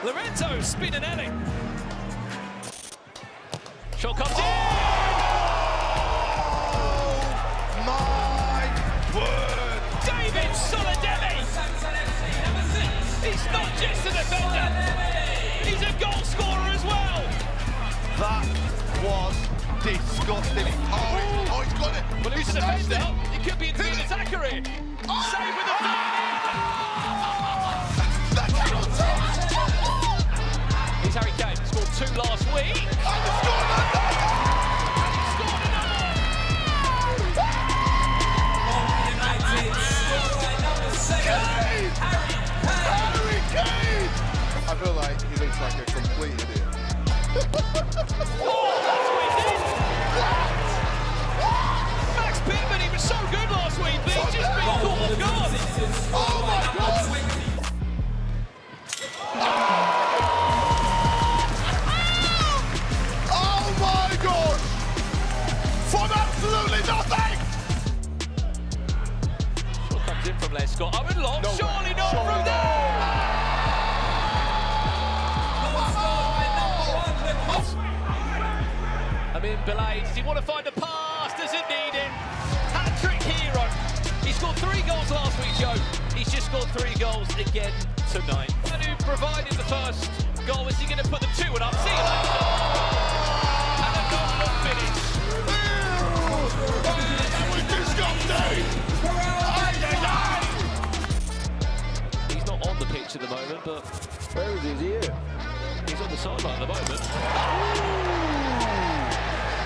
Lorenzo Spinanelli. Shot comes in! Oh my word! David Solidelli! He's not just a defender, he's a goal scorer as well! That was disgusting. Oh, he's got it! Well, who's the defender? It could be an attacker here. Save with the That cannot take! Here's Harry Kane, scored 2 last week. And he scored another! Harry Kane! I feel like he looks like a complete idiot. Oh, that's what he did! Max Pittman, he was so good last week, but he's just been caught off guard. Oh my God! Oh my God! From absolutely nothing! Shot comes in from Lescott. Owen Long, No surely way. not Surely from not. there! Belay, does he want to find a pass? Doesn't need it. Hat-trick hero. He scored 3 goals last week, Joe. He's just scored 3 goals again tonight. And who provided the first goal? Is he going to put them 2 and up? See you later. And a goal finish. That was disgusting! He's not on the pitch at the moment, but Where is he? Here. he's on the sideline at the moment.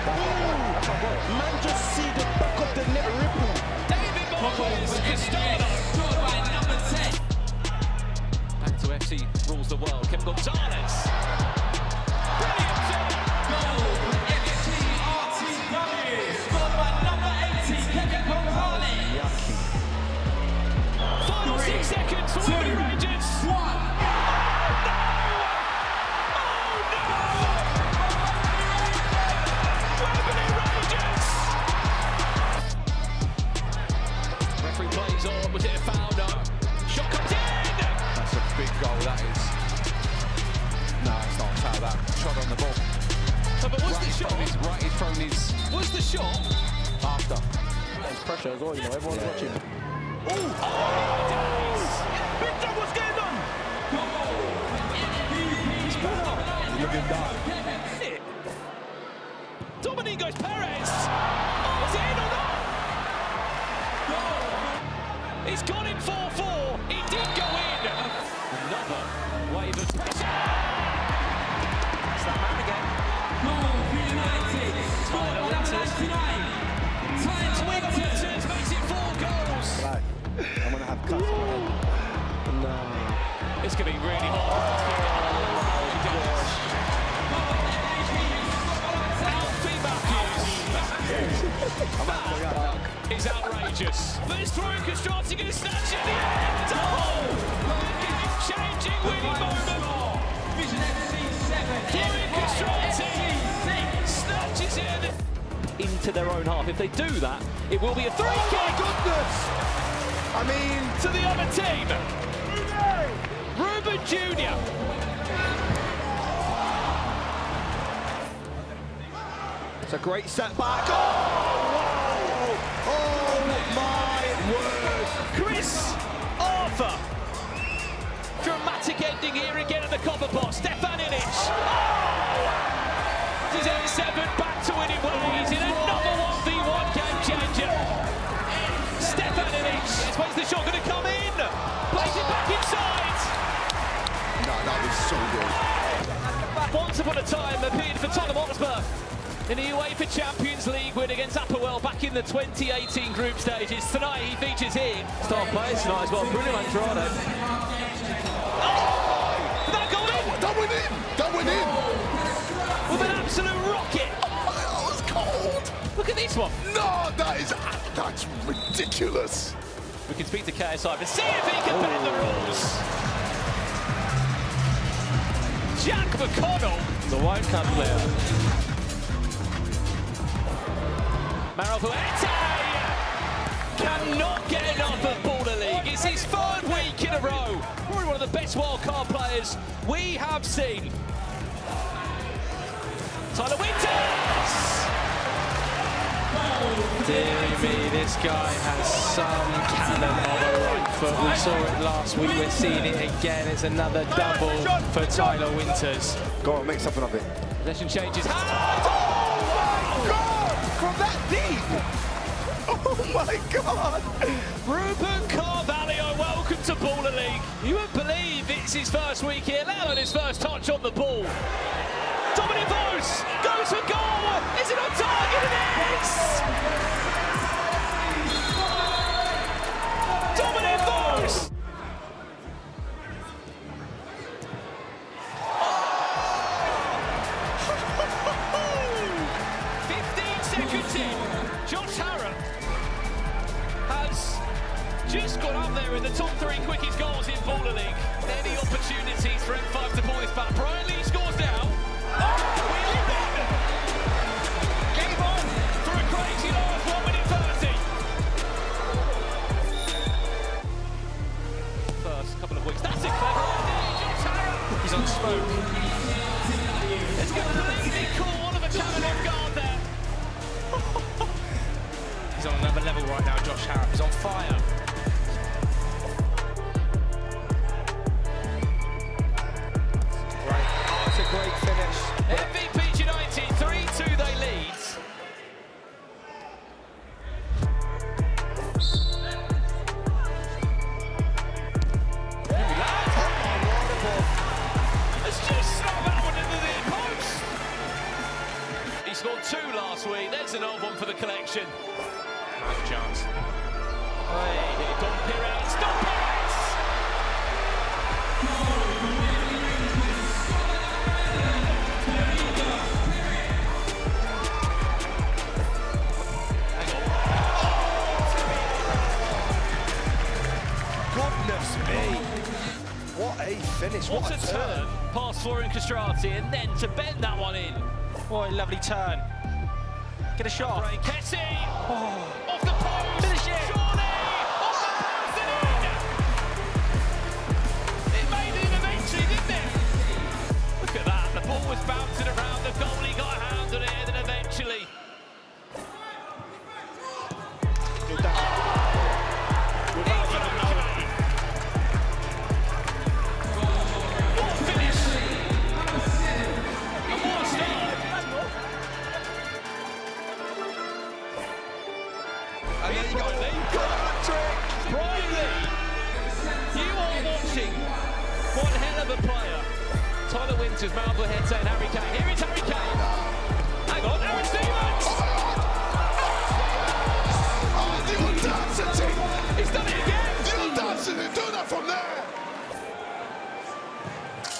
Man, just see the back of the net ripple. David Moyes, Castano. Back to FC rules the world. Kevin Gonzalez. Brilliant finish. FC RTW, scored by number 80, Kevin Gonzalez. Final 6 seconds for Wembley Rangers. 1. Referee plays on. Was it a foul? No. Shot comes in. That's a big goal, that is. No, it's not a foul, that. Shot on the ball. Oh, but was the shot? Right, he's thrown his... Was the shot? After. There's pressure as well, you know, everyone's watching. Oh, days. Victor, what's going on? He's looking down. Domingos Pires. Oh, is it in or not? He's gone in 4-4. He did go in. Another wave of pressure. It's that man again. Goal for United, scored by number 99. Twin Winters makes it 4 goals. Right. I'm going to have cuts on my head. Nah. It's going to be really hard. Alfie Matthews. That is outrageous. But it's throwing Castrati going to snatch it at the end. Oh! Changing winning moment. VZN FC 7. Throwing Castrati. Snatches it into their own half. If they do that, it will be a 3 kick. Goodness! I mean... To the other team. Ruben Jr. It's a great setback. Oh! Oh my word! Chris Arthur. Dramatic ending here again at the copper pot. Stefan Ilic. VZN 7 back to winning ways in another 1v1 game changer. Stefan Ilic. When's the shot going to come in? Plays it back inside. No, that was so good. Once upon a time appeared for Tottenham Hotspur in the UEFA Champions League win against Applewell back in the 2018 group stages. Tonight he features here. Star players tonight as well. Bruno Andrade. Oh! Did that go in? That went in! That went in! With an absolute rocket. Oh, that was cold! Look at this one. No, that's ridiculous. We can speak to KSI and see if he can bend the rules. Jack McConnell. The Wildcat player. Maro Fuerte cannot get enough of Baller League. It's his 3rd week in a row. Probably one of the the best wildcard players we have seen. Tyler Winters! Deary me, this guy has some cannon on the right foot. We saw it last week, we're seeing it again. It's another double for Tyler Winters. Go on, make something of it. Possession changes. Oh my God! From that deep! Oh my God! Ruben Carvalho, welcome to Baller League. You won't believe it's his first week here, let alone his first touch on the ball. Dominic Vos goes for goal! Is it on target? It is! Dominic Vos! 15 seconds in, Josh Harrop has just got up there in the top 3 quickest goals in Baller League. Any opportunities for F5 to pull this back? Brian Lee scores now. Game on for a crazy last 1 minute 30. First couple of weeks. That's a clever idea. Josh Harrop. He's on smoke. It's completely caught one of the cannon off guard there. He's on another level right now, Josh Harrop. He's on fire. Right. Oh, it's a great finish. MVP United, 3-2 they lead. It's just snubbed that one into the post. He scored 2 last week. There's an old one for the collection. Nice chance. Hey, here Don Pires. Don Pires! Goodness me! What a finish! What a turn past Florian Castrati, and then to bend that one in. What a lovely turn. Get a shot. Ray Kessie! Off the post! Finish it! Surely! Off the post and in! It made it eventually, didn't it? Look at that, the ball was bouncing around, the goalie got a hand on it, and then eventually... What a finish! And what a start! And there you go, Lee. Brian Lee, you are watching one hell of a player. Tyler Winters, mouthful head saying Harry Kane. Here is Harry Kane. Hang on, Aaron Stevens. Oh, the audacity! He's done it again. The audacity! Do that from there!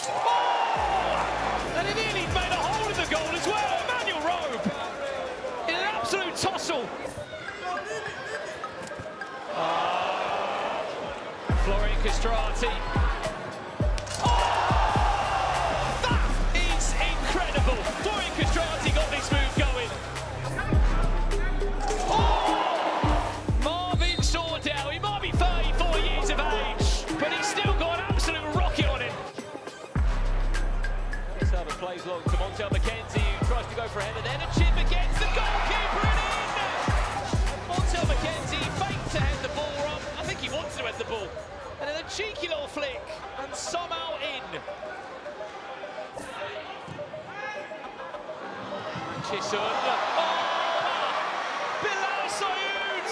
Oh! And he nearly made a hole in the goal as well. Emmanuel Robe in an absolute tussle. Florian Castrati. That is incredible. Florian Castrati got this move going. Marvin Sordell, he might be 34 years of age, but he's still got an absolute rocket on him. Server plays long to Montel McKenzie, who tries to go for a header, then a chip against the goalkeeper and in! Montel McKenzie faked to head the ball up. I think he wants to head the ball. And then a cheeky little flick, and somehow in. Chisholm. Oh! Bilal Sayoud!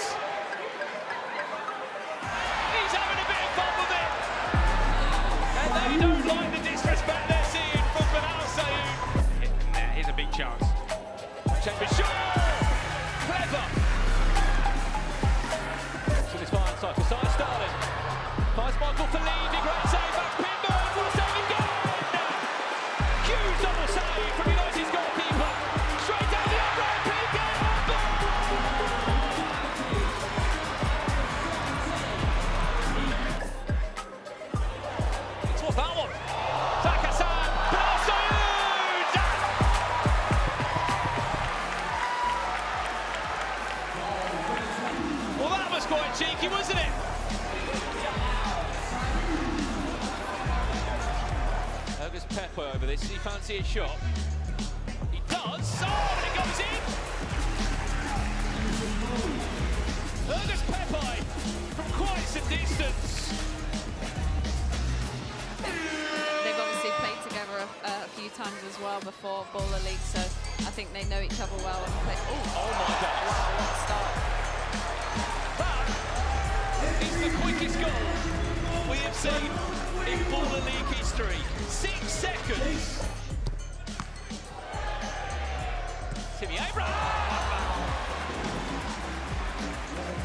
He's having a bit of fun with it. And they don't like the disrespect they're seeing from Bilal Sayoud. Here's a big chance. Chambers shot! Clever! So this far inside for side Starling. Finds Michael for Levy, great save back Pinburn, what a save again! Huge double save from United's goalkeeper. Straight down the upright, Pigo! What's that one? Zach Hassan, Bilal Sayoud! Well, that was quite cheeky, wasn't it? Pepe over this. Does he fancy a shot? He does. Oh, and it goes in. There's Pepe from quite some distance. They've obviously played together a few times as well before Baller League, so I think they know each other well. And play. Oh my God! Wow, what a start! That is the quickest goal we have seen in Baller League history. 6 seconds. Timmy Abraham.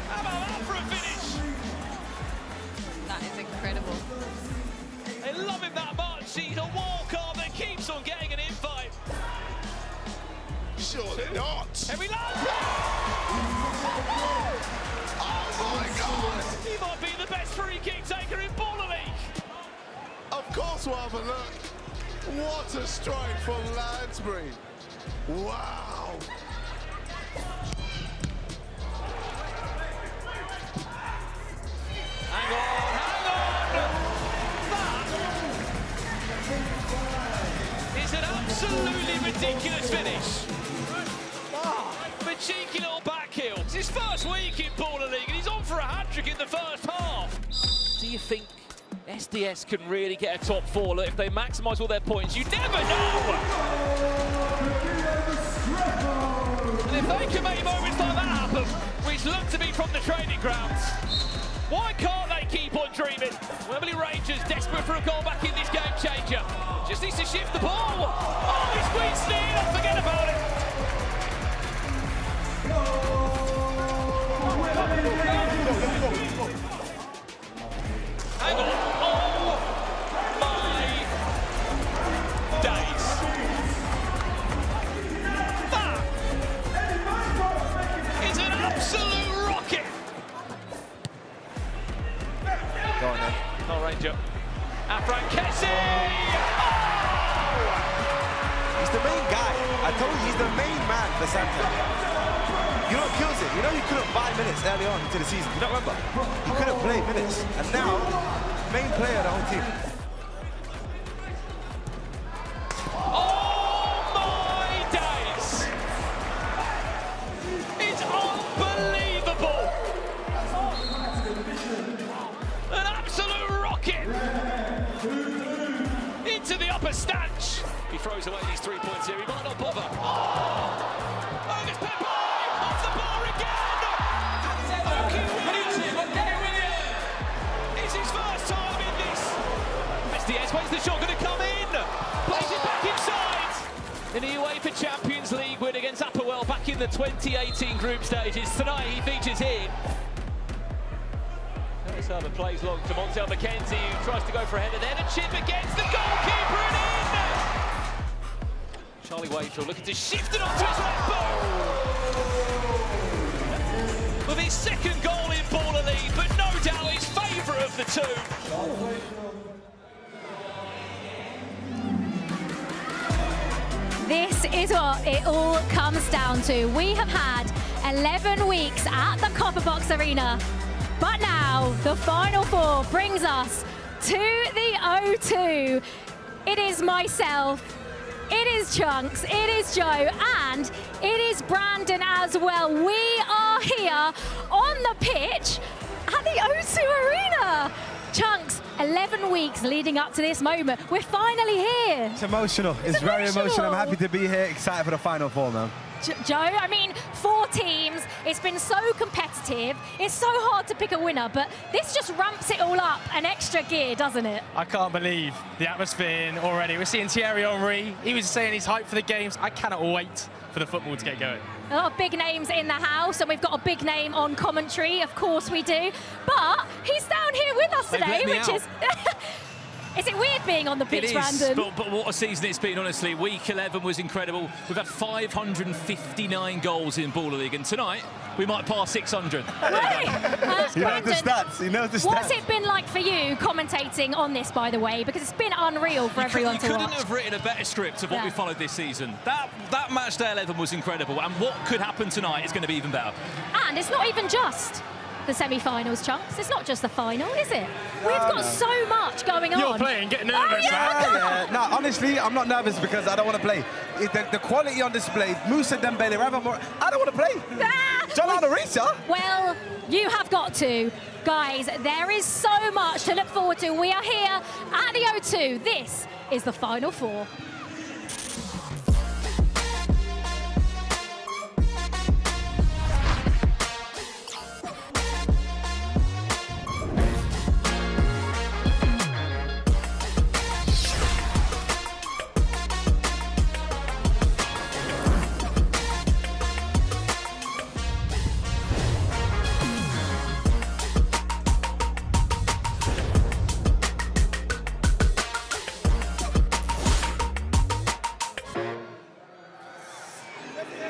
How about that for a finish? That is incredible. They love him that much. He's a wild card that keeps on getting an invite. Surely not. Every last Oh my God. He might be the best free kick taker in Baller League. Of course we'll have a look. What a strike from Lansbury. Wow. Hang on, hang on. That is an absolutely ridiculous finish. The cheeky little back heel. It's his first week in Baller League and he's on for a hat-trick in the first half. Do you think SDS can really get a top 4? Look, if they maximise all their points, you never know! And if they can make moments like that happen, which look to be from the training grounds, why can't they keep on dreaming? Wembley Rangers desperate for a goal back in this game changer. Just needs to shift the ball. Oh, he squeezed it in. Forget about it. Hang on. Oh my days. That is an absolute rocket. Go on then. Oh, Ranger. Afran Kessie! He's the main guy. I told you, he's the main man for Santan. You know what kills it? You know you couldn't buy minutes early on into the season. You don't remember? You couldn't play minutes. And now, main player of the whole team. Oh my days! It's unbelievable! An absolute rocket! Into the upper stanch! He throws away these 3 points here, he might not bother. Oh, there's Pepe! Off the bar again! It's his first time in this! SDS, when's the shot going to come in? Plays it back inside! In the UEFA Champions League win against Applewell back in the 2018 group stages. Tonight he features in. This other plays long to Montel McKenzie, who tries to go for a header, then a chip against the goalkeeper and in! Charlie Wakefield looking to shift it onto his left boot! With his second goal in Baller League, but no doubt his favourite of the two. This is what it all comes down to. We have had 11 weeks at the Copper Box Arena, but now the Final Four brings us to the O2. It is myself, it is Chunks, it is Joe, and it is Brandon as well. We are here on the pitch at the O2 Arena. Chunks, 11 weeks leading up to this moment. We're finally here. It's emotional. It's very emotional. I'm happy to be here, excited for the Final Four, man. Joe, I mean, 4 teams, it's been so competitive, it's so hard to pick a winner, but this just ramps it all up an extra gear, doesn't it? I can't believe the atmosphere already. We're seeing Thierry Henry. He was saying he's hyped for the games. I cannot wait for the football to get going. A lot of big names in the house, and we've got a big name on commentary, of course we do. But he's down here with us today, which is... Is it weird being on the pitch, Brandon? But what a season it's been, honestly. Week 11 was incredible. We've had 559 goals in Baller League, and tonight we might pass 600. Right. You know the stats. You know the stats. What's it been like for you commentating on this, by the way? Because it's been unreal for everyone to watch. You couldn't have written a better script of what we followed this season. That match day 11 was incredible, and what could happen tonight is going to be even better. And it's not even just the semi-finals, Chunks. It's not just the final, is it? We've got so much going on. You're playing, get nervous. No, honestly, I'm not nervous because I don't want to play. The quality on display, Musa Dembele, I don't want to play. John Alisha. Well, you have got to. Guys, there is so much to look forward to. We are here at the O2. This is the Final Four.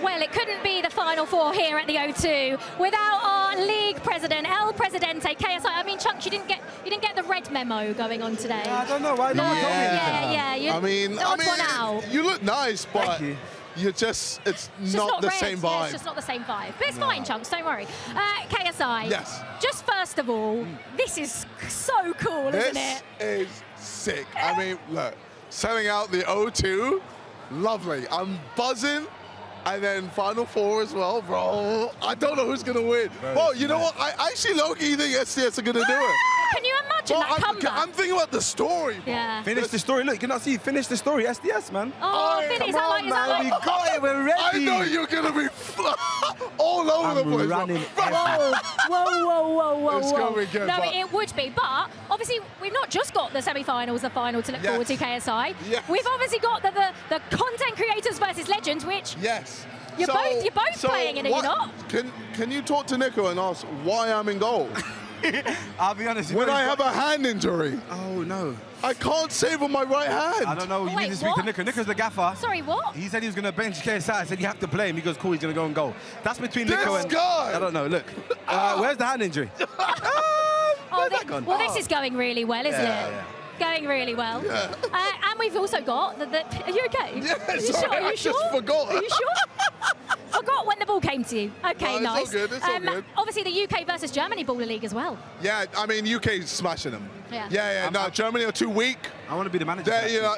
Well, it couldn't be the Final Four here at the O2 without our league president, El Presidente, KSI. I mean, Chunks, you didn't get the red memo going on today. I don't know why no one told me anything. Yeah. I mean, you look nice, but it's not the same vibe. It's just not the same vibe. But it's fine, Chunks, don't worry. KSI. Yes. Just first of all, this is so cool, isn't it? This is sick. I mean, look, selling out the O2, lovely. I'm buzzing. And then Final Four as well, bro. I don't know who's going to win. Well, you know what? I actually low-key think SDS are going to do it. Can you imagine that comeback? I'm thinking about the story. Yeah. Finish the story. Look, you cannot see. Finish the story. SDS, man. Oh, finish. Come on, man. We got it. We're ready. I know you're going to be all over the place. Running. Whoa. It's going to be good. No, it would be. But obviously, we've not just got the semi-finals, the final to look forward to, KSI. Yes. We've obviously got the content creators versus legends, which you're both playing in it, you're not? Can you talk to Nico and ask why I'm in goal? I'll be honest. When I have a hand injury. Oh, no. I can't save on my right hand. I don't know. You Wait, need to speak to what? Nico. Nico's the gaffer. Sorry, what? He said he was going to bench KSI. I said, you have to play him. He goes, cool, he's going to go and goal. That's between Nico and... guy! I don't know. Look. Where's the hand injury? Where's that gone? Well, this is going really well, isn't it? Yeah. Going really well. Yeah. And we've also got are you okay? Yeah, Are you sorry, sure? Are you I sure? just forgot. Are you sure? Forgot when the ball came to you. Okay, No, nice. it's all good, it's all good. Obviously, the UK versus Germany Baller League as well. Yeah, I mean, UK's smashing them. Yeah. No, Germany are too weak. I want to be the manager.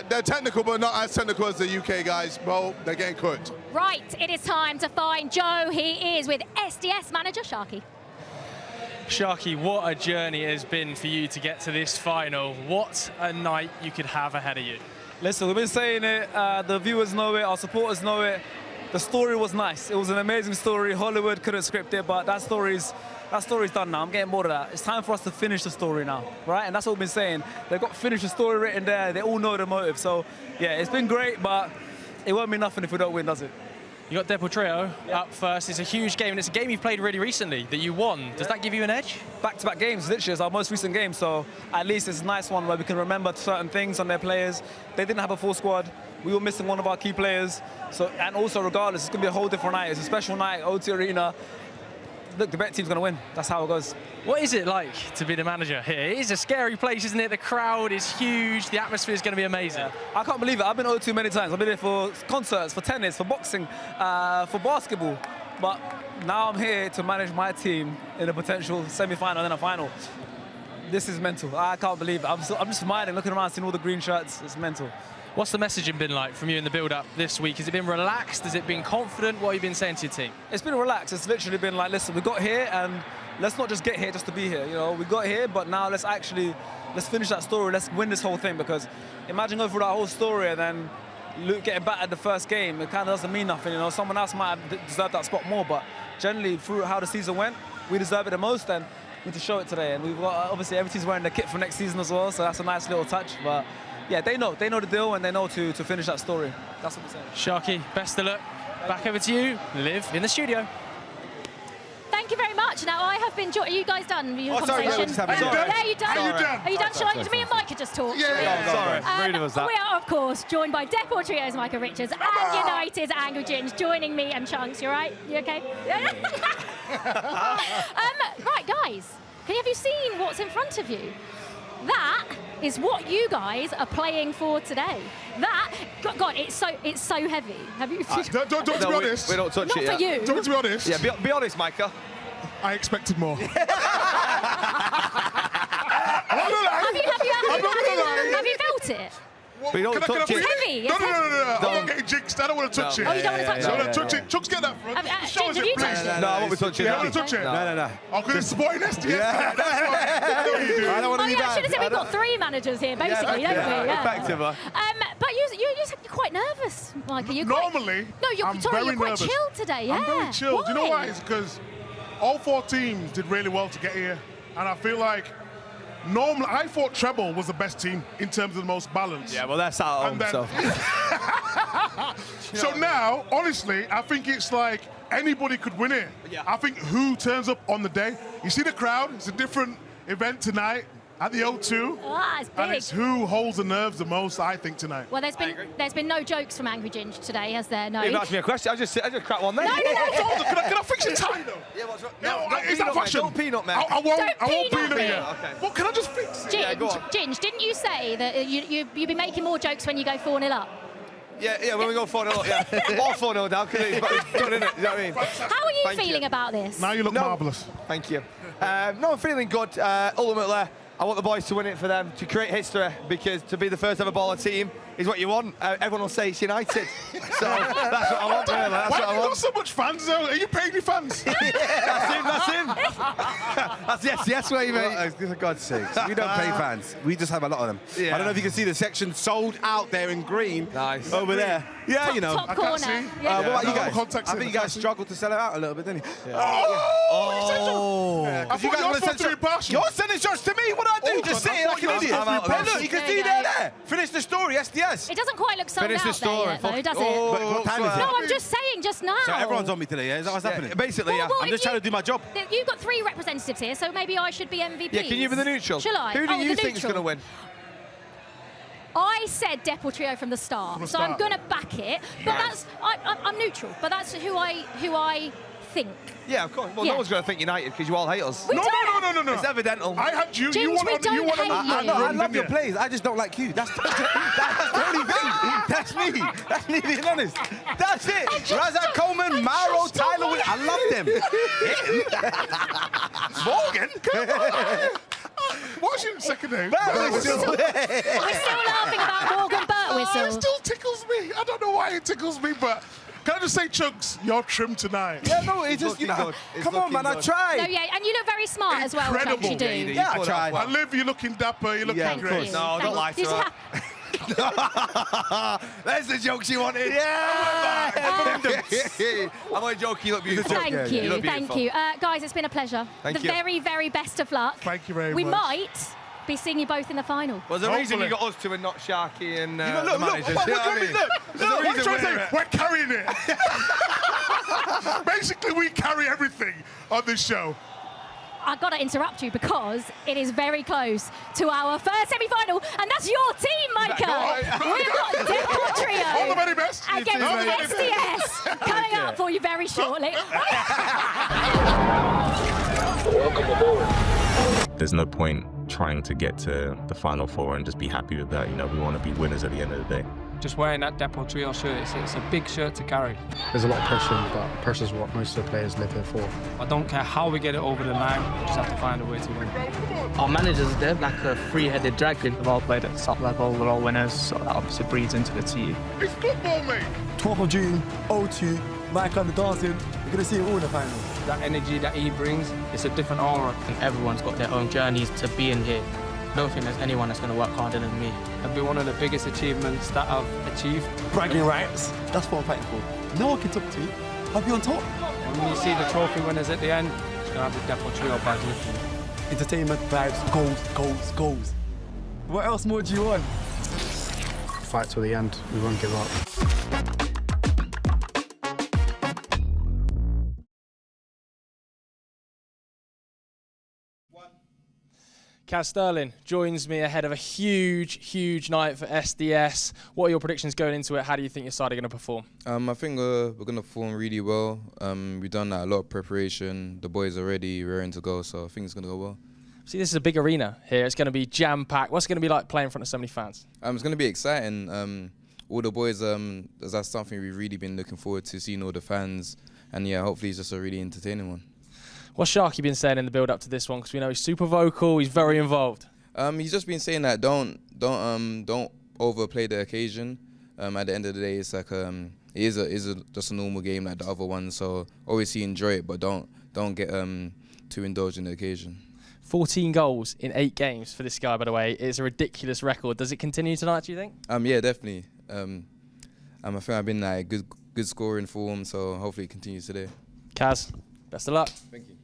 They're technical, but not as technical as the UK guys. Well, they're getting cooked. Right, it is time to find Joe. He is with SDS manager Sharky. Sharky, what a journey it has been for you to get to this final. What a night you could have ahead of you. Listen, we've been saying it, the viewers know it, our supporters know it. The story was nice. It was an amazing story. Hollywood couldn't script it, but that story's done now. I'm getting bored of that. It's time for us to finish the story now, right? And that's what we've been saying. They've got finished the story written there. They all know the motive. So, yeah, it's been great, but it won't mean nothing if we don't win, does it? You got Deportrio up first. It's a huge game, and it's a game you've played really recently that you won. Does that give you an edge? Back-to-back games, literally, it's our most recent game, so at least it's a nice one where we can remember certain things on their players. They didn't have a full squad. We were missing one of our key players. So, and also, regardless, it's going to be a whole different night. It's a special night, O2 Arena. Look, the bet team's going to win. That's how it goes. What is it like to be the manager here? It is a scary place, isn't it? The crowd is huge. The atmosphere is going to be amazing. I can't believe it. I've been O2 many times. I've been here for concerts, for tennis, for boxing, for basketball. But now I'm here to manage my team in a potential semi-final and a final. This is mental. I can't believe it. I'm just smiling, looking around, seeing all the green shirts. It's mental. What's the messaging been like from you in the build-up this week? Has it been relaxed? Has it been confident? What have you been saying to your team? It's been relaxed. It's literally been like, listen, we got here, and let's not just get here just to be here. You know, we got here, but now let's finish that story. Let's win this whole thing, because imagine going through that whole story and then Luke getting battered the first game. It kind of doesn't mean nothing. You know, someone else might have deserved that spot more, but generally through how the season went, we deserve it the most, and we need to show it today. And we've got, obviously, everybody's wearing the kit for next season as well, so that's a nice little touch. But yeah, they know the deal, and they know to finish that story. That's what we're saying. Sharky, best of luck. Back over to you, Liv in the studio. Thank you very much. Now, I have been... Are you guys done with your sorry, conversation? yeah, we're just Are you done? Are you done? Are you done? Shall I me and Micah just talk? Yeah. Sorry. Rude was that. We are, of course, joined by Deportrio's Micah Richards and Yanited's Angle Ginge, joining me and Chunks. You all right? You okay? Right, guys. Have you seen what's in front of you? That is what you guys are playing for today. That, God, it's so heavy. Have you? Don't to be honest. We don't touch Not it for yet. you. Don't to be honest. Yeah, be honest, Micah. I expected more. want to touch it. Oh, you don't want to touch I it? want to touch it. Chucks, get that front. Show us Ginge, have you it, please. touched it? No, I won't be touching You it. don't want to touch it? No. Oh, because it's supporting SDS. Yeah. That's why. I know you do. I don't want Oh, to be yeah, I bad. should have said we've got 3 managers here, basically, don't we? Yeah. Effective, huh? But you're quite nervous, Micah. You're Normally, you're I'm very quite nervous. chilled today, yeah. I'm very chilled. Why? Do you know why? It's because all 4 teams did really well to get here. And I feel like normally, I thought Trebol was the best team in terms of the most balanced. Yeah, well, that's at home, And then- so. So now, honestly, I think it's like anybody could win it. Yeah. I think who turns up on the day. You see the crowd, it's a different event tonight at the O2. Ah, it's big. And it's who holds the nerves the most, I think, tonight. Well, there's been no jokes from Angry Ginge today, has there? No. You've asked me a question. I just cracked one there. No. Can I fix your tie, though? Yeah, what's wrong? No, don't is that peanut, mate. fashion? Don't peanut, man. I won't Don't peanut peanut you. me. Okay. Well, can I just fix it? Yeah, go on. Ginge, didn't you say that you'd be making more jokes when you go 4-0 up? Yeah, when we go 4-0, yeah. More 4-0 down, because it's done, innit? You know what I mean? How are you Thank feeling you. about this? Now you look marvellous. Thank you. No, I'm feeling good. Ultimately, I want the boys to win it for them, to create history, because to be the first ever baller team is what you want. Everyone will say it's United. So that's what I want, really. That's Why what I have you got want. so much fans, though? Are you paying your fans? That's him. That's yes, way, mate. For God's sakes, we don't pay fans. We just have a lot of them. Yeah. I don't know if you can see the section sold out there in green. Nice. Over there. Yeah, you know. Top I corner. can't see. Yeah. What about you No, guys? contacts I in think you the guys section. struggled to sell it out a little bit, didn't you? Oh! I thought you were supposed to be impartial. You're sending shots to me. What do I do? Oh, Just God, sit I here thought like you an were idiot. supposed to be Hey, impartial. look, you can There see you there, go. there. Finish the story, SDS. It doesn't quite look sold Finish the out there story, yet, though, fuck. does it? But what time is it? No, I'm just saying just now. So everyone's on me today, yeah? Is that what's happening? Basically, yeah. Well, I'm if just trying to do my job. You've got 3 representatives here, so maybe I should be MVP. Yeah, can you be the neutral? Shall I? Who do Oh, you the think is going to neutral. win? I said Deportrio from the start, so I'm start. going to back it. But I'm neutral. But that's who I think. Yeah, of course. Well, Yeah. no one's going to think United because you all hate us. We No. It's evidental. I had you. Ginge, You want we on. don't You want hate on. you. I know, I Didn't love your you? plays. I just don't like you. That's the only thing. That's me. That's me being honest. That's it. Razak Coleman, Mauro, Tyler. I love them. Morgan. What's your second name? We're still laughing about Morgan It Burtwhistle. still tickles me. I don't know why it tickles me, but can I just say, Chunks, you're trimmed tonight. Yeah, no, it's just, you know. good. It's Come on, looking man, I good. tried. No, yeah, and you look very smart as well, Chunks, you do. Incredible. Yeah, I tried. I live, you're looking dapper, you're looking Yeah, of great. course. No, don't lie to Did you her. have- There's the jokes you wanted. Yeah. I'm only joking. You look beautiful. Thank Yeah, you, You look thank beautiful. you. Guys, it's been a pleasure. Thank the you. very, very best of luck. Thank you very We much. might be seeing you both in the final. Well, there's a reason you Hopefully. got us two and not Sharky and Look, the look, managers. what You know what I do you mean? mean? There's a What are you reason trying to we're say? We're carrying it. Basically, we carry everything on this show. I've got to interrupt you because it is very close to our first semi-final, and that's your team, Micah. We've got All the Deportrio very best. against All the very best. SDS coming up for you very shortly. There's no point trying to get to the Final Four and just be happy with that. You know, we want to be winners at the end of the day. Just wearing that Deportrio shirt, it's a big shirt to carry. There's a lot of pressure, but pressure's what most of the players live here for. I don't care how we get it over the line, we just have to find a way to win. Our managers, they're like a three-headed dragon. They've all played at the top level, they're all winners, so that obviously breeds into the team. It's football, mate. 12th of June, O2, Micah and the dancing. We're going to see it all in the final. That energy that he brings, it's a different aura. I think everyone's got their own journeys to being here. I don't think there's anyone that's going to work harder than me. It'll be one of the biggest achievements that I've achieved. Bragging rights, that's what I'm fighting for. No one can talk to you. I'll be on top. When you see the trophy winners at the end, it's going to have the Deportrio badge with you. Entertainment, vibes, goals, goals, goals. What else more do you want? Fight till the end, we won't give up. Kaz Sterling joins me ahead of a huge night for SDS. What are your predictions going into it? How do you think your side are going to perform? I think we're going to perform really well. We've done a lot of preparation. The boys are ready, raring to go, so I think it's going to go well. See, this is a big arena here. It's going to be jam-packed. What's it going to be like playing in front of so many fans? It's going to be exciting. All the boys, that's something we've really been looking forward to, seeing all the fans. And yeah, hopefully it's just a really entertaining one. What's Sharky been saying in the build-up to this one? Because we know he's super vocal, he's very involved. He's just been saying that don't overplay the occasion. At the end of the day, it's like it is just a normal game like the other ones. So obviously enjoy it, but don't get too indulged in the occasion. 14 goals in 8 games for this guy, by the way. It's a ridiculous record. Does it continue tonight, do you think? Yeah, definitely. I think I've been like good scoring form, so hopefully it continues today. Kaz, best of luck. Thank you.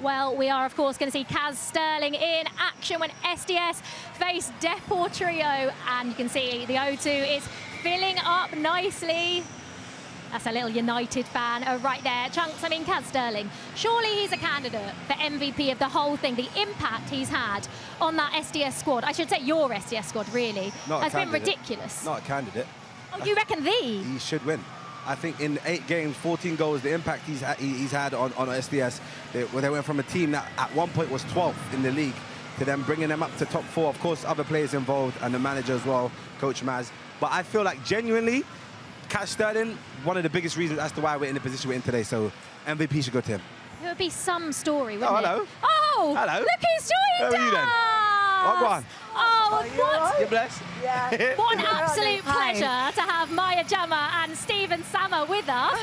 Well, we are, of course, going to see Kaz Sterling in action when SDS face Deportrio. And you can see the O2 is filling up nicely. That's a little United fan right there. Chunks, I mean, Kaz Sterling, surely he's a candidate for MVP of the whole thing. The impact he's had on that SDS squad, I should say your SDS squad, really, has been ridiculous. Not a candidate. Oh, you reckon He should win. I think in 8 games, 14 goals, the impact he's had on SDS, they went from a team that at one point was 12th in the league to them bringing them up to top 4. Of course, other players involved and the manager as well, Coach Maz. But I feel like genuinely, Kaz Sterling, one of the biggest reasons as to why we're in the position we're in today. So MVP should go to him. It would be some story, wouldn't hello. it? Oh, hello. Look who's joined us. How are you then? Oh, go on. Oh, what? You're blessed? Yeah. What an absolute pleasure to have Maya Jama and Stephen Sammer with us.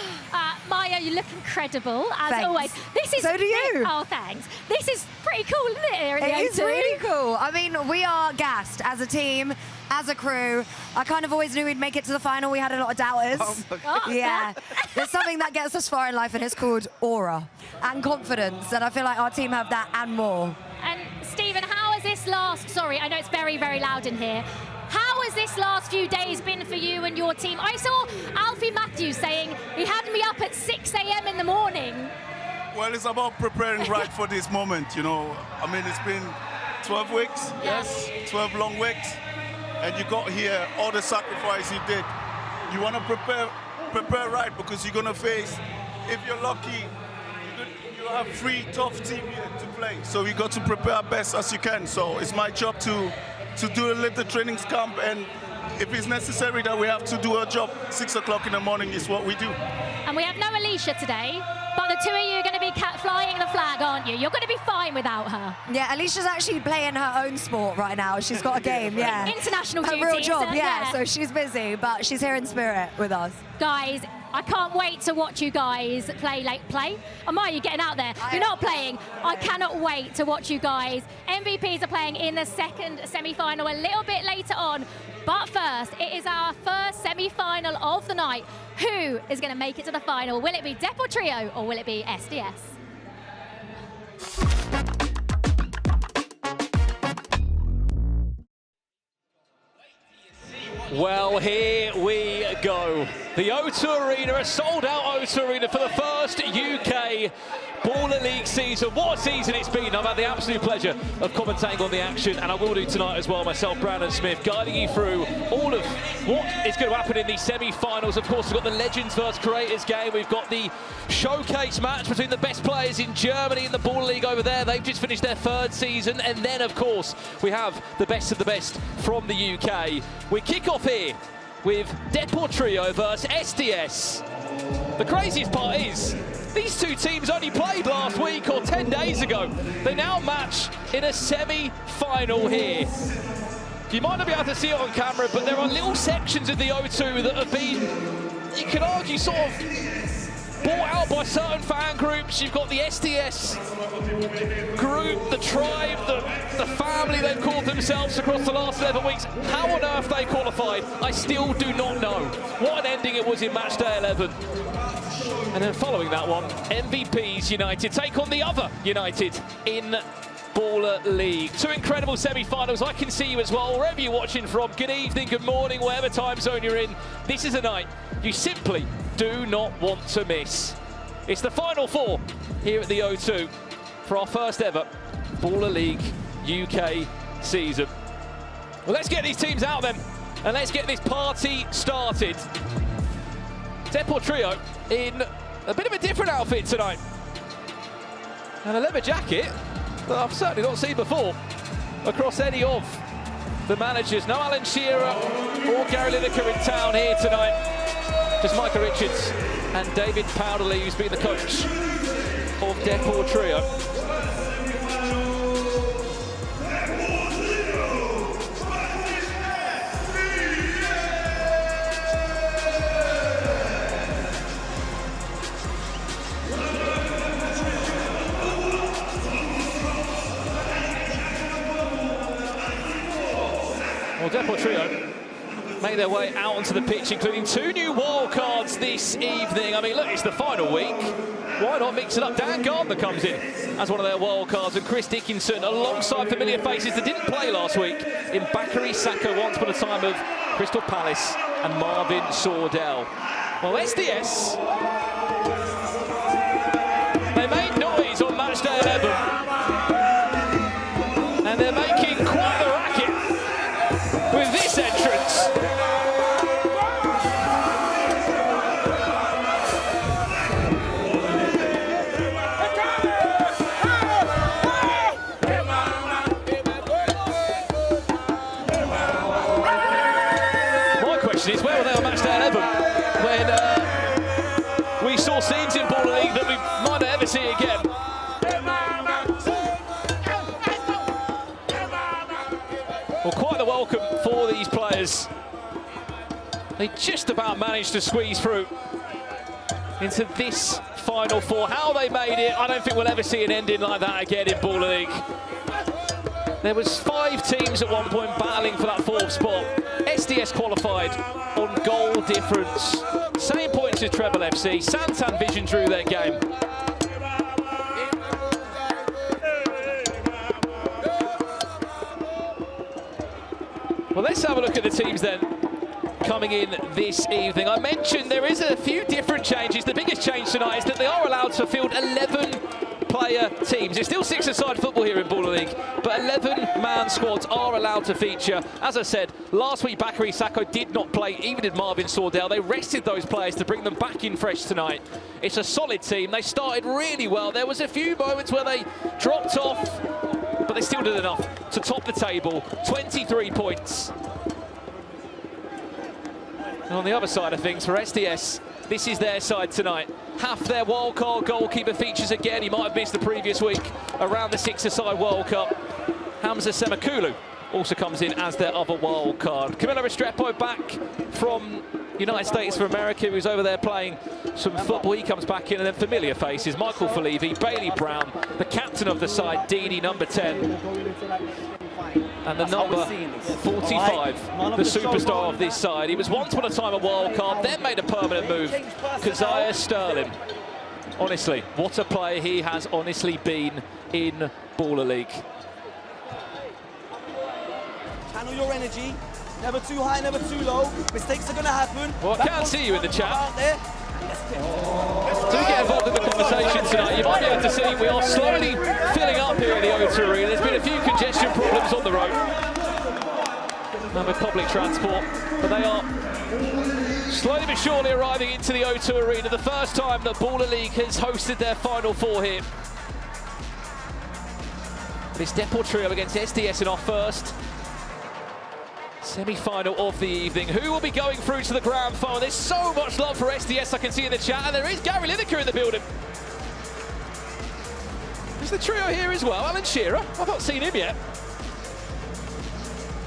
Maya, you look incredible, as always. This is so do you. Oh, thanks. This is pretty cool, isn't it, here at the It is O2? really cool. I mean, we are gassed as a team, as a crew. I kind of always knew we'd make it to the final. We had a lot of doubters. Yeah. There's something that gets us far in life, and it's called aura and confidence. And I feel like our team have that and more. And Stephen, how has this last, sorry, I know it's very, very loud in here. How has this last few days been for you and your team? I saw Alfie Matthews saying he had me up at 6 a.m. in the morning. Well, it's about preparing right for this moment, you know. I mean, it's been 12 weeks, yes, 12 long weeks. And you got here, all the sacrifice you did. You want to prepare right, because you're going to face, if you're lucky, you have 3 tough teams here to play. So you got to prepare best as you can. So it's my job to do a little training camp, and if it's necessary that we have to do a job, 6 o'clock in the morning is what we do. And we have no Alisha today, but the 2 of you are going to be flying the flag, aren't you? You're going to be fine without her. Yeah, Alisha's actually playing her own sport right now. She's got a game, yeah. International duties. Her real job, yeah. So she's busy, but she's here in spirit with us. Guys, I can't wait to watch you guys play. Amaya, you're getting out there. You're not playing. I cannot wait to watch you guys. MVPs are playing in the second semi-final a little bit later on. But first, it is our first semi-final of the night. Who is going to make it to the final? Will it be Deportrio or will it be SDS? Well, here we go. The O2 Arena, a sold-out O2 Arena for the first UK Baller League season. What a season it's been. I've had the absolute pleasure of commentating on the action, and I will do tonight as well, myself, Brandon Smith, guiding you through all of what is going to happen in these semi-finals. Of course, we've got the Legends vs Creators game. We've got the showcase match between the best players in Germany in the Baller League over there. They've just finished their 3rd season. And then, of course, we have the best of the best from the UK. We kick off here with Deportrio versus SDS. The craziest part is, these 2 teams only played last week or 10 days ago. They now match in a semi-final here. You might not be able to see it on camera, but there are little sections of the O2 that have been, you could argue, sort of bought out by certain fan groups. You've got the SDS group, the tribe, the family they've called themselves across the last 11 weeks. How on earth they qualified, I still do not know. What an ending it was in match day 11. And then following that one, MVPs United take on the other United in Baller League. 2 incredible semi-finals. I can see you as well, wherever you're watching from. Good evening, good morning, whatever time zone you're in. This is a night you simply do not want to miss. It's the Final 4 here at the O2 for our first ever Baller League UK season. Well, let's get these teams out then, and let's get this party started. Deportrio in a bit of a different outfit tonight. And a leather jacket that I've certainly not seen before across any of the managers. No Alan Shearer or Gary Lineker in town here tonight. Just Micah Richards and David Powderly, who's been the coach of Deportrio. Well, Deportrio make their way out onto the pitch, including 2 new wild cards this evening. I mean, look, it's the final week. Why not mix it up? Dan Gardner comes in as one of their wild cards, and Chris Dickinson alongside familiar faces that didn't play last week in Bakary Saka, once upon a time of Crystal Palace, and Marvin Sordell. Well, SDS, they made noise on match day 11, and they're making quite the racket with this entrance. Is where were they on match day 11 when we saw scenes in Baller League that we might not ever see again. Well, quite the welcome for these players. They just about managed to squeeze through into this Final Four. How they made it, I don't think we'll ever see an ending like that again in Baller League. There was 5 teams at one point battling for that 4th spot. SDS qualified on goal difference. Same points as Trebol FC. Santan Vision drew their game. Well, let's have a look at the teams then coming in this evening. I mentioned there is a few different changes. The biggest change tonight is that they are allowed to field 11-player teams. It's still 6-a-side football here in Baller League, but 11-man squads are allowed to feature. As I said, last week Bakary Saka did not play, even did Marvin Sordell. They rested those players to bring them back in fresh tonight. It's a solid team. They started really well. There was a few moments where they dropped off, but they still did enough to top the table. 23 points. And on the other side of things, for SDS, this is their side tonight. Half their wildcard goalkeeper features again. He might have missed the previous week around the 6-a-side World Cup. Hamza Semakulu also comes in as their other wild card. Camilo Restrepo back from United States of America, who's over there playing some football. He comes back in, and then familiar faces, Michael Falevi, Bailey Brown, the captain of the side, Dini, number 10. And the number 45, the superstar of this side. He was once upon a time a wild card, then made a permanent move, Keziah Sterling. Honestly, what a player he has honestly been in Baller League. Channel your energy, never too high, never too low. Mistakes are going to happen. Well, I can't see you in the chat. Do get involved in the conversation tonight. You might be able to see we are slowly filling up here at the O2 Arena. There's been a few congestion problems on the road and with public transport, but they are slowly but surely arriving into the O2 Arena. The first time that Baller League has hosted their Final Four here. It's Deportrio against SDS in our first semi-final of the evening. Who will be going through to the grand final? There's so much love for SDS, I can see in the chat, and there is Gary Lineker in the building. There's the trio here as well. Alan Shearer, I've not seen him yet.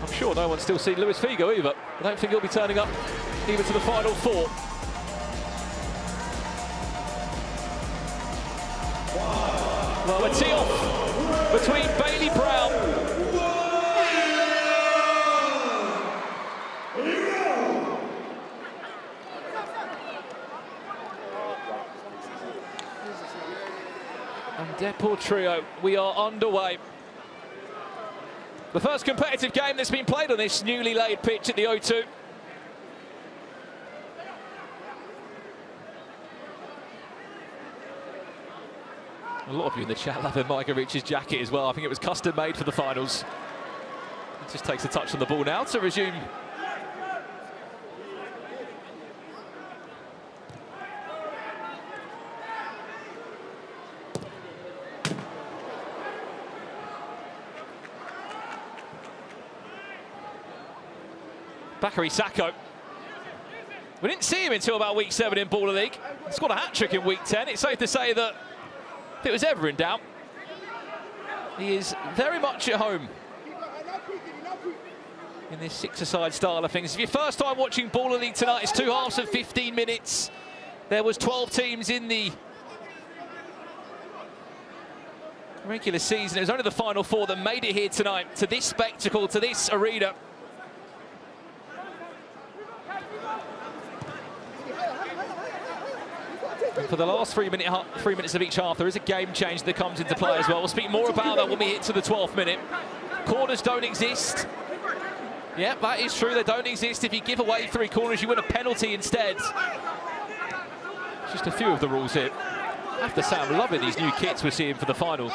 I'm sure no one's still seen Luis Figo either. I don't think he'll be turning up even to the Final Four. Well, a tee-off between Bailey Brown and Deportrio. We are underway. The first competitive game that's been played on this newly laid pitch at the O2. A lot of you in the chat loving Micah Rich's jacket as well. I think it was custom made for the finals. It just takes a touch on the ball now to resume. Bakary Saka. We didn't see him until about week 7 in Baller League. He scored a hat-trick in week 10. It's safe to say that if it was ever in doubt, he is very much at home in this 6-a-side style of things. If your first time watching Baller League tonight, it's 2 halves of 15 minutes. There was 12 teams in the regular season. It was only the Final Four that made it here tonight to this spectacle, to this arena. for the last 3 minutes of each half, there is a game change that comes into play as well. We'll speak more about that when we hit to the 12th minute. Corners don't exist. Yeah, that is true. They don't exist. If you give away 3 corners, you win a penalty instead. Just a few of the rules here. I have to say, I'm loving these new kits we're seeing for the final. Is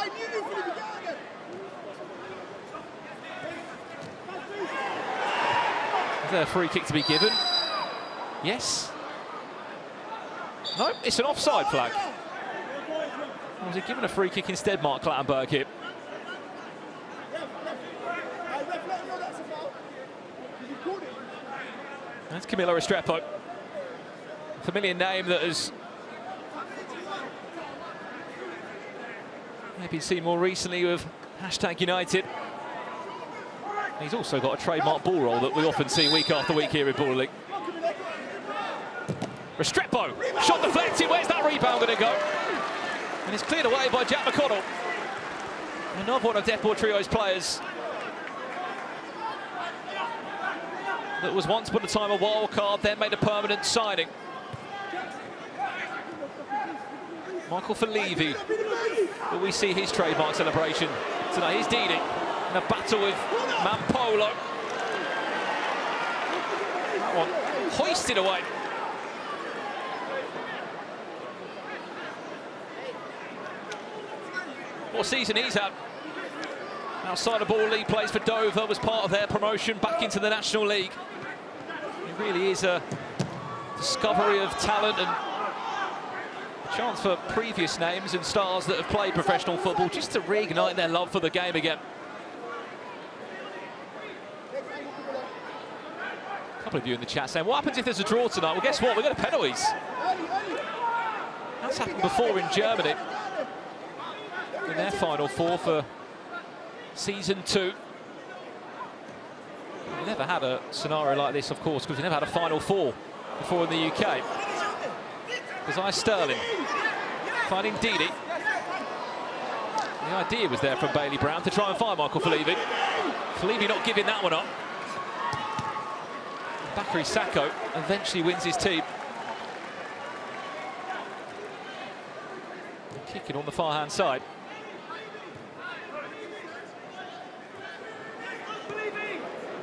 there a free kick to be given? Yes. No, it's an offside flag. Or was he given a free kick instead, Mark Clattenburg here? That's Camilo Restrepo. Familiar name that has maybe seen more recently with #Yanited. He's also got a trademark ball roll that we often see week after week here in Baller League. Restrepo, shot deflected, where's that rebound going to go? And it's cleared away by Jack McConnell. Another one of Deportrio's players that was once upon a time a wild card, then made a permanent signing. Michael Felivi, but we see his trademark celebration tonight. He's Didi in a battle with Mampolo. That one hoisted away. What season he's had. Outside of Ball League, plays for Dover, was part of their promotion back into the National League. It really is a discovery of talent and a chance for previous names and stars that have played professional football just to reignite their love for the game again. A couple of you in the chat saying, what happens if there's a draw tonight? Well, guess what? We're going to penalties. That's happened before in Germany. In their final 4 for season 2. We've never had a scenario like this, of course, because we've never had a final 4 before in the UK. Because Sterling finding Didi. The idea was there from Bailey Brown to try and find Michael Felivi. Felivi not giving that one up. Bakary Sacco eventually wins his team. Kicking on the far hand side.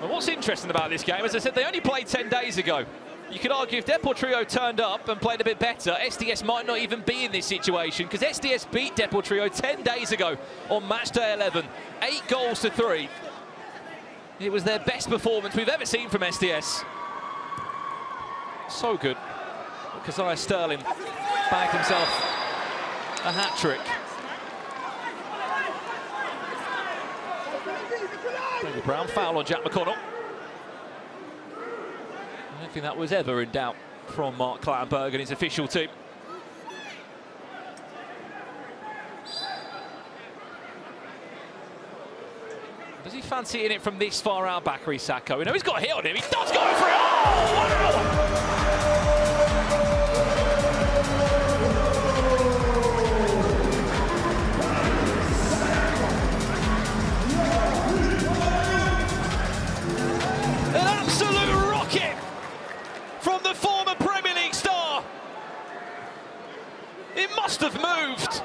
Well, what's interesting about this game, as I said, they only played 10 days ago. You could argue if Deportrio turned up and played a bit better, SDS might not even be in this situation, because SDS beat Deportrio 10 days ago on match day 11. 8 goals to 3. It was their best performance we've ever seen from SDS. So good. Because Sterling bagged himself a hat-trick. Tobi Brown, foul on Jack McConnell. I don't think that was ever in doubt from Mark Clattenburg and his official team. Does he fancy hitting it from this far out, Bakary Sacco? You know, he's got a hit on him. He does go for it. Oh, wow! From the former Premier League star. It must have moved,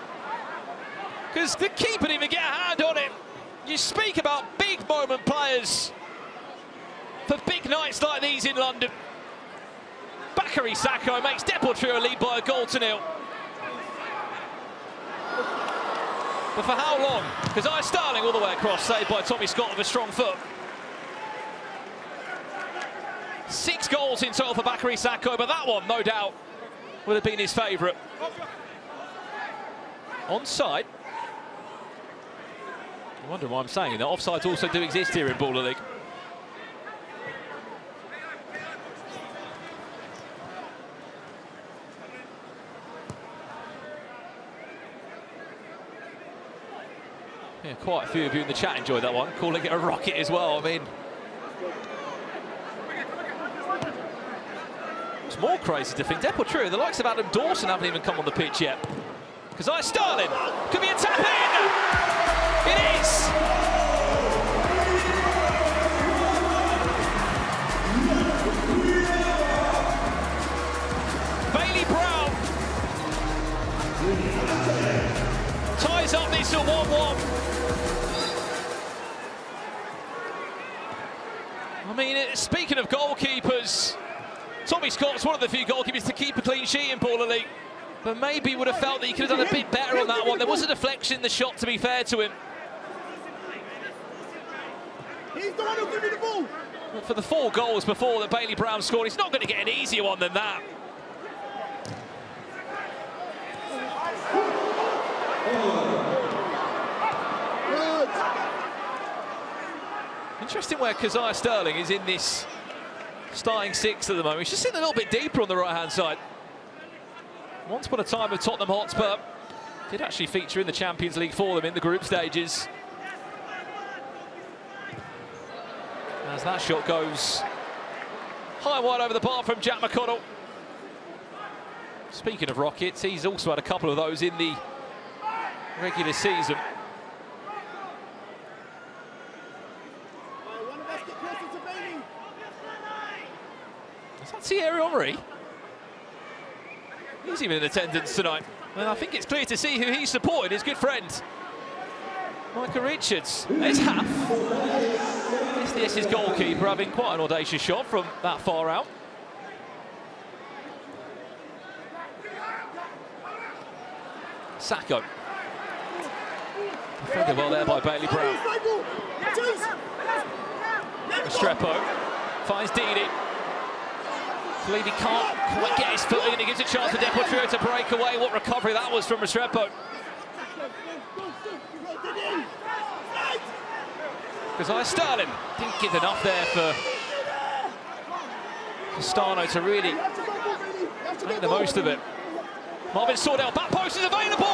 because the keeper didn't even get a hand on it. You speak about big moment players for big nights like these in London. Bakary Sacco makes Deportrio lead by a goal to 0. But for how long? Because Sterling all the way across, saved by Tommy Scott with a strong foot. 6 goals in total for Bakary Sacco, but that one, no doubt, would have been his favourite. Onside. I wonder why I'm saying that. Offsides also do exist here in Baller League. Yeah, quite a few of you in the chat enjoyed that one, calling it a rocket as well. I mean, it's more crazy to think Deportrio, the likes of Adam Dawson haven't even come on the pitch yet. Because Sterling could be a tap in. It is. Bailey Brown I mean, speaking of goalkeepers, Tommy Scott's one of the few goalkeepers to keep a clean sheet in Baller League. But maybe he would have felt that he could have done a bit better on that one. There was a deflection in the shot, to be fair to him. He's the one who gave me the ball. But for the 4 goals before that Bailey Brown scored, he's not going to get an easier one than that. Interesting where Keziah Sterling is in this starting 6 at the moment. He's just sitting a little bit deeper on the right-hand side. Once upon a time with Tottenham Hotspur, did actually feature in the Champions League for them in the group stages. As that shot goes high and wide over the bar from Jack McConnell. Speaking of rockets, he's also had a couple of those in the regular season. Is that Thierry Henry? He's even in attendance tonight. Well, I think it's clear to see who he's supporting, his good friend, Micah Richards. There's half. SDS's goalkeeper having quite an audacious shot from that far out. Sacco. Defended well there by Bailey Brown. Restrepo finds Didi. Believe he can't quite get his foot in. He gives a chance for Deportrio to break away. What recovery that was from Restrepo. Keziah Sterling didn't give enough there for Castano to really make the most of it. Marvin Sordell, back post is available!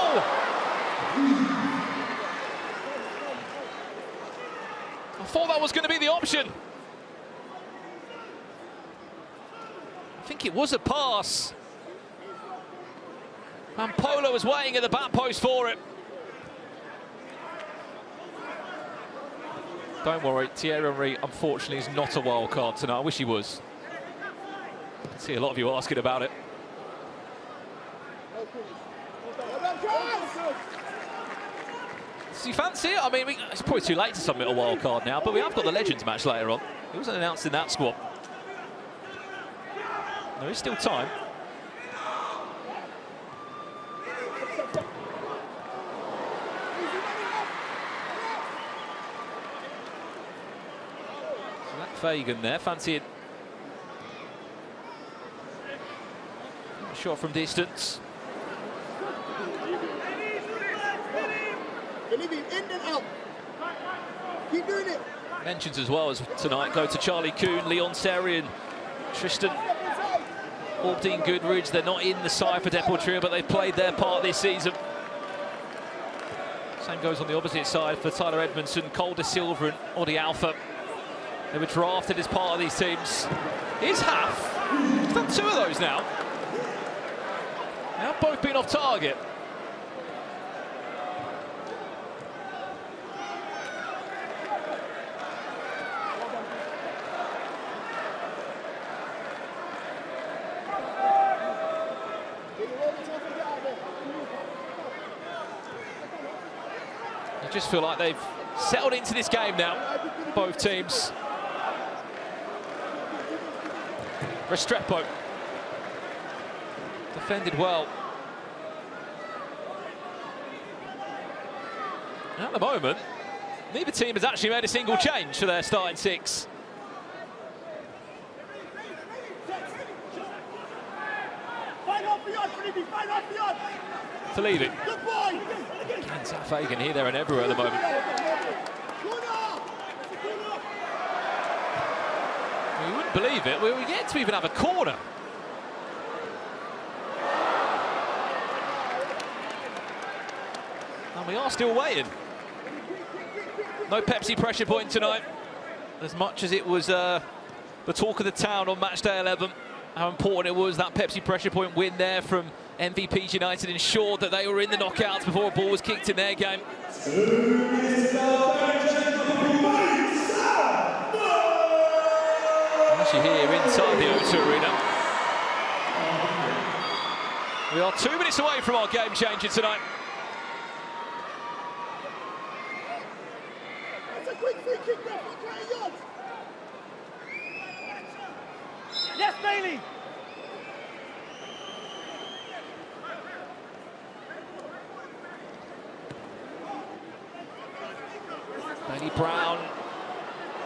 I thought that was going to be the option. I think it was a pass. And Polo was waiting at the back post for it. Don't worry, Thierry Henry, unfortunately, is not a wild card tonight. I wish he was. I can see a lot of you asking about it. Do you fancy it? I mean, it's probably too late to submit a wild card now, but we have got the Legends match later on. It wasn't announced in that squad. There is still time. Fagan there, fancying a shot from distance. Keep doing it. Mentions as well as tonight go to Charlie Kuhn, Leon Serian, Tristan, Dean Goodridge. They're not in the side for Deportrio, but they've played their part this season. Same goes on the opposite side for Tyler Edmondson, Cole De Silva and Odi Alpha. They were drafted as part of these teams. Here's Half. He's done 2 of those now. They have both been off target. I just feel like they've settled into this game now, both teams. Restrepo defended well. At the moment, neither team has actually made a single change for their starting 6. Felivi. Again, Zach Fagan here, there and everywhere at the moment. You wouldn't believe it, we're yet to even have a corner. And we are still waiting. No Pepsi pressure point tonight. As much as it was the talk of the town on match day 11, how important it was, that Pepsi pressure point win there from MVPs United ensured that they were in the knockouts before a ball was kicked in their game. Actually here inside the O2 Arena. We are 2 minutes away from our game changer tonight. That's a quick free kick there for 20 yards. Yes, Bailey. Tobi Brown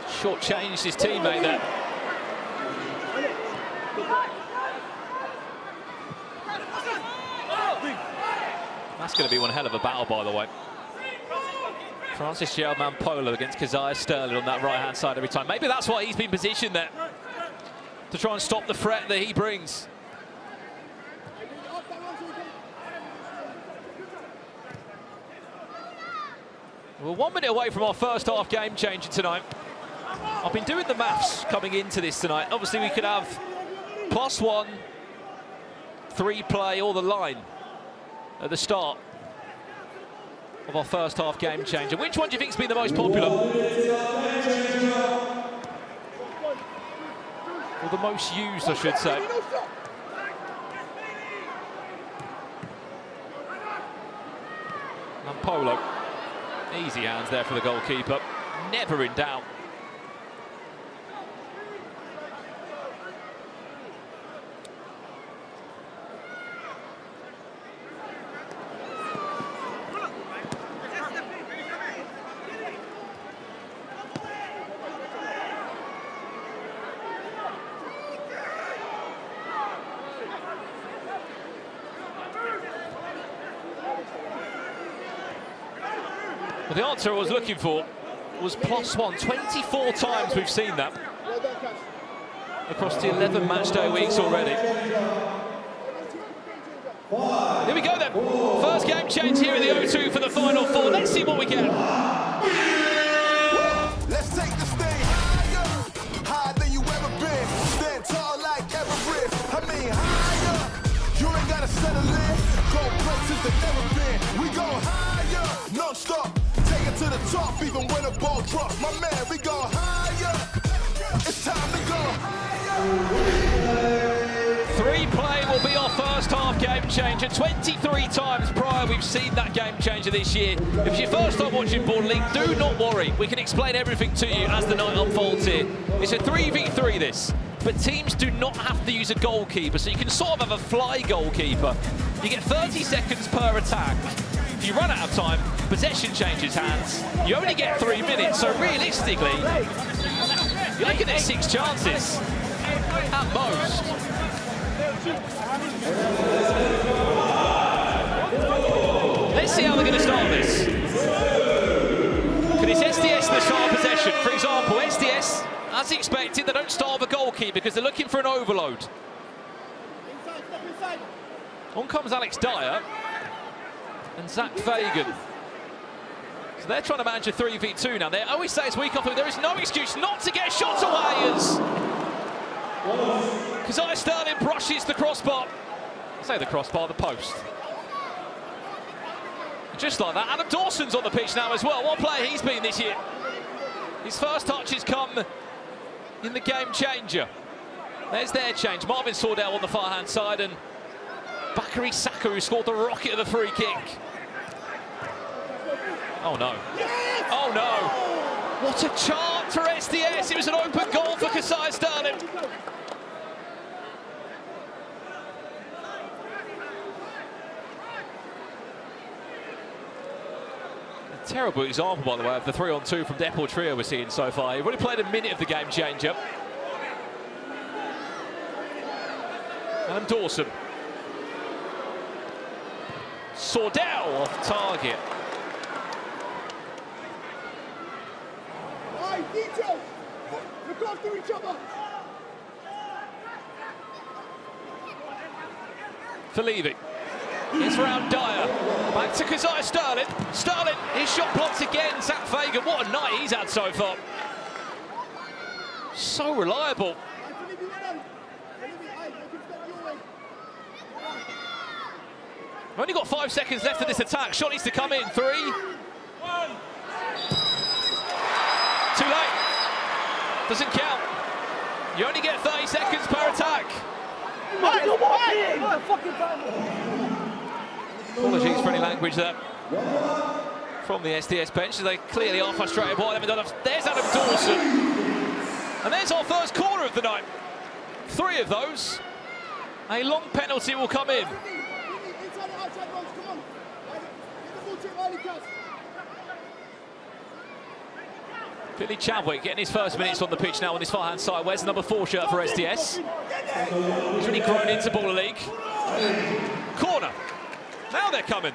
short-changed his teammate there. That's going to be one hell of a battle, by the way. Francis German Polo against Keziah Sterling on that right-hand side every time. Maybe that's why he's been positioned there, to try and stop the threat that he brings. We're 1 minute away from our first half game changer tonight. I've been doing the maths coming into this tonight. Obviously, we could have +1, 3 play, or the line at the start of our first half game changer. Which one do you think's been the most popular? Or the most used, I should say. And Polo. Easy hands there for the goalkeeper. Never in doubt. Well, the answer I was looking for was +1. 24 times we've seen that across the 11 matchday weeks already. Here we go then. First game change here in the O2 for the final 4. Let's see what we get. Let's take the stage higher, higher than you ever been. Stand tall like Everest. I mean higher. You ain't gotta settle in. Go places that never been. We go higher, non-stop. Take it to the top, even when the ball drops. My man, we go higher. It's time to go higher. 3 play will be our first half game changer. 23 times prior we've seen that game changer this year. If it's your first time watching Ball League, do not worry. We can explain everything to you as the night unfolds here. It's a 3v3 this, but teams do not have to use a goalkeeper, so you can sort of have a fly goalkeeper. You get 30 seconds per attack. If you run out of time, possession changes hands. You only get 3 minutes, so realistically, you're looking at 6 chances at most. Let's see how they're going to start this. Because it's SDS the start of possession. For example, SDS, as expected, they don't start with a goalkeeper because they're looking for an overload. On comes Alex Dyer and Zach Fagan. So they're trying to manage a 3v2 now. They always say it's week off, but there is no excuse not to get shot away as Keziah Sterling brushes the crossbar. I say the crossbar, the post. Just like that, Adam Dawson's on the pitch now as well. What player he's been this year. His first touches come in the game changer. There's their change. Marvin Sordell on the far hand side and Bakary Saka, who scored the rocket of the free kick. Oh no. Oh no. What a chance for SDS. It was an open goal for Keziah Sterling. A terrible example, by the way, of the 3-on-2 from Deportrio we're seeing so far. He's already played a minute of the game changer. And Dawson. Sordell off target. Alright, details. Look after each other. For leaving. It's round Dyer. Back to Keziah Sterling. Sterling, his shot blocked again. Zach Fagan, what a night he's had so far. So reliable. We've only got 5 seconds left of this attack. Shot needs to come in. 3. 1. Too late. Doesn't count. You only get 30 seconds per attack. Apologies for any language there from the SDS bench. They clearly are frustrated. Why haven't done enough? There's Adam Dawson. And there's our first corner of the night. 3 of those. A long penalty will come in. Billy Chadwick getting his first minutes on the pitch now on his far-hand side. Where's the number 4 shirt for SDS? He's really grown into Baller League. Corner. Now they're coming.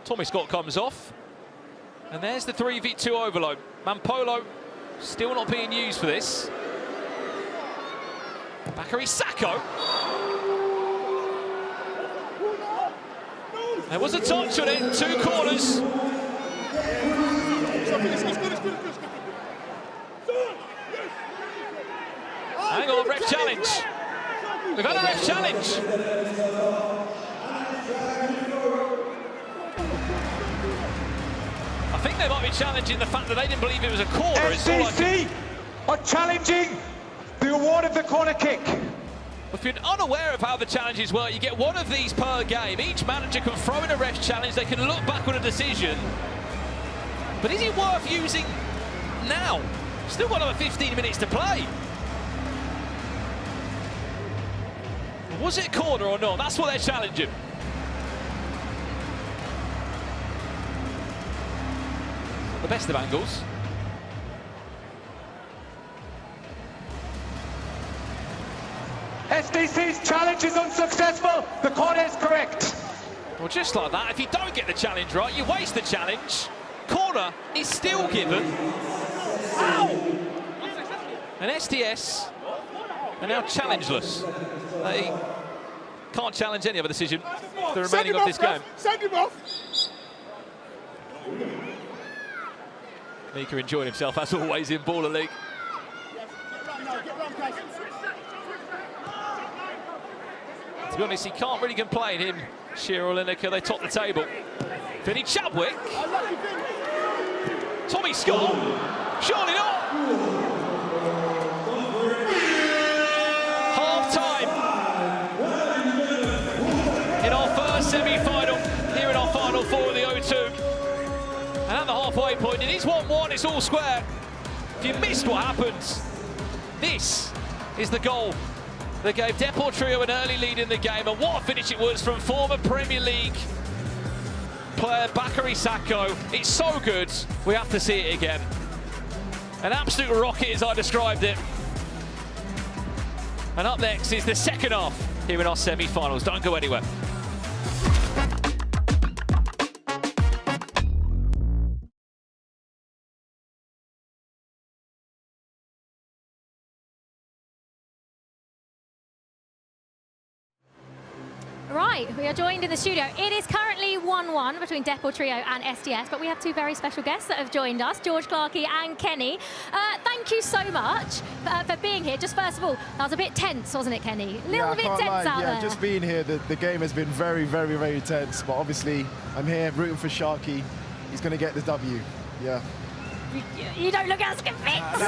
Tommy Scott comes off. And there's the 3v2 overload. Mampolo still not being used for this. Bakary Sacco. There was a touch on it, 2 corners. Hang on, ref challenge. We've had a ref challenge. I think they might be challenging the fact that they didn't believe it was a corner. FCC are challenging the award of the corner kick. If you're unaware of how the challenges work, you get 1 of these per game. Each manager can throw in a ref challenge. They can look back on a decision. But is it worth using now? Still got another 15 minutes to play. Was it a corner or not? That's what they're challenging. The best of angles. SDC's challenge is unsuccessful. The corner is correct. Well, just like that, if you don't get the challenge right, you waste the challenge. Corner is still given. Ow! And SDS are now challengeless. They can't challenge any other decision for the remaining of this game. Send him off. Micah enjoying himself, as always, in Baller League. To be honest, he can't really complain, him, Shearer or Lineker, they top the table. Vinny Chadwick. Tommy Scott. Surely not. Half-time. In our first semi-final, here in our final 4 of the O2. And at the halfway point, it is 1-1, it's all square. If you missed what happened, this is the goal that gave Deportrio an early lead in the game, and what a finish it was from former Premier League player Bakary Sacco. It's so good, we have to see it again. An absolute rocket as I described it. And up next is the second half here in our semi-finals. Don't go anywhere. Right, we are joined in the studio. It is currently 1-1 between Deportrio and SDS, but we have 2 very special guests that have joined us, George Clarkey and Kenny. Thank you so much for being here. Just first of all, that was a bit tense, wasn't it, Kenny? A little bit tense out there. Just being here, the game has been very, very, very tense, but obviously I'm here rooting for Sharky. He's going to get the W, yeah. You don't look as convinced.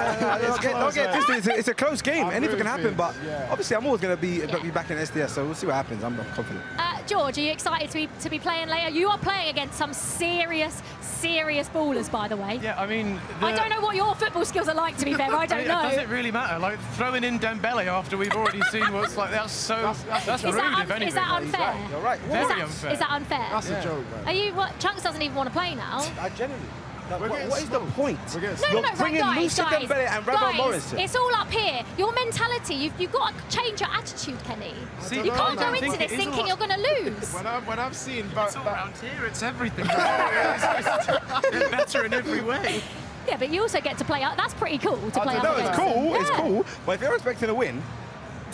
It's a close game. Anything can happen, but obviously I'm always going to be back in SDS, so we'll see what happens. I'm confident. George, are you excited to be playing later? You are playing against some serious ballers, by the way. Yeah, I mean... I don't know what your football skills are like, to be fair. I don't know. Does it really matter? Like, throwing in Dembele after we've already seen what's like, that's rude, if anything. Is that unfair? You're right. Very unfair. Is that unfair? That's a joke, man. Chunks doesn't even want to play now. I genuinely... What is the point? You're bringing Musa Dembele and Rabel Morris. It's all up here. Your mentality, you've got to change your attitude, Kenny. You can't go into this thinking you're going to lose. When I've seen... It's all around here, it's everything. It's better in every way. Yeah, but you also get to play up. That's pretty cool to play up. No, it's cool, it's cool. But if you're expecting a win...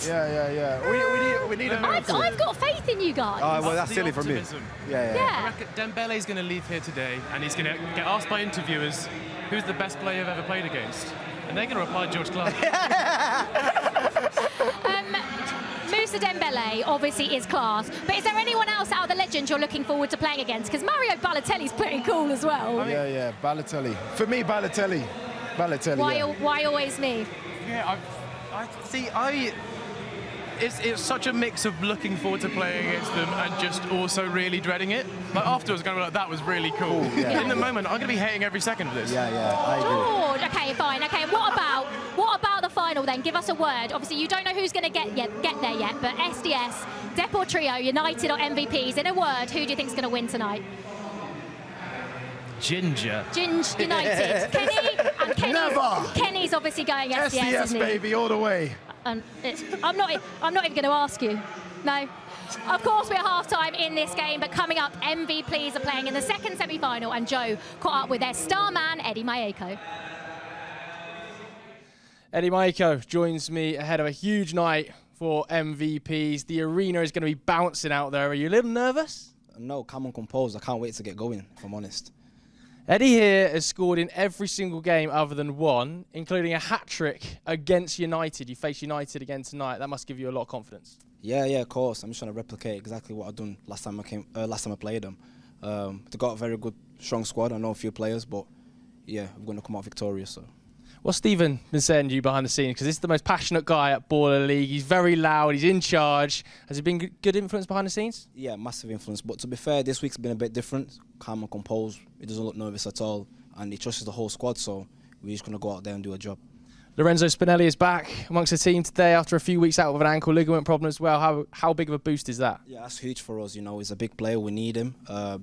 Yeah. We need a miracle. I've got faith in you guys. Oh, well, that's silly from me. I reckon Dembele's going to leave here today, and he's going to get asked by interviewers, who's the best player you've ever played against? And they're going to reply George Clark. Musa Dembele obviously is class, but is there anyone else out of the legends you're looking forward to playing against? Because Mario Balotelli's pretty cool as well. Balotelli. For me, Balotelli. Why always me? Yeah, it's such a mix of looking forward to playing against them and just also really dreading it. Like afterwards, going to be like, that was really cool. In the moment, I'm going to be hating every second of this. Yeah, I agree. George, okay, fine. Okay, what about the final then? Give us a word. Obviously, you don't know who's going to get there yet, but SDS, Deportrio, United or MVPs. In a word, who do you think is going to win tonight? Ginge United. Kenny's obviously going SDS, SDS, isn't he? baby, all the way. I'm not even going to ask you. No. Of course, we're half-time in this game, but coming up, MVPs are playing in the second semi-final, and Joe caught up with their star man, Eddie Micah. Eddie Micah joins me ahead of a huge night for MVPs. The arena is going to be bouncing out there. Are you a little nervous? No, calm and composed. I can't wait to get going, if I'm honest. Eddie here has scored in every single game other than one, including a hat-trick against United. You face United again tonight. That must give you a lot of confidence. Yeah, of course. I'm just trying to replicate exactly what I've done last time I played them. They've got a very good, strong squad. I know a few players, but yeah, we're going to come out victorious. So. What's Stephen been saying to you behind the scenes? Because this is the most passionate guy at Baller League. He's very loud. He's in charge. Has he been good influence behind the scenes? Yeah, massive influence. But to be fair, this week's been a bit different. Calm and composed. He doesn't look nervous at all. And he trusts the whole squad, so we're just going to go out there and do a job. Lorenzo Spinelli is back amongst the team today after a few weeks out with an ankle ligament problem as well. How big of a boost is that? Yeah, that's huge for us. You know, he's a big player. We need him.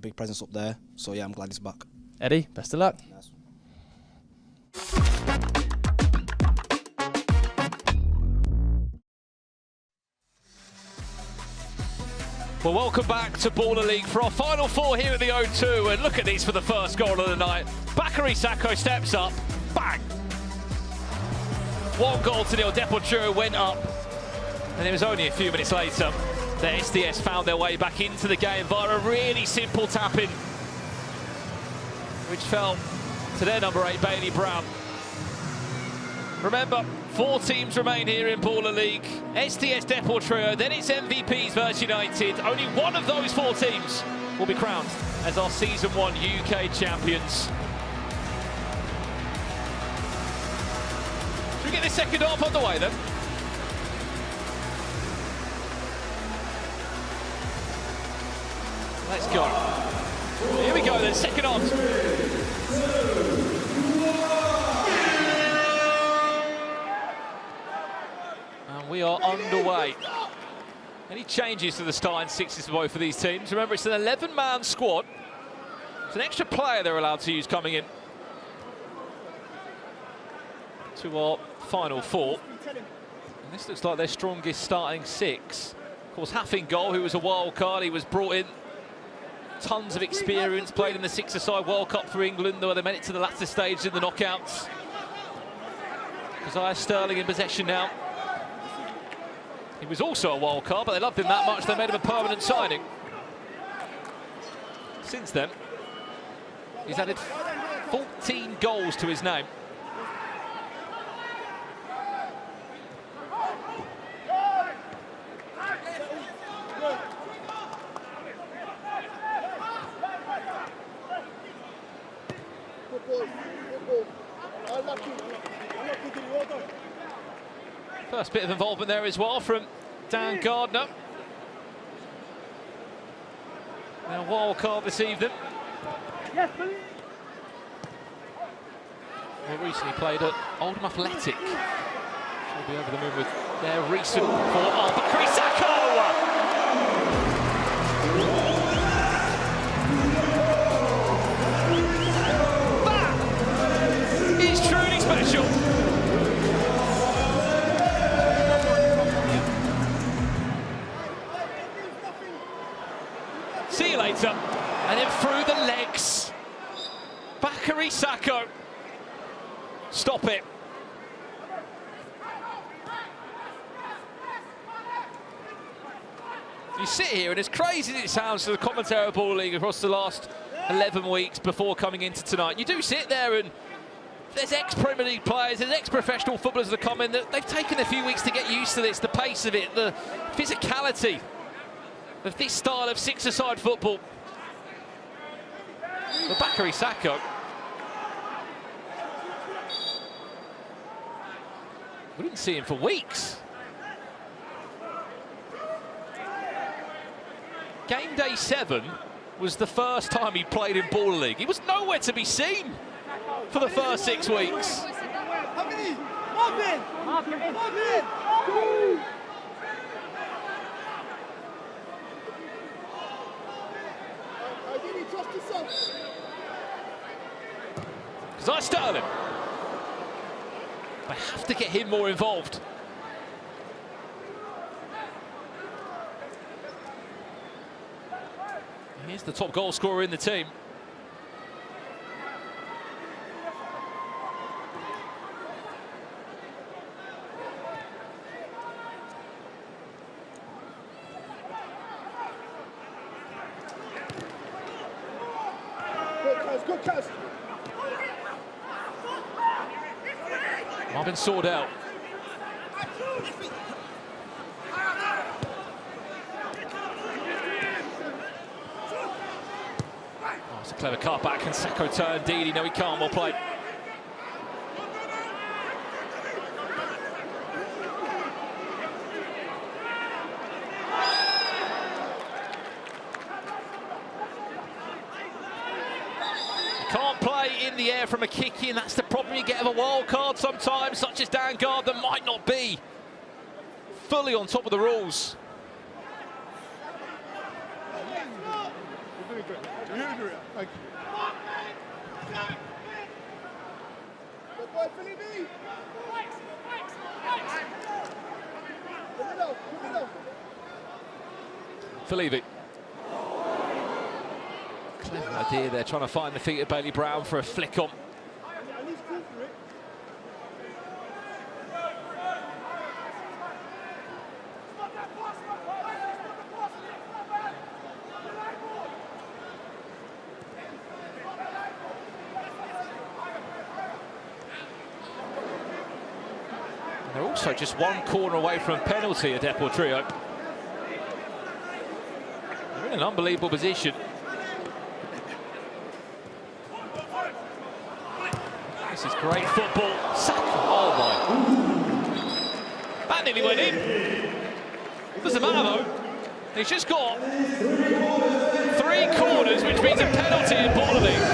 Big presence up there. So, yeah, I'm glad he's back. Eddie, best of luck. Nice. Well, welcome back to Baller League for our final four here at the O2. And look at these for the first goal of the night. Bakary Sakho steps up. Bang! 1-0. Deportrio went up. And it was only a few minutes later that SDS found their way back into the game via a really simple tap-in, which fell to their number 8, Bailey Brown. Remember, 4 teams remain here in Baller League. SDS Deportrio, then it's MVPs versus United. Only one of those 4 teams will be crowned as our Season 1 UK champions. Should we get this second half underway then? Let's go. Here we go then, second half. We are underway. Any changes to the starting sixes for both of these teams? Remember, it's an 11-man squad. It's an extra player they're allowed to use coming in to our final 4. And this looks like their strongest starting 6. Of course, Half in goal, who was a wild card. He was brought in. Tons of experience, played in the 6-a-side World Cup for England, though they made it to the latter stage in the knockouts. Keziah Sterling in possession now. He was also a wild card, but they loved him that much they made him a permanent signing. Since then, he's added 14 goals to his name. First bit of involvement there as well from Dan Gardner. Now wild card this evening. Yes, please. Well, recently played at Oldham Athletic. She'll be over the moon with their recent form. Oh, Bakary Sakho! That is truly special. See you later. And then through the legs. Bakary Sakho. Stop it. You sit here, and as crazy as it sounds to the commentary of Baller League across the last 11 weeks before coming into tonight, you do sit there and there's ex-Premier League players, there's ex-professional footballers that come in that they've taken a few weeks to get used to this, the pace of it, the physicality of this style of 6-a-side football. But Bakary Sakho, we didn't see him for weeks. day 7 was the first time he played in Baller League. He was nowhere to be seen for the first 6 weeks. That's Sterling. They have to get him more involved. He's the top goal scorer in the team. Good catch. Marvin Sword out. Oh, it's a clever cut back, and Sacco turn. Didi, no, he can't. Well played. Can't play in the air from a kick in. That's the problem you get of a wild card sometimes, such as Dan Guard, that might not be fully on top of the rules. Felivi. Clever idea there, trying to find the feet of Bailey Brown for a flick on. And they're also just one corner away from a penalty at Deportrio. They're in an unbelievable position. This is great football. Oh my. That nearly went in. Doesn't matter though. He's just got 3 corners, which means a penalty in Baller League.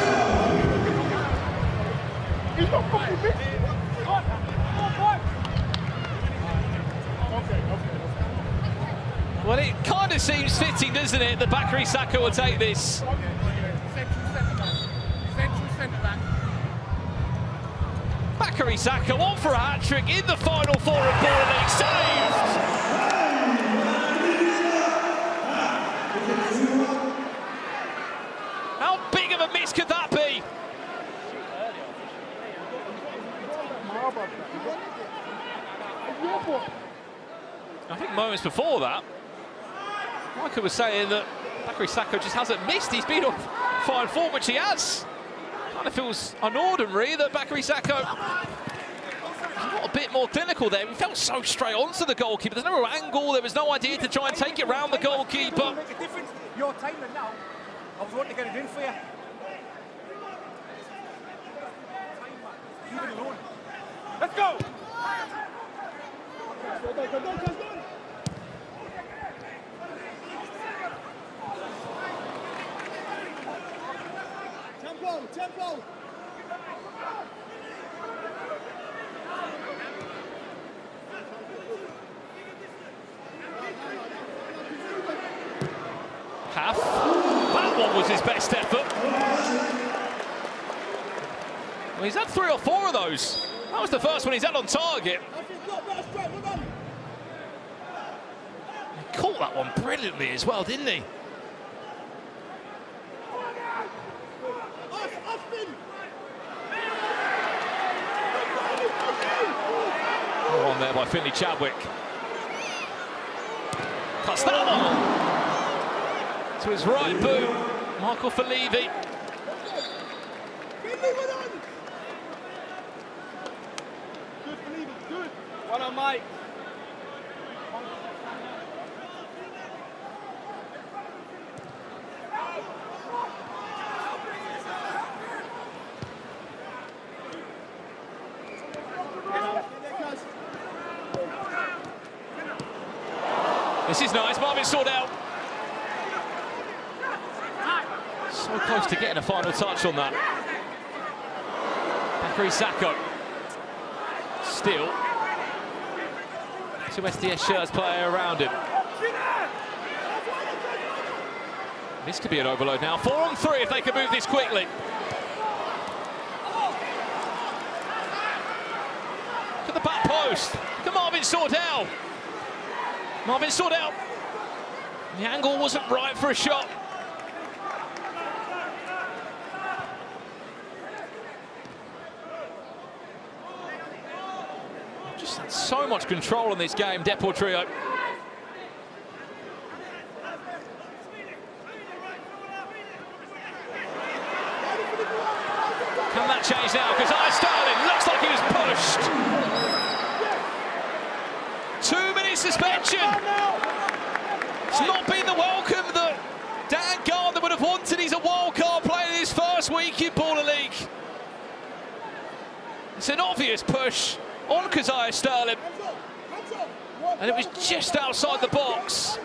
Well, it kind of seems fitting, doesn't it, that Bakary Sacco will take this. Bakary Sacco on for a hat-trick in the final 4 of Baller League. Saved! How big of a miss could that be? I think moments before that, Micah was saying that Bakary Sacco just hasn't missed. He's been on fine form, which he has. Kind of feels unordinary that Bakary Sacco got a bit more clinical there. He felt so straight onto the goalkeeper. There's no real angle. There was no idea to try and take it round the goalkeeper. Make a difference. Your timing now. I was wanting to get it in for you. Leave it alone. Let's go. Tempo. Half. That one was his best effort. Well, he's had 3 or 4 of those. That was the first one he's had on target. He caught that one brilliantly as well, didn't he? Oh, on there by Finley Chadwick. Cuts that one to his right boot. Michael Felivi. Good. One on Mike. This is nice. Marvin Sword out. So close to getting a final touch on that. Bakary Sacco. Still. 2 SDS shirts player around him. This could be an overload now. 4 on 3 if they can move this quickly. Look at the back post. Look at Marvin Sordell. Marvin Sordell. The angle wasn't right for a shot. Just had so much control in this game, Deportrio. Can that change now? Because Sterling looks like he was pushed. 2 minute suspension. It's not been the welcome that Dan Gardner would have wanted. He's a wildcard player in his first week in Baller League. It's an obvious push on Keziah Sterling. And it was just outside the box.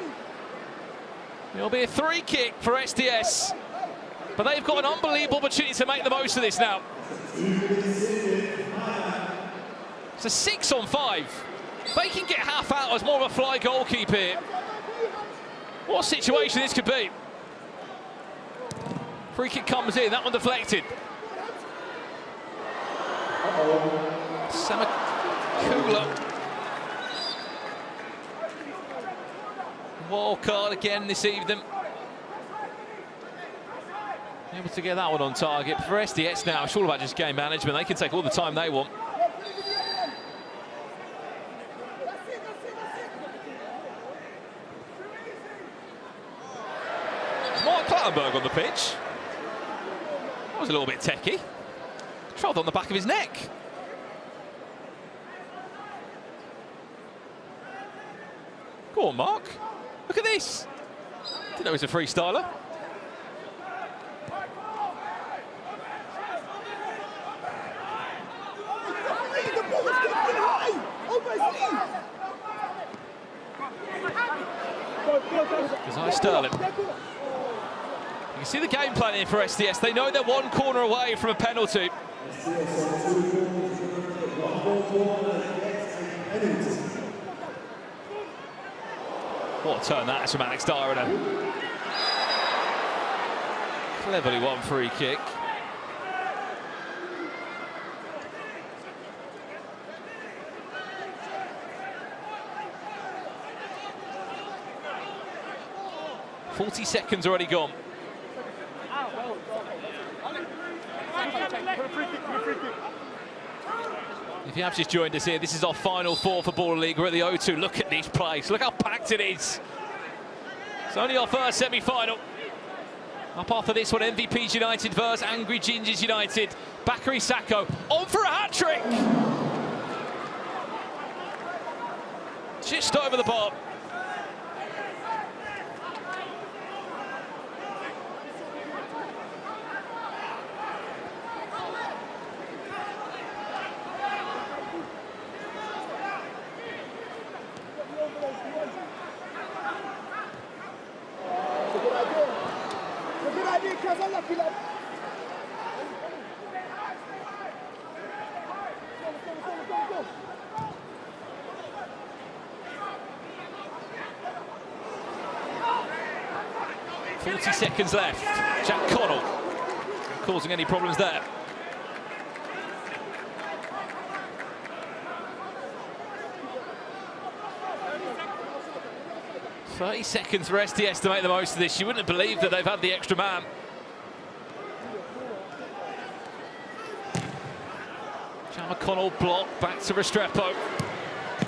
It'll be a 3 kick for SDS. But they've got an unbelievable opportunity to make the most of this now. It's a 6 on 5. They can get half out as more of a fly goalkeeper here. What a situation this could be. Free kick comes in, that one deflected. Samakula. Wild card again this evening. Able to get that one on target. For SDS now, it's all about just game management. They can take all the time they want. It's Mark Clattenburg on the pitch. That was a little bit techie. Trod on the back of his neck. Go on, Mark. Look at this. Didn't know he was a freestyler. Keziah Sterling. You can see the game plan here for SDS. They know they're 1 corner away from a penalty. What a turn that is from Alex Dyer. Cleverly won free kick. .40 seconds already gone. If you have just joined us here, this is our final 4 for Baller League. We're at the O2. Look at this place. Look how packed it is. It's only our first semi-final. Up after this one, MVP's United versus Angry Ginge's United. Bakary Sacco on for a hat-trick. Just over the bar. Killer. 40 seconds left. Jack Connell causing any problems there. "30 seconds for SDS to make the most of this." You wouldn't have believed that they've had the extra man. Jama Connell blocked, back to Restrepo.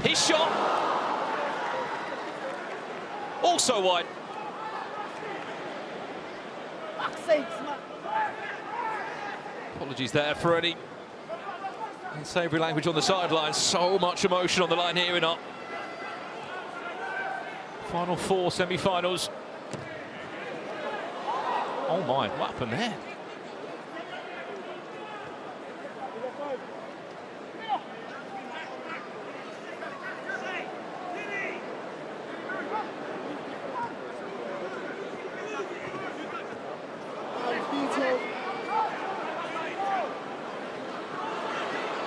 His shot. Also wide. Apologies there, Freddie. Unsavoury language on the sideline. So much emotion on the line here in our final 4 semi-finals. Oh my, what happened there?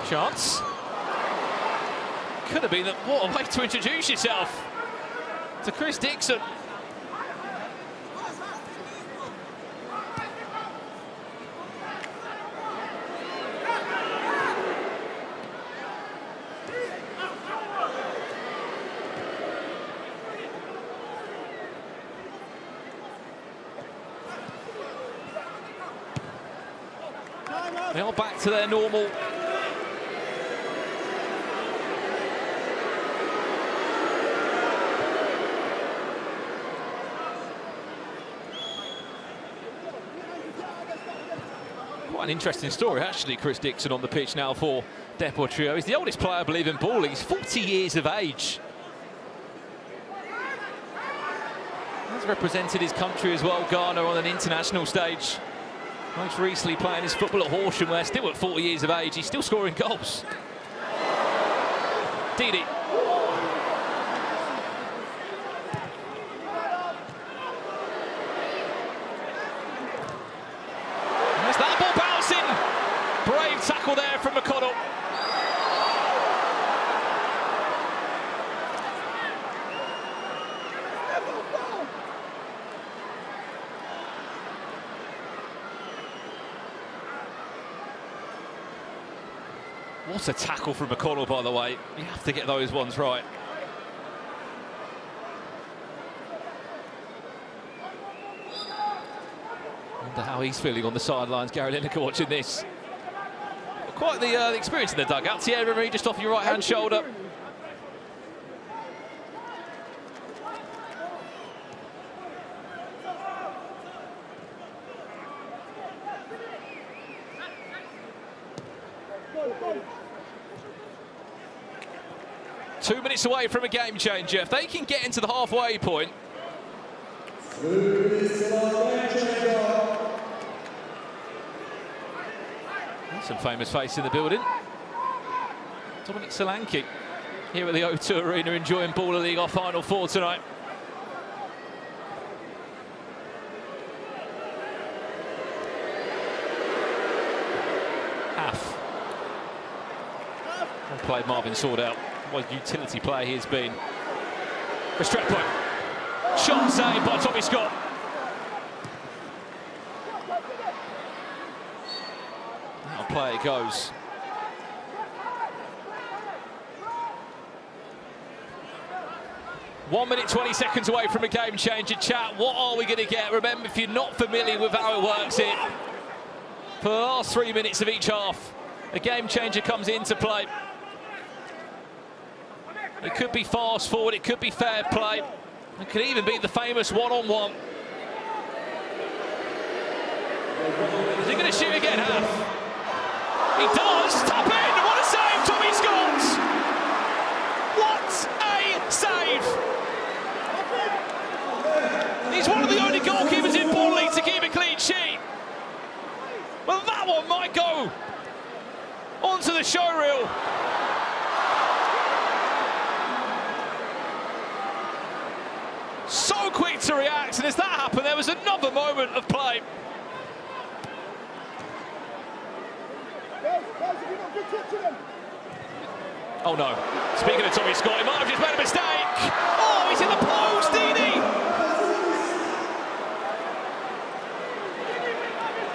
Chance. Could have been that. What a way to introduce yourself to Chris Dixon. They are back to their normal. Quite an interesting story, actually, Chris Dixon on the pitch now for Deportrio. He's the oldest player, I believe, in bowling. He's 40 years of age. He's represented his country as well, Ghana, on an international stage. Most recently playing his football at Horsham, where still at 40 years of age, he's still scoring goals. Didi. There's that ball bouncing. Brave tackle there from McConnell. What a tackle from McConnell, by the way. You have to get those ones right. Wonder how he's feeling on the sidelines, Gary Lineker, watching this. Quite the experience in the dugout. Thierry Henry just off your right-hand shoulder. Two minutes away from a game changer. If they can get into the halfway point. Some famous face in the building. Dominic Solanke here at the O2 Arena enjoying Baller League, our Final Four tonight. Half. Well played, Marvin Sword out. What a utility player he has been. For Trebol. Shot saved by Tommy Scott. Now play it goes. One minute, 20 seconds away from a game changer. Chat, what are we going to get? Remember, if you're not familiar with how it works here, for the last 3 minutes of each half, a game changer comes into play. It could be fast forward, it could be fair play. It could even be the famous one-on-one. Is he going to shoot again, Half? He does! Tap in! What a save, Tommy Scott! What a save! He's one of the only goalkeepers in Ball League to keep a clean sheet. Well, that one might go onto the showreel. So quick to react, and as that happened, there was another moment of play. Oh no, speaking of Tommy Scott, he might have just made a mistake. Oh, he's in the post, Didi!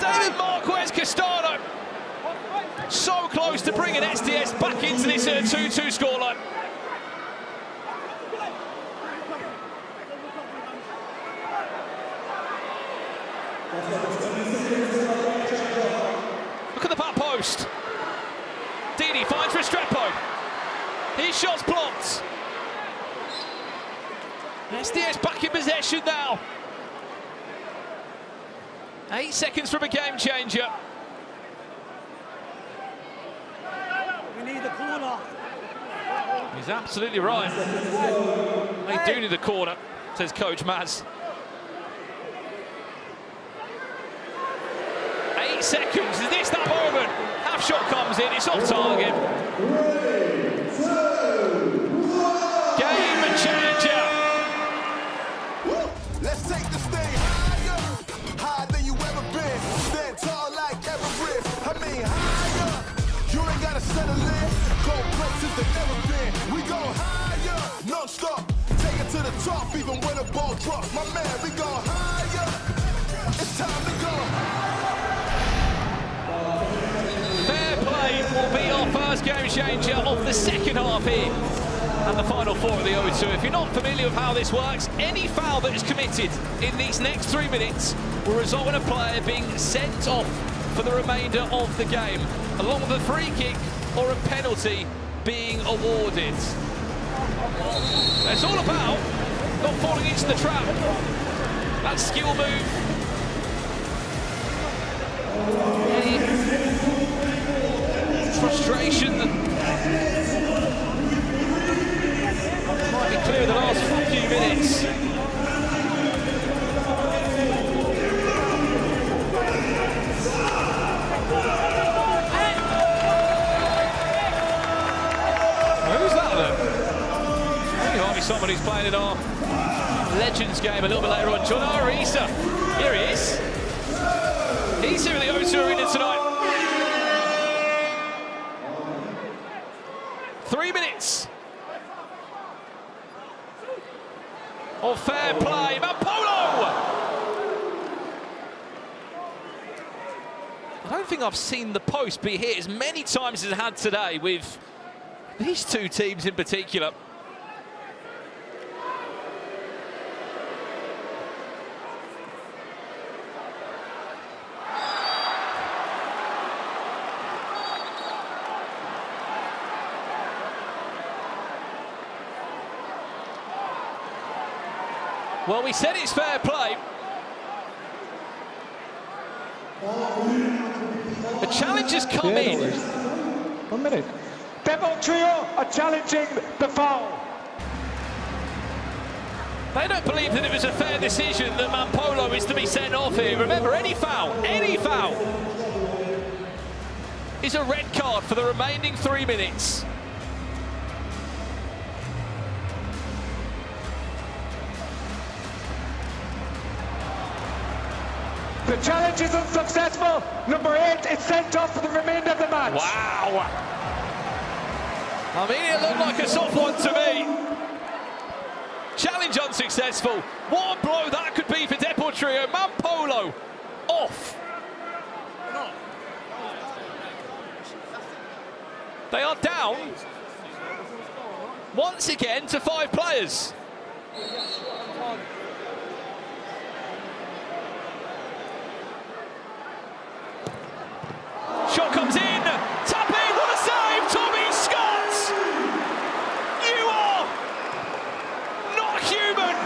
David Marquez Castano. So close to bringing SDS back into this 2-2 scoreline. Look at the back post. Didi finds Restrepo. His shot's blocked. SDS back in possession now. 8 seconds from a game changer. We need the corner. He's absolutely right. They do need the corner, says Coach Maz. 8 seconds, is this that moment? Half shot comes in, it's off target. Game changer. Let's take the stage higher than you ever been. Stand tall like Everest. I mean higher. You ain't gotta settle in. they've never been. We go higher, non-stop. Take it to the top, even when the ball drops. My man, we go higher. It's time to go. Fair play will be our first game changer of the second half here. And the final four of the O2. If you're not familiar with how this works, any foul that is committed in these next 3 minutes will result in a player being sent off for the remainder of the game, along with a free kick or a penalty being awarded. It's all about not falling into the trap. That skill move. Frustration that might be clear the last few minutes. Who's that then? It might be someone who's playing in our Legends game a little bit later on. John Arisa. Here he is. He's here in the O2 Arena tonight. 3 minutes of fair play. Mampolo! I don't think I've seen the post be hit as many times as it had today with these two teams in particular. Well, we said it's fair play. The challenge has come in. 1 minute. Deportrio are challenging the foul. They don't believe that it was a fair decision that Mampolo is to be sent off here. Remember, any foul is a red card for the remaining 3 minutes. The challenge is unsuccessful. Number 8 is sent off for the remainder of the match. Wow. I mean, it looked like a soft one to me. Challenge unsuccessful. What a blow that could be for Deportrio. Mampolo off. They are down once again to 5 players. Shot comes in, tapping, what a save, Tobi Scott! You are not human!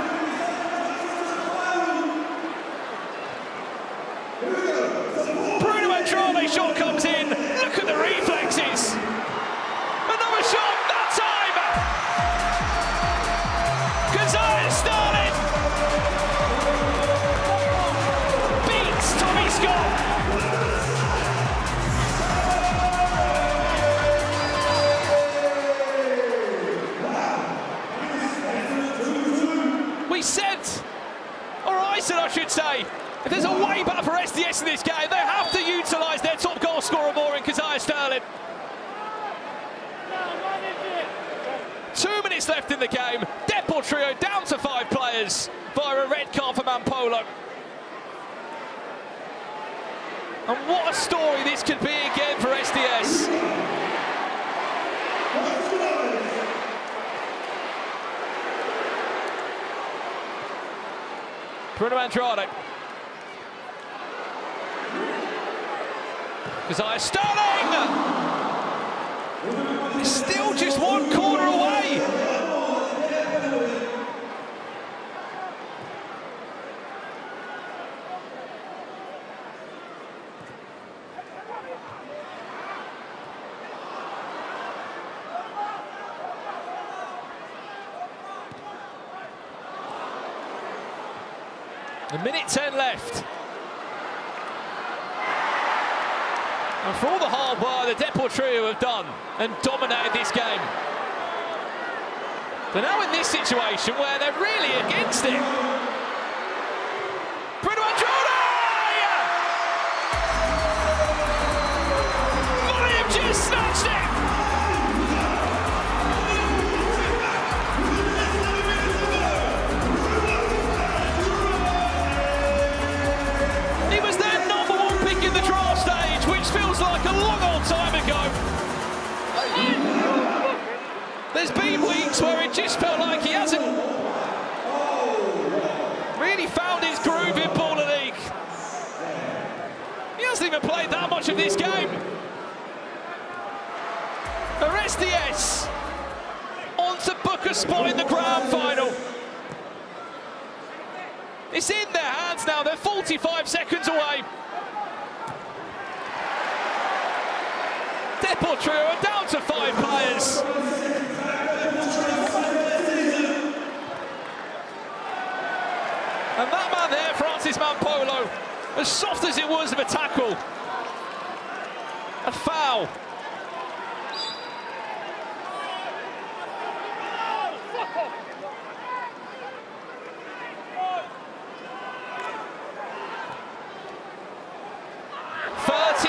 Bruno Andrade, shot comes in, look at the reflexes! Another shot, that time! Gonzalez started! Beats Tobi Scott! We said, or I said I should say, if there's a way back for SDS in this game, they have to utilise their top goal scorer more in Keziah Sterling. 2 minutes left in the game. Deportrio down to 5 players via a red card for Mampolo. And what a story this could be again for SDS. Bruno Andrade. Keziah Sterling! It's still just 1 corner away. A minute 10 left. And for all the hard work the Deportrio have done and dominated this game, they're now in this situation where they're really against it. Bruno Andrade! Volley just snatched it! there's been weeks where it just felt like he hasn't really found his groove in Baller League. He hasn't even played that much of this game. For SDS, on to book a spot in the grand final. It's in their hands now, they're 45 seconds away. Deportrio are down to 5 players. And that man there, Francis Mampolo, as soft as it was of a tackle, a foul.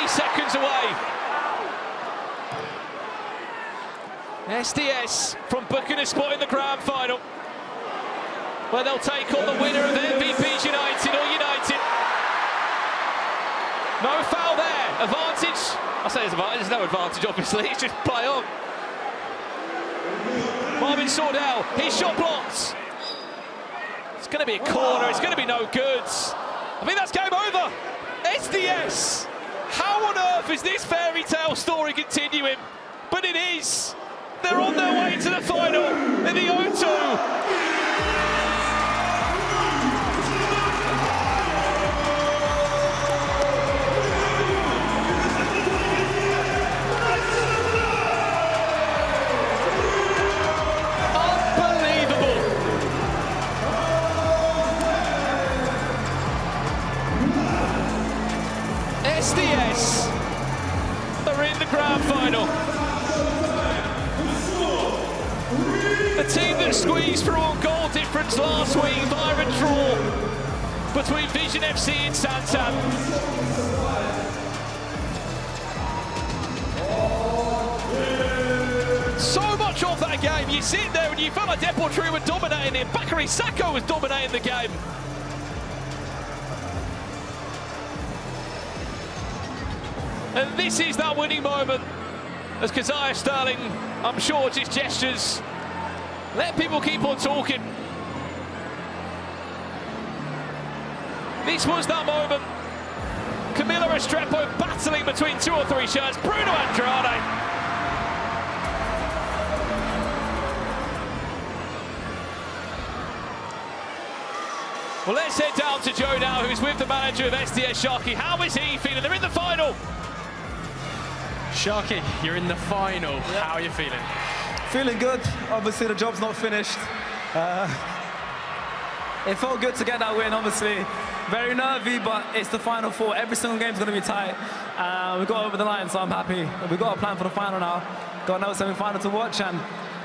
Seconds away. SDS from booking a spot in the grand final, where they'll take on the winner of MVP's United or United. No foul there. Advantage. I say there's advantage. There's no advantage, obviously. It's just play on. Marvin Sordell. His shot blocked. It's going to be a corner. It's going to be no good. I think that's game over. SDS. How on earth is this fairy tale story continuing? But it is. They're on their way to the final in the O2. SDS are in the grand final. The team that squeezed through on goal difference last week via a draw between VZN FC and Santan. So much of that game, you sit there and you felt like Deportrio were dominating it. Bakary Sacco was dominating the game. And this is that winning moment, as Keziah Sterling, I'm sure just gestures, let people keep on talking. This was that moment. Camilo Restrepo battling between 2 or 3 shirts. Bruno Andrade. Well, let's head down to Joe now, who's with the manager of SDS, Sharky. How is he feeling? They're in the final. Sharky, you're in the final. Yep. How are you feeling? Feeling good. Obviously, the job's not finished. It felt good to get that win, obviously. Very nervy, but it's the final 4. Every single game's going to be tight. We got over the line, so I'm happy. We've got a plan for the final now. Got another semi-final to watch, and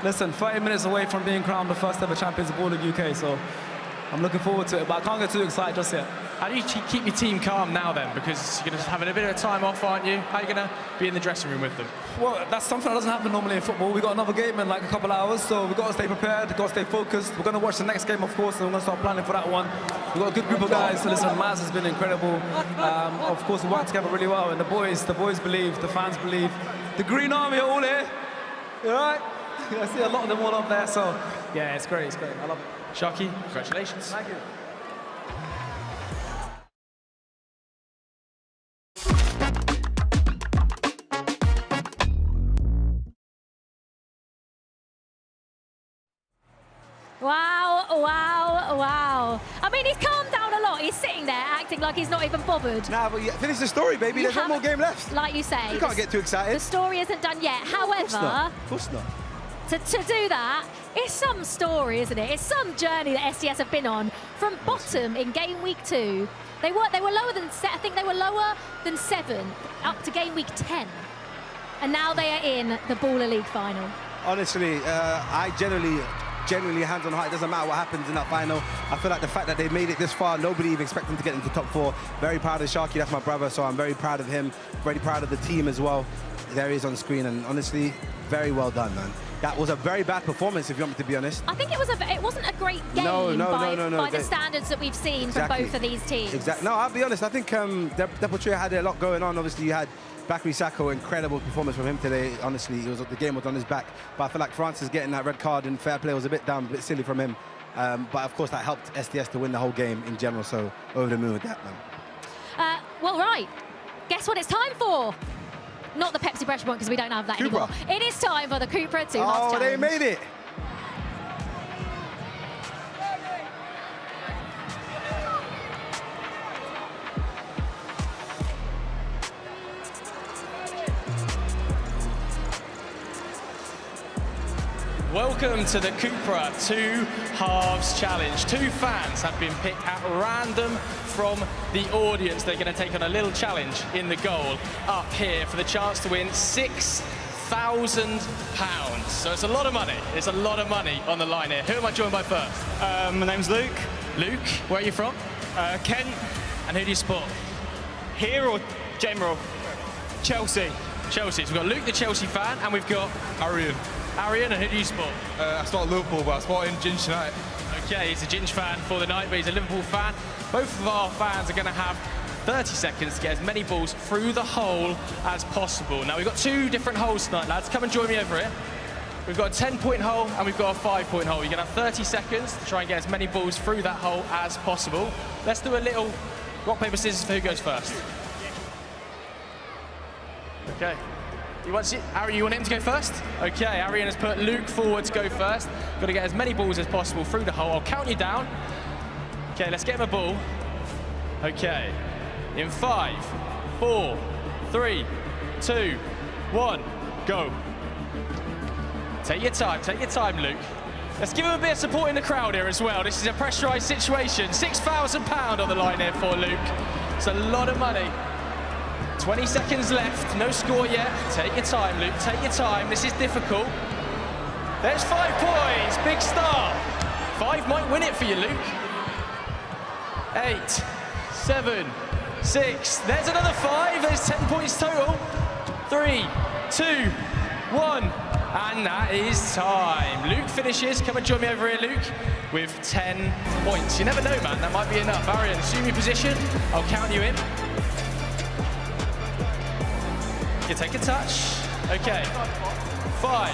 listen, 30 minutes away from being crowned the first ever champions of Baller UK, so I'm looking forward to it, but I can't get too excited just yet. How do you keep your team calm now then? Because you're going to having a bit of a time off, aren't you? How are you going to be in the dressing room with them? Well, that's something that doesn't happen normally in football. We've got another game in like a couple of hours, so we've got to stay prepared, we've got to stay focused. We're going to watch the next game, of course, and we're going to start planning for that one. We've got a good group of guys. So listen, Maz has been incredible. Of course, we work together really well, and the boys believe, the fans believe. The Green Army are all here. You all right? I see a lot of them all up there, so yeah, it's great, I love it. Sharky, congratulations. Thank you. Wow, wow, wow. I mean, he's calmed down a lot. He's sitting there acting like he's not even bothered. Nah, but finish the story, baby. There's one more game left. Like you say. You can't get too excited. The story isn't done yet. However, of course not. To do that, it's some story, isn't it? It's some journey that SDS have been on from bottom in game week 2. They were lower than, I think they were lower than 7 up to game week 10. And now they are in the Baller League final. Honestly, I generally, hands on heart, it doesn't matter what happens in that final. I feel like the fact that they made it this far, nobody even expected them to get into top 4. Very proud of Sharky, that's my brother, so I'm very proud of him. Very proud of the team as well. There he is on screen, and honestly, very well done, man. That was a very bad performance, if you want me to be honest. I think it wasn't a great game by the standards that we've seen from both of these teams. Exactly. No, I'll be honest, I think Deportrio had a lot going on. Obviously, you had Bakary Sako, incredible performance from him today. Honestly, the game was on his back. But I feel like Francis getting that red card and fair play was a bit down, a bit silly from him. But of course, that helped SDS to win the whole game in general. So over the moon with that, man. Well, right. Guess what it's time for? Not the Pepsi pressure point, because we don't have that anymore. It is time for the Cupra 2 Hearts Challenge. They made it. Welcome to the Cupra 2 Halves Challenge. 2 fans have been picked at random from the audience. They're going to take on a little challenge in the goal up here for the chance to win £6,000. So it's a lot of money. There's a lot of money on the line here. Who am I joined by first? My name's Luke. Luke, where are you from? Kent. And who do you support? Here or general? Chelsea. Chelsea. So we've got Luke, the Chelsea fan, and we've got Arian. Arian, and who do you support? I support Liverpool, but I support in Ginge tonight. Okay, he's a Ginge fan for the night, but he's a Liverpool fan. Both of our fans are going to have 30 seconds to get as many balls through the hole as possible. Now, we've got 2 different holes tonight, lads. Come and join me over here. We've got a 10-point hole and we've got a 5-point hole. You're going to have 30 seconds to try and get as many balls through that hole as possible. Let's do a little rock, paper, scissors for who goes first. Okay. Arian, you want him to go first? Okay, Arian has put Luke forward to go first. Got to get as many balls as possible through the hole. I'll count you down. Okay, let's get him a ball. Okay, in 5, 4, 3, 2, 1, go. Take your time, Luke. Let's give him a bit of support in the crowd here as well. This is a pressurised situation. £6,000 on the line here for Luke. It's a lot of money. 20 seconds left, no score yet. Take your time, Luke, take your time. This is difficult. There's 5 points, big start. 5 might win it for you, Luke. 8, 7, 6, there's another 5. There's 10 points total. 3, 2, 1, and that is time. Luke finishes, come and join me over here, Luke, with 10 points. You never know, man, that might be enough. Arian, assume your position, I'll count you in. You take a touch. Okay. 5,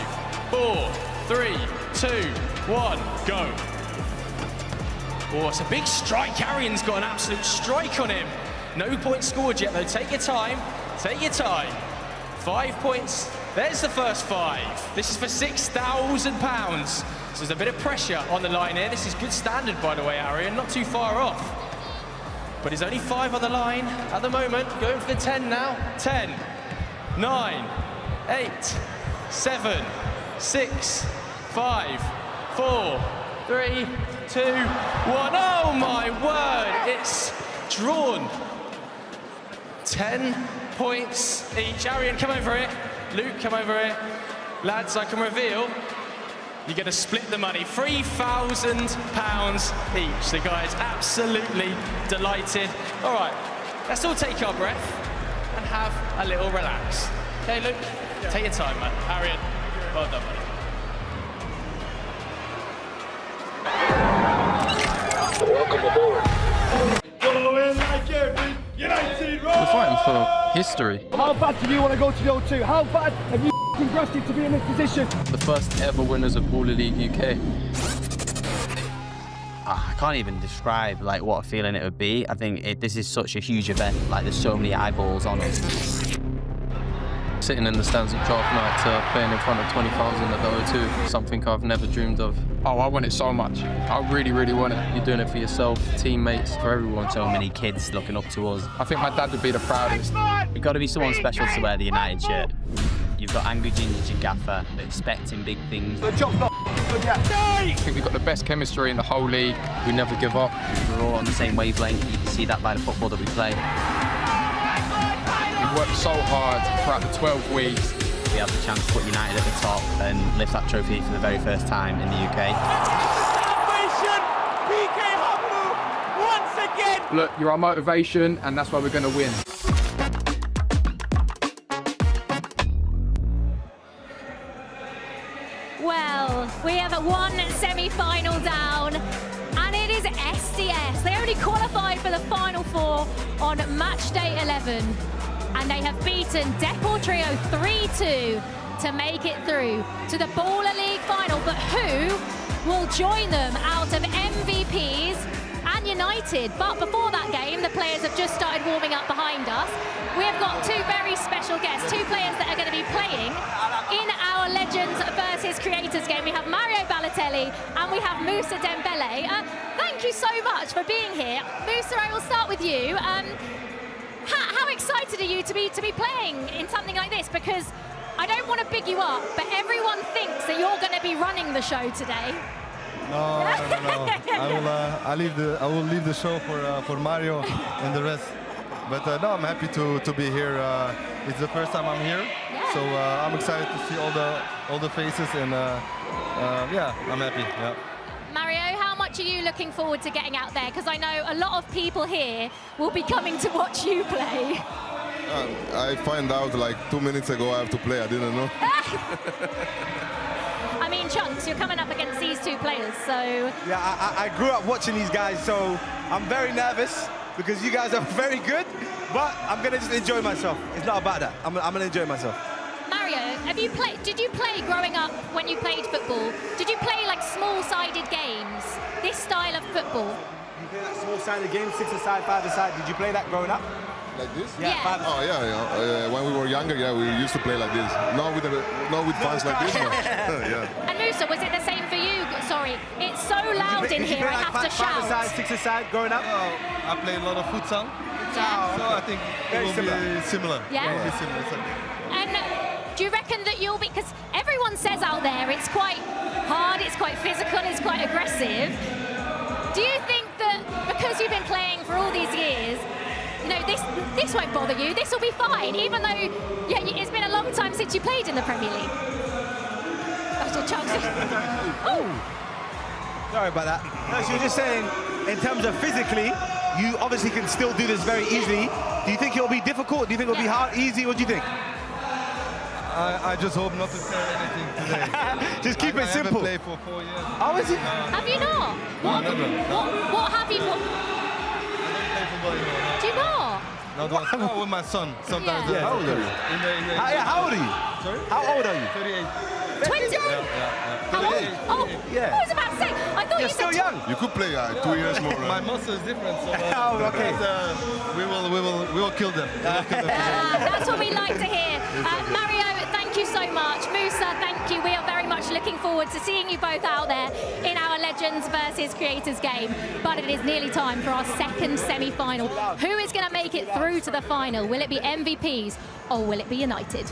4, 3, 2, 1, go. Oh, it's a big strike. Arian's got an absolute strike on him. No points scored yet, though. Take your time. Take your time. 5 points. There's the first 5. This is for £6,000. So there's a bit of pressure on the line here. This is good standard, by the way, Arian. Not too far off. But there's only 5 on the line at the moment. Going for the 10 now. 10. 9, 8, 7, 6, 5, 4, 3, 2, 1. Oh my word, it's drawn. 10 points each. Arian, come over here. Luke, come over here. Lads, I can reveal you're going to split the money. £3,000 each. The guys absolutely delighted. All right, let's all take our breath and have a little relax. Okay, Luke, take your time, man. Arian, well done, buddy. Welcome aboard. We're fighting for history. How bad do you want to go to the O2? How bad have you grafted to be in this position? The first ever winners of Baller League UK. I can't even describe like what a feeling it would be. I think this is such a huge event. Like there's so many eyeballs on it. Sitting in the stands at draft night to playing in front of 20,000 at the O2, something I've never dreamed of. Oh, I want it so much. I really, really want it. You're doing it for yourself, teammates, for everyone. So many kids looking up to us. I think my dad would be the proudest. You've got to be someone special to wear the United shirt. You've got angry Ginge, your gaffer, expecting big things. The job's not good yet. I think we've got the best chemistry in the whole league. We never give up. We're all on the same wavelength. You can see that by the football that we play. We've worked so hard throughout the 12 weeks. We have the chance to put United at the top and lift that trophy for the very first time in the UK. Once again. Look, you're our motivation, and that's why we're going to win. Well, we have one semi-final down, and it is SDS. They only qualified for the Final Four on match day 11. and they have beaten Deportrio 3-2 to make it through to the Baller League final. But who will join them out of MVPs and Yanited? But before that game, the players have just started warming up behind us. We have got two very special guests, two players that are going to be playing in our Legends versus Creators game. We have Mario Balotelli and we have Moussa Dembele. Thank you so much for being here. Moussa, I will start with you. How excited are you to be playing in something like this? Because I don't want to big you up, but everyone thinks that you're going to be running the show today. No. I will leave the show for Mario and the rest. But no, I'm happy to be here. It's the first time I'm here, so I'm excited to see all the faces, and yeah, I'm happy. Yeah. Mario, how much are you looking forward to getting out there? Because I know a lot of people here will be coming to watch you play. I find out like 2 minutes ago I have to play. I didn't know. I mean, Chunks, you're coming up against these two players, so... Yeah, I grew up watching these guys, so I'm very nervous because you guys are very good, but I'm going to just enjoy myself. It's not about that. I'm going to enjoy myself. Mario, did you play growing up when you played football? Did you play like small-sided games, this style of football? You play that small-sided game, 6-a-side, 5-a-side. Did you play that growing up? Like this? Yeah. Oh yeah. When we were younger, yeah, we used to play like this. Not with fans like this. Yeah. And Moussa, was it the same for you? Sorry, it's so loud in here. I have to shout. 5-a-side, 6-a-side growing up? I play a lot of futsal, so I think it will be similar. Yeah. It will be similar. And do you reckon that you'll be? Because everyone says out there it's quite hard, it's quite physical, it's quite aggressive. Do you think that because you've been playing for all these years, you know, this won't bother you, this will be fine, even though it's been a long time since you played in the Premier League? Oh! Sorry about that. No, so you're just saying, in terms of physically, you obviously can still do this very easily. Do you think it'll be difficult? Do you think it'll be hard, easy? What do you think? I just hope not to say anything today. Just keep it simple. I haven't played for 4 years. Oh, is it? Have you not? What have you? Do you not? No, with my son. Sometimes. Yeah. How old are you? How old are you? Sorry? How old are you? 38. 20? How old? Oh, yeah. I was about to say, I thought You're you still said young. You could play 2 years more. My muscle is different, so oh, okay. We will kill them. That's what we like to hear. Mario, thank you so much. Moussa, thank you. We are very much looking forward to seeing you both out there in our Legends versus Creators game. But it is nearly time for our second semi-final. Who is going to make it through to the final? Will it be MVPs or will it be Yanited?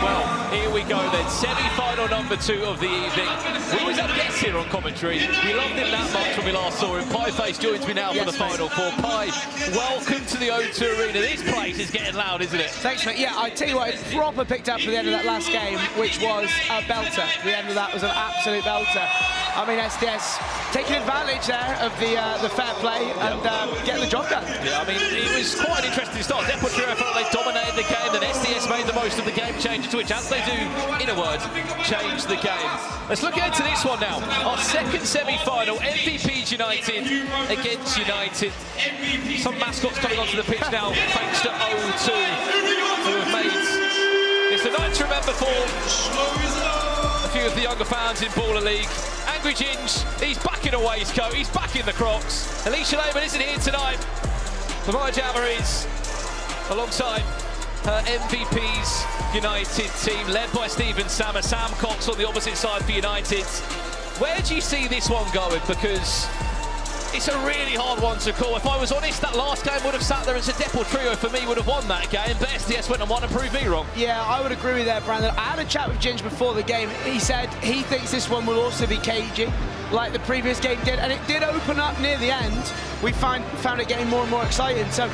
Well, here we go then, semi-final number 2 of the evening. We always have guests here on commentary. We loved him that much when we last saw him. Pieface joins me now for the Final Four. Pie, welcome to the O2 Arena. This place is getting loud, isn't it? Thanks, mate. Yeah, I tell you what, it proper picked up for the end of that last game, which was a belter. The end of that was an absolute belter. I mean, SDS taking advantage there of the fair play and getting the job done. Yeah, I mean, it was quite an interesting start. Deportrio felt they dominated the game, then SDS made the most of the game changes, which, as they do, in a word, changed the game. Let's look into this one now. Our second semi-final, MVPs United against Yanited. Some mascots coming onto the pitch now, thanks to O2, who have made it's the night to remember for a few of the younger fans in Baller League. Angry Ginge, he's back in a waistcoat, he's back in the Crocs. Alisha Lehmann isn't here tonight, but my Jama is alongside her MVPs United team, led by Stephen Sammer. Sam Cox on the opposite side for United. Where do you see this one going? Because it's a really hard one to call. If I was honest, that last game would have sat there and said Deportrio for me would have won that game, but SDS went and won and proved me wrong. Yeah, I would agree with that, Brandon. I had a chat with Ginge before the game. He said he thinks this one will also be cagey, like the previous game did, and it did open up near the end. We found it getting more and more exciting. So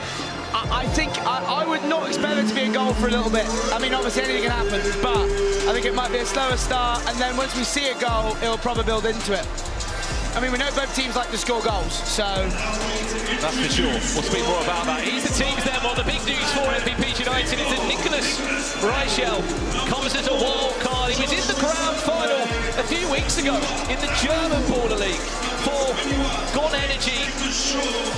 I think I would not expect it to be a goal for a little bit. I mean, obviously anything can happen, but I think it might be a slower start, and then once we see a goal, it'll probably build into it. I mean, we know both teams like to score goals, so... That's for sure. We'll speak more about that. He's the teams then. Well, the big news for MVPs United is that Nicholas Reichel comes as a wild card. He was in the grand final a few weeks ago in the German Baller League. gone energy,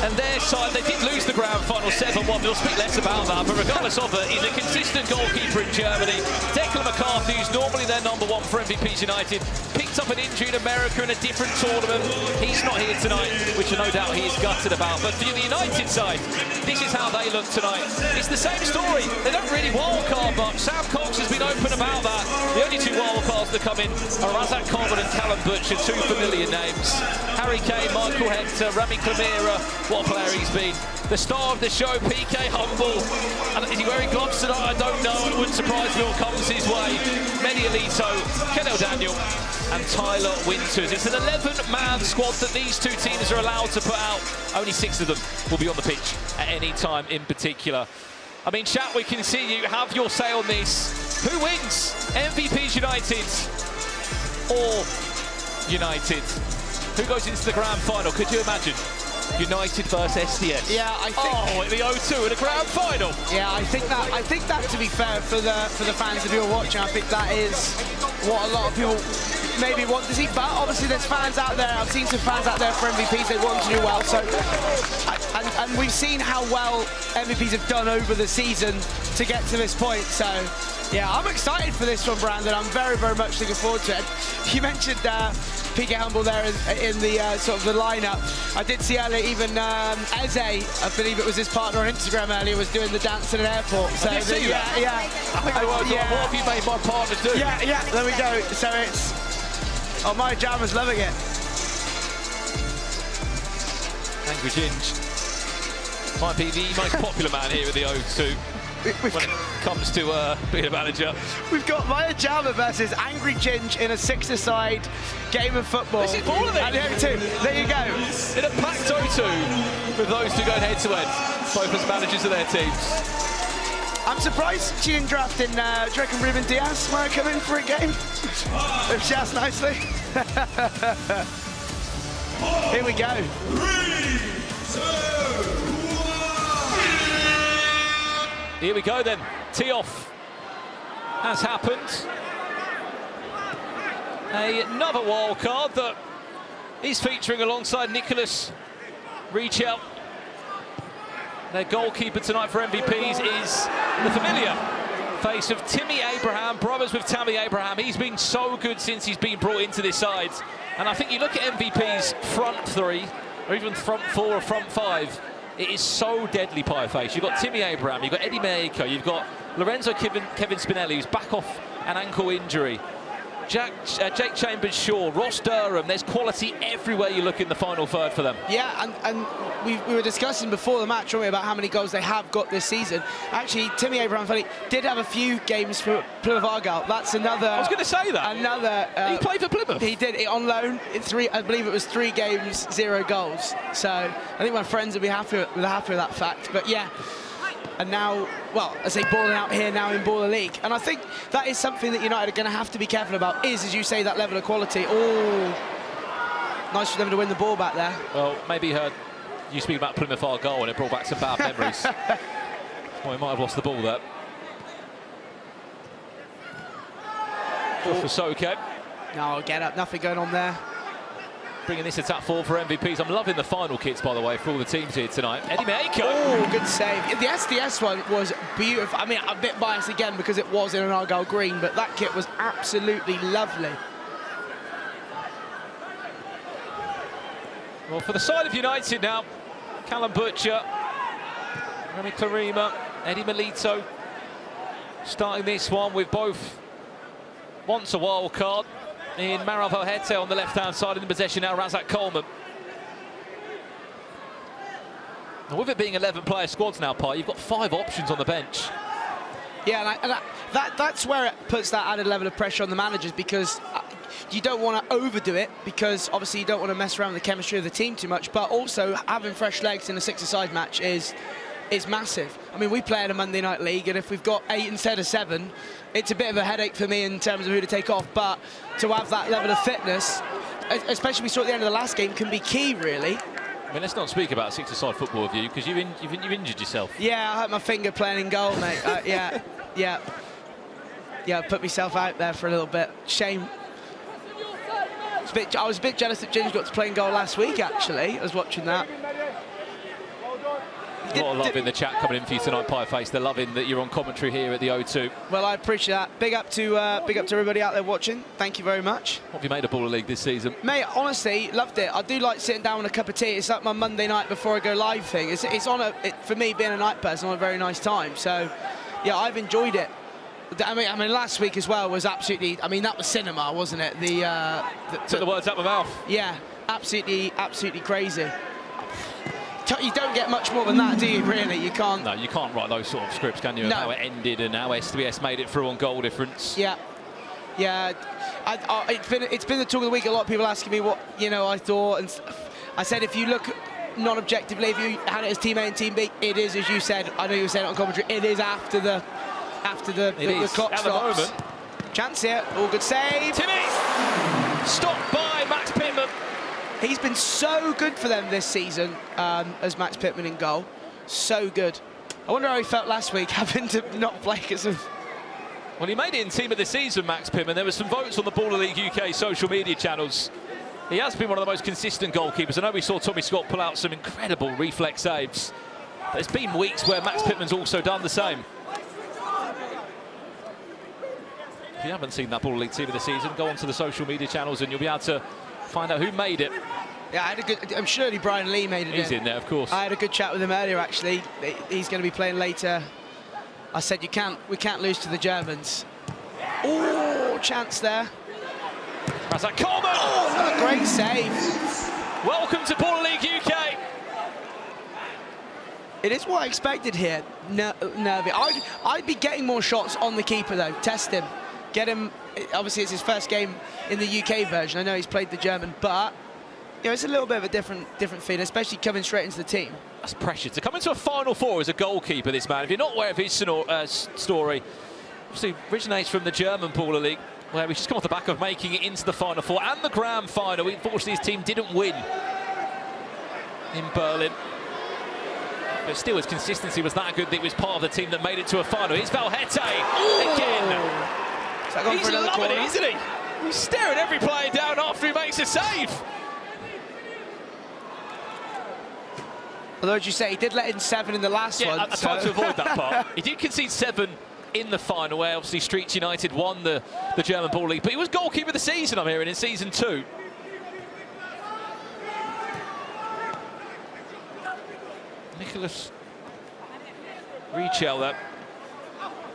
and their side, they did lose the grand final 7-1. We'll speak less about that, but regardless of it, he's a consistent goalkeeper in Germany. Declan McCarthy, who's normally their #1 for MVPs United, picked up an injury in America in a different tournament. He's not here tonight, which no doubt he is gutted about. But for the United side, this is how they look tonight. It's the same story. They don't really wildcard, but Sam Cox has been open about that. The only 2 wildcards that come in are Razak Coleman and Callum Butcher, 2 familiar names. Harry Kane, Michael Hector, Rami Clemira, what a player he's been. The star of the show, PK Humble. And is he wearing gloves tonight? I don't know. It wouldn't surprise me what comes his way. Mehdi Alito, Ken Daniel, and Tyler Winters. It's an 11-man squad that these 2 teams are allowed to put out. Only 6 of them will be on the pitch at any time in particular. I mean, chat, we can see you. Have your say on this. Who wins? MVPs United or United? Who goes into the grand final? Could you imagine? United versus SDS. Yeah, I think. Oh, at the O2 in a grand final. Yeah, I think that to be fair for the fans of you watching, I think that is what a lot of people maybe want to see. But obviously, there's fans out there. I've seen some fans out there for MVPs. They want to do well. So, and we've seen how well MVPs have done over the season to get to this point. So, yeah, I'm excited for this one, Brandon. I'm very, very much looking forward to it. You mentioned PK Humble there in the sort of the lineup. I did see earlier even Eze, I believe it was his partner on Instagram earlier, was doing the dance in an airport. So I did see that. Yeah. I think what have you made my partner do? Yeah, there we go. So it's... Oh, my Jama's loving it. Angry Ginge might be the most popular man here at the O2 when it comes to being a manager. We've got Maya Jama versus Angry Ginge in a 6-a-side game of football. This is ball of it. And the O2, there you go. In a packed O2 with those 2 going head-to-head, both as managers of their teams. I'm surprised she didn't draft in, do you reckon Ruben Diaz might come in for a game? If she has nicely. Here we go. 3, 2, 1. Here we go then. Tee-off has happened. Another wild card that is featuring alongside Nicholas Richel. Their goalkeeper tonight for MVPs is the familiar face of Timmy Abraham, brothers with Tammy Abraham. He's been so good since he's been brought into this side. And I think you look at MVP's front 3, or even front 4 or front 5, it is so deadly pie face. You've got Timmy Abraham, you've got Eddie Micah, you've got Lorenzo Kevin Spinelli, who's back off an ankle injury. Jake Chambers-Shaw, Ross Durham, there's quality everywhere you look in the final third for them. Yeah, and we were discussing before the match, weren't we, about how many goals they have got this season. Actually, Timmy Abraham did have a few games for Plymouth Argyle. That's another... I was going to say that. Another... he played for Plymouth. He did, on loan, I believe it was 3 games, 0 goals. So I think my friends will be happy with that fact. But yeah, and now, well, I say balling out here now in Baller League. And I think that is something that United are going to have to be careful about, is, as you say, that level of quality. Oh, nice for them to win the ball back there. Well, maybe heard you speak about Plymouth Argyle and it brought back some bad memories. Well, he might have lost the ball there. For Soke. No, get up, nothing going on there. Bringing this attack forward for MVPs. I'm loving the final kits, by the way, for all the teams here tonight. Eddie Micah. Oh, good save. The SDS one was beautiful. I mean, I'm a bit biased again because it was in an Argyle green, but that kit was absolutely lovely. Well, for the side of United now, Callum Butcher, Rami Clarima, Eddie Melito, starting this one with both once a wild card in Marav Ohete on the left-hand side, in the possession now, Razak Coleman. And with it being 11-player squads now, Pi, you've got 5 options on the bench. Yeah, and that's where it puts that added level of pressure on the managers, because you don't want to overdo it, because obviously you don't want to mess around with the chemistry of the team too much, but also having fresh legs in a 6-a-side match is massive. I mean, we play in a Monday night league, and if we've got 8 instead of 7, it's a bit of a headache for me in terms of who to take off, but to have that level of fitness, especially we saw at the end of the last game, can be key, really. I mean, let's not speak about 6-a-side football with you, because you've injured yourself. Yeah, I hurt my finger playing in goal, mate. Yeah, put myself out there for a little bit. Shame. I was a bit jealous that Ginge got to play in goal last week, actually. I was watching that. A lot of love in the chat coming in for you tonight, Pieface. They're loving that you're on commentary here at the O2. Well, I appreciate that. Big up to everybody out there watching. Thank you very much. What have you made of Baller League this season? Mate, honestly, loved it. I do like sitting down with a cup of tea. It's like my Monday night before I go live thing. It's on for me, being a night person, on a very nice time. So, yeah, I've enjoyed it. I mean, last week as well was absolutely. I mean, that was cinema, wasn't it? Took the words out of my mouth. Yeah, absolutely crazy. You don't get much more than that, do you, really? You can't. No, you can't write those sort of scripts, can you? No. Of how it ended and how SDS made it through on goal difference. Yeah. Yeah. It's been the talk of the week. A lot of people asking me what, I thought. And I said, if you look non-objectively, if you had it as Team A and Team B, it is, as you said, I know you were saying it on commentary, it is after the clock at stops. The moment. Chance here. All good save. Timmy! Stopped by Max Pittman. He's been so good for them this season as Max Pittman in goal. So good. I wonder how he felt last week having to not play because of... Well, he made it in Team of the Season, Max Pittman. There were some votes on the Baller League UK social media channels. He has been one of the most consistent goalkeepers. I know we saw Tommy Scott pull out some incredible reflex saves. There's been weeks where Max Pittman's also done the same. If you haven't seen that Baller League Team of the Season, go onto the social media channels and you'll be able to find out who made it. Yeah, I'm surely Brian Lee made it. He's in there, of course. I had a good chat with him earlier, actually. He's going to be playing later. I said, we can't lose to the Germans. Oh, chance there. That's that Coleman! Oh, what a great save. Welcome to Baller League UK. It is what I expected here. Nervy. I'd be getting more shots on the keeper, though. Test him. Get him. Obviously, it's his first game in the UK version. I know he's played the German, but it's a little bit of a different feeling, especially coming straight into the team. That's pressure to come into a Final Four as a goalkeeper. This man, if you're not aware of his story, obviously originates from the German Baller League, where he's just come off the back of making it into the Final Four and the Grand Final. Unfortunately, his team didn't win in Berlin. But still, his consistency was that good that he was part of the team that made it to a final. Here's Valhete again. He's loving it, isn't he? He's staring every player down after he makes a save. Although, as you say, he did let in 7 in the last one. I tried to avoid that part. He did concede 7 in the final, where obviously Streets United won the German Baller League. But he was goalkeeper of the season, I'm hearing, in season 2. Nicholas Richel, that.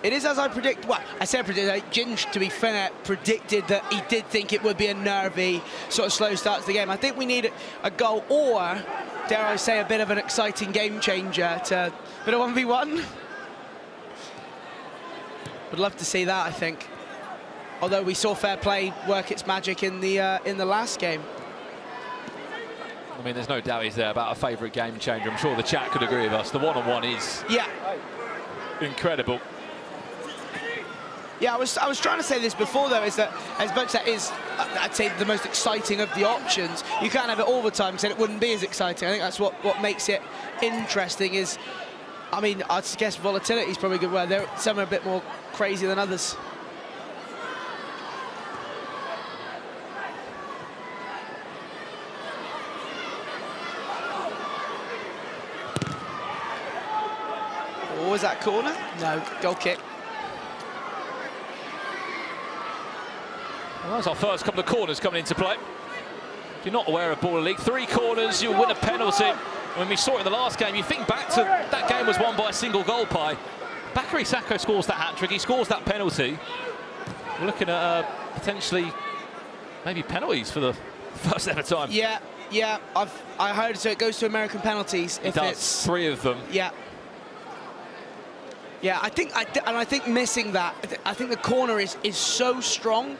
It is as I predict. Well, I said predict. Ginge, to be fair, predicted that he did think it would be a nervy, sort of slow start to the game. I think we need a goal or, dare I say, a bit of an exciting game changer to a bit of 1v1. Would love to see that, I think. Although we saw fair play work its magic in the last game. I mean, there's no doubt he's there about a favourite game changer. I'm sure the chat could agree with us. The one-on-one is incredible. Yeah, I was trying to say this before, though, is that as much as that is, I'd say, the most exciting of the options, you can't have it all the time, so it wouldn't be as exciting. I think that's what makes it interesting is, I mean, I'd guess volatility is probably a good word. Some are a bit more crazy than others. What was that, corner? No, goal kick. Well, that's our first couple of corners coming into play. If you're not aware of Baller League, 3 corners, you'll win a penalty. When we saw it in the last game, you think back to that game was won by a single goal pie. Bakary Sacco scores that hat-trick, he scores that penalty. We're looking at potentially maybe penalties for the first ever time. Yeah, I heard, so it goes to American penalties. It does, 3 of them. Yeah. Yeah, I think missing that, I think the corner is so strong.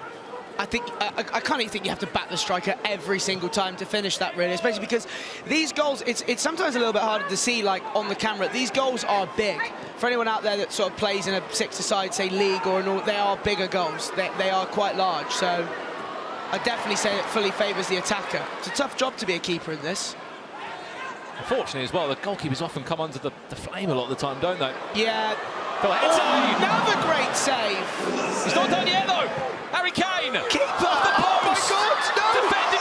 I think I kind of think you have to back the striker every single time to finish that, really, especially because these goals, it's sometimes a little bit harder to see, like, on the camera. These goals are big. For anyone out there that sort of plays in a 6-a-side, say, league or they are bigger goals. They are quite large, so I definitely say it fully favours the attacker. It's a tough job to be a keeper in this. Unfortunately, as well, the goalkeepers often come under the flame a lot of the time, don't they? Yeah. Another great save. He's not done yet, though. Harry Kane. Keeper. Off the post. Oh, my God. No.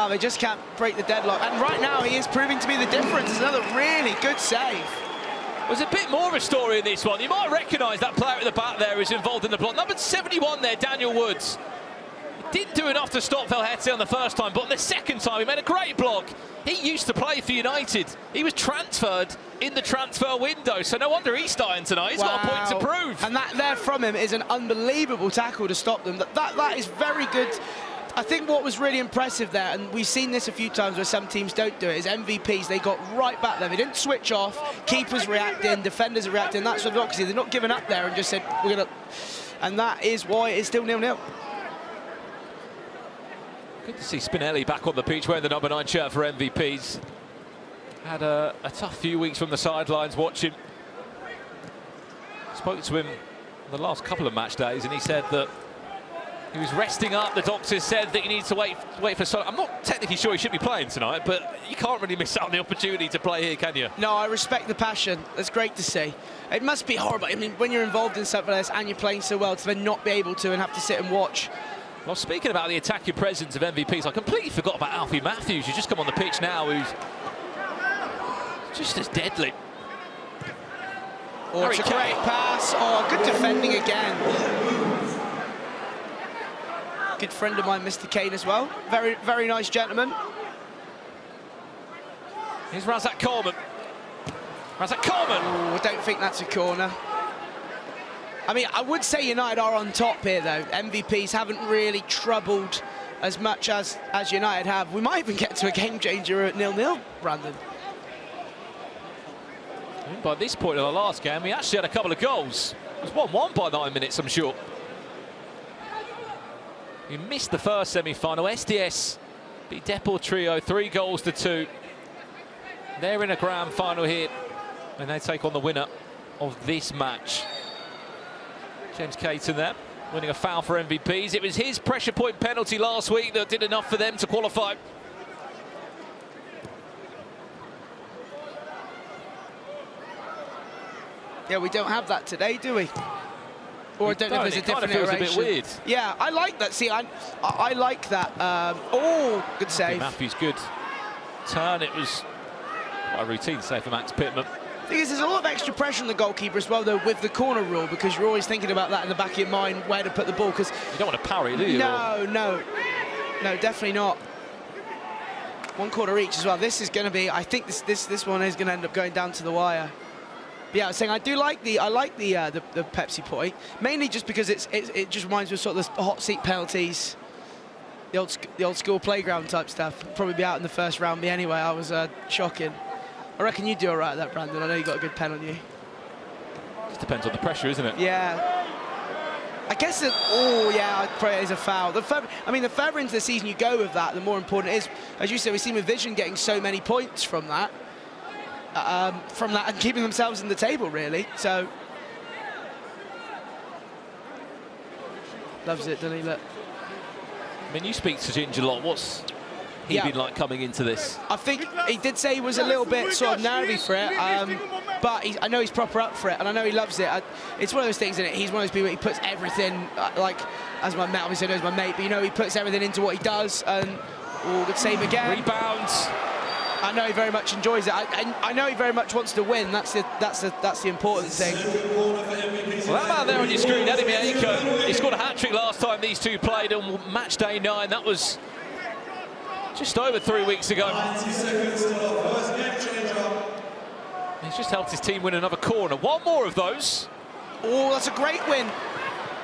now. They just can't break the deadlock. And right now, he is proving to be the difference. It's another really good save. There's a bit more of a story in this one. You might recognise that player at the back there who's involved in the block. Number 71 there, Daniel Woods. He didn't do enough to stop Velhete on the first time, but on the second time, he made a great block. He used to play for United. He was transferred in the transfer window, so no wonder he's starting tonight. He's got a point to prove. And that there from him is an unbelievable tackle to stop them. That is very good. I think what was really impressive there, and we've seen this a few times where some teams don't do it, is MVPs, they got right back there. They didn't switch off. Keepers reacting, defenders are reacting. That's what obviously they're not giving up there and just said, we're going to... And that is why it's still 0-0. Good to see Spinelli back on the pitch wearing the number 9 shirt for MVPs. Had a tough few weeks from the sidelines watching. Spoke to him the last couple of match days and he said that he was resting up. The doctors said that he needs to wait for... I'm not technically sure he should be playing tonight, but you can't really miss out on the opportunity to play here, can you? No, I respect the passion. That's great to see. It must be horrible. I mean, when you're involved in something like this and you're playing so well, to then not be able to and have to sit and watch. Well, speaking about the attacking presence of MVPs, I completely forgot about Alfie Matthews, who's just come on the pitch now, who's just as deadly. Oh, it's a great pass. Oh, good defending again. Good friend of mine, Mr. Kane, as well. Very, very nice gentleman. Here's Razak Coleman. Razak Coleman! Oh, I don't think that's a corner. I mean, I would say United are on top here, though. MVPs haven't really troubled as much as United have. We might even get to a game changer at 0-0, Brandon. By this point in the last game, we actually had a couple of goals. It was 1-1 by 9 minutes, I'm sure. We missed the first semi-final. SDS beat Deportrio 3-2. They're in a grand final here, and they take on the winner of this match. James Caton there, winning a foul for MVPs. It was his pressure point penalty last week that did enough for them to qualify. Yeah, we don't have that today, do we? Or I don't know if there's a different iteration. It feels a bit weird. Yeah, I like that. See, I like that. Oh, good save. Matthews, good turn. It was quite a routine save for Max Pittman. The thing is, there's a lot of extra pressure on the goalkeeper as well, though, with the corner rule, because you're always thinking about that in the back of your mind, where to put the ball, because... You don't want to parry, do you? No, definitely not. One corner each as well. This is going to be... I think this one is going to end up going down to the wire. But yeah, I was saying I like the Pepsi point, mainly just because it just reminds me of sort of the hot seat penalties, the old school playground type stuff. Probably be out in the first round, but anyway, I was shocking. I reckon you do all right at that, Brandon. I know you got a good pen on you. Just depends on the pressure, isn't it? Yeah. I guess that, oh yeah, probably is a foul. The further into the season you go with that, the more important it is. As you said, we've seen with Vision getting so many points from that and keeping themselves in the table, really. So, loves it, doesn't he? Look. I mean, you speak to Ginge a lot. What's he been like coming into this? I think he did say he was a little bit sort of nervy for it, but I know he's proper up for it, and I know he loves it. It's one of those things, isn't it? He's one of those people, he puts everything, like, as my mate, obviously I know he's my mate, but you know, he puts everything into what he does, and good save again. Rebounds. I know he very much enjoys it. I know he very much wants to win. That's the important thing. Well, that man there on your screen, Eddie Micah, he scored a hat-trick last time these two played on match day 9. That was just over 3 weeks ago. He's just helped his team win another corner. One more of those. Oh, that's a great win.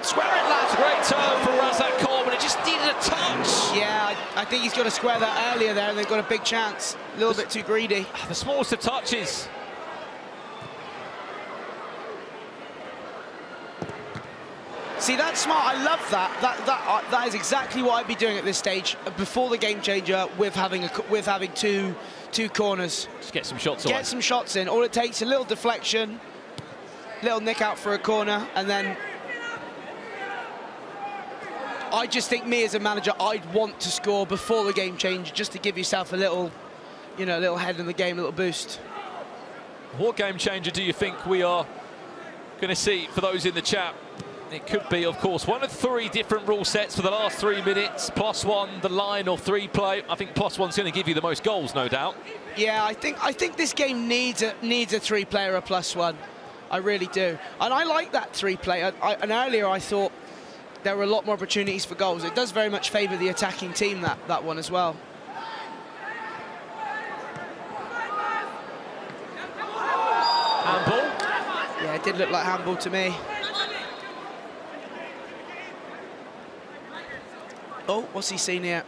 Square it, lads. Great turn from Razak Coleman. It just needed a touch. Yeah, I think he's got to square that earlier there, and they've got a big chance. A little bit too greedy. The smallest of touches. See, that's smart. I love that. That is exactly what I'd be doing at this stage before the game changer, with having two corners. Just get some shots. Get some shots in. All it takes a little deflection, little nick out for a corner, and then. I just think, me as a manager, I'd want to score before the game change, just to give yourself a little, you know, a little head in the game, a little boost. What game changer do you think we are going to see for those in the chat? It could be, of course, one of 3 different rule sets for the last 3 minutes. +1, the line, or 3 play. I think +1's going to give you the most goals, no doubt. Yeah, I think this game needs a 3-player or +1. I really do. And I like that 3-player. And earlier I thought there were a lot more opportunities for goals. It does very much favour the attacking team, that one as well. Handball? Yeah, it did look like handball to me. Oh, what's he seen here?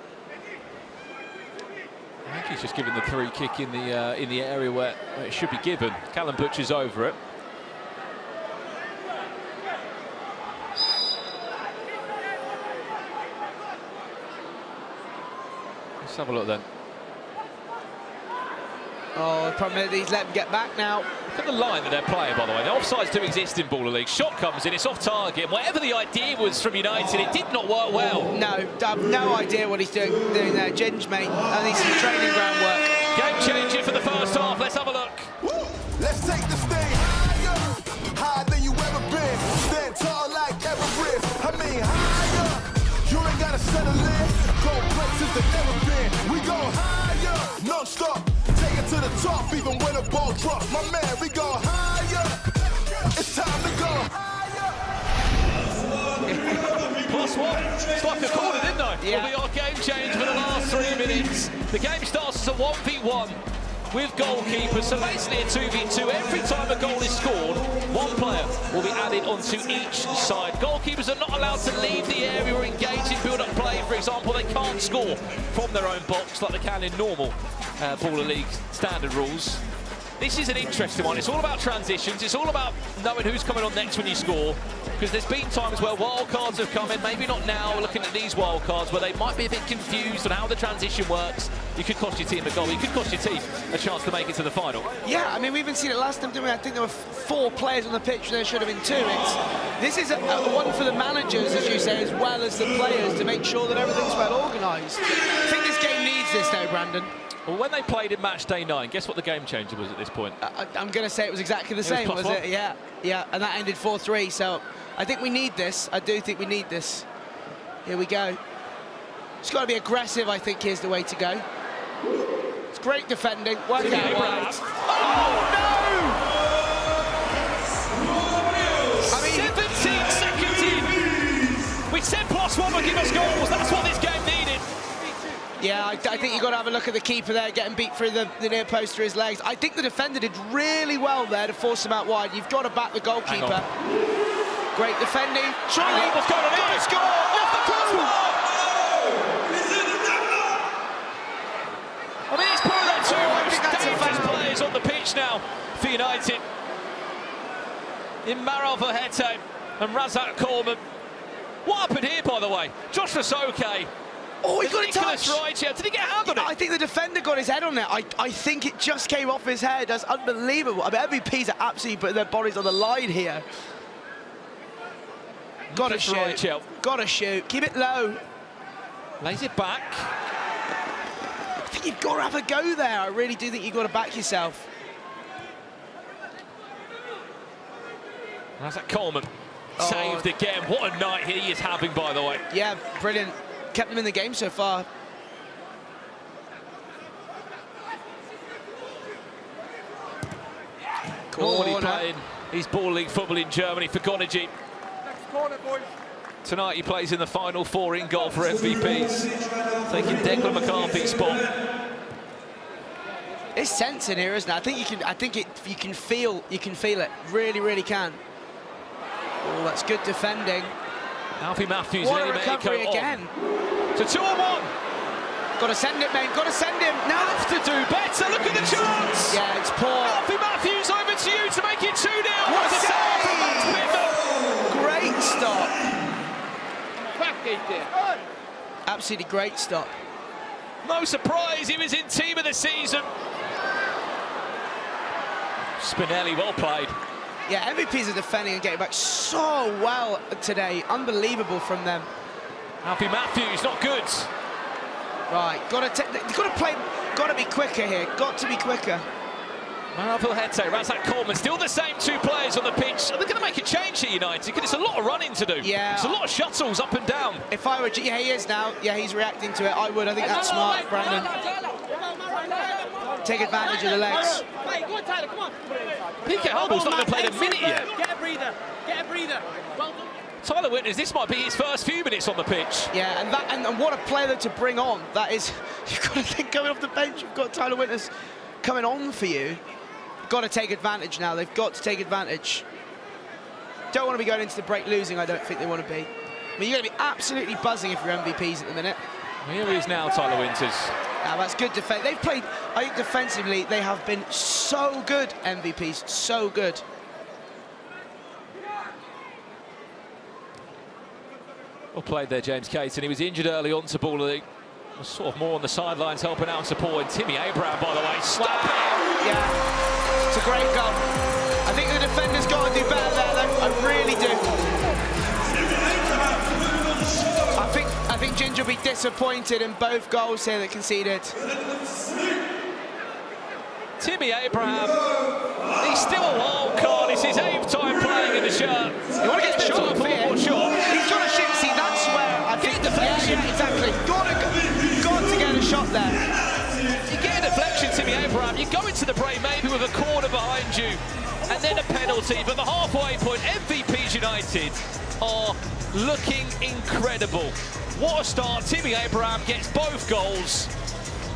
I think he's just given the 3 kick in the area where it should be given. Callum Butcher's over it. Let's have a look then. Oh, the problem is he's let him get back now. Look at the line that they're playing, by the way. The offsides do exist in Baller League. Shot comes in, it's off target. And whatever the idea was from United, it did not work well. No, I have no idea what he's doing there. Ginge, mate. I need some training ground work. Game changing for the first half. Let's have a look. Woo! Let's take the stage higher than you ever been. Stand tall like Everest. I mean higher. You ain't gotta settle in. Go places that never been. We go higher, non-stop. Take it to the top, even when the ball drops. My man, we go higher. It's time to go higher. +1. Struck a corner, didn't I? Yeah. Will be our game change for the last 3 minutes. The game starts as a 1v1 with goalkeepers, so basically a 2v2. Every time a goal is scored, 1 player will be added onto each side. Goalkeepers are not allowed to leave the area or engage in build-up play. For example, they can't score from their own box like they can in normal Baller League standard rules. This is an interesting one. It's all about transitions. It's all about knowing who's coming on next when you score. Because there's been times where wild cards have come in, maybe not now, looking at these wild cards, where they might be a bit confused on how the transition works. You could cost your team a goal. You could cost your team a chance to make it to the final. Yeah, I mean, we even seen it last time, didn't we? I think there were 4 players on the pitch, and there should have been 2. This is a one for the managers, as you say, as well as the players, to make sure that everything's well organised. I think this game needs this, though, Brandon. Well, when they played in match day 9, guess what the game changer was at this point? I'm going to say it was exactly the same, was it? Yeah, and that ended 4-3, so I think we need this. I do think we need this. Here we go. It's got to be aggressive, I think, here's the way to go. It's great defending. Work out wide. Oh, no! I mean, 17 seconds in. We said +1 would give us goals. That's what this game needed. Yeah, I think you've got to have a look at the keeper there, getting beat through the near post through his legs. I think the defender did really well there to force him out wide. You've got to back the goalkeeper. Great defending. Surely, what's going on here? Got to score! Off the crossbar! I mean, it's probably their 2 most dangerous players on the pitch now for United. In Maral Verhette and Razak Coleman. What happened here, by the way? Josh Rasoke. Oh, he got it touched. Right, yeah. Did he get a hand on it? I think the defender got his head on it. I think it just came off his head. That's unbelievable. I mean, MVPs are absolutely putting their bodies on the line here. Got to shoot. Right, got to shoot. Keep it low. Lays it back. I think you've got to have a go there. I really do think you've got to back yourself. That's that Coleman. Saved again. What a night he is having, by the way. Yeah, brilliant. Kept them in the game so far. Corner playing his Ball League football in Germany for Ginge. Tonight he plays in the final 4 in goal for MVPs, taking Declan McCarthy's spot. There's sense in here, isn't it? You can feel it. Really, really can. Oh, that's good defending. Alfie Matthews. What a recovery again. To 2-on-1. Got to send it, man. Got to send him. Now have to do better. Look at the chance. Yeah, it's poor. Alfie Matthews over to you to make it 2-0. What a save from Max Pittman. Great stop. Absolutely great stop. No surprise, he was in team of the season. Spinelli, well played. Yeah, MVPs are defending and getting back so well today. Unbelievable from them. Alfie Matthews, not good. Right, got to be quicker here. Got to be quicker. Maral Verhette, Razak Coleman, still the same 2 players on the pitch. Are they going to make a change here? pressure, United, because it's a lot of running to do. Yeah. It's a lot of shuttles up and down. If I were, yeah, he is now. Yeah, he's reacting to it. I would. I think that's smart, Brandon. Take advantage of the legs. PK Humble's not even played a minute yet. Get a breather. Get a breather. Well done. Tyler Winters, this might be his first few minutes on the pitch. Yeah, and what a player to bring on. That is, you've got to think coming off the bench, you've got Tyler Winters coming on for you. You've got to take advantage now. They've got to take advantage. Don't want to be going into the break losing, I don't think they want to be. I mean, you're going to be absolutely buzzing if you're MVPs at the minute. Here he is now, Tyler Winters. Now, that's good defense. They've played, I think defensively, they have been so good, MVPs, so good. Well played there, James Caton. He was injured early on to ball. Was sort of more on the sidelines, helping out and supporting. Timmy Abraham, by the way, slapping. Yeah, it's a great goal. I think the defender's got to do better there, though. I really do. I think Ginge will be disappointed in both goals here that conceded. Timmy Abraham, he's still a wild card. It's his 8th time playing in the shirt. You want to get the shot off here? Sure. He's got to shoot. See, that's where I think deflection. Yeah, exactly. Got to get a shot there. You get a deflection, Timmy Abraham. You go into the break maybe with a corner behind you, and then a penalty. But the halfway point, MVPs United are looking incredible. What a start. Timmy Abraham gets both goals.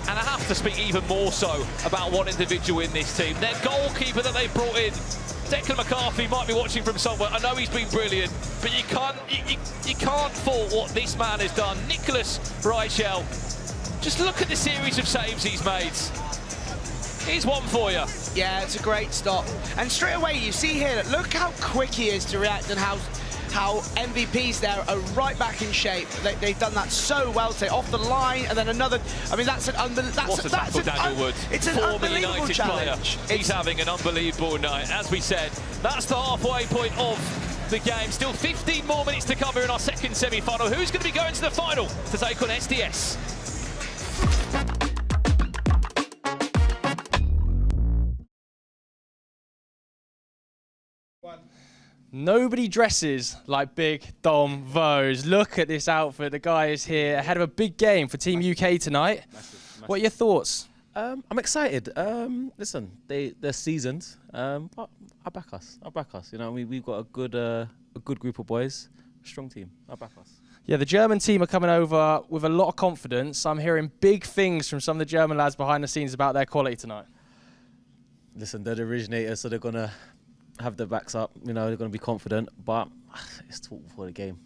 And I have to speak even more so about one individual in this team. Their goalkeeper that they've brought in, Declan McCarthy, might be watching from somewhere. I know he's been brilliant, but you can't fault what this man has done. Nicholas Reichel, just look at the series of saves he's made. Here's one for you. Yeah, it's a great stop. And straight away, you see here, that look how quick he is to react and how MVPs there are right back in shape. They've done that so well today, off the line, and then another. I mean, that's an unbelievable. What a tackle, Daniel Wood. It's an former unbelievable United challenge. Player. He's having an unbelievable night. As we said, that's the halfway point of the game. Still 15 more minutes to cover in our second semi-final. Who's going to be going to the final to take on SDS? Nobody dresses like Big Dom Vose. Look at this outfit. The guy is here ahead of a big game for Team UK tonight. Massive. What are your thoughts? I'm excited. Listen, they're seasoned, but I back us. You know, we've got a good group of boys, strong team. I back us. Yeah, the German team are coming over with a lot of confidence. I'm hearing big things from some of the German lads behind the scenes about their quality tonight. Listen, they're the originators, so they're gonna have their backs up, you know, they're going to be confident, but it's talk before the game.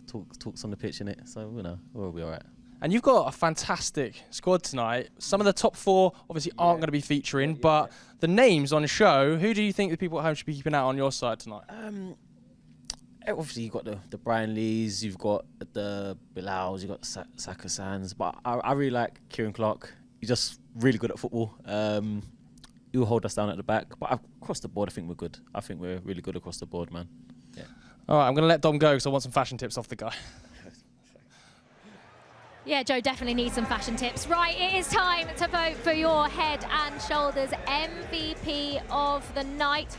Talks on the pitch, innit? So, you know, we'll be all right. And you've got a fantastic squad tonight. Some of the top 4 obviously aren't going to be featuring, but the names on the show, who do you think the people at home should be keeping out on your side tonight? Obviously, you've got the Brian Lees, you've got the Bilals, you've got Saka Sands, but I really like Kieran Clark. He's just really good at football. He'll hold us down at the back, but across the board, I think we're good. I think we're really good across the board, man. Yeah. All right, I'm going to let Dom go because I want some fashion tips off the guy. Yeah, Joe definitely needs some fashion tips. Right, it is time to vote for your Head and Shoulders MVP of the night.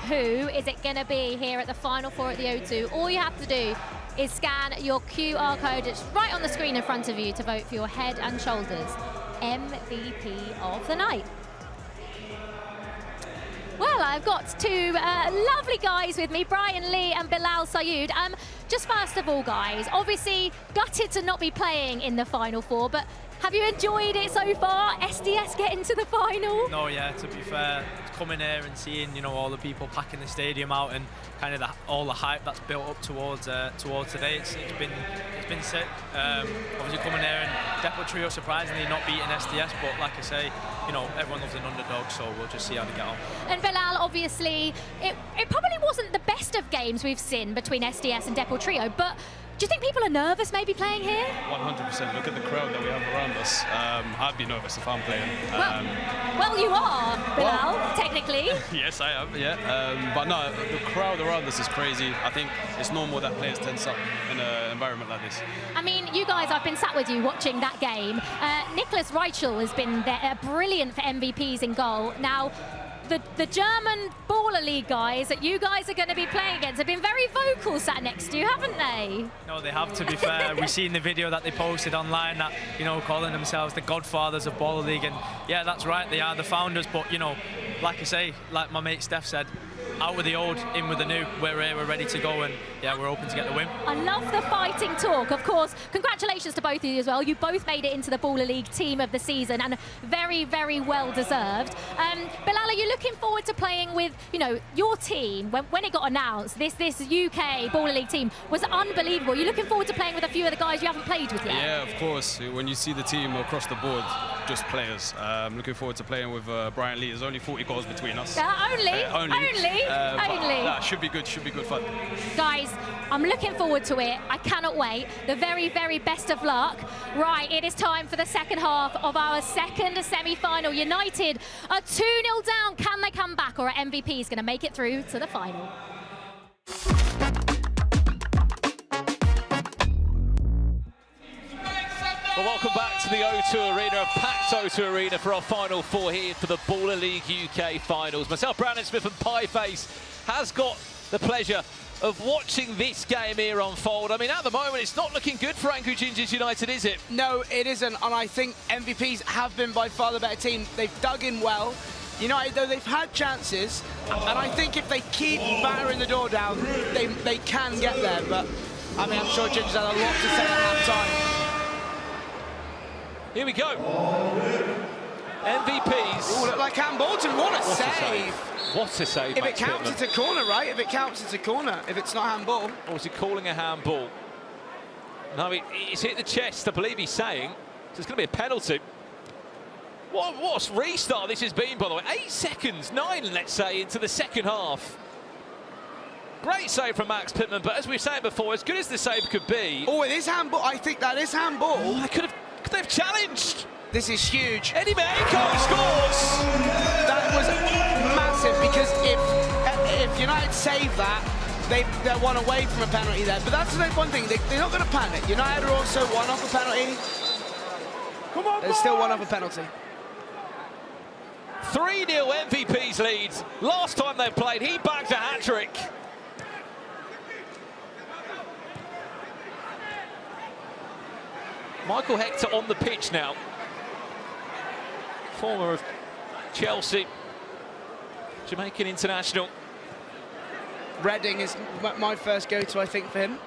Who is it going to be here at the Final Four at the O2? All you have to do is scan your QR code. It's right on the screen in front of you to vote for your Head and Shoulders MVP of the night. Well, I've got 2 lovely guys with me, Brian Lee and Bilal Sayoud. Just first of all, guys, obviously gutted to not be playing in the Final Four, but have you enjoyed it so far? SDS getting to the final? No, yeah, to be fair, coming here and seeing, you know, all the people packing the stadium out and kind of all the hype that's built up towards today, it's been sick. Obviously coming here and Deportrio surprisingly not beating SDS, but like I say, you know, everyone loves an underdog, so we'll just see how they get on. And Bilal, obviously, it probably wasn't the best of games we've seen between SDS and Deportrio, but do you think people are nervous maybe playing here? 100%. Look at the crowd that we have around us. I'd be nervous if I'm playing. Well, you are, Bilal, technically. Yes, I am, yeah. But no, the crowd around us is crazy. I think it's normal that players tense up in an environment like this. I mean, you guys, I've been sat with you watching that game. Nicholas Reichel has been there, brilliant for MVPs in goal. Now, the German Baller League guys that you guys are going to be playing against have been very vocal sat next to you, haven't they? No, they have, to be fair. We've seen the video that they posted online that, you know, calling themselves the godfathers of Baller League. And yeah, that's right, they are the founders. But, you know, like I say, like my mate Steph said, out with the old, in with the new. We're here, we're ready to go, and yeah, we're hoping to get the win. I love the fighting talk. Of course, congratulations to both of you as well. You both made it into the Baller League team of the season, and very, very well deserved. Bilal, are you looking forward to playing with, you know, your team? When it got announced, this UK Baller League team was unbelievable. Are you looking forward to playing with a few of the guys you haven't played with yet? Yeah, of course. When you see the team across the board, just players. Looking forward to playing with Brian Lee. There's only 40 goals between us. Only. Nah, should be good fun. Guys, I'm looking forward to it. I cannot wait. The very, very best of luck. Right, it is time for the second half of our second semi-final. United are 2-0 down. Can they come back, or are MVPs going to make it through to the final? Well, welcome back to the O2 Arena, a packed O2 Arena for our final four here for the Baller League UK finals. Myself, Brandon Smith, and Pieface has got the pleasure of watching this game here unfold. I mean, at the moment, it's not looking good for Angry Gingers United, is it? No, it isn't, and I think MVPs have been by far the better team. They've dug in well. United, though, they've had chances, and I think if they keep battering the door down, they can get there. But, I mean, I'm sure Ginger's had a lot to say at half-time. Here we go. MVPs. Ooh, look like handball to what a save. What a save. If it counts, it's a corner, right? If it counts, it's a corner. If it's not handball. Or is he calling a handball? No, it's hit the chest, I believe he's saying. So it's going to be a penalty. What a restart this has been, by the way. 8 seconds, 9, let's say, into the second half. Great save from Max Pittman, but as we were saying before, as good as the save could be... Oh, it is handball. I think that is handball. Oh, they've challenged. This is huge. Eddie Mexico scores. That was massive, because if United save that, they're one away from a penalty there. But that's the one thing, they're not going to panic. United are also one off a penalty. Come on, they're still one off a penalty. 3-0 MVP's lead. Last time they played, he bagged a hat-trick. Michael Hector on the pitch now. Former of Chelsea, Jamaican international. Reading is my first go-to, I think, for him.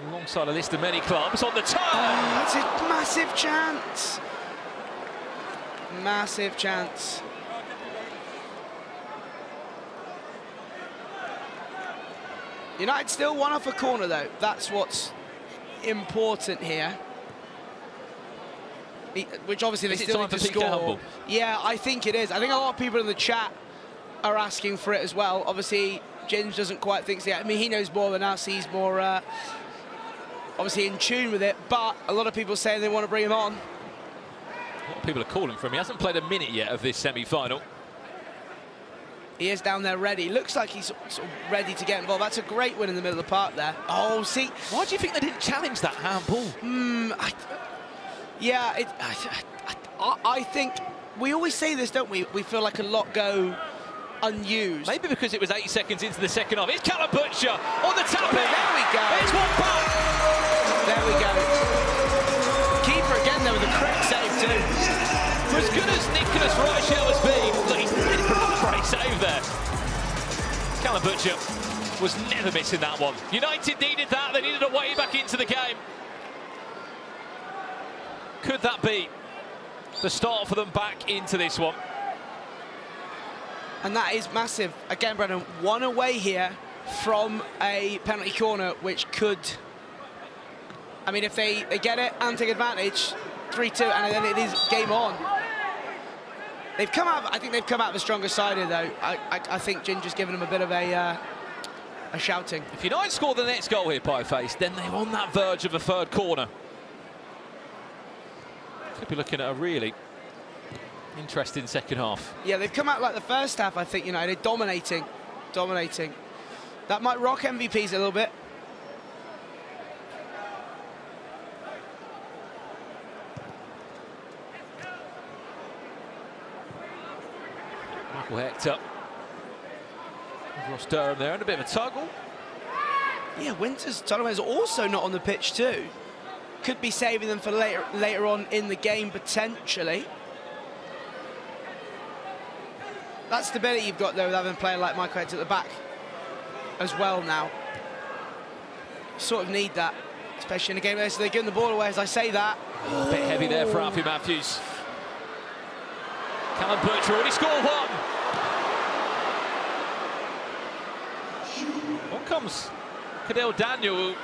Alongside a list of many clubs on the turn. Oh, that's a massive chance. Massive chance. United still one off a corner, though. That's what's important here. Which obviously they still need to score. Yeah, I think it is. I think a lot of people in the chat are asking for it as well. Obviously, Ginge doesn't quite think so yet. I mean, he knows more than us. He's more obviously in tune with it. But a lot of people saying they want to bring him on. A lot of people are calling for him. He hasn't played a minute yet of this semi-final. He is down there ready. Looks like he's sort of ready to get involved. That's a great win in the middle of the park there. Oh, see. Why do you think they didn't challenge that handball? I think we always say this, don't we? We feel like a lot go unused. Maybe because it was 8 seconds into the second half. It's Callum Butcher on the tap. There we go. It's one back. There we go. Keeper again there with a correct save too. For as good as Nicholas Wright has been, look, he's really put a great save there. Callum Butcher was never missing that one. United needed that. They needed a way back into the game. Could that be the start for them back into this one? And that is massive. Again, Brendan, one away here from a penalty corner, which could... I mean, if they get it and take advantage, 3-2, and then it is game on. They've come out... I think they've come out of a stronger side here, though. I think Ginger's given them a bit of a shouting. If United score the next goal here, Pieface, then they're on that verge of a third corner. Could be looking at a really interesting second half. Yeah, they've come out like the first half, I think, United, dominating. That might rock MVPs a little bit. Michael Hector. Ross Durham there, and a bit of a tuggle. Yeah, Winters is also not on the pitch too. Could be saving them for later on in the game, potentially. That stability you've got, though, with having a player like Micah at the back as well now. Sort of need that, especially in a game like this. They're giving the ball away as I say that. A bit heavy there for Alfie Matthews. Callum Butcher already scored one. On comes Cadell Daniel, who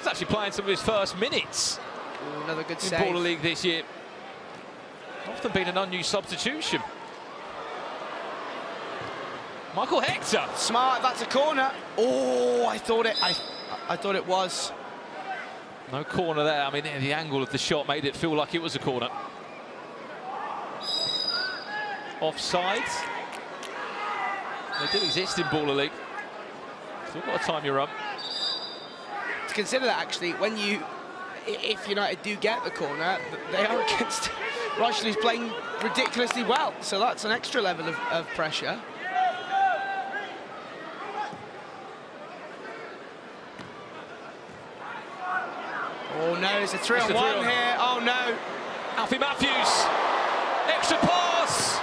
is actually playing some of his first minutes. Ooh, another good in save. Baller League this year. Often been an unused substitution. Michael Hector. Smart, that's a corner. Oh, I thought it was. No corner there. I mean, the angle of the shot made it feel like it was a corner. Offside. They do exist in Baller League. Still got to time your run. To consider that, actually, if United do get the corner, they are against Rushley, who's playing ridiculously well. So that's an extra level of pressure. Oh no, it's a 3-on-1 here. Oh no. Alfie Matthews. Extra pass.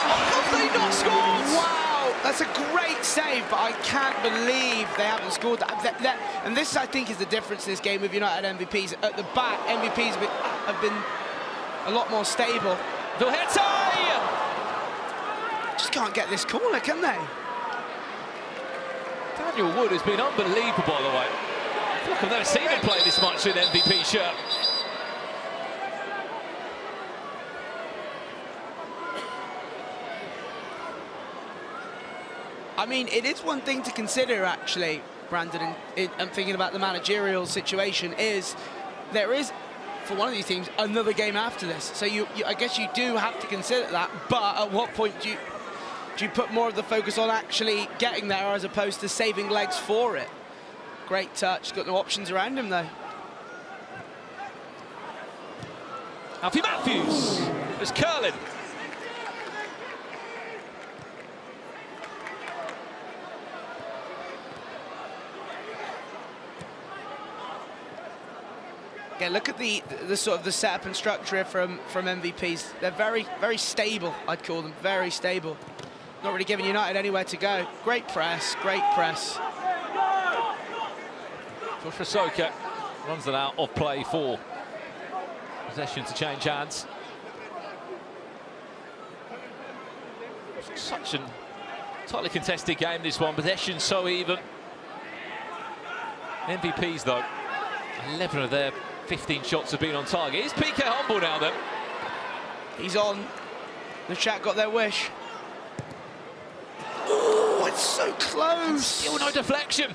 How have they not scored? Wow, that's a great save, but I can't believe they haven't scored that. And this, I think, is the difference in this game with United MVPs. At the back, MVPs have been a lot more stable. Just can't get this corner, can they? Daniel Wood has been unbelievable, by the way. I feel like I've never seen him play this much with MVP shirt. I mean, it is one thing to consider, actually, Brandon, and thinking about the managerial situation, is there is, for one of these teams, another game after this. So I guess you do have to consider that, but at what point do you put more of the focus on actually getting there as opposed to saving legs for it? Great touch, got no options around him, though. Alfie Matthews is curling. Yeah, look at the sort of the setup and structure here from MVPs. They're very, very stable, I'd call them, very stable. Not really giving United anywhere to go. Great press, great press. Josh Rasoka runs it out of play for possession to change hands. Such a tightly contested game, this one. Possession so even. MVPs, though, 11 of their 15 shots have been on target. Is PK humble now, then? He's on. The chat got their wish. Oh, it's so close. And still no deflection.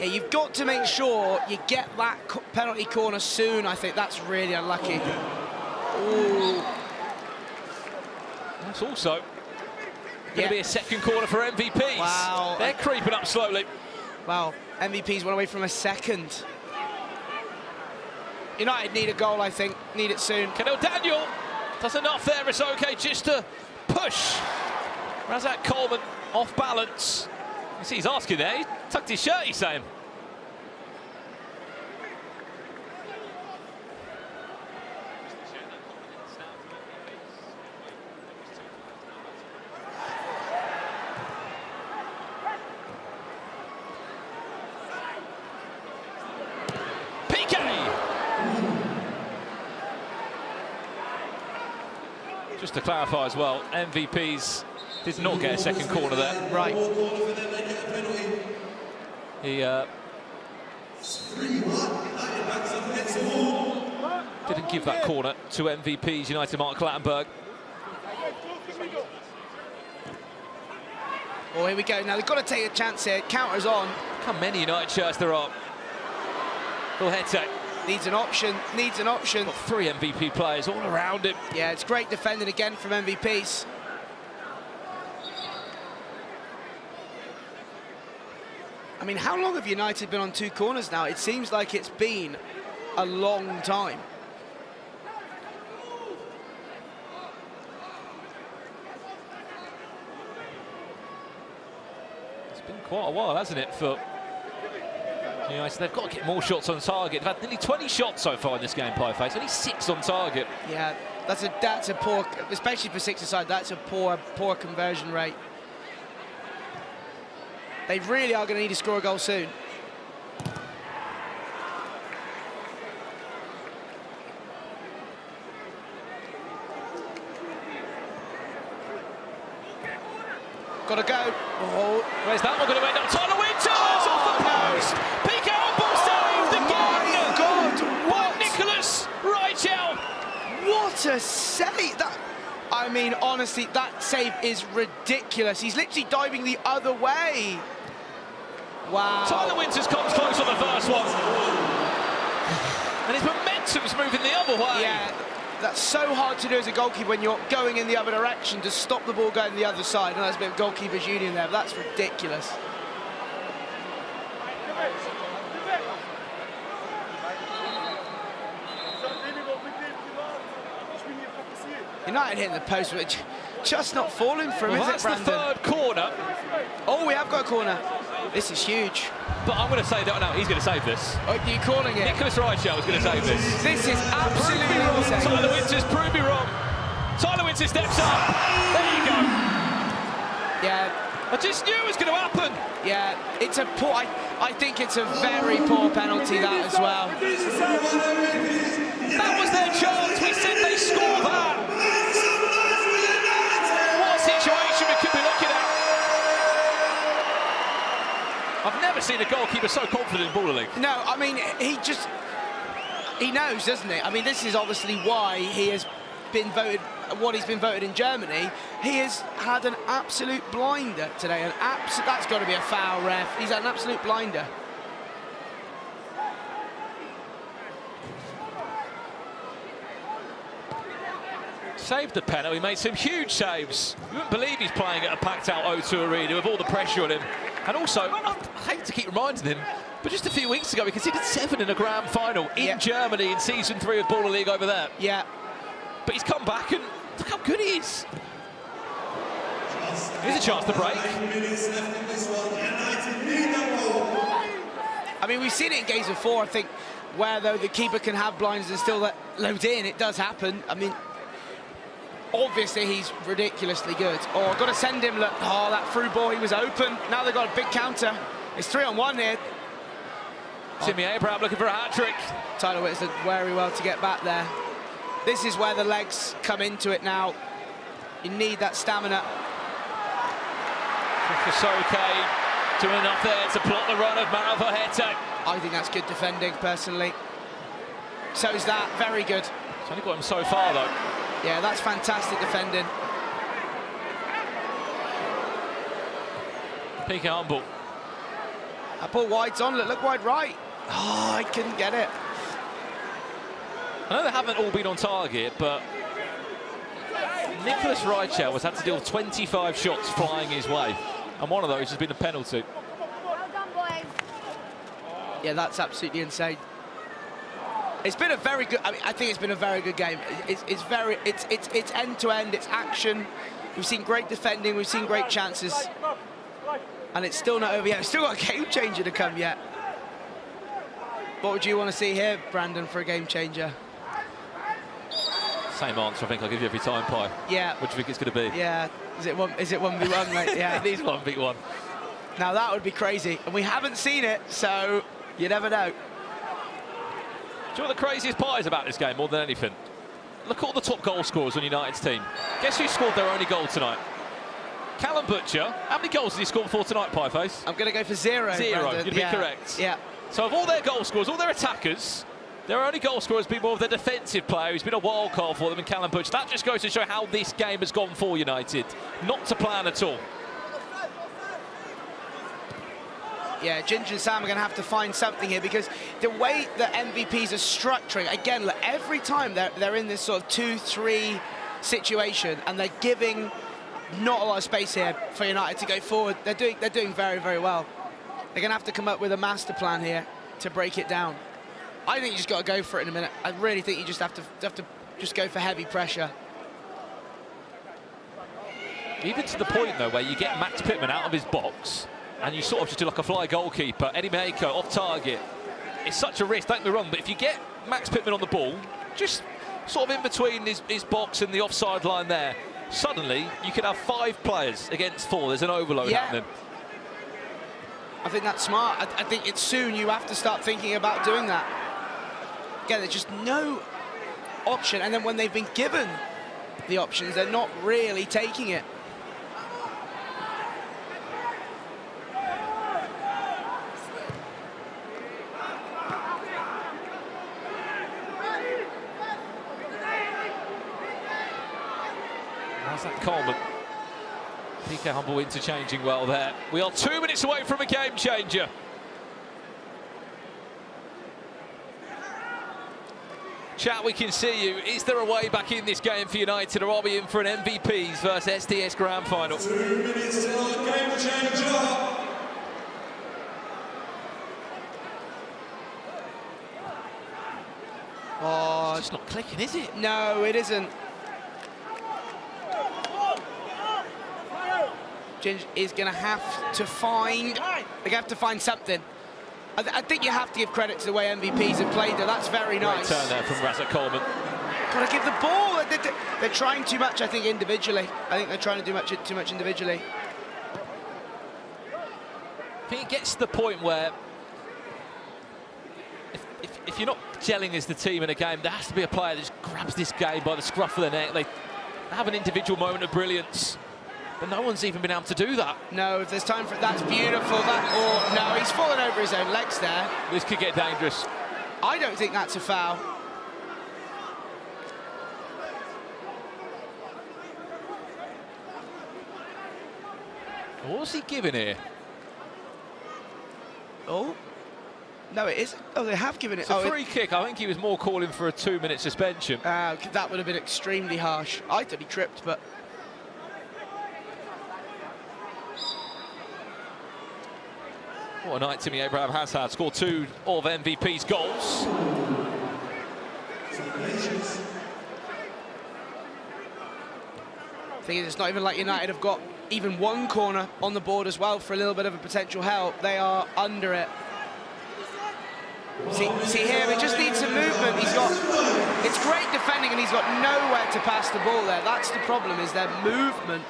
Yeah, you've got to make sure you get that penalty corner soon. I think that's really unlucky. Ooh. That's also going to be a second corner for MVPs. Wow. They're creeping up slowly. Wow, MVPs went away from a second. United need a goal, I think. Need it soon. Cadell Daniel does enough there. It's okay just to push. Razak Coleman off balance. You see he's asking there. He tucked his shirt, he's saying. Just to clarify as well, MVPs did not get a second corner there. Right. He didn't give that corner to MVPs United Mark Clattenburg. Oh, here we go. Now they've got to take a chance here. Counter's on. How many United shirts there are? Phil Hete. Needs an option, needs an option. Got 3 MVP players all around him. Yeah, it's great defending again from MVPs. I mean, how long have United been on 2 corners now? It seems like it's been a long time. Been quite a while, hasn't it, for United? They've got to get more shots on target. They've had nearly 20 shots so far in this game, Pieface. Only 6 on target. Yeah, that's a poor, especially for six-a-side, that's a poor conversion rate. They really are going to need to score a goal soon. Got to go. Oh. Where's that one going to end up? Tyler Winters off the post. Peak ball saved again. God, what? Nicholas Wright. What a save! I mean, honestly, that save is ridiculous. He's literally diving the other way. Wow. Tyler Winters comes close on the first one. And his momentum's moving the other way. Yeah. That's so hard to do as a goalkeeper when you're going in the other direction to stop the ball going the other side. And that's a bit of goalkeeper's union there, but that's ridiculous. United hitting the post, which just not falling for him, is it, Brandon? That's the 3rd corner. Oh, we have got a corner. This is huge. But I'm going to say that, no, he's going to save this. Oh, are you calling it? Nicholas Wright is going to save this. This is absolutely insane. Tyler Winters, prove me wrong. Tyler Winters steps up. There you go. Yeah. I just knew it was going to happen. Yeah, it's a poor, I think it's a very poor penalty, that as well. That was their chance. We said they score that. What a situation we could be looking at. I've never seen a goalkeeper so confident in Baller League. No, I mean, he knows, doesn't he? I mean, this is obviously why he has been voted, what he's been voted in Germany. He has had an absolute blinder today. That's got to be a foul, ref. He's had an absolute blinder. Saved the penalty, he made some huge saves. You wouldn't believe he's playing at a packed-out O2 arena with all the pressure on him. And also, I hate to keep reminding him, but just a few weeks ago, he conceded 7 in a grand final in Germany in Season 3 of Baller League over there. Yeah. But he's come back, and look how good he is. Here's a chance to break. I mean, we've seen it in games before, I think, where, though, the keeper can have blinders and still load in. It does happen. I mean, obviously, he's ridiculously good. Oh, got to send him. Look, oh, that through ball, he was open. Now they've got a big counter. It's 3-on-1 here. Timmy Abraham looking for a hat-trick. Tyler Winters did very well to get back there. This is where the legs come into it now. You need that stamina. Kasoke doing enough there to plot the run of Maravahete. I think that's good defending, personally. So is that. Very good. It's only got him so far, though. Yeah, that's fantastic defending. Peak humble. That ball wide's on. Look wide right. Oh, I couldn't get it. I know they haven't all been on target, but Nicholas Wright has had to deal with 25 shots flying his way, and one of those has been a penalty. Well done, boys. Yeah, that's absolutely insane. It's been a very good. I mean, I think it's been a very good game. It's end to end. It's action. We've seen great defending. We've seen great chances, and it's still not over yet. We've still got a game changer to come yet. What would you want to see here, Brandon, for a game changer? Same answer, I think I'll give you every time, Pie. Yeah. What do you think it's going to be? Yeah. Is it 1v1, mate? Yeah. It is 1v1. Now that would be crazy, and we haven't seen it, so you never know. Do you know what the craziest part is about this game, more than anything? Look at all the top goal scorers on United's team. Guess who scored their only goal tonight? Callum Butcher. How many goals did he score before tonight, Pieface? I'm going to go for 0. 0, Brandon. you'd be correct. Yeah. So of all their goal scorers, all their attackers, their only goal scorer has been more of their defensive player who's been a wild card for them in Callum Butcher. That just goes to show how this game has gone for United. Not to plan at all. Yeah, Ginge and Sam are going to have to find something here, because the way the MVPs are structuring, again, look, every time they're in this sort of 2-3 situation, and they're giving not a lot of space here for United to go forward. They're doing very, very well. They're going to have to come up with a master plan here to break it down. I think you just got to go for it in a minute. I really think you just have to just go for heavy pressure. Even to the point, though, where you get Max Pittman out of his box, and you sort of just do like a fly goalkeeper, Eddie Micah off target. It's such a risk, don't get me wrong, but if you get Max Pittman on the ball, just sort of in between his box and the offside line there, suddenly you can have 5 players against 4. There's an overload happening. I think that's smart. I think it's soon you have to start thinking about doing that. Again, there's just no option, and then when they've been given the options, they're not really taking it. How's that Coleman? PK Humble interchanging well there. We are 2 minutes away from a game changer. Chat, we can see you. Is there a way back in this game for United, or are we in for an MVPs versus SDS Grand Final? 2 minutes till the game changer. Oh, it's just not clicking, is it? No, it isn't. Ginge is going to have to find. They have to find something. I think you have to give credit to the way MVPs have played there. That's very nice. Great turn there from Razak Coleman. Got to give the ball. They're trying too much, I think, individually. I think they're trying to do too much individually. I think it gets to the point where if you're not gelling as the team in a game, there has to be a player that just grabs this game by the scruff of the neck. They have an individual moment of brilliance, but no one's even been able to do that. No, if there's time for it, that's beautiful. No, he's fallen over his own legs there. This could get dangerous. I don't think that's a foul. What's he giving here? Oh. No, it isn't. Oh, they have given it. It's a free kick. I think he was more calling for a 2-minute suspension. That would have been extremely harsh. I thought he tripped, but... What a night Timmy Abraham has had. Scored 2 of MVP's goals. I think it's not even like United have got even one corner on the board as well for a little bit of a potential help. They are under it. See here, it just needs some movement. It's great defending and he's got nowhere to pass the ball there. That's the problem, is their movement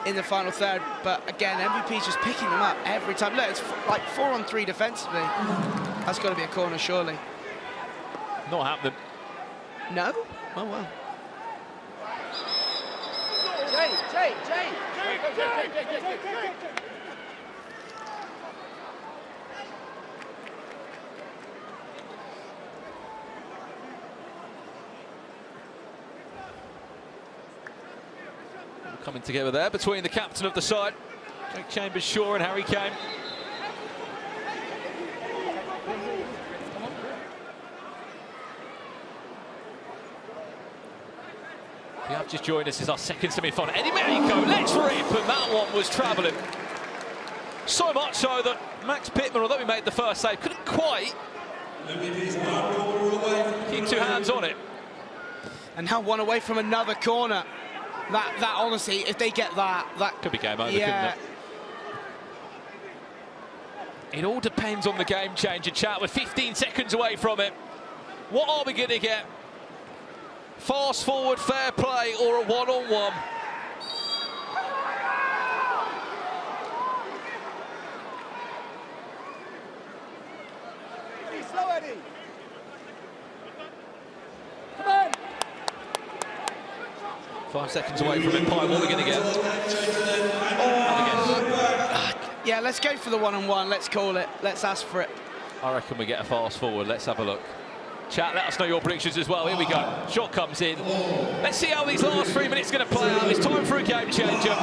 in the final third. But again, MVP's just picking them up every time. Look, it's like 4-on-3 defensively. That's got to be a corner, surely. Not happening. No? Oh, well. Jay. Coming together there between the captain of the side, Jake Chambers, Shaw and Harry Kane. If you have just joined us, is our second semi-final. Eddie Micah, let's rip, and that one was travelling. So much so that Max Pittman, although he made the first save, couldn't quite keep 2 hands on it. And now one away from another corner. That honestly, if they get that could be game over, yeah. couldn't it? It all depends on the game changer, chat. We're 15 seconds away from it. What are we going to get? Fast forward, fair play, or a one-on-one? Slow, Eddie. Come on. 5 seconds away from it, Pie. What are we going to get? Yeah, let's go for the one-on-one. Let's call it. Let's ask for it. I reckon we get a fast forward. Let's have a look. Chat, let us know your predictions as well. Here we go. Shot comes in. Let's see how these last 3 minutes are going to play out. It's time for a game changer.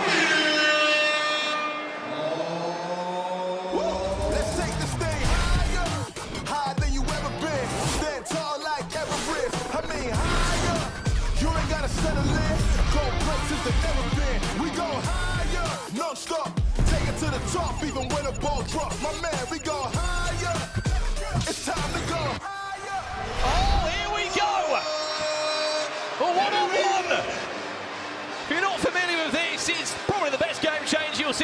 Let's take this thing higher than you ever been. Stand tall like Everest. I mean higher. You ain't gotta settle in. Go places they've never been. We go higher, non-stop. Take it to the top, even when the ball drops. My man, we go higher. It's time to go higher. Oh, here we go! A one-on-one! If you're not familiar with this, it's probably the best game change you'll see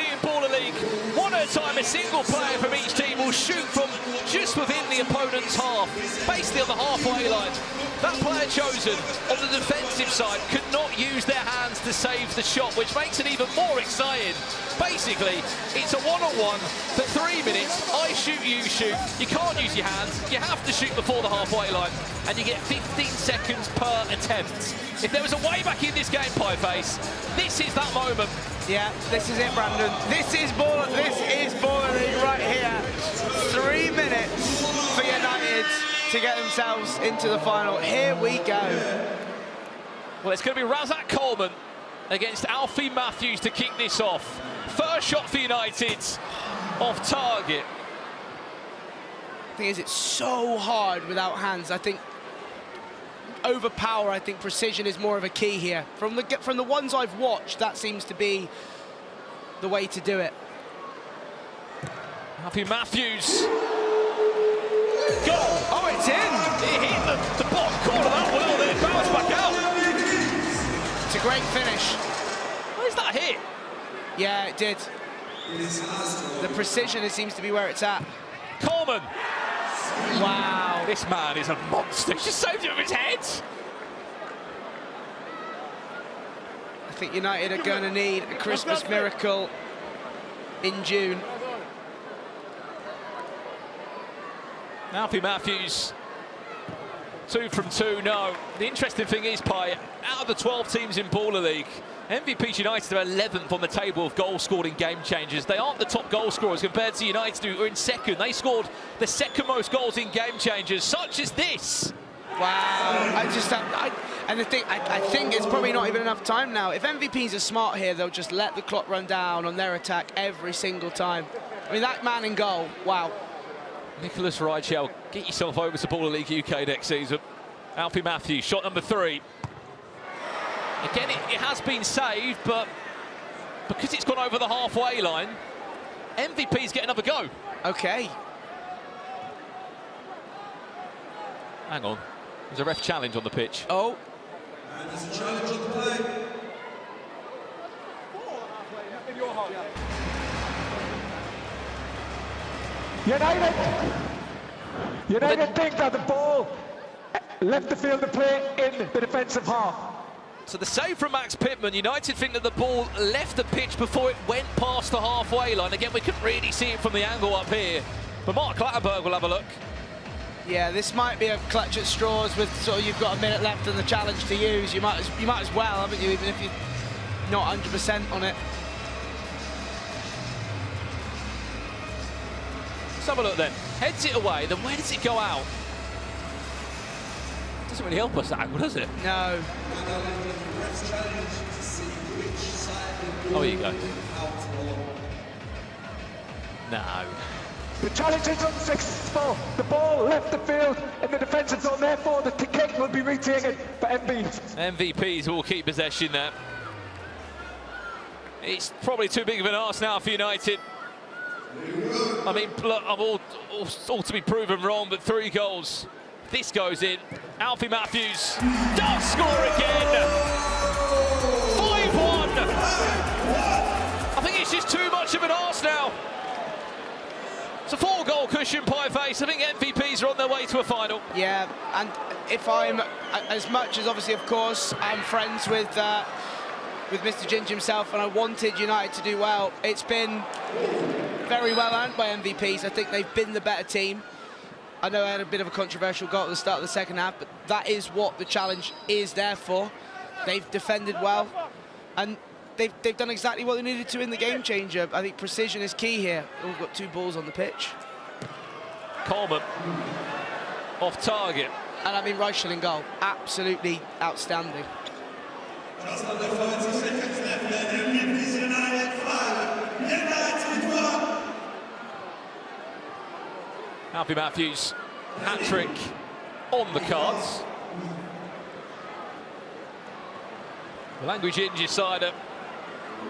time, a single player from each team will shoot from just within the opponent's half, basically on the halfway line. That player chosen on the defensive side could not use their hands to save the shot, which makes it even more exciting. Basically, it's a one-on-one for 3 minutes. I shoot, you shoot. You can't use your hands. You have to shoot before the halfway line, and you get 15 seconds per attempt. If there was a way back in this game, Pieface, this is that moment. Yeah, this is it, Brandon. This is Baller League right here. 3 minutes for United to get themselves into the final. Here we go. Well, it's going to be Razak Coleman against Alfie Matthews to kick this off. First shot for United, off target. The thing is, it's so hard without hands. I think overpower, I think precision is more of a key here. From the ones I've watched, that seems to be the way to do it. Alfie Matthews. Goal! Oh, it's in! He hit the bottom corner of that wheel, then it bounced back out. It's a great finish. Where's that hit? Yeah, it did. The precision, it seems to be where it's at. Coleman. Wow. This man is a monster. He just saved it with his head. I think United are going to need a Christmas miracle in June. Alfie Matthews, 2 from 2, no. The interesting thing is, Pi, out of the 12 teams in Baller League, MVPs United are 11th on the table of goals scored in game changers. They aren't the top goal scorers compared to United, who are in second. They scored the second most goals in game changers, such as this. Wow. I think it's probably not even enough time now. If MVPs are smart here, they'll just let the clock run down on their attack every single time. I mean, that man in goal, wow. Nicholas Wright, get yourself over to Baller League UK next season. Alfie Matthews, shot number 3. Again, it has been saved, but because it's gone over the halfway line, MVPs get another go. Okay. Hang on. There's a ref challenge on the pitch. Oh. And there's a challenge on the play. United think that the ball left the field of play in the defensive half. So the save from Max Pittman, United think that the ball left the pitch before it went past the halfway line. Again, we couldn't really see it from the angle up here, but Mark Clattenburg will have a look. Yeah, this might be a clutch at straws with sort of you've got a minute left and the challenge to use. You might as well, haven't you, even if you're not 100% on it. Let's have a look then. Heads it away, then where does it go out? Doesn't really help us that angle, does it? No. Oh, here you go. No. The challenge is unsuccessful. The ball left the field in the defensive zone, therefore the kick will be retaken for MVPs. MVPs will keep possession there. It's probably too big of an arse now for United. I mean, look, I'm all to be proven wrong, but 3 goals. This goes in. Alfie Matthews does score again. 5-1. I think it's just too much of an arse now. It's a 4-goal cushion, Pieface. I think MVPs are on their way to a final. Yeah, and if I'm, as much as obviously, of course, I'm friends with Mr. Ginge himself, and I wanted United to do well, it's been very well earned by MVPs. I think they've been the better team. I know I had a bit of a controversial goal at the start of the second half, but that is what the challenge is there for. They've defended well, and they've done exactly what they needed to in the game changer. I think precision is key here. We've got 2 balls on the pitch. Coleman off target. And I mean, Reichel in goal, absolutely outstanding. Just under 30 seconds left, and MVPs United 5, United 1. Alfie Matthews, hat-trick on the cards. The language Ginge side up.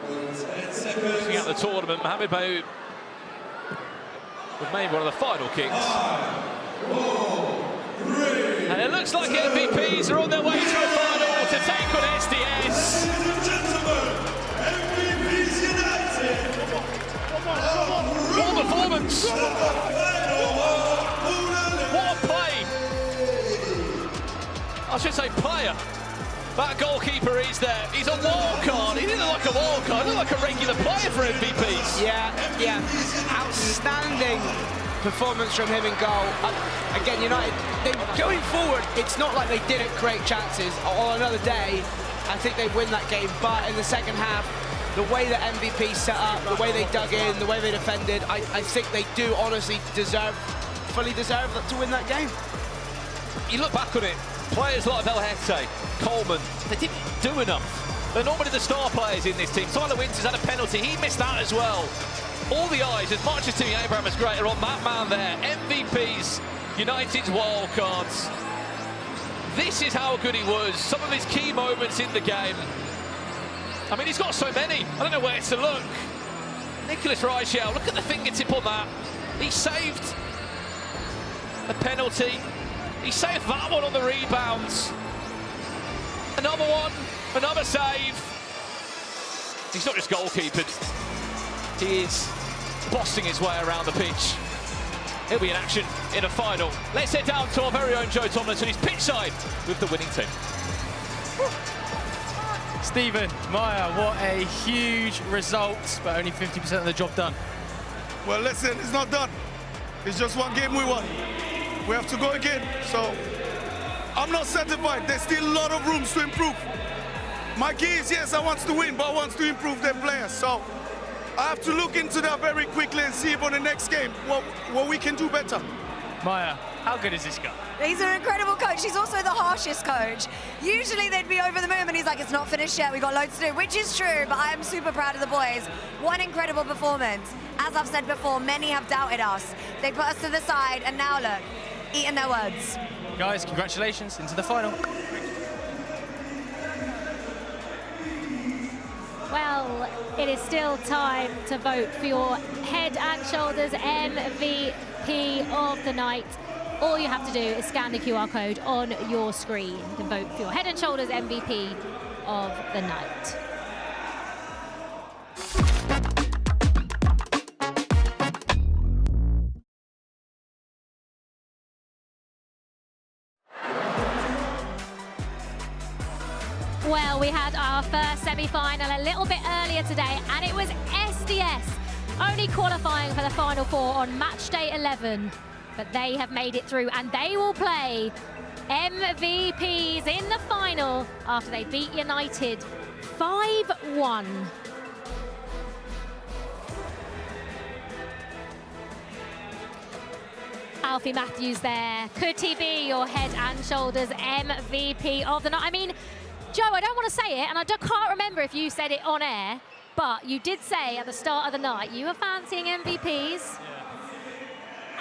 Looking at the tournament, Mohamed Bayoud was made one of the final kicks. And it looks like MVPs are on their way to a final to take on SDS. Ladies and gentlemen, MVPs United. What a performance! What a play! I should say player. That goalkeeper is there. He's a wild card. He didn't look like a wild card. He looked like a regular player for MVPs. Yeah. Outstanding performance from him in goal. Again, United, going forward, it's not like they didn't create chances. On another day, I think they win that game. But in the second half, the way that MVP set up, the way they dug in, the way they defended, I think they do honestly fully deserve to win that game. You look back on it, players like Velhete, Coleman, they didn't do enough. They're normally the star players in this team. Tyler Winters had a penalty, he missed that as well. All the eyes, as much as Timmy Abraham is great, are on that man there. MVPs, United's wild cards. This is how good he was. Some of his key moments in the game. I mean, he's got so many. I don't know where to look. Nicholas Wright, look at the fingertip on that. He saved a penalty. He saved that one on the rebounds. Another one, another save. He's not just goalkeepered. He is bossing his way around the pitch. He'll be in action in a final. Let's head down to our very own Joe Tomlinson, who's pitchside with the winning team. Stephen, Maya, what a huge result, but only 50% of the job done. Well, listen, it's not done. It's just one game we won. We have to go again, so I'm not satisfied. There's still a lot of rooms to improve. My key is, yes, I want to win, but I want to improve their players, so I have to look into that very quickly and see for the next game what we can do better. Maya, how good is this guy? He's an incredible coach. He's also the harshest coach. Usually they'd be over the moon, and he's like, it's not finished yet, we got loads to do, which is true, but I am super proud of the boys. One incredible performance. As I've said before, many have doubted us. They put us to the side, and now look, eating their words. Guys, congratulations, into the final. Well, it is still time to vote for your Head and Shoulders MVP of the night. All you have to do is scan the QR code on your screen. You can vote for your Head and Shoulders MVP of the night. Well, we had our first semi-final a little bit earlier today, and it was SDS only qualifying for the Final Four on match day 11. But they have made it through, and they will play MVPs in the final after they beat United 5-1. Alfie Matthews there. Could he be your Head and Shoulders MVP of the night? I mean, Joe, I don't want to say it, and I can't remember if you said it on air, but you did say at the start of the night you were fancying MVPs.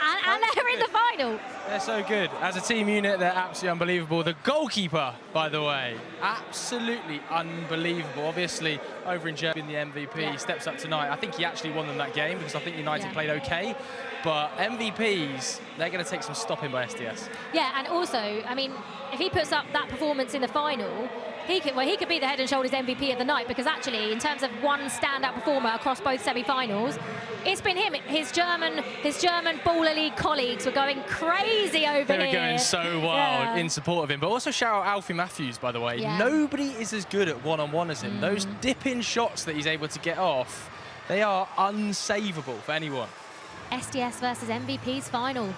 And they're in the final. They're so good. As a team unit, they're absolutely unbelievable. The goalkeeper, by the way, absolutely unbelievable. Obviously, over in Germany, the MVP steps up tonight. I think he actually won them that game because I think United played okay. But MVPs, they're going to take some stopping by SDS. Yeah, and also, I mean, if he puts up that performance in the final, he could be the Head and Shoulders MVP of the night, because actually, in terms of one standout performer across both semi-finals, it's been him. His German Baller League colleagues were going crazy over here. They were going so wild in support of him. But also shout out Alfie Matthews, by the way. Yeah. Nobody is as good at one-on-one as him. Those dip-in shots that he's able to get off, they are unsavable for anyone. SDS versus MVP's final.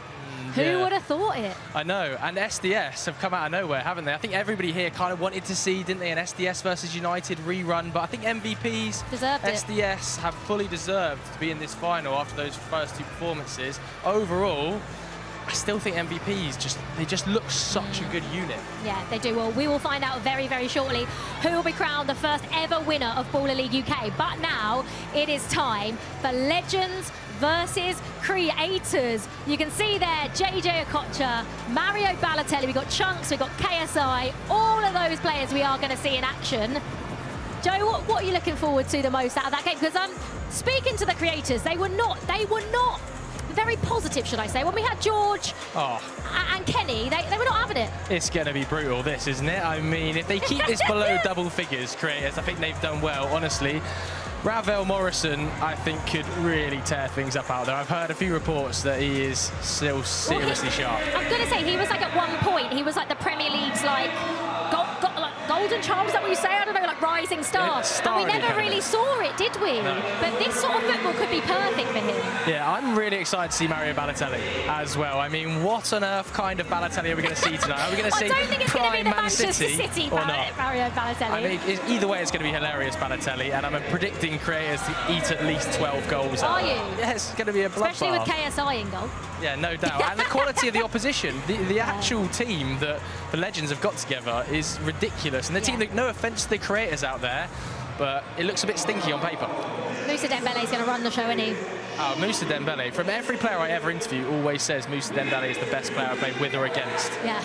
Who would have thought it? I know, and SDS have come out of nowhere, haven't they? I think everybody here kind of wanted to see, didn't they, an SDS versus United rerun, but I think MVPs, deserved it. SDS have fully deserved to be in this final after those first two performances. Overall, I still think MVPs, they just look such a good unit. Yeah, they do. Well, we will find out very, very shortly who will be crowned the first ever winner of Baller League UK. But now it is time for Legends versus Creators. You can see there JJ Okocha, Mario Balotelli, we've got Chunks, we've got KSI, all of those players we are going to see in action. Joe, what are you looking forward to the most out of that game? Because I'm speaking to the Creators, they were not very positive, should I say. When we had George and Kenny, they were not having it. It's going to be brutal, this, isn't it? I mean, if they keep this below double figures, creators, I think they've done well, honestly. Ravel Morrison, I think, could really tear things up out there. I've heard a few reports that he is still seriously sharp. I'm going to say he was like at one point, he was like the Premier League's like golden child, is that what you say? I don't know, like rising star. And we never really saw it, did we? No. But this sort of football could be perfect for him. Yeah, I'm really excited to see Mario Balotelli as well. I mean, what on earth kind of Balotelli are we going to see tonight? Are we going to see I don't think it's going to be the Man Manchester City or not? Mario Balotelli. I mean, either way, it's going to be hilarious, Balotelli, and I'm predicting creators to eat at least 12 goals. Are you? Yeah, it's going to be a bloodbath. Especially with KSI in goal. Yeah, no doubt. And the quality of the opposition, the actual team that the Legends have got together is ridiculous. And the team, no offence to the creators out there, but it looks a bit stinky on paper. Moussa Dembele is going to run the show, isn't he? Oh, Moussa Dembele. From every player I ever interview, always says Moussa Dembele is the best player I played with or against. Yeah.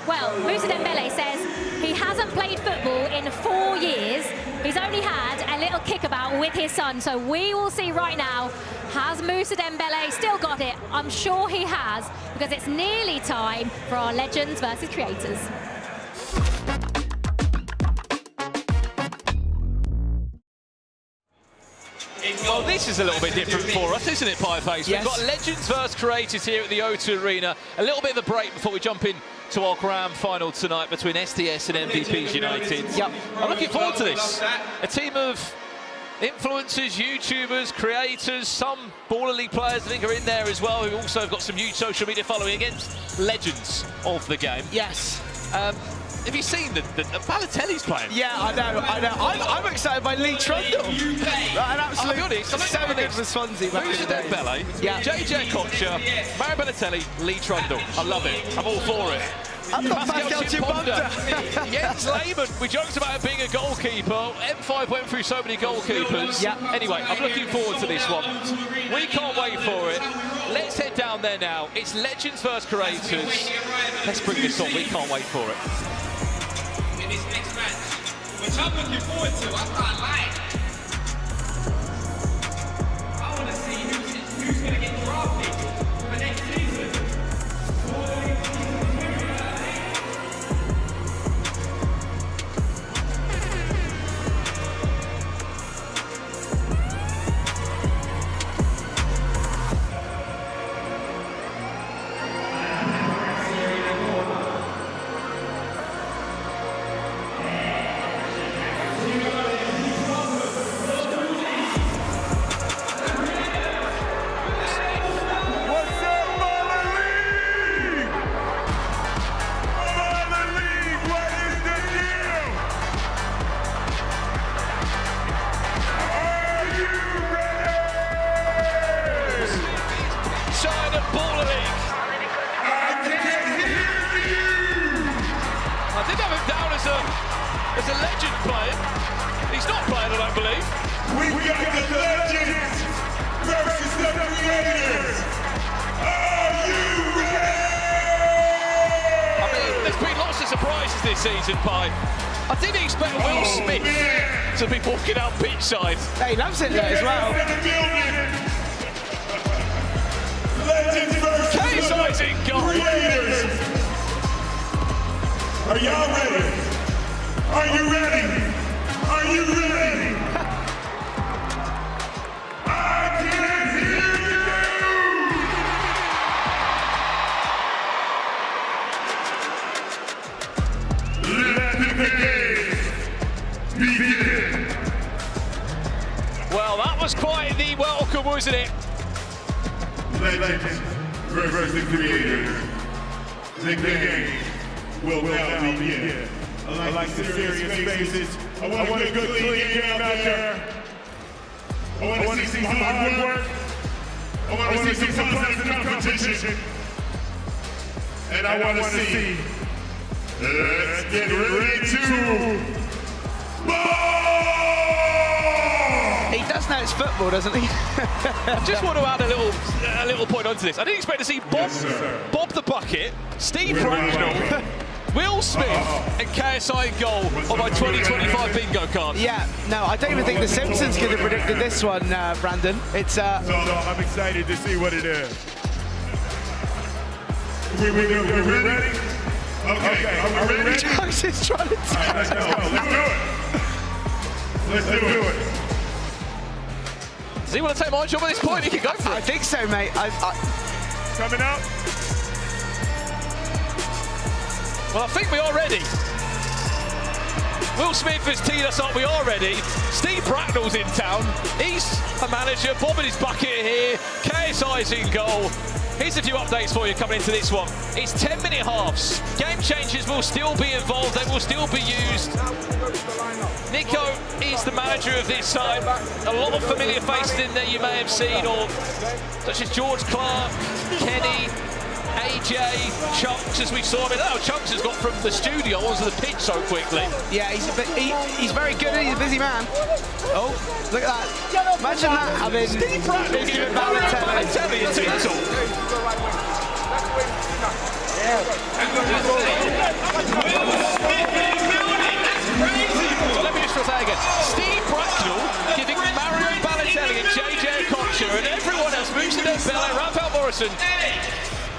Well, Moussa Dembele says he hasn't played football in 4 years. He's only had a little kickabout with his son. So we will see right now, has Moussa Dembele still got it? I'm sure he has, because it's nearly time for our Legends versus Creators. Well, this is a little bit different for us, isn't it, Pieface? Yes. We've got Legends versus Creators here at the O2 Arena. A little bit of a break before we jump in to our grand final tonight between SDS and MVPs United. Yep. I'm looking forward to this. A team of influencers, YouTubers, creators, some Baller League players I think are in there as well, who also have got some huge social media following against legends of the game. Yes. Have you seen the Balotelli's playing? Yeah, I know. I'm excited by Lee Trundle. An absolute I'll be honest, so good for Swansea. Moussa Dembele, JJ Kocher, Mario Balotelli, Lee Trundle. I love it. I'm all for it. I've got Pascal Chimbonda. Jens Lehmann, we joked about him being a goalkeeper. M5 went through so many goalkeepers. Yeah. Anyway, I'm looking forward to this one. We can't wait for it. Let's head down there now. It's Legends versus Creators. Let's bring this on. We can't wait for it. In this next match, which I'm looking forward to, I can't lie. I want to see who's going to get drafted for next season. As a legend playing. He's not playing, I don't believe. We got the Legends versus the Creators. Are you ready? I mean, there's been lots of surprises this season, Pi. I didn't expect Will Smith to be walking out beachside. He loves it there as well. Legends versus KSI's in goal. Creators. Are y'all ready? Are you ready? Are you ready? I can hear you! Let the game begin! Well, that was quite the welcome, wasn't it? Legends versus the Creators. The game will now begin. I like the serious faces. I want a good clean game out there. I want to see some hard work. I want to see some positive competition. And I want to see. Let's get ready to ball! He does know it's football, doesn't he? I just want to add a little point onto this. I didn't expect to see Bob the Bucket, Steve Ragnall, Will Smith and KSI in goal on my 2025 bingo card. Yeah, no, I don't even think the Simpsons could have predicted this one, Brandon. It's I'm excited to see what it is. We ready? Okay, are we ready? Josh is trying to tell Let's go. Let's do it. Does he want to take my job at this point? He can go for it. I think so, mate. Coming up. Well, I think we are ready. Will Smith has teed us up. We are ready. Steve Bracknell's in town. He's a manager. Bob in his bucket here. KSI's in goal. Here's a few updates for you coming into this one. It's 10-minute halves. Game changers will still be involved. They will still be used. Nico is the manager of this side. A lot of familiar faces in there you may have seen, or such as George Clark, Kenny, AJ, Chunks, as we saw him. Oh, Chunks has got from the studio onto the pitch so quickly. Yeah, he's very good. He's a busy man. Oh, look at that. Imagine that having Steve Bracknell giving Balotelli a team talk. Let me just say again. Steve Bracknell giving Mario Balotelli and JJ Okocha and everyone else, Musa Dembele, Rafael Morrison,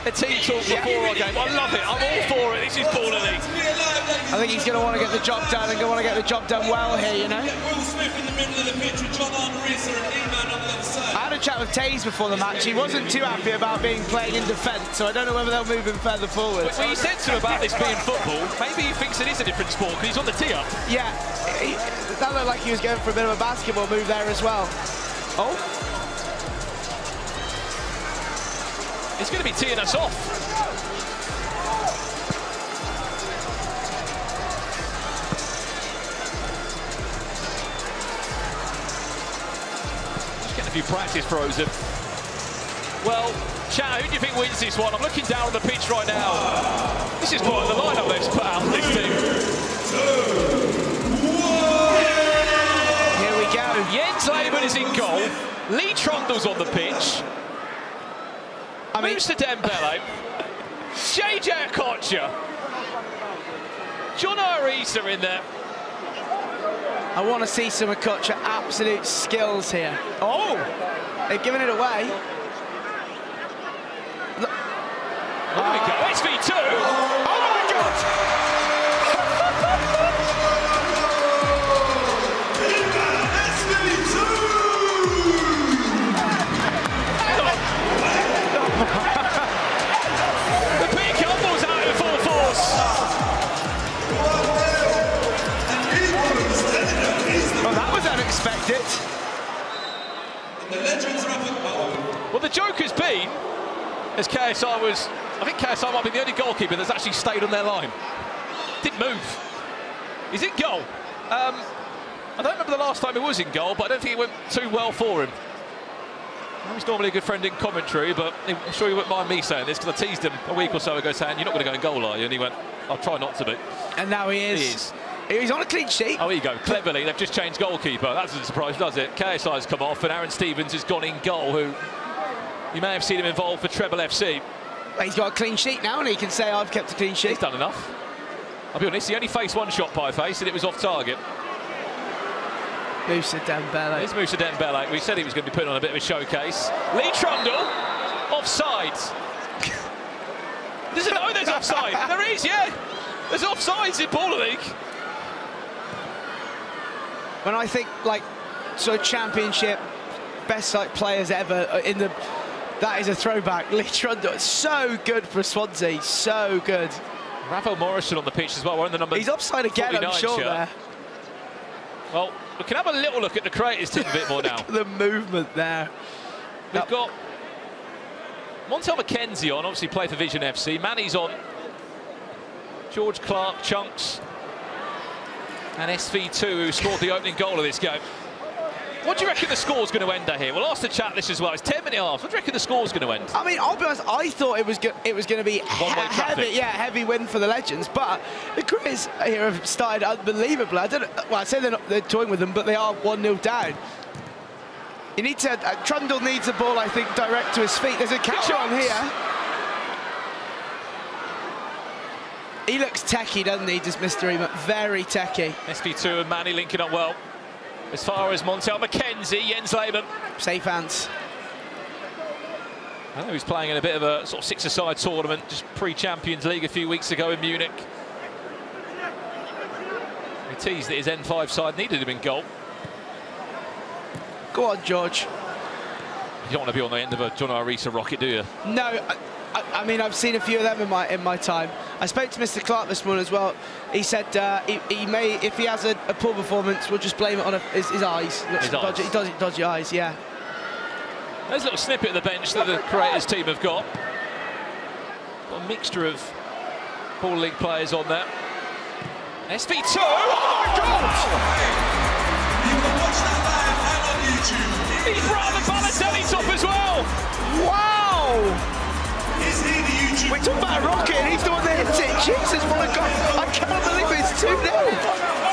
a team talk before our game. I love it. I'm all for it. This is Baller League. I think he's going to want to get the job done and going to want to get the job done well here, you know. Will Smith in the middle of the pitch with John Arnerisa and Lehmann on the other side. I had a chat with Taze pefore the match. He wasn't too happy about being playing in defence, so I don't know whether they'll move him further forward. Well, you said to him about this being football. Maybe he thinks it is a different sport because he's on the tee up. Yeah, that looked like he was going for a bit of a basketball move there as well. Oh. He's going to be teeing us off. Just getting a few practice throws in. Well, Chat, who do you think wins this one? I'm looking down on the pitch right now. This is quite the lineup they've put out, this team. Here we go. Jens Lehmann is in goal. Lee Trundle's on the pitch. Musa Dembele, JJ Okocha, John Arisa in there. I want to see some Okocha absolute skills here. Oh, they've given it away. Look. There we go, SV2. Oh my God! The big elbow's out in full force. Well, that was unexpected. Well, the joke has been, as KSI was, I think KSI might be the only goalkeeper that's actually stayed on their line. Didn't move. He's in goal. I don't remember the last time he was in goal, but I don't think it went too well for him. He's normally a good friend in commentary, but I'm sure he wouldn't mind me saying this because I teased him a week or so ago saying, you're not going to go in goal, are you? And he went, I'll try not to be. And now he is. He is. He's on a clean sheet. Oh, here you go. Cleverly, they've just changed goalkeeper. That doesn't surprise, does it? KSI's come off, and Aaron Stevens has gone in goal, who you may have seen him involved for Trebol FC. He's got a clean sheet now, and he can say, I've kept a clean sheet. He's done enough. I'll be honest, he only faced one shot, Pieface, and it was off target. Musa Dembele. It's Musa Dembele. We said he was going to be putting on a bit of a showcase. Lee Trundle, offside. There's offside. There is, yeah. There's offsides in Baller League. When I think, like, sort of championship, best like players ever in the, that is a throwback. Lee Trundle, so good for Swansea, so good. Rafael Morrison on the pitch as well. We're in the number. He's offside again, I'm sure. Shirt. There. Well, we can have a little look at the creators team a bit more now. Look at the movement there. We've got Montel McKenzie on, obviously played for VZN FC. Manny's on. George Clark, Chunks, and SV2, who scored the opening goal of this game. What do you reckon the score's going to end at here? We'll ask the chat this as well. It's 10-minute halves. What do you reckon the score's going to end? I mean, I'll be honest, I thought it was going to be heavy win for the Legends, but the crews here have started unbelievably. I don't know, well, I say they're toying with them, but they are 1-0 down. You need to, Trundle needs the ball, I think, direct to his feet. There's a catch on here. He looks techie, doesn't he, does Mr. Eamon? Very techie. SV2 and Manny linking up well. As far as Montel McKenzie, Jens Lehmann. Safe hands. I know he's playing in a bit of a sort of six-a-side tournament, just pre-Champions League a few weeks ago in Munich. He teased that his N5 side needed him in goal. Go on, George. You don't want to be on the end of a John Arisa rocket, do you? No, I mean, I've seen a few of them in my time. I spoke to Mr. Clark this morning as well. He said he may, if he has a poor performance, we'll just blame it on his eyes. He does dodgy eyes, yeah. There's a little snippet of the bench that the Creators team have got. Got a mixture of Ball League players on there. SV2! Oh my God! You can watch that live and on YouTube. He's brought the Balotelli top as well! Wow! Is he the YouTube? We're talking about a rocket and he's the one that hits it. Jesus, what a goal! I can't believe it's 2-0.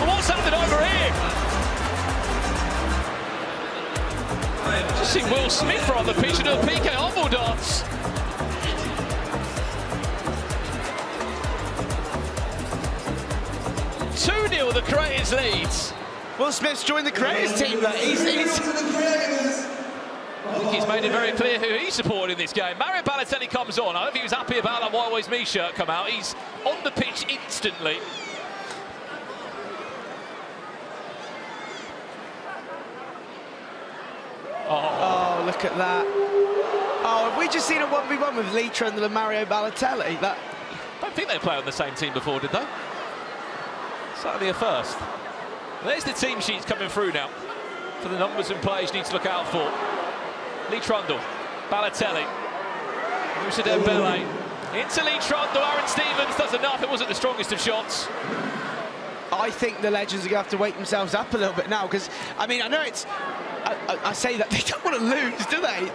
What's happening over here? Just see Will Smith on the pitch and do a PK humble dance. The Creators leads. Will Smith's joined the Creators team. I think he's made it very clear who he's supporting in this game. Mario Balotelli comes on. I don't think he was happy about that Why Always Me shirt come out. He's on the pitch instantly. Oh, look at that. Oh, have we just seen a 1v1 with Lee Trundle and Mario Balotelli? I don't think they played on the same team before, did they? Certainly a first. There's the team sheets coming through now for the numbers and plays you need to look out for. Lee Trundle, Balotelli, Moussa Dembele, into Lee Trundle, Aaron Stevens does enough, it wasn't the strongest of shots. I think the Legends are going to have to wake themselves up a little bit now, because, I mean, I know it's... I say that they don't want to lose, do they?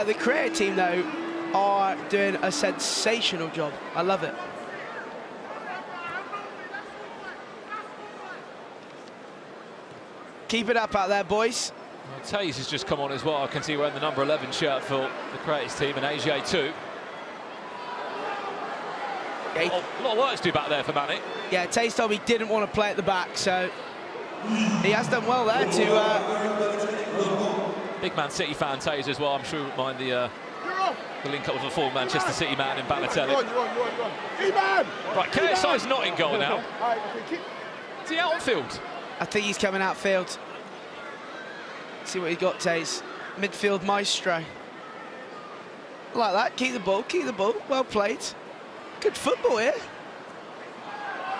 The Creator team, though, are doing a sensational job. I love it. Keep it up out there, boys. Well, Taze has just come on as well. I can see wearing the number 11 shirt for the Creators team and AJ too. Yeah, a lot of work to do back there for Manny. Yeah, Taze told me he didn't want to play at the back, so he has done well there to... Big Man City fan Taze as well. I'm sure he wouldn't mind the link up with a full Manchester City man in Balotelli. Right, KSI's not in goal now. Is he out on field? I think he's coming outfield. See what he got, Taze. Midfield maestro. Like that, keep the ball, well played. Good football here.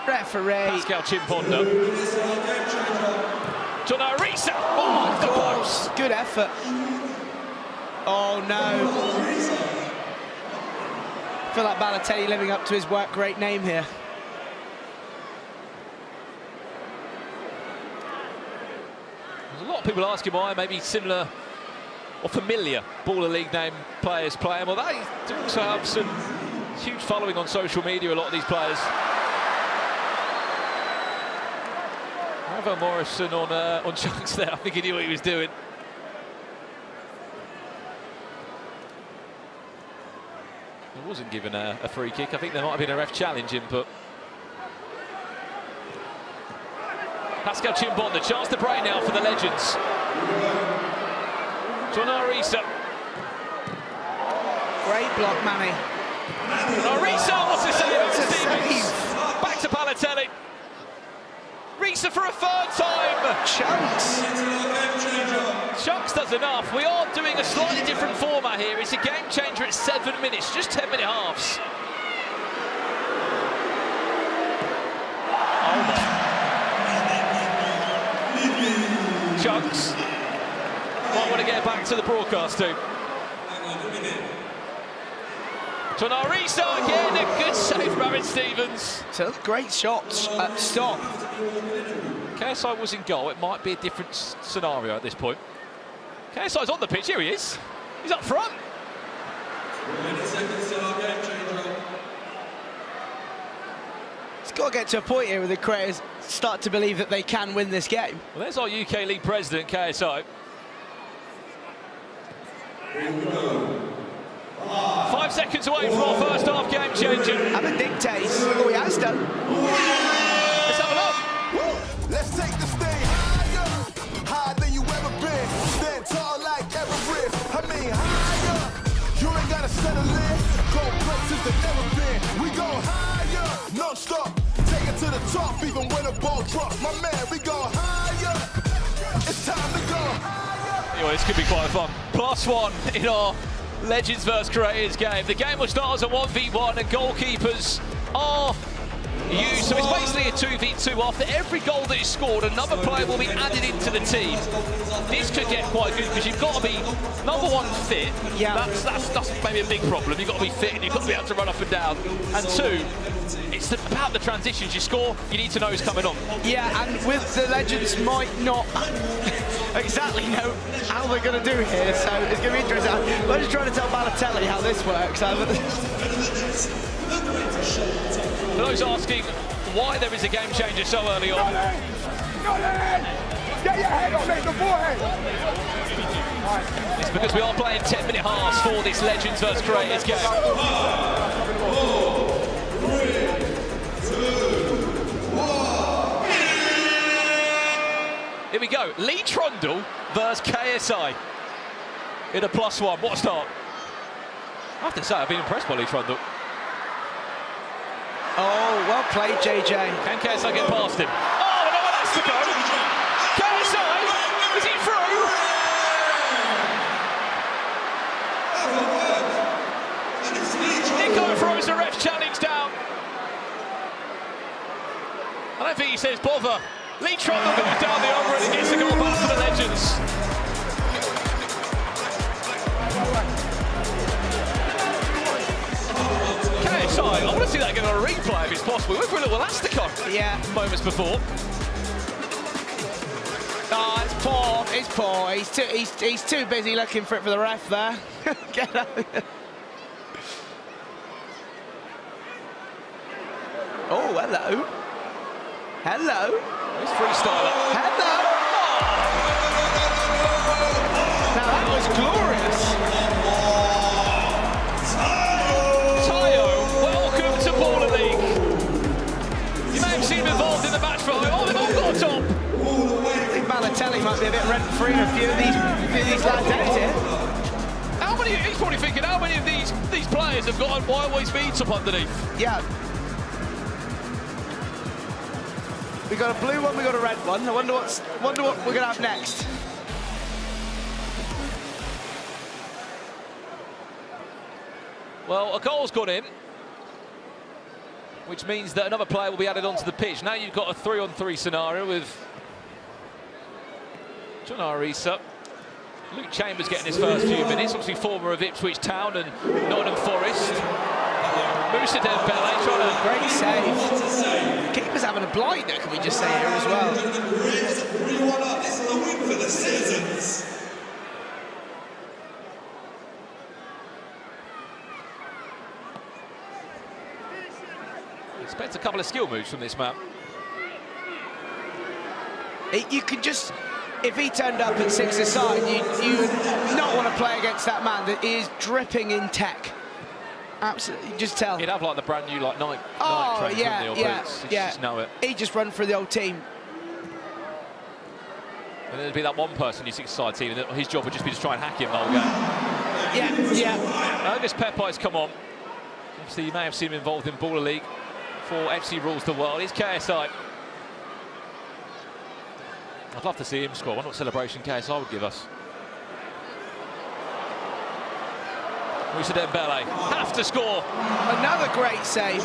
Referee. Pascal Chimponda. John Arisa. Oh, the post. Good effort. Oh, no. I feel like Balotelli living up to his great name here. There's a lot of people asking why maybe similar or familiar Baller League name players play him. Well, they do also have some huge following on social media, a lot of these players. Ravel Morrison on Chunks there. I think he knew what he was doing. He wasn't given a free kick. I think there might have been a ref challenge input. Pascal Chimbon, the chance to break now for the Legends. John Arisa. Great block, Manny. Arisa, what's the save? Back to Balotelli. Risa for a third time. Chunks. Chunks does enough. We are doing a slightly different format here. It's a game changer at 7 minutes, just 10-minute halves. Oh my. Chunks. Might want to get back to the broadcast too. John Arisa again, a good save from Aaron Stevens. So great shots at stop. KSI was in goal. It might be a different scenario at this point. KSI's on the pitch. Here he is. He's up front. He's got to get to a point here where the creators start to believe that they can win this game. Well, there's our UK League president, KSI. 5 seconds away from our first half game changer. Have a dictates. Oh, he has done. Let's have a look. Let's take the stage higher than you ever been. Stand tall like Everest. I mean higher. You ain't gotta settle in. Go places that never been. We go higher, non-stop. Take it to the top, even when the ball drops. My man, we go higher. It's time to go higher. Anyway, this could be quite fun. +1 in our Legends vs Creators game. The game will start as a 1v1 and goalkeepers are used. So it's basically a 2v2. After every goal that is scored, another player will be added into the team. This could get quite good because you've got to be, number one, fit. Yeah. That's maybe a big problem. You've got to be fit and you've got to be able to run up and down. And two, it's about the transitions. You score, you need to know who's coming on. Yeah, and with the Legends might not exactly know how they're going to do here, so it's going to be interesting. We're just trying to tell Balotelli how this works. For those asking why there is a game changer so early on. Get your head on it, the forehead. It's because we are playing 10-minute halves for this Legends vs Creators game. 4, 3, 2, 1. Here we go. Lee Trundle versus KSI in a +1. What a start. I have to say, I've been impressed by Lee Trundle. Oh, well played, JJ. Can KSI get past him? Oh, no one has to go. KSI, is he through? Nico throws the ref challenge down. I don't think he says bother. Lee Trundle goes down the over and gets the goal back for the Legends. KSI, I want to see that again on a replay if it's possible. We went for a little elasticon moments before. Oh, it's poor. It's poor. He's too busy looking for it for the ref there. Get out of here. Oh, hello. Hello. It's freestyler. Hello. Now that was glorious. Tayo, welcome to Baller League. You may have seen him involved in the match for they've all got a top. I think Balotelli might be a bit rent-free in a few of these lads out here. How many? He's probably thinking, how many of these players have got why always be top underneath? Yeah. We got a blue one, we got a red one. I wonder what we're gonna have next. Well, a goal's gone in, which means that another player will be added onto the pitch. Now you've got a 3-on-3 scenario with John Arisa. Luke Chambers getting his first few minutes, obviously former of Ipswich Town and Nottingham Forest. Musa Dembele trying to... Great save. Keeper's having a blinder, can we just say here as well. This is a win for the citizens. Expect a couple of skill moves from this man. You could just... If he turned up at 6-a-side, you would not want to play against that man that is dripping in tech. Absolutely, you just tell. He'd have like the brand new Nike trainers, yeah, wouldn't he, or boots? You just know it. He just run for the old team. And there'd be that one person you 6-a-side team, and his job would just be to try and hack him the whole game. Yeah. This Pepe's come on. Obviously, you may have seen him involved in Baller League for FC Rules the World. Here's KSI. I'd love to see him score. I wonder what celebration KSI would give us. Musa Dembele have to score. Another great save.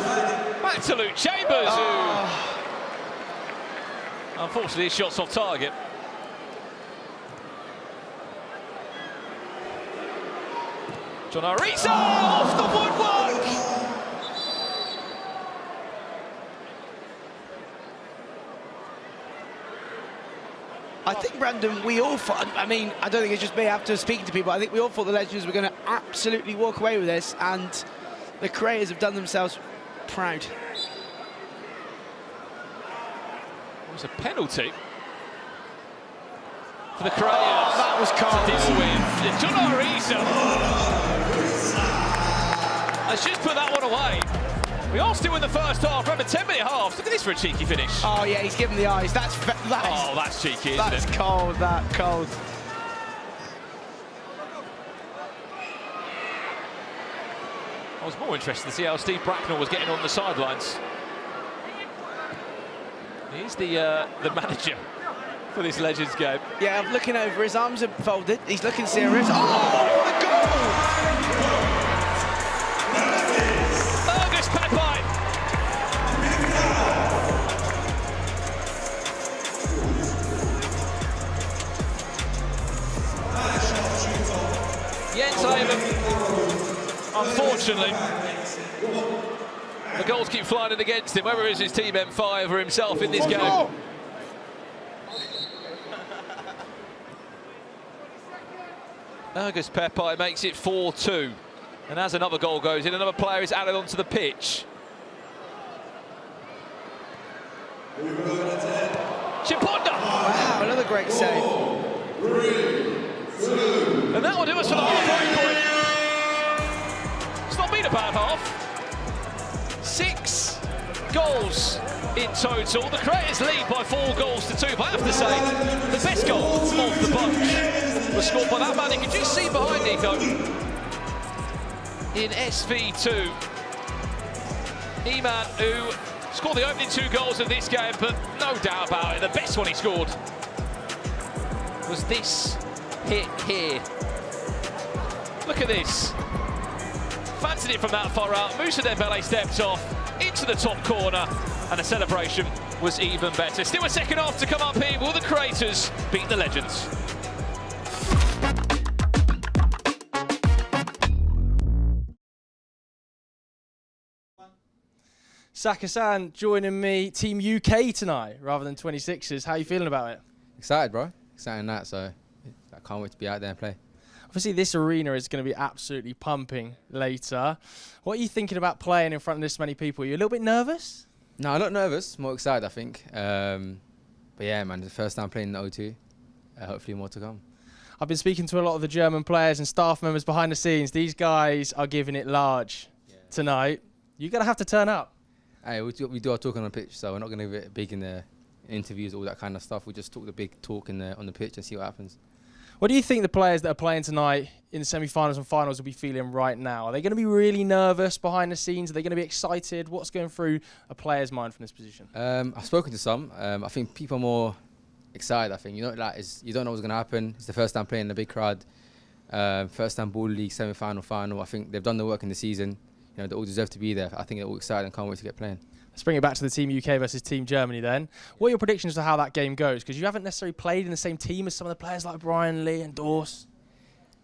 Back to Luke Chambers, who unfortunately his shot's off target. John Arisa off the woodwork. I think, Brandon, we all thought, I mean, I don't think it's just me after speaking to people, I think we all thought the Legends were going to absolutely walk away with this, and the creators have done themselves proud. was a penalty for the Craters. That was cold. To deal with. Ginge has just put that one away. We are still in the first half. Remember, 10-minute halves. Look at this for a cheeky finish. Oh yeah, he's given the eyes. That's cheeky, isn't it? That's cold. That cold. I was more interested to see how Steve Bracknell was getting on the sidelines. He's the manager for this Legends game. Yeah, I'm looking over. His arms are folded. He's looking serious. Oh, what a goal! Unfortunately, the goals keep flying in against him, whether it's his team M5 or himself in this game. Agus Pepe makes it 4-2. And as another goal goes in, another player is added onto the pitch. Chiponda! Wow, another great save. And that will do us for the halfway point. It's not been a bad half. 6 goals in total. The Craters lead by 4 goals to 2. But I have to say, the best goal of the bunch was scored by that man. You can just see behind Nico in SV2. Lehmann, who scored the opening 2 goals of this game, but no doubt about it, the best one he scored was this hit here. Look at this. Fancied it from that far out. Moussa Dembele stepped off into the top corner, and the celebration was even better. Still a second half to come up here. Will the Craters beat the Legends? Saka-san joining me, Team UK tonight, rather than 26ers. How are you feeling about it? Excited, bro. Excited that, so I can't wait to be out there and play. Obviously, this arena is going to be absolutely pumping later. What are you thinking about playing in front of this many people? Are you a little bit nervous? No, I'm not nervous. More excited, I think. But yeah, man, it's the first time playing in the O2. Hopefully more to come. I've been speaking to a lot of the German players and staff members behind the scenes. These guys are giving it large tonight. You're going to have to turn up. Hey, we do our talk on the pitch, so we're not going to give it big in the interviews, all that kind of stuff. We just talk the big talk on the pitch and see what happens. What do you think the players that are playing tonight in the semi-finals and finals will be feeling right now? Are they going to be really nervous behind the scenes? Are they going to be excited? What's going through a player's mind from this position? I've spoken to some. I think people are more excited. I think you don't know what's going to happen. It's the first time playing in a big crowd. First time Ball League semi-final, final. I think they've done the work in the season. You know, they all deserve to be there. I think they're all excited and can't wait to get playing. Let's bring it back to the Team UK versus Team Germany then. What are your predictions for how that game goes? Because you haven't necessarily played in the same team as some of the players like Brian Lee and Dorse.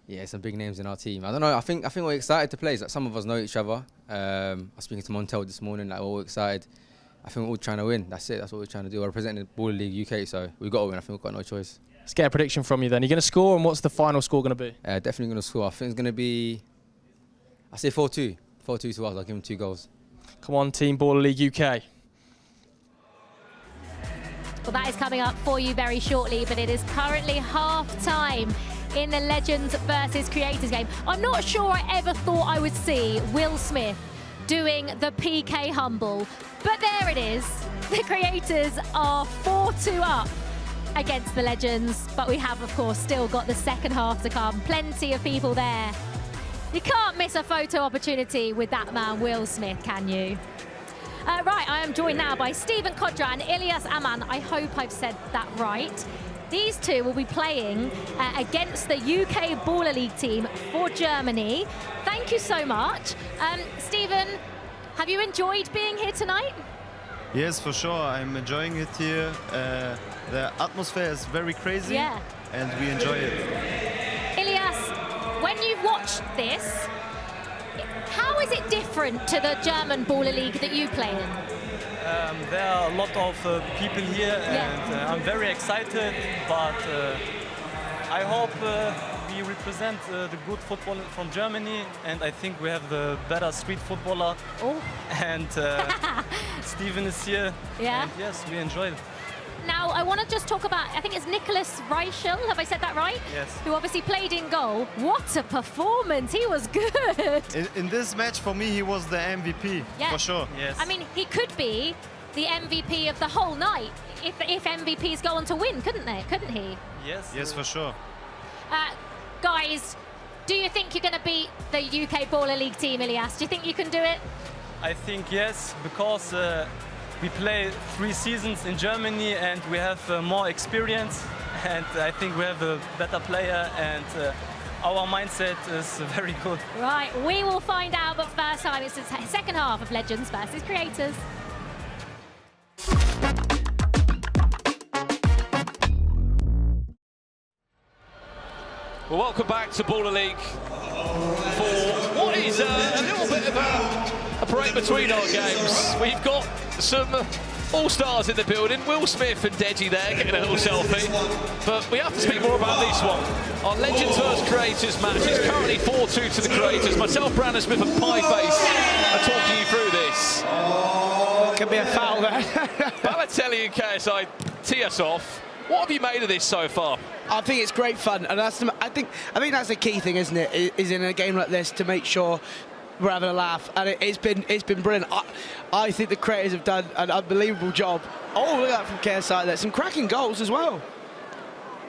Yeah, some big names in our team. I don't know. I think we're excited to play. Like, some of us know each other. I was speaking to Montel this morning. Like, we're all excited. I think we're all trying to win. That's it. That's what we're trying to do. We're representing the Ball League UK, so we've got to win. I think we've got no choice. Let's get a prediction from you then. You're going to score, and what's the final score going to be? Definitely going to score. I think it's going to be, I say 4-2. 4-2 to us. I'll give them 2 goals. Come on, Team Ball League UK. Well, that is coming up for you very shortly, but it is currently half-time in the Legends versus Creators game. I'm not sure I ever thought I would see Will Smith doing the PK humble, but there it is. The Creators are 4-2 up against the Legends, but we have, of course, still got the second half to come. Plenty of people there. You can't miss a photo opportunity with that man, Will Smith, can you? Right, I am joined now by Stephen Kodra and Ilyas Aman. I hope I've said that right. These two will be playing against the UK Baller League team for Germany. Thank you so much. Stephen, have you enjoyed being here tonight? Yes, for sure. I'm enjoying it here. The atmosphere is very crazy, and we enjoy it. Ilyas, when you've watched this, how is it different to the German Baller League that you play in? There are a lot of people here, and I'm very excited, but I hope we represent the good football from Germany, and I think we have the better street footballer. Oh. And Steven is here, and yes, we enjoy it. Now, I want to just talk about, I think it's Nicholas Reichel, have I said that right? Yes. Who obviously played in goal. What a performance, he was good. In this match, for me, he was the MVP, Yeah. for sure. Yes. I mean, he could be the MVP of the whole night if MVPs go on to win, couldn't he? Yes. Yes, for sure. Guys, do you think you're going to beat the UK Baller League team, Ilias? Do you think you can do it? I think yes, because we play 3 seasons in Germany and we have more experience, and I think we have a better player, and our mindset is very good. Right, we will find out, but first time it's the second half of Legends versus Creators. Well, welcome back to Baller League for what is a little bit of a break between our games. We've got some all-stars in the building. Will Smith and Deji there getting a little selfie. But we have to speak more about this one. Our Legends vs Creators match is currently 4-2 to the Creators. Myself, Brandon Smith and Pieface are talking you through this. Could be a foul there. Balotelli and KSI tee us off. What have you made of this so far? I think it's great fun, and I think that's the key thing, isn't it? Is in a game like this to make sure we're having a laugh, and it's been brilliant. I think the Creators have done an unbelievable job. Oh, look at that from KSI there. Some cracking goals as well.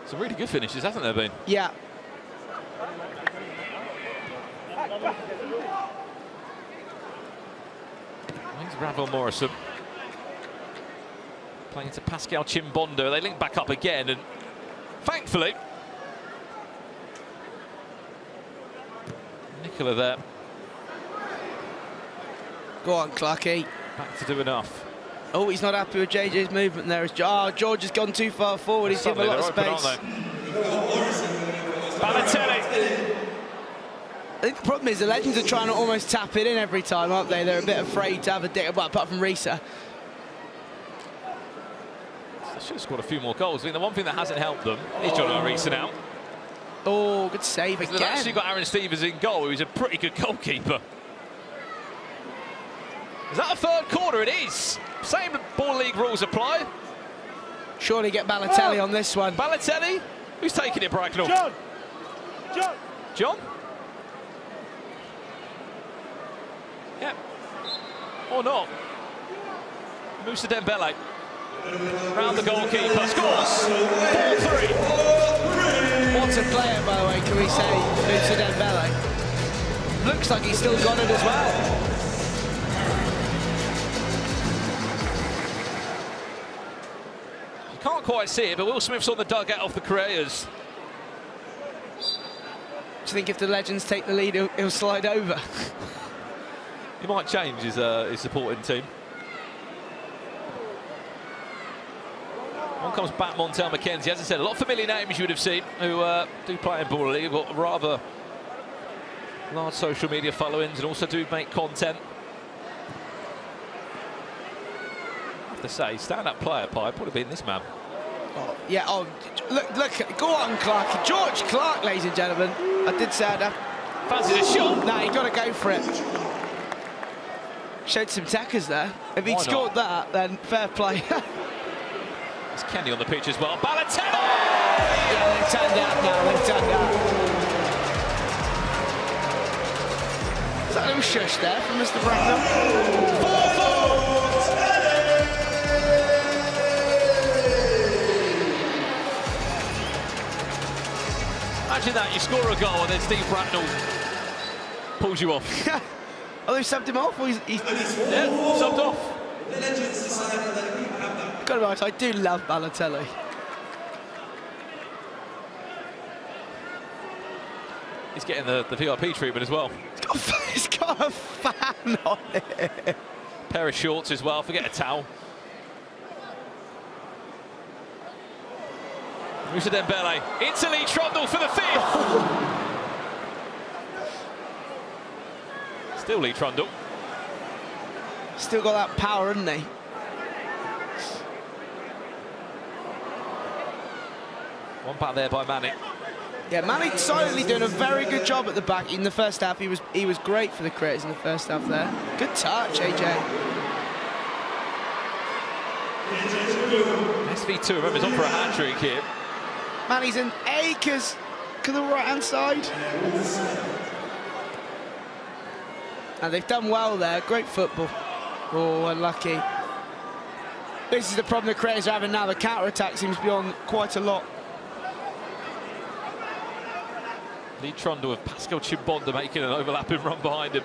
Some really good finishes, hasn't there been? Yeah. Here's Ravel Morrison playing to Pascal Chimbondo. They link back up again, and thankfully Nicola there. Go on, Clarky. Back to do enough. Oh, he's not happy with JJ's movement there. George has gone too far forward. He's given a lot of space. Balotelli. I think the problem is the Legends are trying to almost tap it in every time, aren't they? They're a bit afraid to have a dig, well, apart from Risa. They should have scored a few more goals. I think the one thing that hasn't helped them is John Risa now. Oh, good save again. They've actually got Aaron Stevens in goal, who's a pretty good goalkeeper. Is that a third corner? It is. Same Ball League rules apply. Surely get Balotelli on this one. Balotelli? Who's taking it, Bracknell? John? Yep. Or not. Moussa Dembele. Round the goalkeeper. Scores! 4-3. What a player, by the way, can we say, Moussa Dembele? Looks like he's still got it as well. Can't quite see it, but Will Smith's on the dugout off the Creators. Do you think if the Legends take the lead, he'll slide over? He might change his supporting team. On comes back Montel McKenzie. As I said, a lot of familiar names you would have seen who do play in Baller League. Got rather large social media followings and also do make content. I have to say, stand-up player, Pipe, would have been this man. Oh, yeah, oh, look, go on, Clark. George Clark, ladies and gentlemen. I did say I'd have... Fancy the shot. Nah, you got to go for it. Showed some tackers there. If he'd scored that, then fair play. It's Kenny on the pitch as well. Balotelli! Oh, yeah, they've turned out now, they've turned out. Is that a little shush there from Mr. Bracknell? 4-4! Imagine that, you score a goal and then Steve Bracknell pulls you off. Oh, they subbed him off? Or he's... Yeah, subbed off. God, right, I do love Balotelli. He's getting the VIP treatment as well. He's got a fan on it. Pair of shorts as well, forget a towel. Moussa Dembele, Italy, Trundle for the 5th. Still Lee Trundle. Still got that power, hasn't he? One back there by Manny. Yeah, Manny silently doing a very good job at the back. In the first half, he was great for the Creators in the first half there. Good touch, AJ. Nice SV2, remember, he's on for a hat-trick here. Man, he's in acres to the right-hand side. And they've done well there, great football. Oh, unlucky. This is the problem the creators are having now. The counter-attack seems to be on quite a lot. Lee Trundle with Pascal Chimbonda making an overlapping run behind him.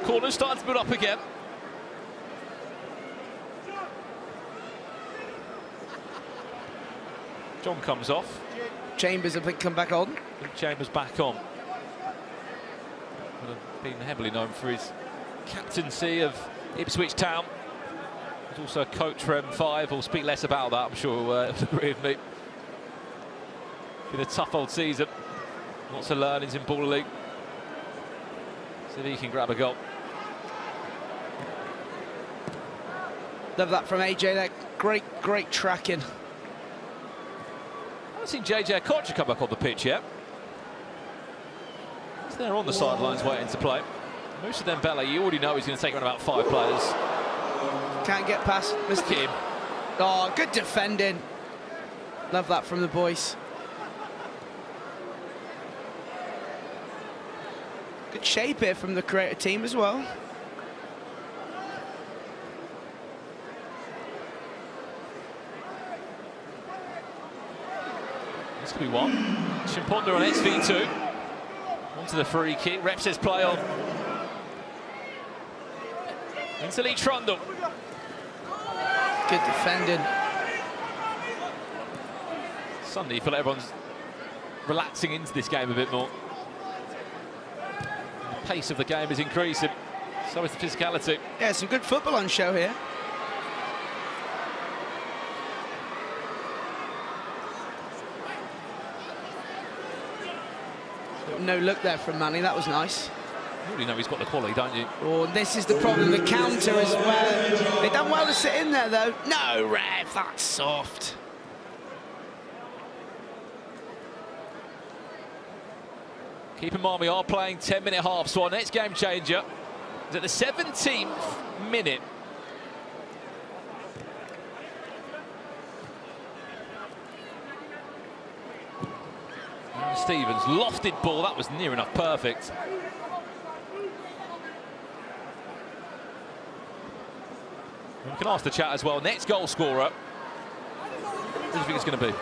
Corner starting to build up again. John comes off. Chambers have come back on. Chambers back on. Been heavily known for his captaincy of Ipswich Town. He's also a coach for M5. We'll speak less about that, I'm sure he'll agree with me. Been a tough old season. Lots of learnings in Baller League. See if he can grab a goal. Love that from AJ there. Great tracking. I haven't seen JJ Kocher come back on the pitch yet. He's there on the sidelines waiting to play. Moussa Dembele, you already know he's going to take on about 5 players. Can't get past Mr. Kim. Oh, good defending. Love that from the boys. Good shape here from the creator team as well. This could be one. Chimponder on SV2. Onto the free kick. Rep says play on. Into Lee Trundle. Good defending. Suddenly you feel like everyone's relaxing into this game a bit more. The pace of the game is increasing. So is the physicality. Yeah, some good football on show here. No look there from Manny, that was nice. You already know he's got the quality, don't you? Oh, this is the problem, the counter as well. They done well to sit in there though. No, Rev, that's soft. Keep in mind we are playing 10-minute half, so our next game changer is at the 17th minute. Stevens, lofted ball, that was near enough perfect. We can ask the chat as well. Next goal scorer, who do you think it's going to be?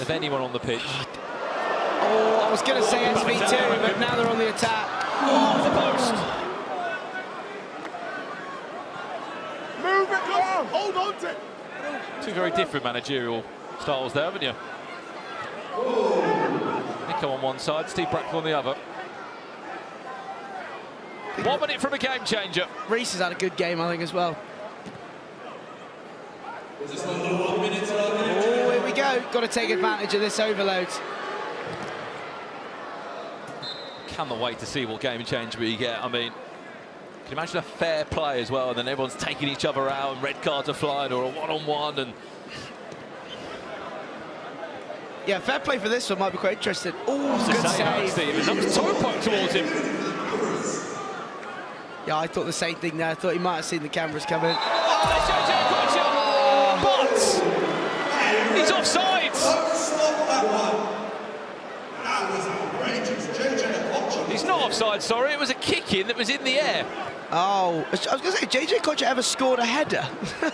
If anyone on the pitch. Oh, I was going to say SV2, but now they're on the attack. Oh, the post. Move it, go! Hold on to it! Two very different managerial styles there, haven't you? Nico on one side, Steve Bracknell on the other. 1 minute from a game changer. Reese has had a good game, I think, as well. Oh, here we go. Got to take advantage of this overload. Cannot wait to see what game change we get. I mean, can you imagine a fair play as well, and then everyone's taking each other out, and red cards are flying, or a one-on-one, and yeah, fair play for this one. Might be quite interesting. Oh, good save. Stevens. That was toe poke towards him. Yeah, I thought the same thing there. I thought he might have seen the cameras coming. But he's offside. He's not offside, sorry. It was a kick in that was in the air. Oh, I was going to say, JJ Kocher ever scored a header? I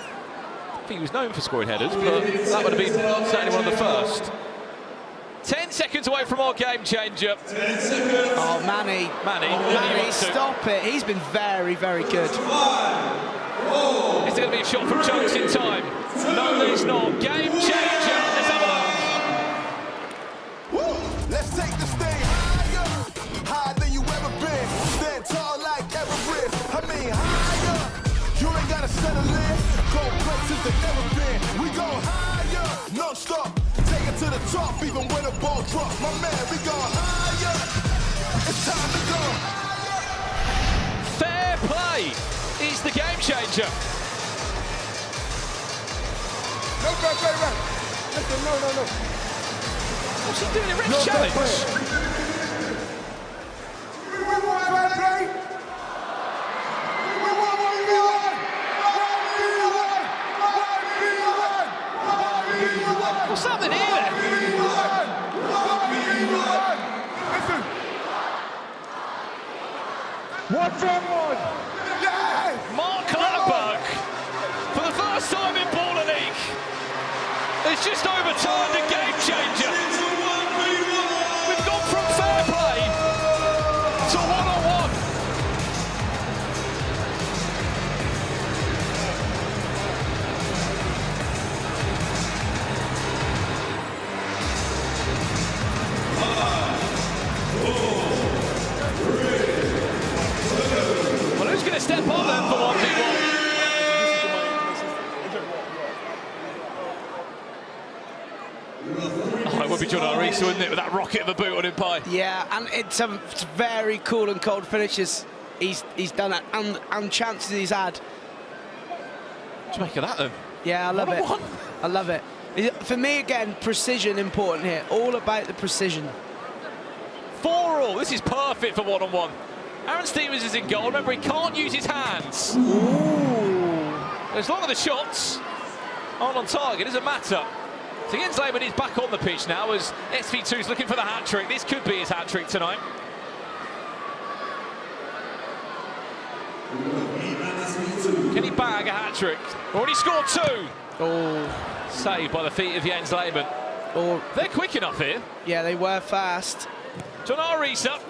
think he was known for scoring headers, but that would have been certainly one of the first. 10 seconds away from our game changer. Oh, Manny, stop it. He's been very, very good. Is there going to be a shot from Chunks in time? No, there's not. Game changer. Let's have a look. Woo! Let's take the stage higher, higher than you ever been. Stand tall like Everest. I mean higher. You ain't gotta settle in. Go places they never been. We go higher, non-stop. Take it to the top, even when the ball drop. My man, we go higher. It's time to go. Fair play is the game changer. No, right. Listen, no. What's he doing? A ref challenge? We want fair play. We want what we want. What's happening here? Listen. 1-on-1. Mark Ljungberg, for the first time in Baller League, has just overturned a game changer. We've gone from fair play to 1-on-1. Well, who's going to step on then for 1v1? Oh, it would be John Alisha, wouldn't it, with that rocket of a boot on him, Pie? Yeah, and it's some very cool and cold finishes he's done that, and chances he's had. What do you make of that, then? Yeah, I love it. I love it. For me, again, precision important here. All about the precision. 4-all. This is perfect for 1-on-1. Aaron Stevens is in goal. Remember, he can't use his hands. As long as the shots aren't on target, it doesn't matter. So Jens Lehmann is back on the pitch now as SV2's looking for the hat-trick. This could be his hat-trick tonight. Can he bag a hat-trick? Already scored 2. Oh. Saved by the feet of Jens Lehmann. Oh. They're quick enough here. Yeah, they were fast. John Alisha in 5-4.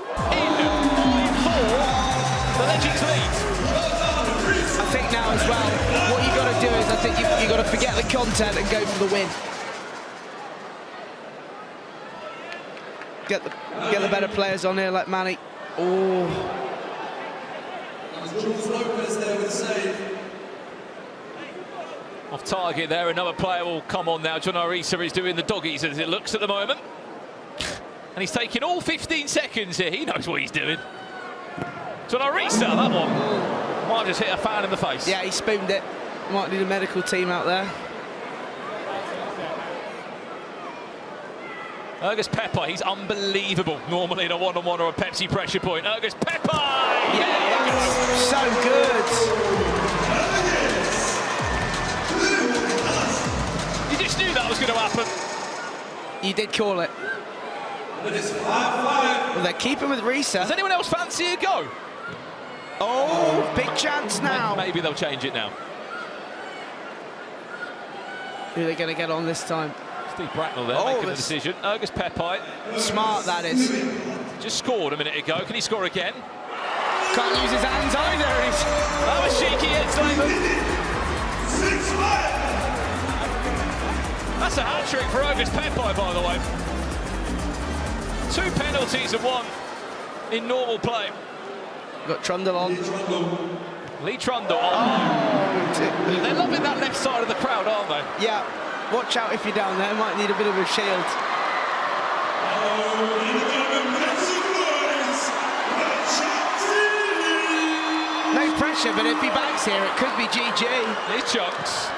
The Legends lead. I think now as well, what you got to do is I think you got to forget the content and go for the win. Get the better players on here like Manny. Oh. Off target there, another player will come on now. John Alisha is doing the doggies as it looks at the moment. And he's taking all 15 seconds here. He knows what he's doing. John Alisha, that one. Might just hit a fan in the face. Yeah, he spooned it. Might need a medical team out there. Ergus Pepper, he's unbelievable. Normally in a 1-on-1 or a Pepsi pressure point. Ergus Pepper! Yeah, so good. You just knew that was going to happen. You did call it. Well, they're keeping with Risa. Does anyone else fancy a go? Oh, big chance now. Maybe they'll change it now. Who are they going to get on this time? Steve Bracknell there making the decision. Ergus Pepper. Smart, that is. Just scored a minute ago. Can he score again? Can't use his hands either. That was cheeky, Jens Lehmann. That's a hat-trick for Ergus Pepper, by the way. 2 penalties and 1 in normal play. Got Trundle on. Lee Trundle on. They're loving that left side of the crowd, aren't they? Yeah. Watch out if you're down there. Might need a bit of a shield. No pressure, but if he bangs here, it could be GG. Here's Chunks.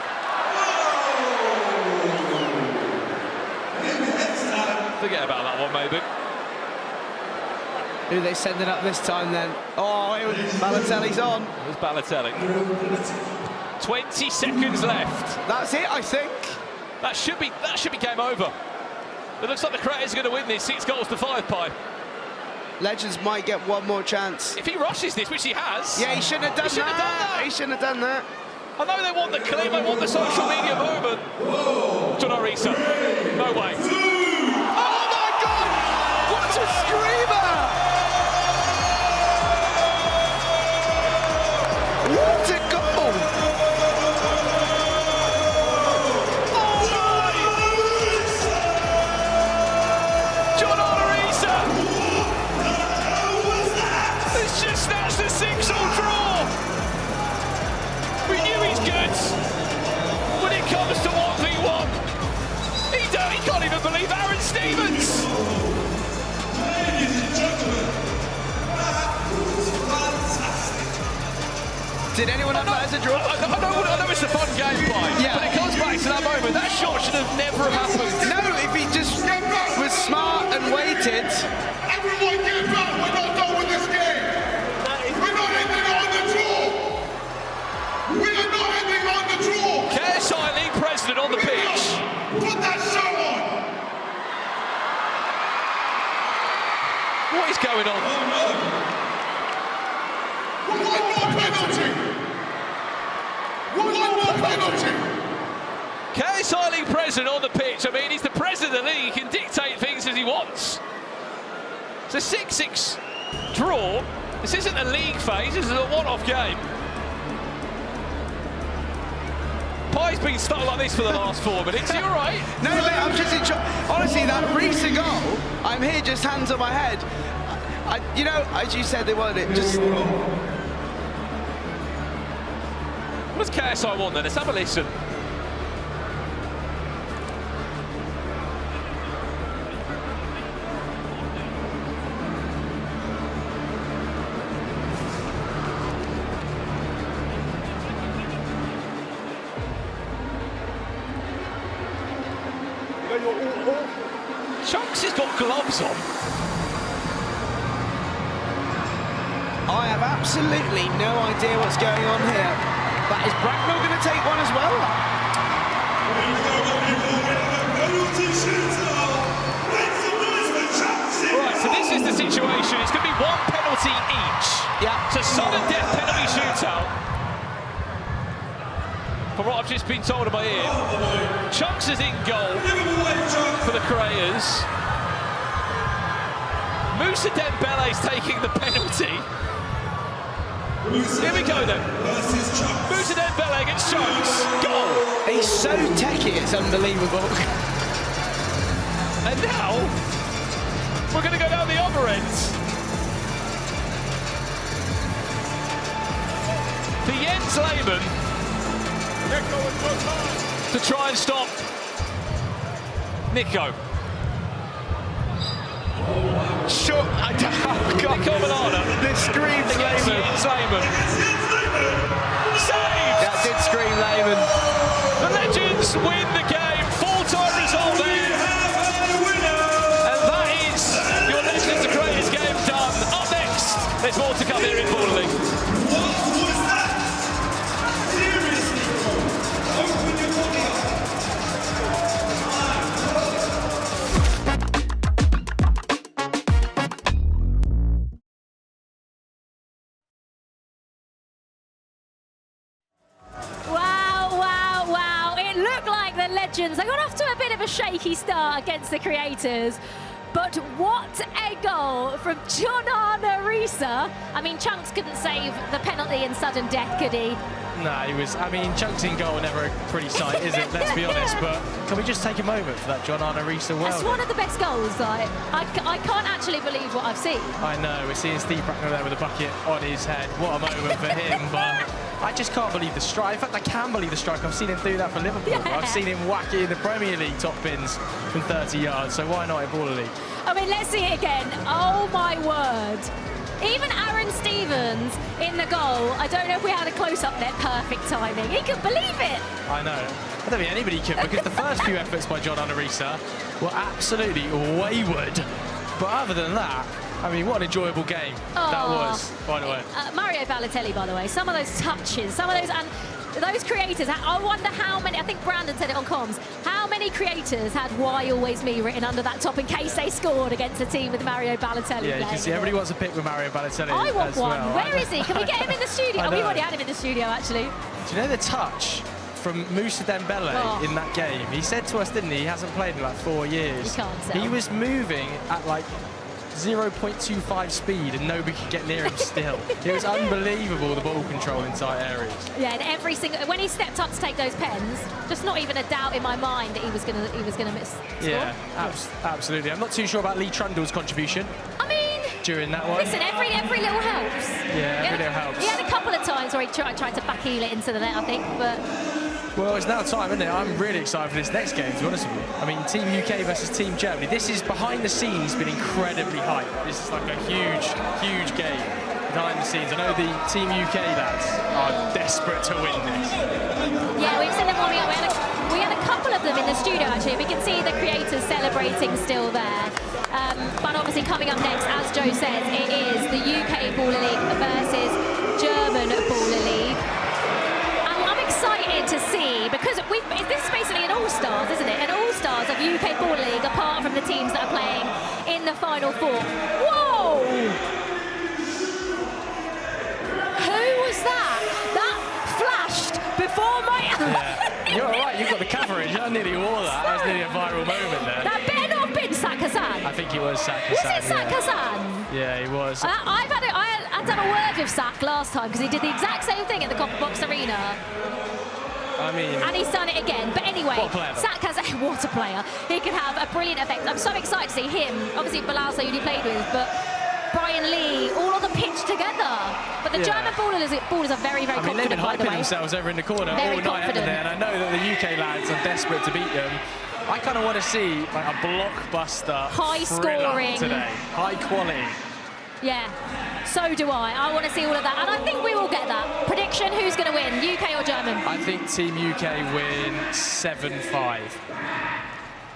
Forget about that one, maybe. Who are they sending up this time then? Oh, Balotelli's on. There's Balotelli. 20 seconds left. That's it, I think. That should be game over. It looks like the Craters are going to win this 6-5, Pie. Legends might get one more chance. If he rushes this, which he has. Yeah, he shouldn't have done that. He shouldn't have done that. I know they want the clip, they want the social media movement. John Alisha. No way. Oh my God! What a screamer! What a goal! John Alisha! It's just snatched a 6-all draw! We knew he's good! When it comes to 1v1, he can't even believe Aaron Stevens! Ladies and gentlemen, did anyone have that as a draw? I know it's a fun game, yeah. But it comes back to that moment. That shot should have never happened. No, if he just was smart and waited. everyone get back. We're not done with this game. We're not ending on the draw. We are not ending on the draw. KSI league president on the pitch. going on? One more penalty! One more penalty! KSI League president on the pitch. I mean, he's the president of the league. He can dictate things as he wants. It's a 6-6 draw. This isn't a league phase, this is a one-off game. Pie's been stuck like this for the last 4 minutes. You all right? No, mate, I'm just enjoying. Honestly, that Reese goal, I'm here just hands on my head. You know, as you said, they wanted it. Just. What does KSI want then? Let's have a listen. Chunks has got gloves on. I have absolutely no idea what's going on here. But is Bracknell going to take one as well? Right, so this is the situation. It's going to be one penalty each. Yeah. It's a sudden death penalty shootout. From what I've just been told in my ear, Chunks is in goal for the Creators. Moussa Dembele's taking the penalty. Here we go then. Moussa Dembele against Chunks. Goal! He's so techie, it's unbelievable. And now, we're going to go down the other end. For Jens Lehmann to try and stop Nico. Sure, Nico Milana. This screams Lehmann. Lehmann. Saved! That did scream Lehmann. The Legends win the game. Full-time result there. And that is your Legends of Creators game done. Up next, there's more to come here in Border League. Legends. They got off to a bit of a shaky start against the Creators, but what a goal from Jonana Risa. I mean, Chunks couldn't save the penalty in sudden death, could he? No, he was. I mean, Chunks in goal never a pretty sight, is it? Let's be honest. But can we just take a moment for that Jonana Risa? That's one of the best goals. Like, I can't actually believe what I've seen. I know. We're seeing Steve Bracknell there with a bucket on his head. What a moment for him. But I just can't believe the strike. In fact, I can believe the strike. I've seen him do that for Liverpool. Yeah. I've seen him whack it in the Premier League top bins from 30 yards. So why not in Baller League? I mean, let's see it again. Oh my word. Even Aaron Stevens in the goal. I don't know if we had a close-up there. Perfect timing. He could believe it. I know. I don't think anybody could, because the first few efforts by Jonana Risa were absolutely wayward. But other than that, I mean, what an enjoyable game that was, by the way. Mario Balotelli, by the way, some of those touches, some of those, and those creators, I wonder how many, I think Brandon said it on comms, how many creators had Why Always Me written under that top in case they scored against a team with Mario Balotelli? Yeah, you can see everybody wants a pick with Mario Balotelli. I want one. Well. Where is he? Can we get him in the studio? Oh, we've already had him in the studio, actually. Do you know the touch from Moussa Dembele in that game? He said to us, didn't he? He hasn't played in like 4 years. You can't tell. He was moving at like 0.25 speed and nobody could get near him still. It was unbelievable, the ball control in tight areas. Yeah, and every single, when he stepped up to take those pens, just not even a doubt in my mind that he was gonna miss. Yeah, absolutely. I'm not too sure about Lee Trundle's contribution. I mean, during that one. Listen, every little helps. Yeah, every little helps. He had a couple of times where he tried to back heel it into the net, I think, but. Well, it's now time, isn't it? I'm really excited for this next game, to be honest with you. I mean, Team UK versus Team Germany. This is behind the scenes been incredibly hyped. This is like a huge game behind the scenes. I know the Team UK lads are desperate to win this. Yeah, we've seen them warming up. We had a couple of them in the studio, actually. We can see the creators celebrating still there. But obviously coming up next, as Joe says, it is the UK Baller League versus German Baller League. Excited to see, because this is basically an all-stars, isn't it? An all-stars of UK Baller League, apart from the teams that are playing in in the Final Four. Whoa! Who was that? That flashed before my... Yeah. You're all right, you've got the coverage. I nearly wore that. That was nearly a viral moment there. That better not have been Sak-Hassan. I think it was Sak-Hassan. Was it Sak-Hassan? Yeah, he was. I had to have a word with Sak last time because he did the exact same thing at the Copper Box Arena. I mean... And he's done it again. But anyway, what a player. Sak-Hassan, what a player. He can have a brilliant effect. I'm so excited to see him. Obviously, Bilal who he played with, but Brian Lee, all on the pitch together. But the German ballers are very, very confident, they've been by the hyping way. themselves over in the corner Very all night, haven't confident. they? And I know that the UK lads are desperate to beat them. I kind of want to see like a blockbuster High thriller scoring today. High quality. Yeah, so do I. I want to see all of that. And I think we will get that. Prediction, who's going to win, UK or German? I think Team UK win 7-5.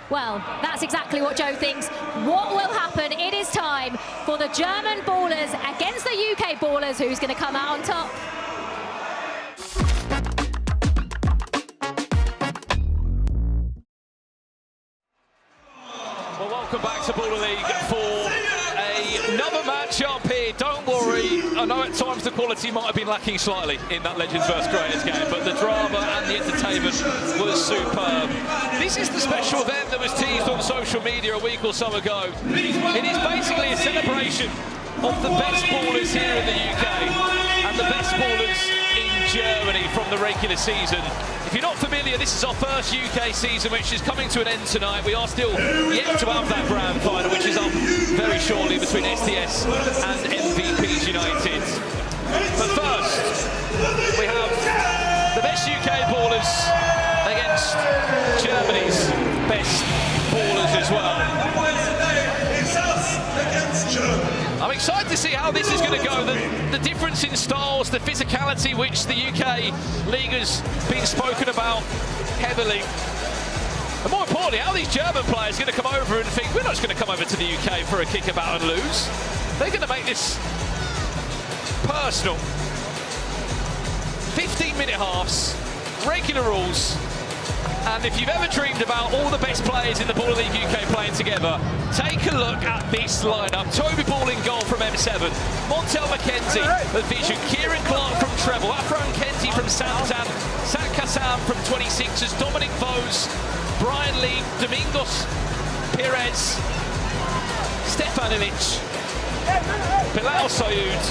Well, that's exactly what Joe thinks. What will happen? It is time for the German ballers against the UK ballers. Who's going to come out on top? Well, welcome back to Baller League for another match up here. Don't worry, I know at times the quality might have been lacking slightly in that Legends vs Greatest game, but the drama and the entertainment was superb. This is the special event that was teased on social media a week or so ago. It is basically a celebration of the best ballers here in the UK and the best ballers in Germany from the regular season. If you're not familiar, this is our first UK season, which is coming to an end tonight. We are still yet to have that grand final, which is up very shortly between SDS and MVPs United. But first, we have the best UK ballers against Germany's best ballers as well. I'm excited to see how this is going to go. The difference in styles, the physicality which the UK league has been spoken about heavily. And more importantly, how these German players are going to come over and think, we're not just going to come over to the UK for a kickabout and lose. They're going to make this personal. 15-minute halves, regular rules. And if you've ever dreamed about all the best players in the Baller League UK playing together, take a look at this lineup. Tobi Brown in goal from M7, Montel McKenzie of Vision, Kieran Clark from Trebol, Afro Kenty from Santan, Sak-Hassan from 26ers, Dominic Vos, Brian Lee, Domingos Pires, Stefanovic, Bilal Sayoud,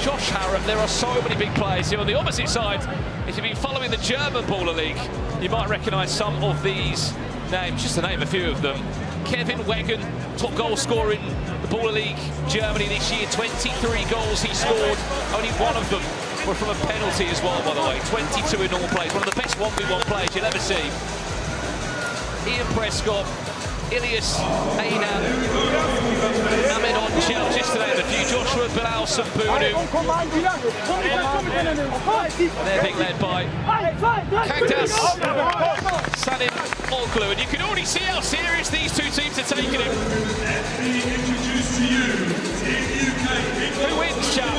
Josh Harrop. There are so many big players here. On the opposite side, if you've been following the German Baller League, you might recognise some of these names, just to name a few of them. Kevin Weggen, top goal scorer in the Baller League Germany this year, 23 goals he scored, only one of them were from a penalty as well, by the way. 22 in all plays, one of the best 1v1 players you'll ever see. Ian Prescott, Ilias Aynan, Ahmed Onchel, just to name a few, Joshua Bilal Sambunu. They're being led by Kangdas Salim Oglu, and you can already see how serious these two teams are taking it. Who wins, chap?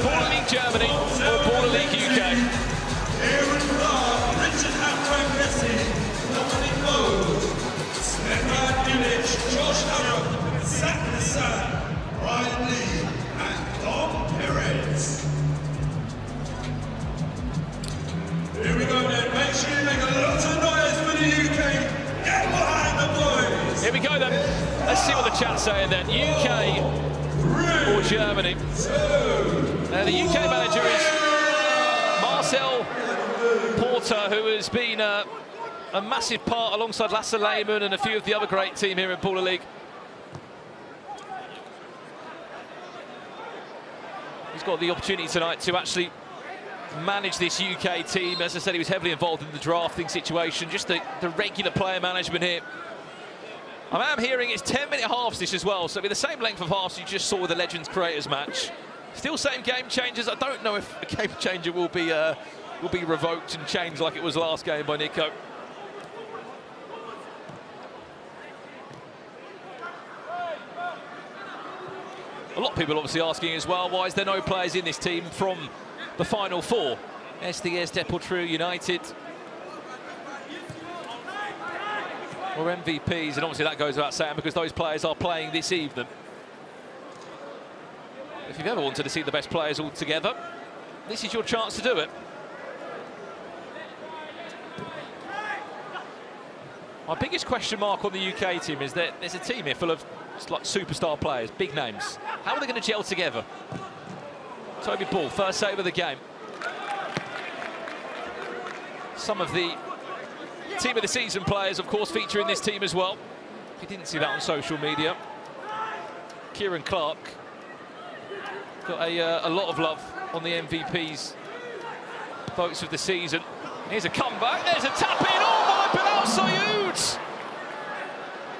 Baller League Germany or Baller League UK? Josh Harrop, Sak-Hassan, Brian Lee, and Dom Pires. Here we go then. Make sure you make a lot of noise for the UK. Get behind the boys. Here we go then. Let's see what the chat's saying then. UK or Germany? The UK manager is Marcel Porter, who has been a massive part alongside Lasse Lehmann and a few of the other great team here in Baller League. He's got the opportunity tonight to actually manage this UK team. As I said, he was heavily involved in the drafting situation, just the regular player management here. I am hearing it's 10-minute halves this as well, so it'll be the same length of halves you just saw with the Legends Creators match. Still same game changers. I don't know if a game changer will be revoked and changed like it was last game by Nico. A lot of people obviously asking as well, why is there no players in this team from the Final Four? SDS, Deportrio, United. Or MVPs, and obviously that goes without saying because those players are playing this evening. If you've ever wanted to see the best players all together, this is your chance to do it. My biggest question mark on the UK team is that there's a team here full of like superstar players, big names. How are they going to gel together? Tobi Brown, first save of the game. Some of the team of the season players, of course, feature in this team as well. If you didn't see that on social media, Kieran Clark got a lot of love on the MVP's votes of the season. Here's a comeback, there's a tap in, oh my, Bilal Sayoud!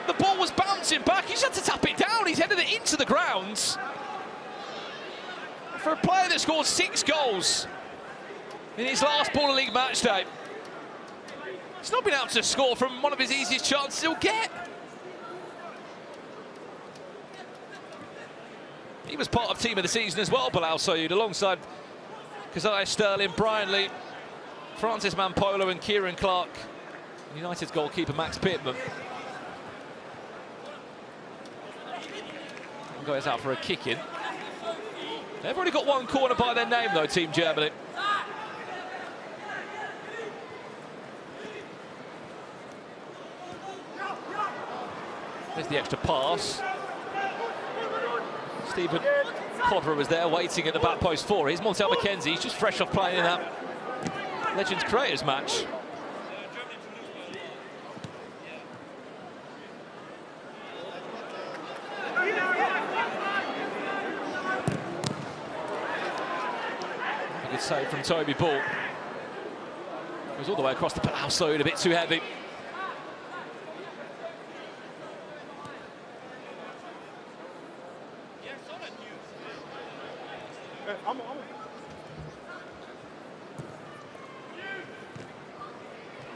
The ball was bouncing back, he just had to tap it down, he's headed it into the grounds. For a player that scored 6 goals in his last Baller League match day, he's not been able to score from one of his easiest chances he'll get. He was part of team of the season as well, Bilal Sayoud, alongside Keziah Sterling, Brian Lee, Francis Mampolo and Kieran Clark. United's goalkeeper Max Pittman. Goes out for a kick in. They've already got one corner by their name though, Team Germany. There's the extra pass. Stephen Codra was there waiting at the back post for it. Here's Montel McKenzie, he's just fresh off playing in that Legends Creators match. A good save from Tobi Brown. Goes all the way across the Bilal Sayoud, a bit too heavy.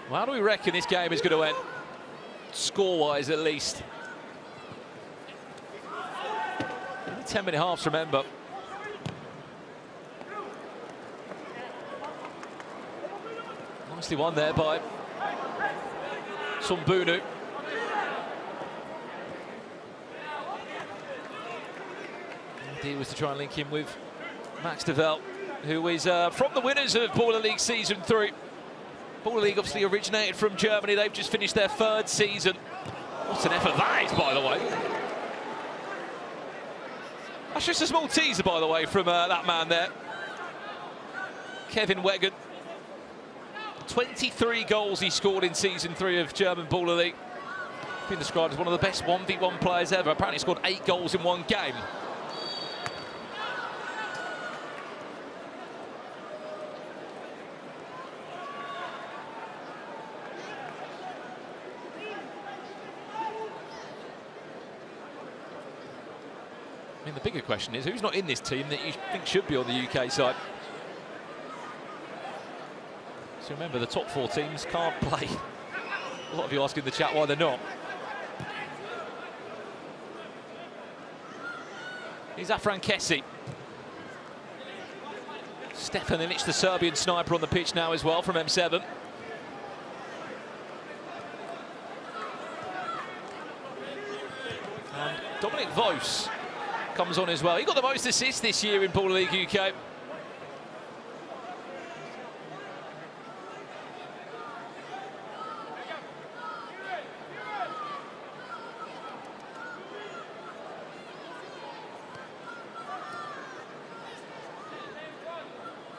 Well, how do we reckon this game is going to end, score-wise at least? 10-minute halves, remember. Nicely won there by Sumbunu. The idea was to try and link him with Max de Vel, who is from the winners of Baller League Season 3. Baller League obviously originated from Germany. They've just finished their 3rd season. What an effort that is, by the way. That's just a small teaser, by the way, from that man there. Kevin Wegan. 23 goals he scored in Season 3 of German Baller League. Been described as one of the best 1v1 players ever. Apparently scored 8 goals in one game. I mean, the bigger question is, who's not in this team that you think should be on the UK side? So remember, the top 4 teams can't play. A lot of you asking in the chat why they're not. Here's Afran Kessi. Stefan Ilic, the Serbian sniper, on the pitch now as well from M7. And Dominic Vos comes on as well. He got the most assists this year in Baller League UK.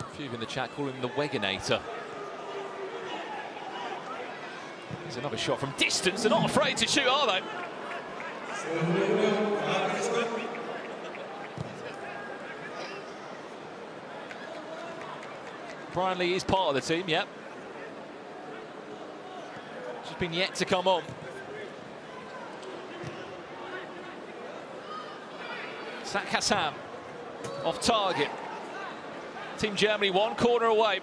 A few in the chat calling him the Weganator. There's another shot from distance. They're not afraid to shoot, are they? Brian Lee is part of the team, yep. Just been yet to come on. Zach Hassan off target. Team Germany 1 corner away.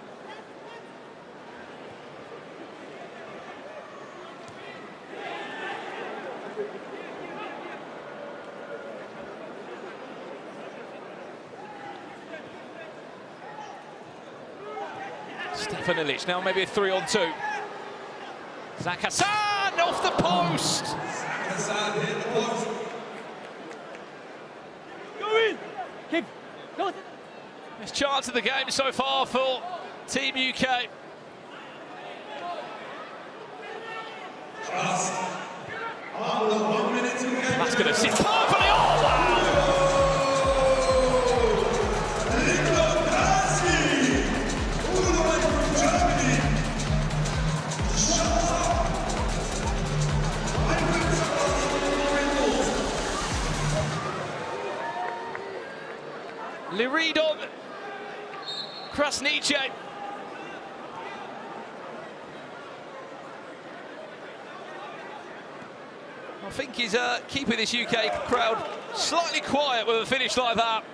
Stefan Ilic, now maybe a 3-on-2. Zach Hassan! off the post. Go in. Keep. Go. Best chance of the game so far for Team UK. That's going to sit perfectly. Oh, wow! Liridon Krasnice. I think he's keeping this UK crowd slightly quiet with a finish like that.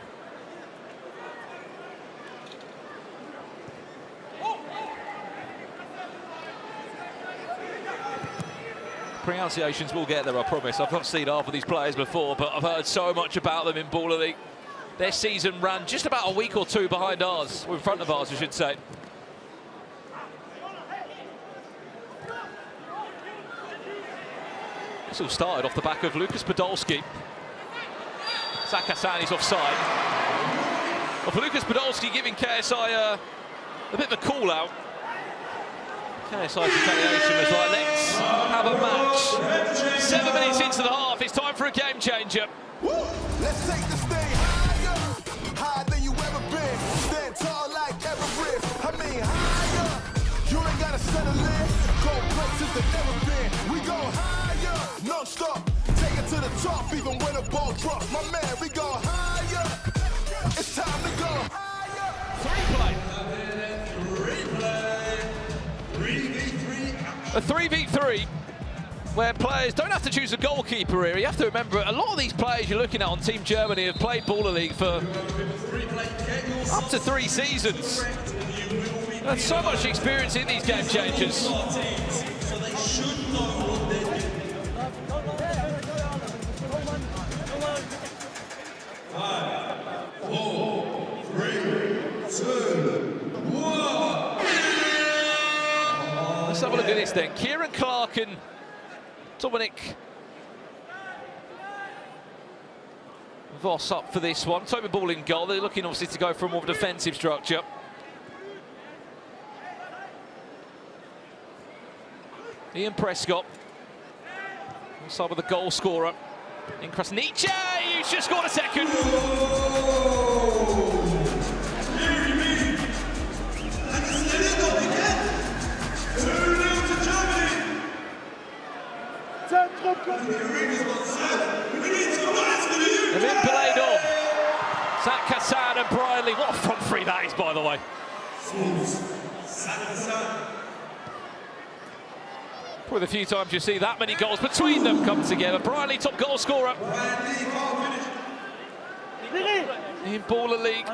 Pronunciations will get there, I promise. I've not seen half of these players before, but I've heard so much about them in Baller League. Their season ran just about a week or two behind ours, or in front of ours, I should say. This all started off the back of Lucas Podolski. Zakasani's offside. Well, for Lucas Podolski giving KSI a bit of a call out. KSI's retaliation was like, let's have a match. 7 minutes into the half, it's time for a game changer. Let's take the stage higher than you ever been. Stand tall like Everest. I mean higher. You ain't gotta settle in. Go places that never been. We go higher, non-stop. Take it to the top, even when the ball drops. My man, we go higher. It's time to go higher. 3-play. A 3v3 where players don't have to choose a goalkeeper here. You have to remember, a lot of these players you're looking at on Team Germany have played Baller League for up to 3 seasons. There's so much experience in these game changers. Let's have a look at this then. Kieran Clark and Dominic Voss up for this one. Tobi Brown in goal. They're looking obviously to go for a more defensive structure. Ian Prescott, also with the goal scorer in Krasnice, who's just scored a second. And then played on. Zach Hassan and Brian Lee. What a front three that is, by the way. Probably the few times you see that many goals between them come together. Brian Lee, top goal scorer in Baller League.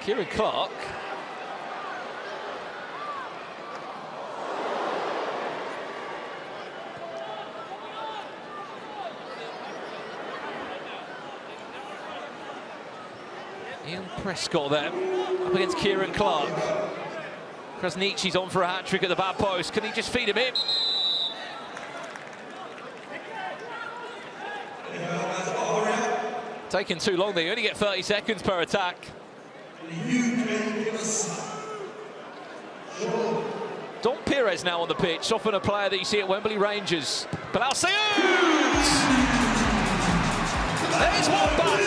Kieran Clark. Ian Prescott there, up against Kieran Clark. Krasnice's on for a hat-trick at the back post. Can he just feed him in? Taking too long there. You only get 30 seconds per attack. Don Pires now on the pitch, often a player that you see at Wembley Rangers. Bilal Sayoud! There's one back.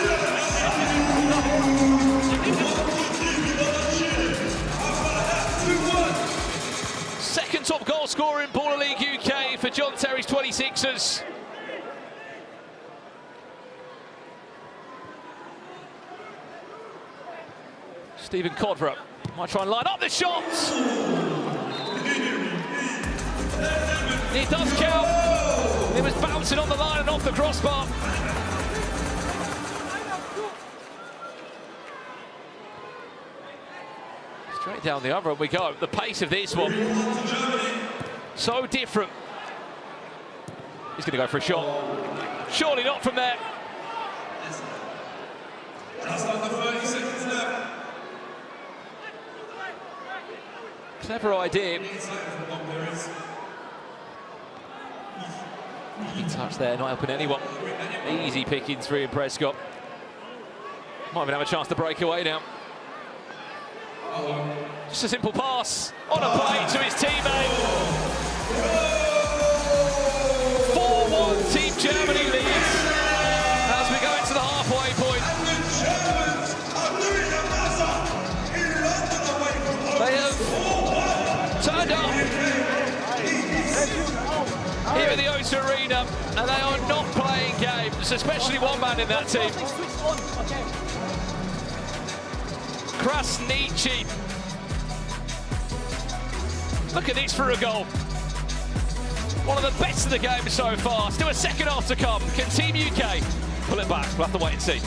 Second top goal scorer in Baller League UK for John Terry's 26ers. Stephen Codrup might try and line up the shots. It does count. It was bouncing on the line and off the crossbar. He's Straight down the other we go. The pace of this one, so different. He's going to go for a shot. Surely not from there. Just under 30 seconds left. Clever idea. Easy touch there, not helping anyone. Easy pickings for Ian Prescott. Might even have a chance to break away now. Just a simple pass on a play to his teammate. 4-1 Team Germany leads as we go into the halfway point. They have turned up here at the O2 Arena, and they are not playing games, especially one man in that team. Krasniqi. Look at this for a goal. One of the best of the game so far. Still a second half to come. Can Team UK pull it back? We'll have to wait and see.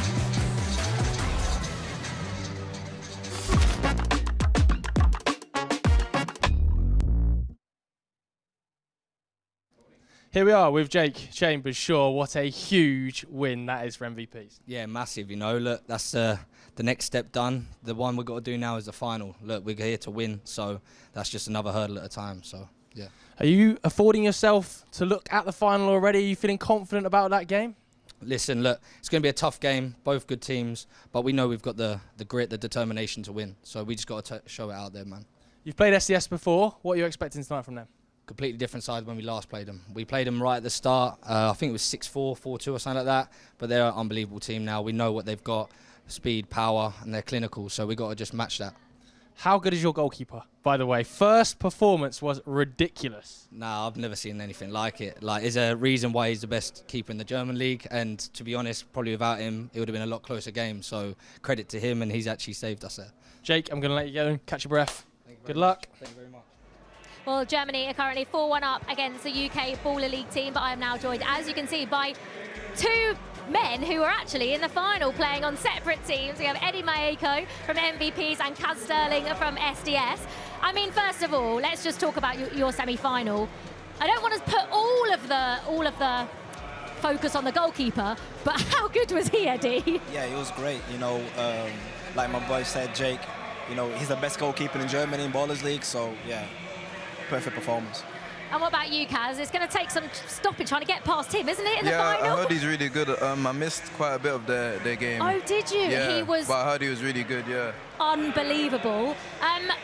Here we are with Jake Chambers-Shaw. What a huge win that is for MVPs. Yeah, massive, you know. Look, that's the next step done. The one we've got to do now is the final. Look, we're here to win, so that's just another hurdle at a time, so, yeah. Are you affording yourself to look at the final already? Are you feeling confident about that game? Listen, look, it's going to be a tough game, both good teams, but we know we've got the grit, the determination to win, so we just got to show it out there, man. You've played SDS before. What are you expecting tonight from them? Completely different side when we last played them. We played them right at the start. I think it was 6-4, 4-2 or something like that. But they're an unbelievable team now. We know what they've got, speed, power, and they're clinical. So we've got to just match that. How good is your goalkeeper, by the way? First performance was ridiculous. Nah, I've never seen anything like it. Like, there's a reason why he's the best keeper in the German league. And to be honest, probably without him, it would have been a lot closer game. So credit to him, and he's actually saved us there. Jake, I'm going to let you go and catch your breath. Good luck. Thank you very much. Well, Germany are currently 4-1 up against the UK Baller League team, but I am now joined, as you can see, by two men who are actually in the final playing on separate teams. We have Eddie Micah from MVPs and Kaz Sterling from SDS. I mean, first of all, let's just talk about your semi-final. I don't want to put all of the focus on the goalkeeper, but how good was he, Eddie? Yeah, he was great. You know, like my boy said, Jake, you know, he's the best goalkeeper in Germany in Ballers League, so yeah. Perfect performance. And what about you, Kaz? It's going to take some stopping trying to get past him, isn't it, in the final? Yeah, I heard he's really good. I missed quite a bit of their game. Oh, did you? Yeah, he was. But I heard he was really good, yeah. Unbelievable.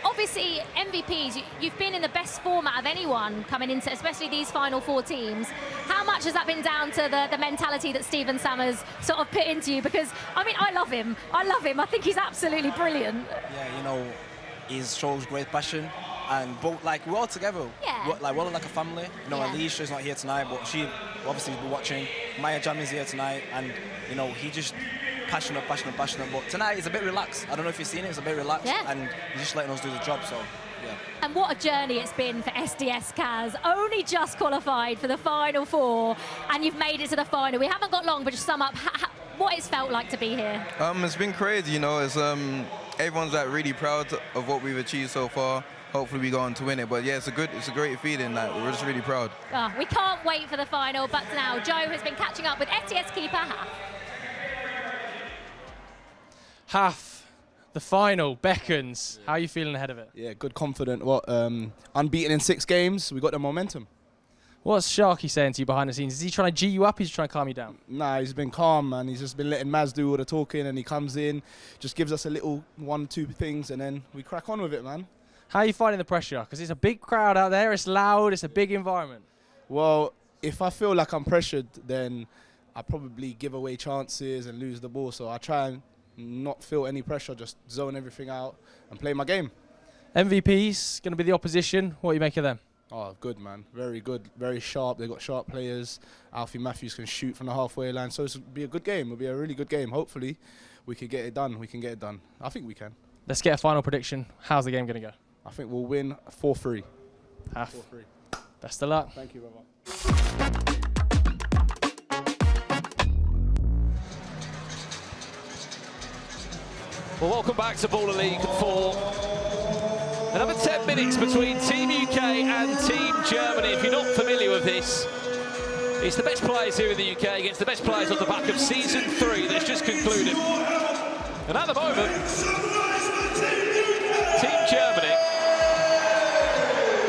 Obviously, MVPs, you've been in the best format of anyone coming into, especially these final four teams. How much has that been down to the mentality that Stephen Summers sort of put into you? Because, I mean, I love him. I think he's absolutely brilliant. Yeah, you know, he shows great passion. And both, like, we're all together. Yeah. We're all like a family. You know, Alisha's not here tonight, but she obviously will be watching. Jama is here tonight, and you know, he just passionate. But tonight he's a bit relaxed. I don't know if you've seen it. He's a bit relaxed, and he's just letting us do the job. So, yeah. And what a journey it's been for SDS, Kaz. Only just qualified for the final four, and you've made it to the final. We haven't got long, but just sum up what it's felt like to be here. It's been crazy. You know, it's everyone's like really proud of what we've achieved so far. Hopefully we go on to win it, but yeah, it's a great feeling. Like, we're just really proud. Oh, we can't wait for the final, but now Joe has been catching up with SDS keeper Haf. Haf, the final beckons. How are you feeling ahead of it? Yeah, good, confident. Unbeaten in 6 games. We got the momentum. What's Sharky saying to you behind the scenes? Is he trying to G you up? Is he trying to calm you down? Nah, he's been calm, man. He's just been letting Maz do all the talking, and he comes in, just gives us a little 1-2 things, and then we crack on with it, man. How are you finding the pressure? Because it's a big crowd out there, it's loud, it's a big environment. Well, if I feel like I'm pressured, then I probably give away chances and lose the ball. So I try and not feel any pressure, just zone everything out and play my game. MVPs, going to be the opposition. What do you make of them? Oh, good, man. Very good, very sharp. They've got sharp players. Alfie Matthews can shoot from the halfway line. So it'll be a good game. It'll be a really good game. Hopefully, we can get it done. I think we can. Let's get a final prediction. How's the game going to go? I think we'll win 4-3. Half. 4-3. Best of luck. Thank you, brother. Well, welcome back to Baller League 4. Another 10 minutes between Team UK and Team Germany. If you're not familiar with this, it's the best players here in the UK against the best players on the back of Season 3 that's just concluded. And at the moment, Team Germany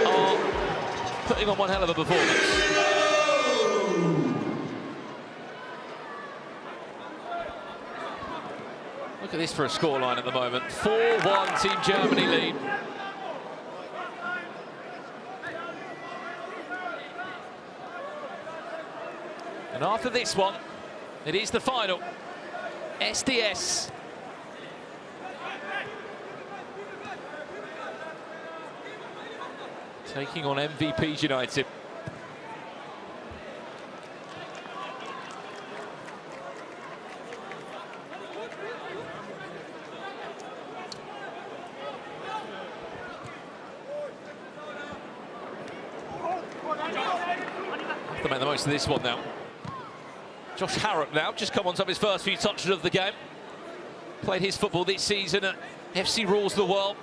are putting on one hell of a performance. Look at this for a scoreline at the moment. 4-1 Team Germany lead. And after this one, it is the final. SDS. Taking on MVPs United. Have to make the most of this one now. Josh Harrop now, just come on top of his first few touches of the game. Played his football this season at FC Rules the World.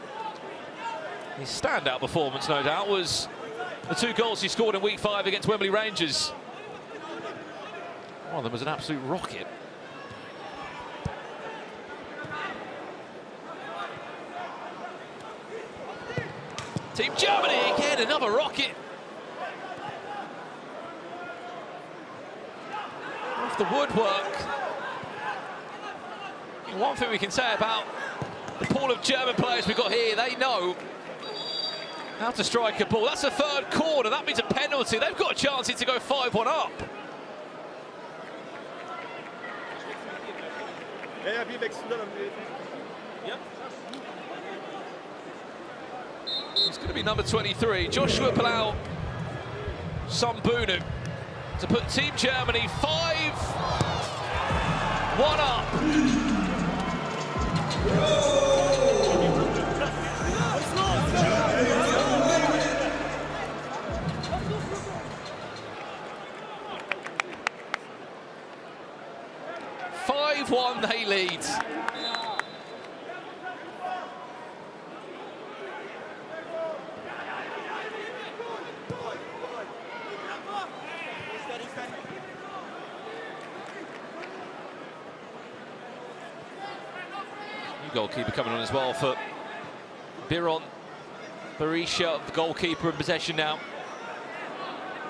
His standout performance, no doubt, was the 2 goals he scored in Week 5 against Wembley Rangers. One of them was an absolute rocket. Team Germany, again, another rocket. Off the woodwork. One thing we can say about the pool of German players we've got here, they know how to strike a ball. That's a 3rd corner, that means a penalty. They've got a chance here to go 5-1 up. It's going to be number 23, Joshua Palau Sambunu, to put Team Germany 5-1 up. 5-1 they lead. Goalkeeper coming on as well for Biron Berisha, the goalkeeper in possession now.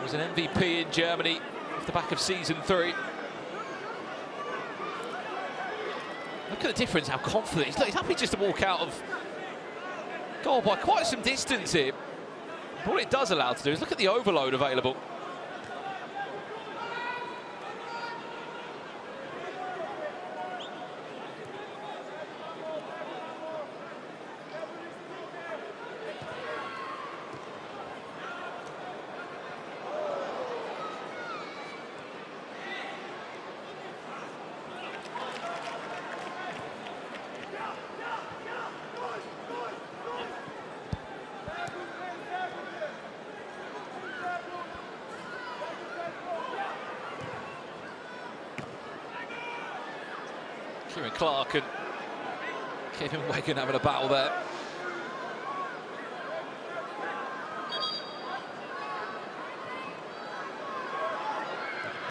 Was an MVP in Germany off the back of Season 3. Look at the difference, how confident he's. Look, he's happy just to walk out of goal by quite some distance here. But what it does allow to do is look at the overload available. Kieran Clark and Kevin Wagon having a battle there.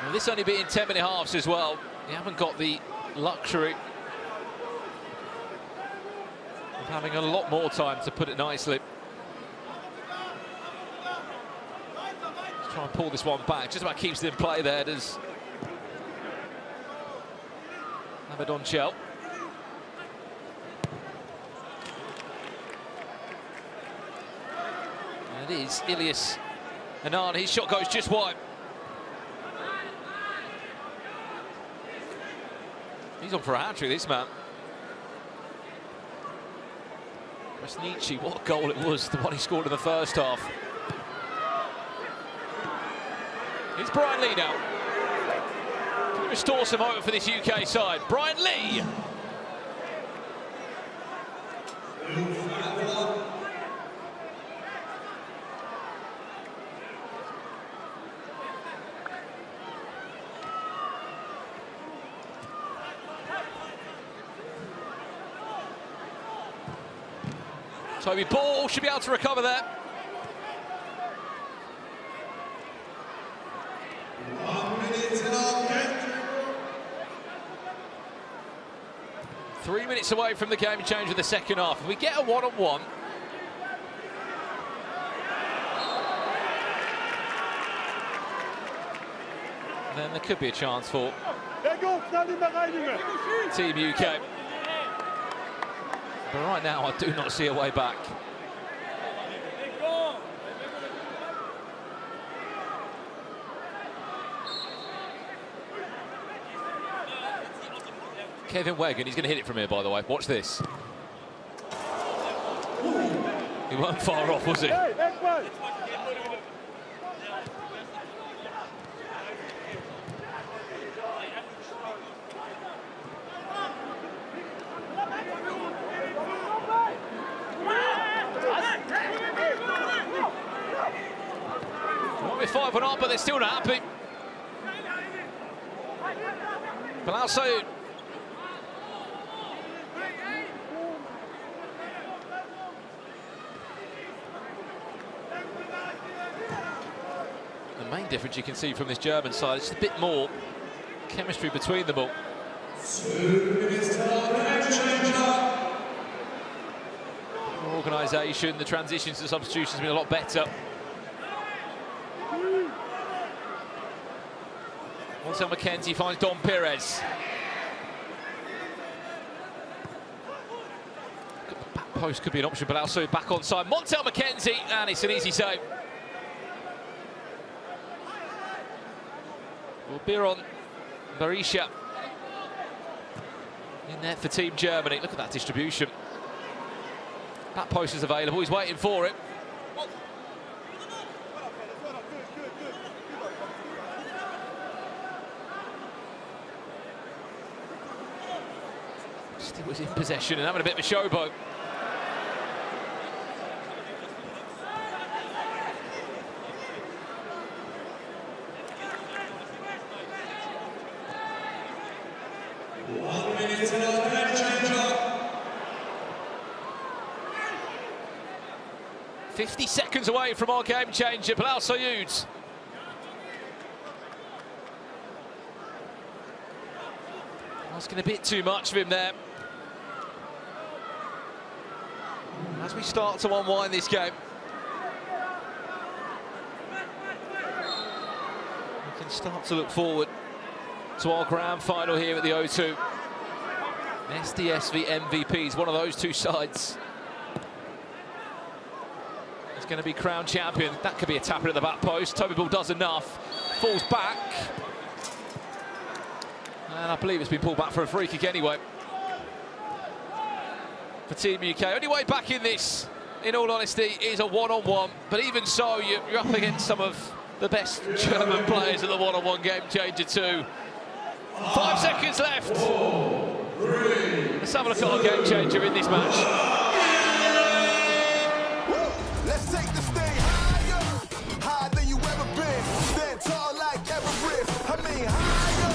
Now, this only being 10-minute halves as well. You haven't got the luxury of having a lot more time, to put it nicely. Let's try and pull this one back. Just about keeps it in play there, does Amadon Chell. And it is Ilias Anan. His shot goes just wide. He's on for a hat-trick, this man. Resnici, what a goal it was, the one he scored in the first half. Here's Brian Lee now. Can he restore some hope for this UK side? Brian Lee! Tobi Ball should be able to recover there. 1 minute in our game. 3 minutes away from the game change of the second half. If we get a one-on-one, then there could be a chance for Team UK. But right now, I do not see a way back. Kevin Wegan, he's going to hit it from here, by the way. Watch this. He weren't far off, was he? We're 5-1 up, but they're still not happy. Palau. The main difference you can see from this German side is just a bit more chemistry between them all. 2 minutes to our game changer. Organisation, the transitions to substitutions have been a lot better. Montel McKenzie finds Don Pires. The back post could be an option, but also back onside. Montel McKenzie, and it's an easy save. Well, Biron, Alisha in there for Team Germany. Look at that distribution. That post is available, he's waiting for it. Still was in possession and having a bit of a showboat. One minute in our game changer. 50 seconds away from our game changer, Palau Soyud. Asking a bit too much of him there. As we start to unwind this game, we can start to look forward to our grand final here at the O2. SDS v MVPs, one of those two sides is going to be crowned champion. That could be a tapper at the back post. Tobi Ball does enough, falls back. And I believe it's been pulled back for a free kick anyway. For Team UK, only way back in this, in all honesty, is a one-on-one. But even so, you're up against some of the best German players at the one-on-one game changer too. 5 seconds left. Let's have a look at our game changer in this match. Let's take this thing higher than you ever been. Stand tall like Everest. I mean higher.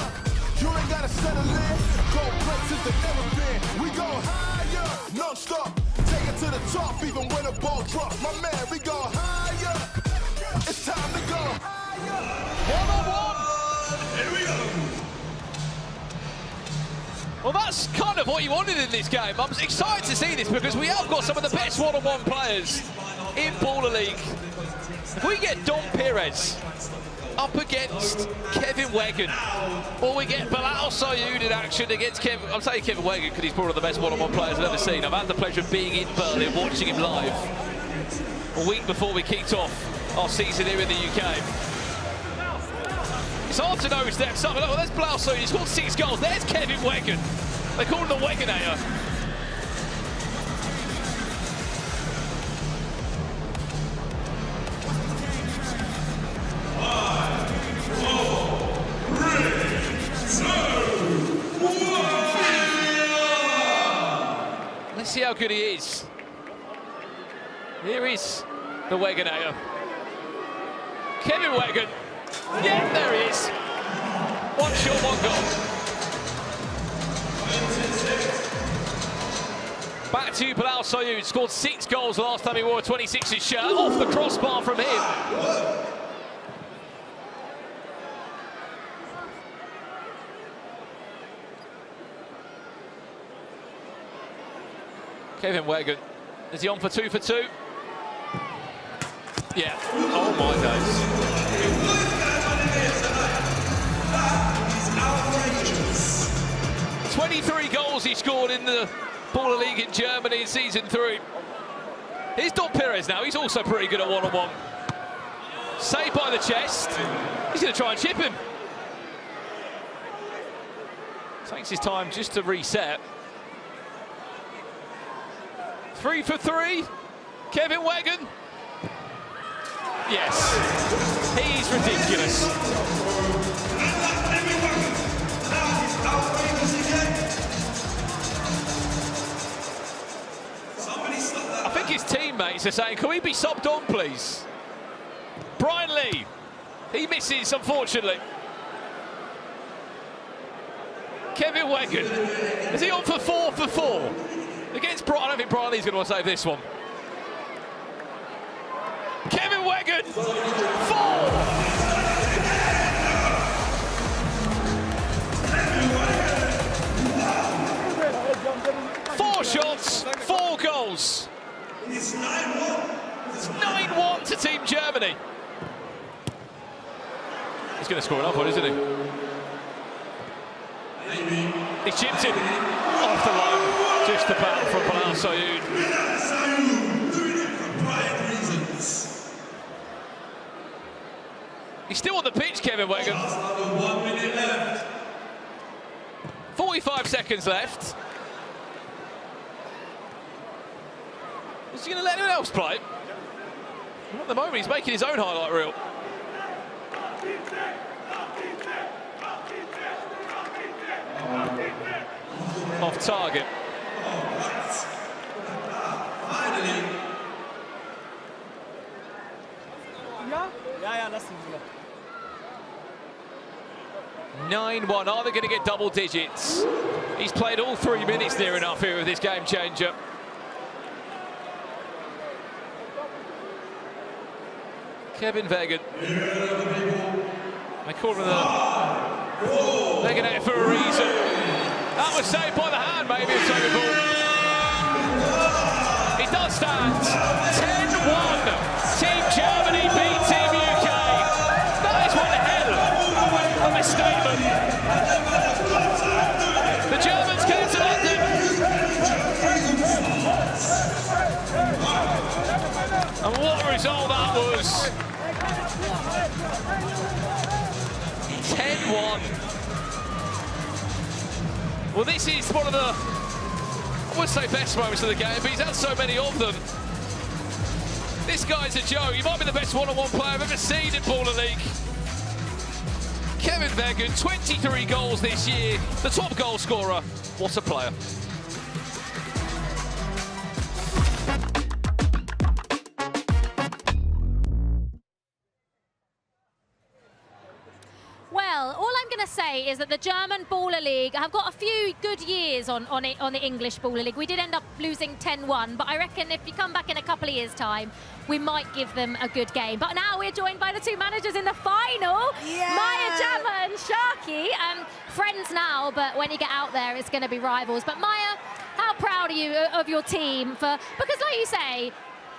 You ain't gotta settle in. Go places that never been. We go higher, non-stop. Take it to the top, even when the ball drops. My man, we go higher. It's time to go higher. Here we go. Well, that's kind of what you wanted in this game. I'm excited to see this because we have got some of the best one-on-one players in Baller League. If we get Don Pires up against Kevin Wegan, or we get Palau Soyud in action against Kevin, I'm saying Kevin Wegan because he's probably the best one-on-one players I've ever seen. I've had the pleasure of being in Berlin, watching him live a week before we kicked off our season here in the UK. It's hard to know who steps up. Look, there's Palau Soyud, he's scored 6 goals. There's Kevin Wegan. They call him the Weganator. 5, 4, 3, 2, 1. Let's see how good he is. Here is the Weganator. Kevin Wegan. Yeah, there he is. 1 shot, 1 goal. Back to Bilal Sayoud, scored 6 goals last time he wore a 26's shirt. Off the crossbar from him. Kevin Wegan, is he on for 2 for 2? Yeah. Oh my days. 23 goals he scored in the Baller League in Germany in season 3. Here's Pires now. He's also pretty good at one-on-one. Saved by the chest. He's going to try and chip him. Takes his time just to reset. 3 for 3. Kevin Wegan. Yes. He's ridiculous. I think his teammates are saying, can we be subbed on, please? Brian Lee. He misses, unfortunately. Kevin Wegan. Is he on for 4 for 4? Against Brian, I don't think Brian Lee's going to want to save this one. Kevin Wegan, 4! 4 shots, 4 goals. It's 9-1. It's 9-1 to Team Germany. He's going to score another one, isn't he? He chipped it off the line. Just about from Bilal Sayoud. He's still on the pitch, Kevin Wegan. 45 seconds left. Is he going to let anyone else play? Not at the moment, he's making his own highlight reel. Off target. Ja, lass ihn wieder. 9-1, are they going to get double digits? He's played all 3 minutes near enough here with this game changer. Kevin Wegan. They call him the Wegan for a reason. That was saved by the hand, maybe, of Tobi Brown. He does stand. 10-1. Team Germany beat Team UK. That is one hell of a statement. The Germans came to London. And what a result that was. 10-1. Well, this is one of the, I would say, best moments of the game, but he's had so many of them. This guy's a joke. He might be the best one-on-one player I've ever seen in Baller League. Kevin Wegan, 23 goals this year, the top goal scorer. What a player. Well, all I'm going to say is that the German Baller League have got a few good years on the English Baller League. We did end up losing 10-1, but I reckon if you come back in a couple of years' time, we might give them a good game. But now we're joined by the 2 managers in the final, yeah. Maya, Jama and Sharky. Friends now, but when you get out there, it's going to be rivals. But Maya, how proud are you of your team? Because like you say,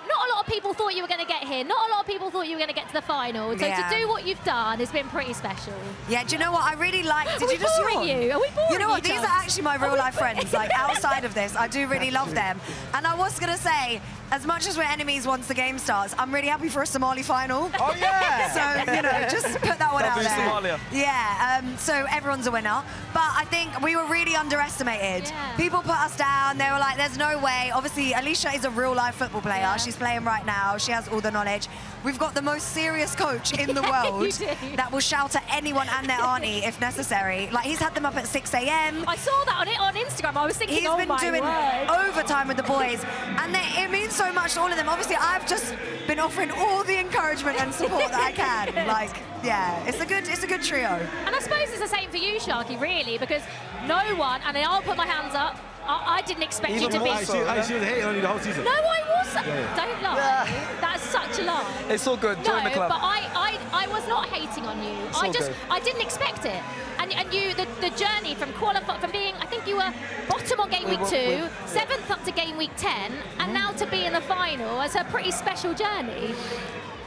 not a lot of people thought you were going to get here. Not a lot of people thought you were going to get to the final. So to do what you've done has been pretty special. Yeah, do you know what? I really like... Are we boring you? Are we boring you? You know what? These are actually my real-life friends. Like, outside of this, I do really love them. And I was going to say, as much as we're enemies once the game starts, I'm really happy for a Somali final. Oh, yeah! So, you know, just put that one out there. Somalia. Yeah, so everyone's a winner. But I think we were really underestimated. Yeah. People put us down. They were like, there's no way. Obviously, Alisha is a real-life football player. Yeah. She's playing right now. She has all the knowledge. We've got the most serious coach in the world that will shout at anyone and their auntie if necessary. Like, he's had them up at 6 a.m. I saw that on Instagram. I was thinking, he's been doing overtime with the boys. And it means so much to all of them. Obviously, I've just been offering all the encouragement and support that I can. Like, yeah, it's a good trio. And I suppose it's the same for you, Sharky, really, because no one, and I'll put my hands up, I didn't expect you Even to be. more so. She was hating on you the whole season. No, I wasn't. Yeah. Don't lie. That's such a lie. It's all good. No, Join the club. but I was not hating on you. It's all good. I didn't expect it. And you, the journey from from being, I think you were bottom on game week 2, 7th up to game week 10, and now to be in the final. It's a pretty special journey.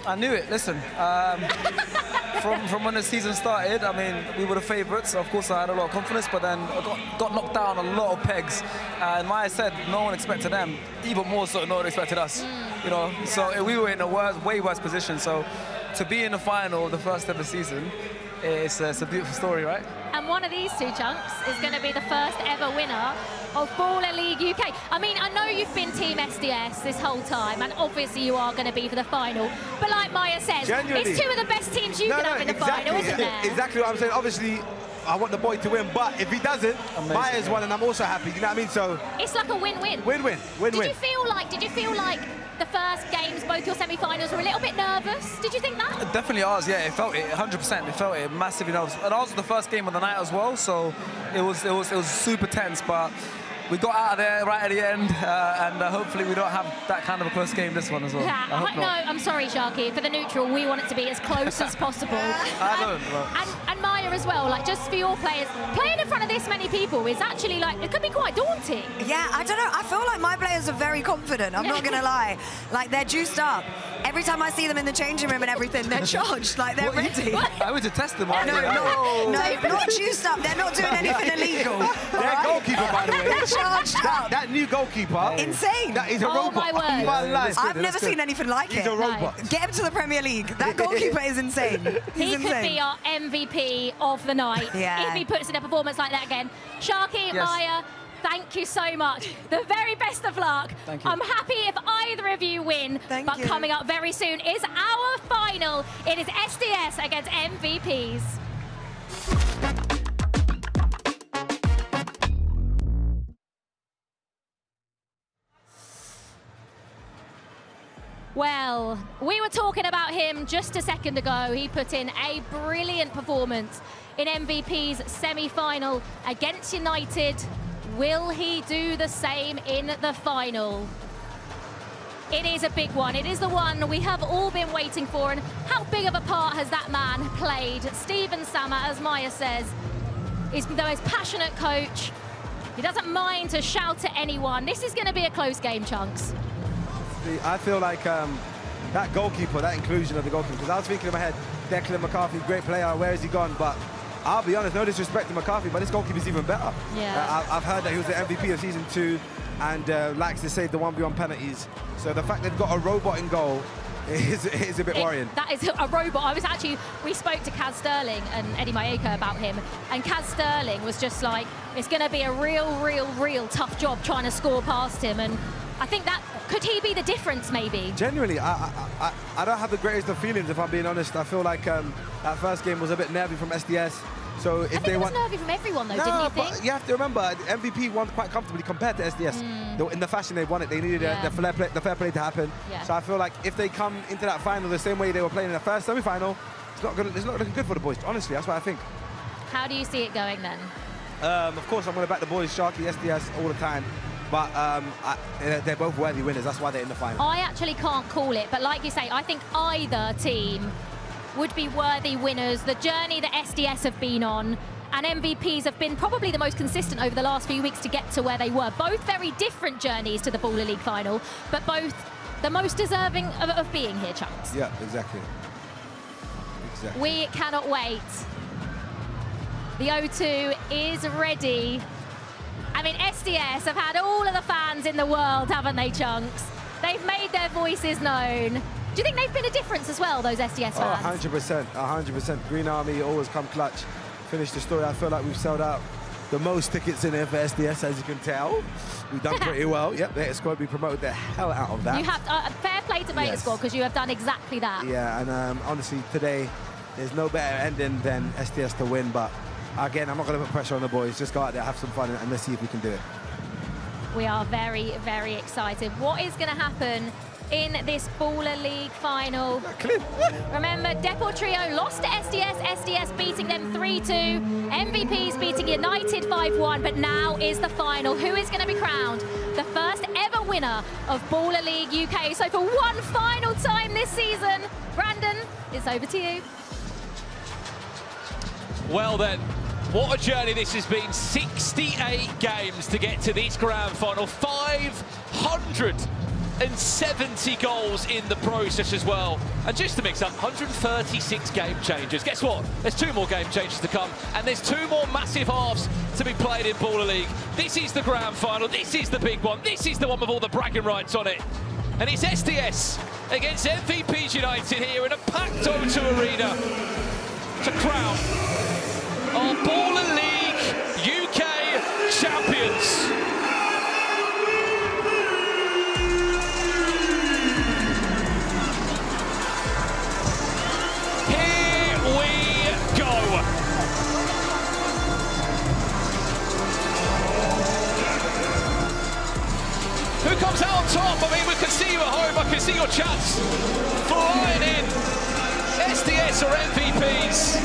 I knew it. Listen, from when the season started, I mean, we were the favourites. So of course, I had a lot of confidence, but then I got knocked down a lot of pegs. And Maya said no one expected them, even more so no one expected us. You know, so we were in a way worse position. So to be in the final, the first ever season, it's a beautiful story, right? And one of these two chunks is going to be the first ever winner of Baller League UK. I mean, I know you've been Team SDS this whole time, and obviously you are going to be for the final. But like Maya says, it's two of the best teams you can have in the final, isn't there? Exactly what I'm saying. Obviously, I want the boy to win, but if he doesn't, Maya's won, and I'm also happy. You know what I mean? So it's like a win-win. Win-win. Did you feel like the first games, both your semi-finals, were a little bit nervous? Did you think that? Definitely ours, yeah. It felt it 100%. It felt it massively nervous. And ours was the first game of the night as well, so it was super tense. But we got out of there right at the end, and hopefully we don't have that kind of a close game this one as well. Yeah, I hope no, not. I'm sorry, Sharky. For the neutral, we want it to be as close as possible. I don't. And Maya as well, like just for your players, playing in front of this many people is actually like, it could be quite daunting. Yeah, I don't know. I feel like my players are very confident. I'm not going to lie. Like, they're juiced up. Every time I see them in the changing room and everything, they're charged. Like, they're ready. I went to test them. No, not juiced up. They're not doing anything illegal. Their goalkeeper, by the way. They're charged up. That new goalkeeper. Insane. That is a robot. My word. I've never seen anything like it. He's a robot. Get him to the Premier League. That goalkeeper is insane. He could be our MVP of the night if he puts in a performance like that again. Sharky, Maya, thank you so much. The very best of luck. Thank you. I'm happy if either of you win, but coming up very soon is our final. It is SDS against MVPs. Well, we were talking about him just a second ago. He put in a brilliant performance in MVP's semi-final against United. Will he do the same in the final? It is a big one. It is the one we have all been waiting for. And how big of a part has that man played? Steven Sama, as Maya says, is the most passionate coach. He doesn't mind to shout at anyone. This is going to be a close game, Chunks. I feel like that goalkeeper, that inclusion of the goalkeeper, because I was thinking in my head, Declan McCarthy, great player, where has he gone? But I'll be honest, no disrespect to McCarthy, but this goalkeeper's even better. Yeah. I've heard that he was the MVP of season 2 and likes to save the 1v1 penalties. So the fact they've got a robot in goal is a bit worrying. That is a robot. We spoke to Kaz Sterling and Eddie Micah about him, and Kaz Sterling was just like, it's going to be a real tough job trying to score past him. And I think that, could he be the difference maybe? Genuinely, I don't have the greatest of feelings, if I'm being honest. I feel like that first game was a bit nervy from SDS. So if it was nervy from everyone though, didn't you think? But you have to remember, MVP won quite comfortably compared to SDS. In the fashion they won it, they needed the fair play to happen. Yeah. So I feel like if they come into that final the same way they were playing in the first semi-final, it's not looking good for the boys, honestly. That's what I think. How do you see it going then? Of course, I'm going to back the boys, Sharky, SDS, all the time. But they're both worthy winners. That's why they're in the final. I actually can't call it, but like you say, I think either team would be worthy winners. The journey that SDS have been on, and MVPs have been probably the most consistent over the last few weeks to get to where they were. Both very different journeys to the Baller League final, but both the most deserving of being here, Chunks. Yeah, exactly. We cannot wait. The O2 is ready. I mean, SDS have had all of the fans in the world, haven't they, Chunks? They've made their voices known. Do you think they've been a difference as well, those SDS fans? 100%. Green Army always come clutch. Finish the story. I feel like we've sold out the most tickets in here for SDS, as you can tell. We've done pretty well. Yep, Beta Squad, we promoted the hell out of that. You have fair play to Beta Squad, because you have done exactly that. Yeah, and honestly, today, there's no better ending than SDS to win, but again, I'm not going to put pressure on the boys. Just go out there, have some fun, and let's see if we can do it. We are very, very excited. What is going to happen in this Baller League final. Remember, Deportrio lost to SDS, SDS beating them 3-2, MVPs beating Yanited 5-1, but now is the final. Who is going to be crowned the first ever winner of Baller League UK? So for one final time this season, Brandon, it's over to you. Well then, what a journey this has been. 68 games to get to this grand final. 570 goals in the process as well. And just to mix up, 136 game changers. Guess what? There's 2 more game changers to come, and there's 2 more massive halves to be played in Baller League. This is the grand final. This is the big one. This is the one with all the bragging rights on it. And it's SDS against MVPs United here in a packed O2 arena to crown our Baller League UK champions. Here we go. Who comes out on top? I mean, we can see you at home. I can see your chats flying in. SDS or MVPs.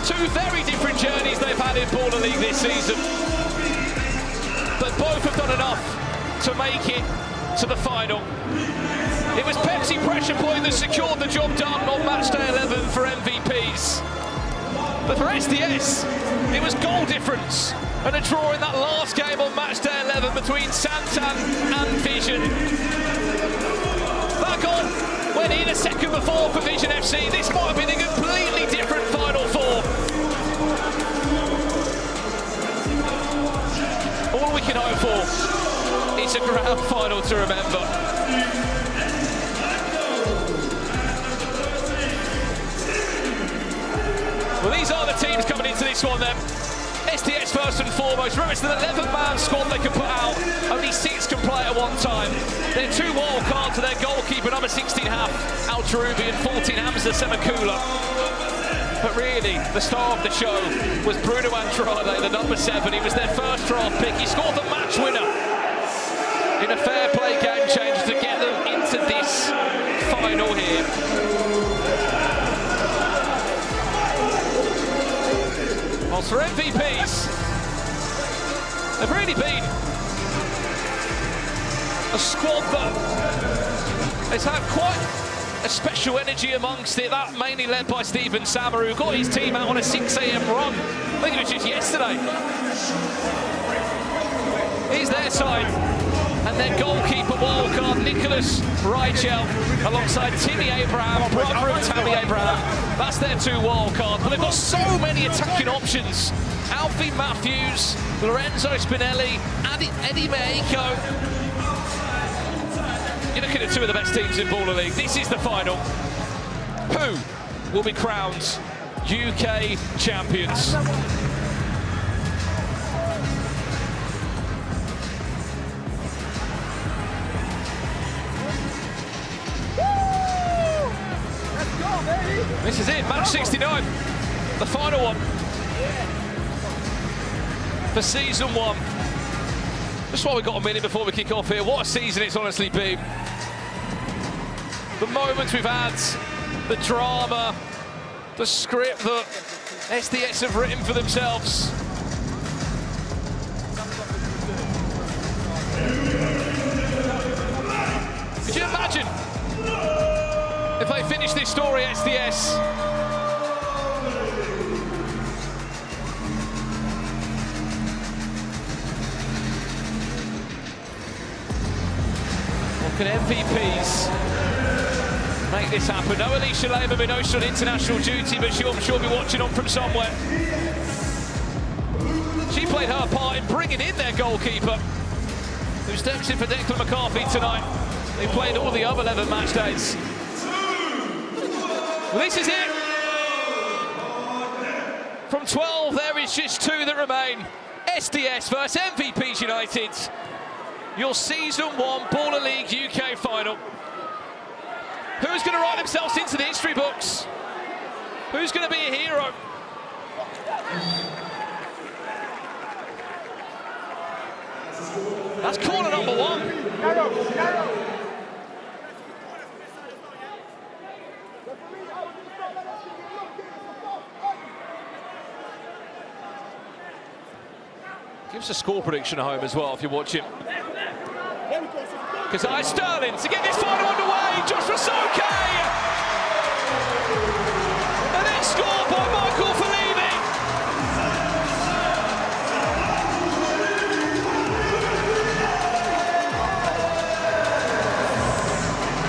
2 very different journeys they've had in Baller League this season. But both have done enough to make it to the final. It was Pepsi pressure point that secured the job done on match day 11 for MVPs. But for SDS, it was goal difference and a draw in that last game on match day 11 between Santan and Vision. That goal went in a second before for Vision FC. This might have been a completely different Final Four. All we can hope for is a grand final to remember. Well, these are the teams coming into this one then. SDS first and foremost. Remember, it's an 11-man squad they can put out. Only 6 can play at one time. They're 2 wild cards to their goalkeeper, number 16 half, Al Charubi, and 14 Hamza Semakula. But really, the star of the show was Bruno Andrade, the number 7. He was their first draft pick. He scored the match winner in a fair play game change to get them into this final here. Whilst for MVPs, they've really been a squad that has had quite a special energy amongst it, that mainly led by Stephen Samaru, who got his team out on a 6 AM run. I think it was just yesterday. He's their side. And their goalkeeper wildcard, Nicholas Reichel, alongside Timmy Abraham, brother of Tammy Abraham. That's their 2 wildcards. But they've got so many attacking options. Alfie Matthews, Lorenzo Spinelli, Eddie Meiko. You're looking at 2 of the best teams in Baller League. This is the final. Who will be crowned UK champions? This is it, match 69, the final one for season 1. Just while we've got a minute before we kick off here, what a season it's honestly been. The moments we've had, the drama, the script that SDS have written for themselves. Could you imagine if they finish this story, SDS? What can MVPs make this happen? No Alisha Lehmann, we know she's on international duty, but I'm sure be watching on from somewhere. She played her part in bringing in their goalkeeper, who steps in for Declan McCarthy tonight. They played all the other 11 match days. Well, this is it. From 12, there is just 2 that remain. SDS versus MVPs United. Your season 1 Baller League UK final. Who's going to write themselves into the history books? Who's going to be a hero? That's corner number 1. Gives a score prediction at home as well if you're watching. Kasai Sterling to get this final underway. Joshua Soke! And then scored by Michael Fellini.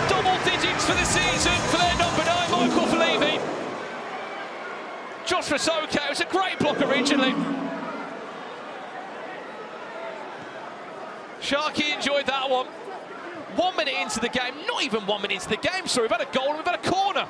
Double digits for the season for their number 9, Michael Fellini. Joshua Soke, it was a great block originally. Sharky enjoyed that one. 1 minute into the game, not even 1 minute into the game, sorry, we've had a goal and we've had a corner.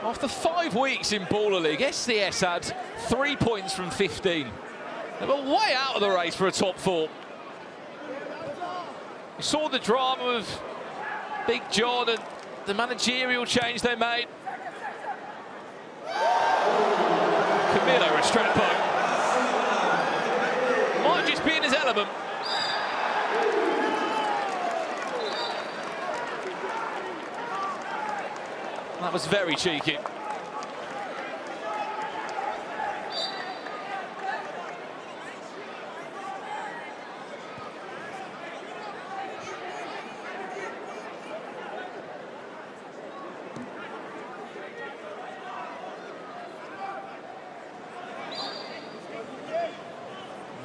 After 5 weeks in Baller League, SDS had 3 points from 15. They were way out of the race for a top 4. You saw the drama of Big John and the managerial change they made. Camilo Restrepo might just be in his element. That was very cheeky.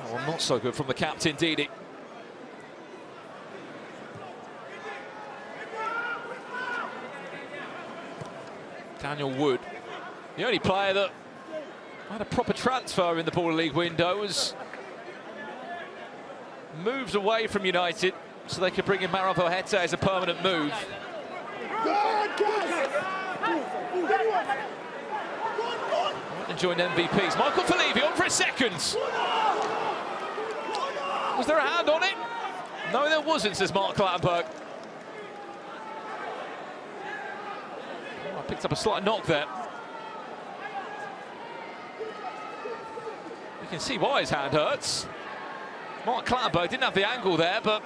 Oh, not so good from the captain, Didi. Daniel Wood, the only player that had a proper transfer in the Baller League window, was moved away from United so they could bring in Maro Vojete as a permanent move. And joined MVPs. Michael Fellini on for a second. Was there a hand on it? No, there wasn't, says Mark Clattenburg. Picked up a slight knock there. You can see why his hand hurts. Mark Clattenburg didn't have the angle there, but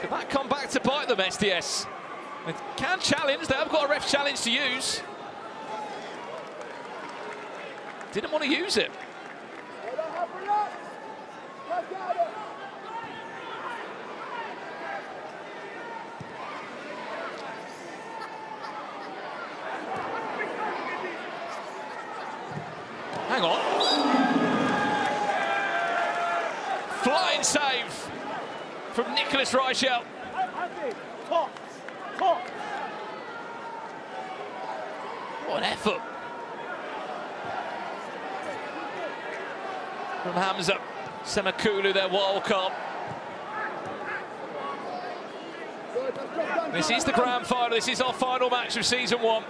could that come back to bite them, SDS? They can challenge, they have got a ref challenge to use. Didn't want to use it. Hang on. Flying save from Nicholas Reichel. What an effort from Hamza Semakulu, their wild card. This is the grand final. This is our final match of season 1.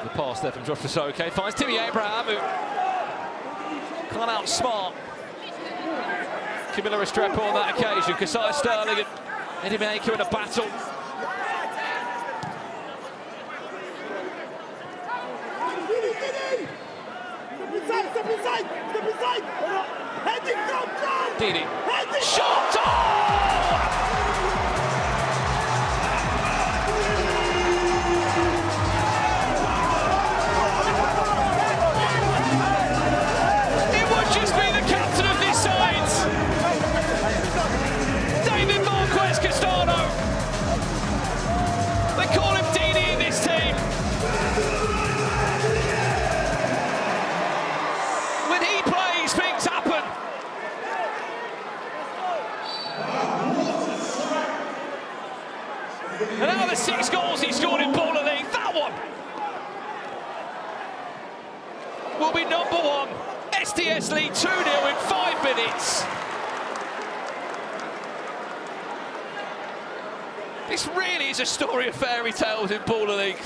The pass there from Joshua Soke, finds Timmy Abraham, who can't outsmart Camilo Restrepo on that occasion. Kasai Sterling and Eddie Miniminter in a battle. Step inside! Heading down! Didi. Shot! Oh! Just be the captain of this side. David Marquez Castano. They call him Didi in this team. When he plays, things happen. be number one. SDS lead 2-0 in 5 minutes. This really is a story of fairy tales in Baller League.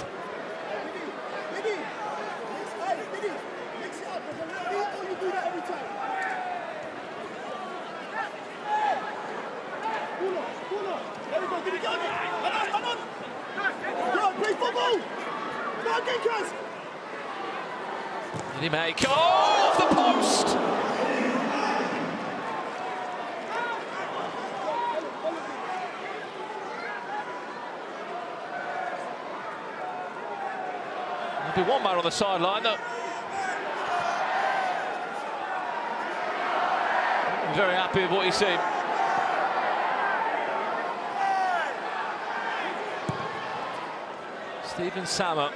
Miniminter, off the post! There'll be one man on the sideline that I'm very happy with what he's seen. Stephen Sammer.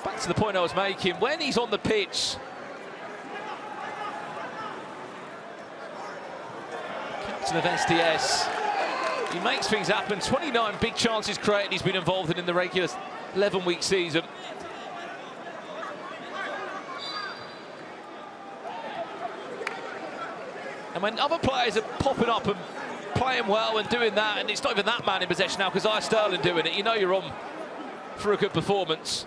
Back to the point I was making, when he's on the pitch, captain of SDS, he makes things happen. 29 big chances created he's been involved in the regular 11-week season. And when other players are popping up and playing well and doing that, and it's not even that man in possession now because I Sterling doing it, you know you're on for a good performance.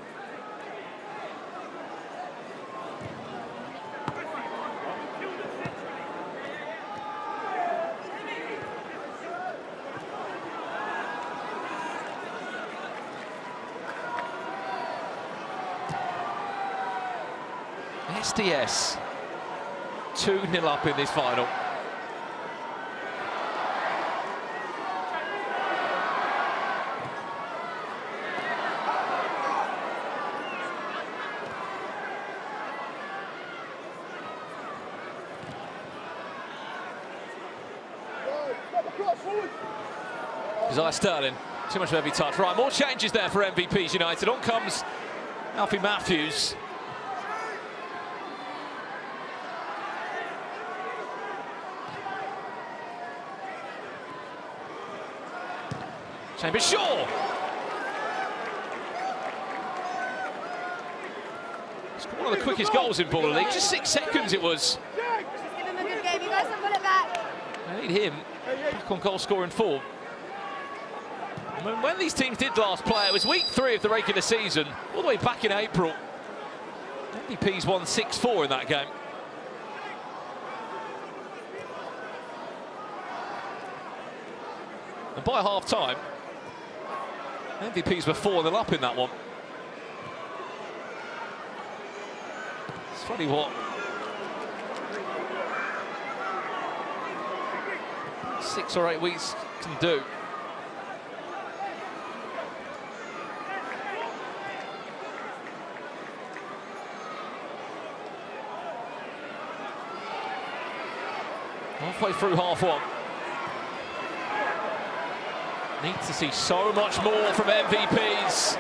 SDS 2-0 up in this final. Alisha Sterling, too much of every touch. Right, more changes there for MVPs United. On comes Alfie Matthews. Chambers Shaw. Scored one of the quickest goals in Baller League. Just 6 seconds it was. Just give him a good game. You guys can pull it back. I need him back on goal scoring form. When these teams did last play, it was week 3 of the regular season, all the way back in April. MVPs won 6-4 in that game. And by half-time, MVPs were 4-0 up in that one. It's funny what 6 or 8 weeks can do. Halfway through half one. Need to see so much more from MVPs.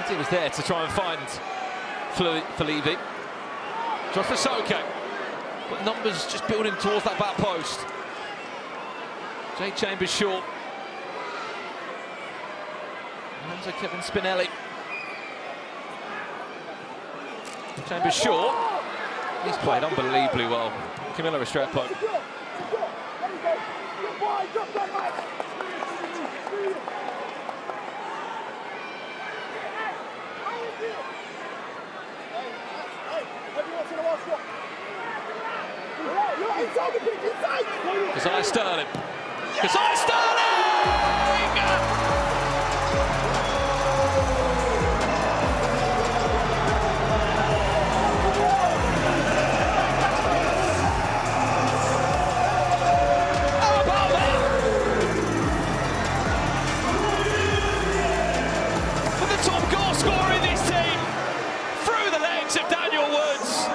He was there to try and find Felivi. Just for Soke. But numbers just building towards that back post. Jay Chambers short. Hands Kevin Spinelli. Chambers short. He's played unbelievably well. Camilo Restrepo. Alisha Sterling. Alisha Sterling! How about that? For the top goal scorer in this team, through the legs of Daniel Woods.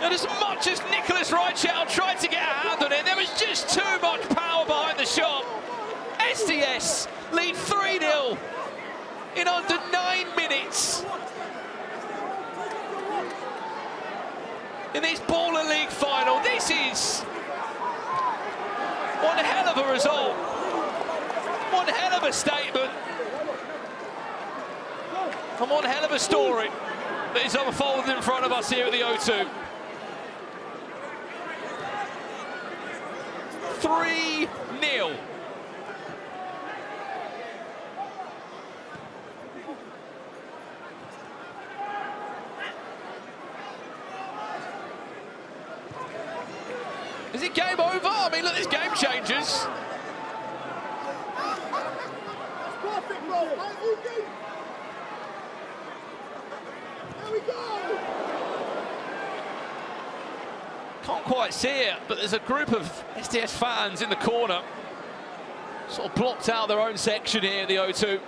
And as much as Nicholas Wright tried to get a hand on it. There was just too much power behind the shot. SDS lead 3-0 in under 9 minutes. In this Baller League final, this is one hell of a result. One hell of a statement. And one hell of a story that is unfolded in front of us here at the O2. 3-0. Is it game over? I mean, look, there's game changers. Can't quite see it, but there's a group of SDS fans in the corner. Sort of blocked out their own section here at the O2.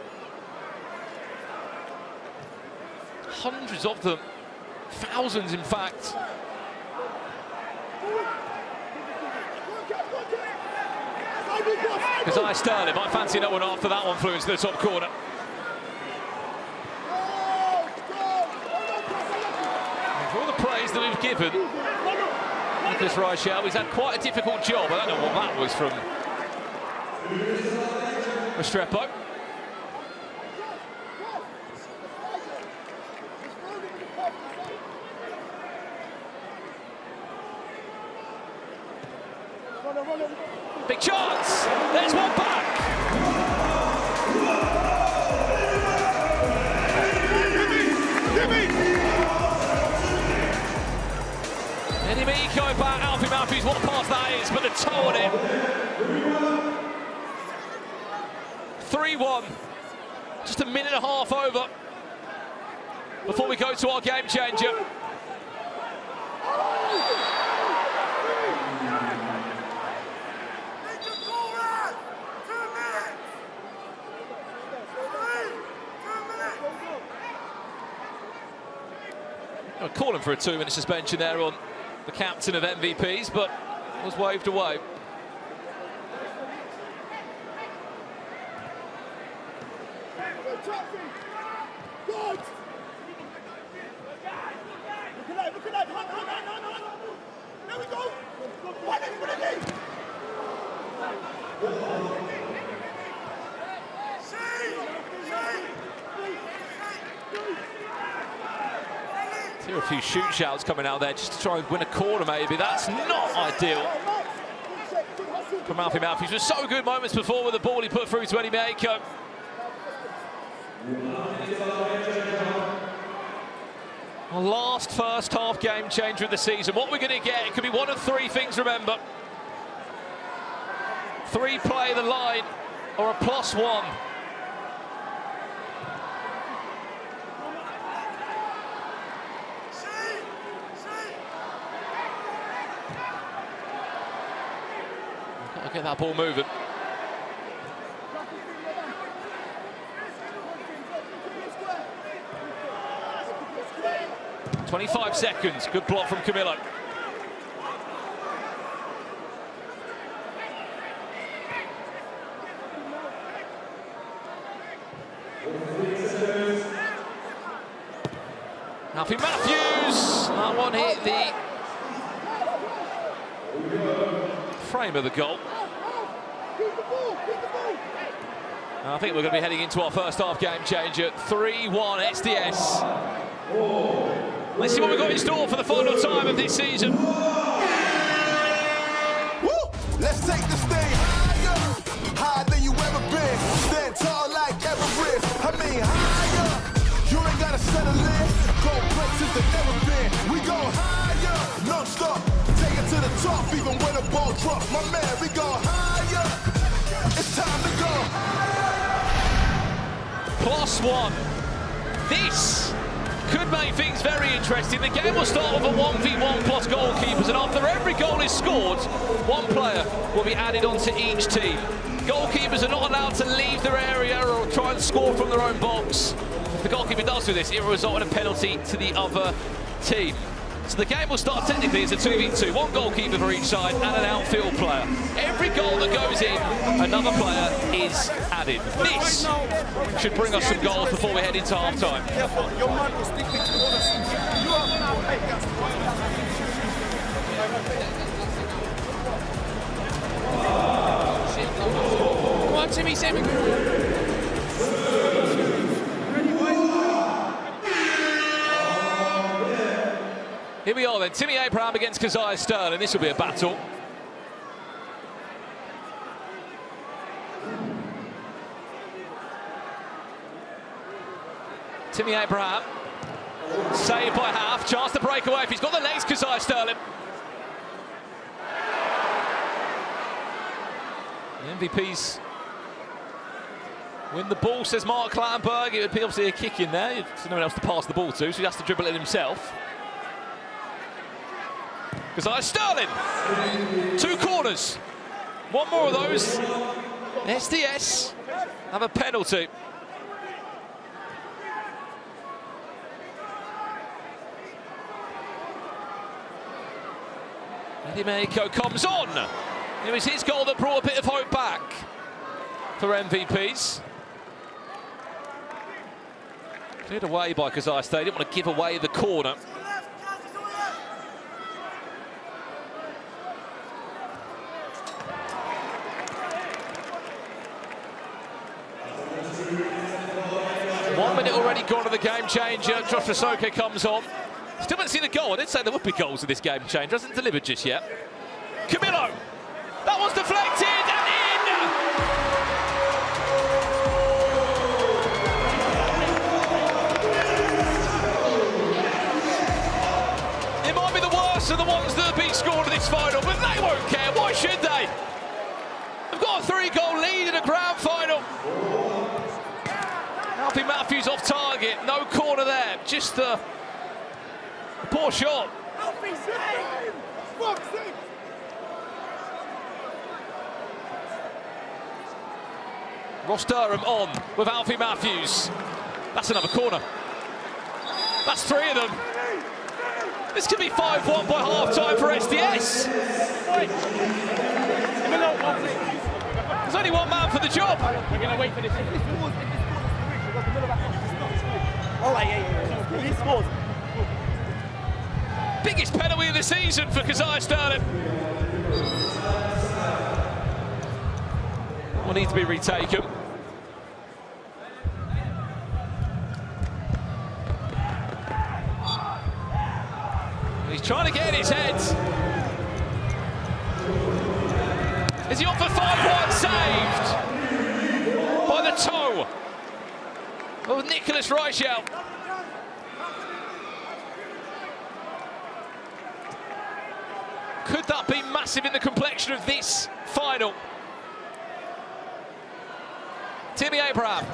Hundreds of them. Thousands, in fact. Because Sterling might fancy no one after that one flew into the top corner. And for all the praise that we've given Nicholas Wright, he's had quite a difficult job. I don't know what that was from Restrepo. Big chance! There's one back! Miniminter back, Alfie Matthews, what a pass that is, but the toe on it. 3-1. Just a minute and a half over before we go to our game changer. Calling for a 2-minute suspension there on the captain of MVPs, but was waved away. There are a few shoot shouts coming out there just to try and win a corner, maybe. That's not ideal from Alfie Matthews. There were so good moments before with the ball he put through to Eddie Micah. Our last first half game changer of the season. What we're going to get, it could be one of three things, remember. 3 play the line or a +1. Get that ball moving. "25 seconds." Good block from Camillo. Alfie Matthews. That one hit the frame of the goal. I think we're going to be heading into our first half game changer. 3-1 SDS. Let's see what we've got in store for the final time of this season. Woo! Let's take this thing higher, higher than you ever been. Stand tall like Everest. I mean higher. You ain't gotta settle in. Go places they've never been. We go higher, non-stop. Take it to the top, even when the ball drops. My man, we go higher. It's time to go. +1. This could make things very interesting. The game will start with a 1v1 plus goalkeepers, and after every goal is scored, one player will be added onto each team. Goalkeepers are not allowed to leave their area or try and score from their own box. If the goalkeeper does do this, it will result in a penalty to the other team. So the game will start technically as a 2v2, one goalkeeper for each side and an outfield player. Every goal that goes in, another player is added. This should bring us some goals before we head into half-time. Come on, Timmy, save it. Here we are then, Timmy Abraham against Keziah Sterling. This will be a battle. Timmy Abraham, saved by half, chance to break away if he's got the legs, Keziah Sterling. The MVPs win the ball, says Mark Clattenburg. It would be obviously a kick in there. There's no one else to pass the ball to, so he has to dribble it himself. Keziah Sterling, 2 corners. One more of those. SDS have a penalty. Micah comes on. It was his goal that brought a bit of hope back for MVPs. Cleared away by Keziah Sterling. Didn't want to give away the corner. One minute already gone to the game changer. Josh Rasoke comes on. Still haven't seen a goal. I did say there would be goals in this game changer. Hasn't delivered just yet. Camillo. That was deflected and in! It might be the worst of the ones that have been scored in this final, but they won't care. Why should they? They've got a 3-goal lead in a grand final. Alfie Matthews off target. No corner there. Just a poor shot. Ross Durham on with Alfie Matthews. That's another corner. That's 3 of them. This could be 5-1 by half-time for SDS. There's only one man for the job. We're going to wait for this. All right, yeah. He scores. Biggest penalty of the season for Keziah Sterling. Will need to be retaken. He's trying to get in his head. Is he off for 5-1? Saved by the toe of Nicholas Reichel. Could that be massive in the complexion of this final? Timmy Abraham.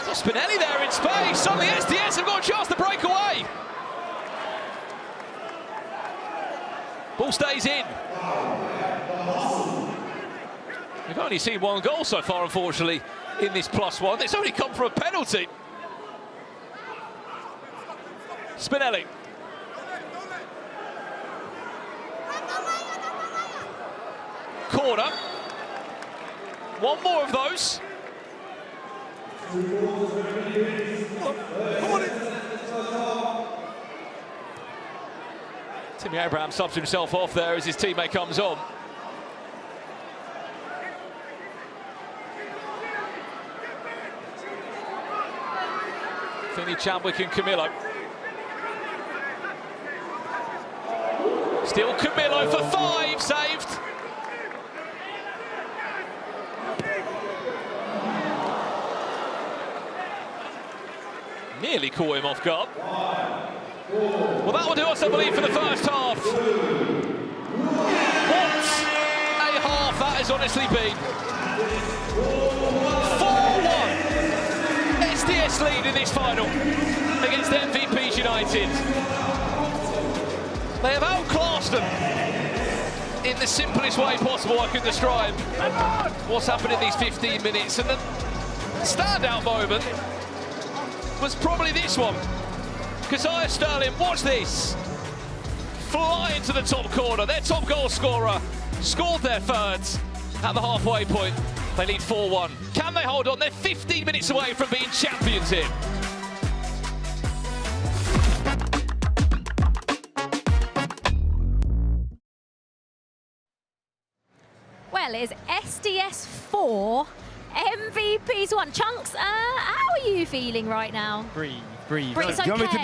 Got Spinelli there in space. Suddenly SDS have got a chance to break away. Ball stays in. We've only seen 1 goal so far, unfortunately, in this +1. It's only come from a penalty. Spinelli. Corner. One more of those. Timmy Abraham subs himself off there as his teammate comes on. Finney, Chadwick and Camillo. Still Camillo for 5, saved. Nearly caught him off guard. Well, that will do us, I believe, for the first half. What a half that has honestly been. 4-1. SDS lead in this final against MVPs United. They have outclassed them in the simplest way possible I can describe what's happened in these 15 minutes. And the standout moment was probably this one. Keziah Sterling, watch this. fly into the top corner. Their top goal scorer scored their third at the halfway point. They lead 4-1. Can they hold on? They're 15 minutes away from being champions here. Well, it's SDS 4, MVPs 1. Chunks, how are you feeling right now? Breathe. Do you want me to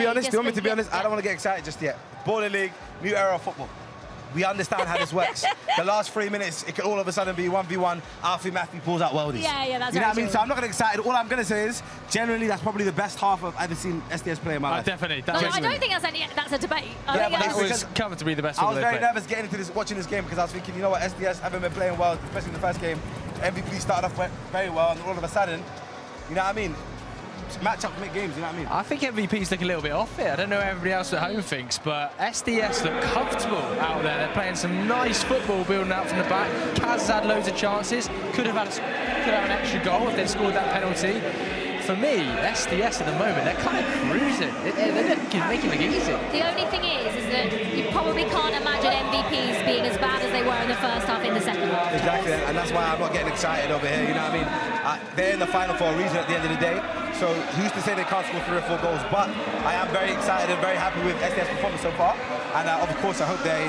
be honest? I don't want to get excited just yet. Baller League, new era of football. We understand how this works. The last 3 minutes, it could all of a sudden be 1v1. Alfie Matthew pulls out worldies. Yeah, that's You know what I mean? true. So I'm not going to get excited. All I'm going to say is, generally, that's probably the best half I've ever seen SDS play in my life. Definitely. No, I don't think that's a debate. Yeah, but that was comfortably the best I was football very they played. nervous getting into watching this game because I was thinking, you know what, SDS haven't been playing well, especially in the first game. MVP started off very well, and all of a sudden, you know what I mean? Match up, make games, you know what I mean? I think MVPs look a little bit off it. I don't know what everybody else at home thinks, but SDS look comfortable out there. They're playing some nice football, building out from the back. Kaz has had loads of chances. Could have an extra goal if they'd scored that penalty. For me, SDS at the moment, they're kind of cruising. They're making it easy. The only thing is that you probably can't imagine MVPs being as bad as they were in the first half in the second half. Exactly, and that's why I'm not getting excited over here, you know what I mean? They're in the final for a reason at the end of the day, so who's to say they can't score 3 or 4 goals? But I am very excited and very happy with SDS performance so far, and of course I hope they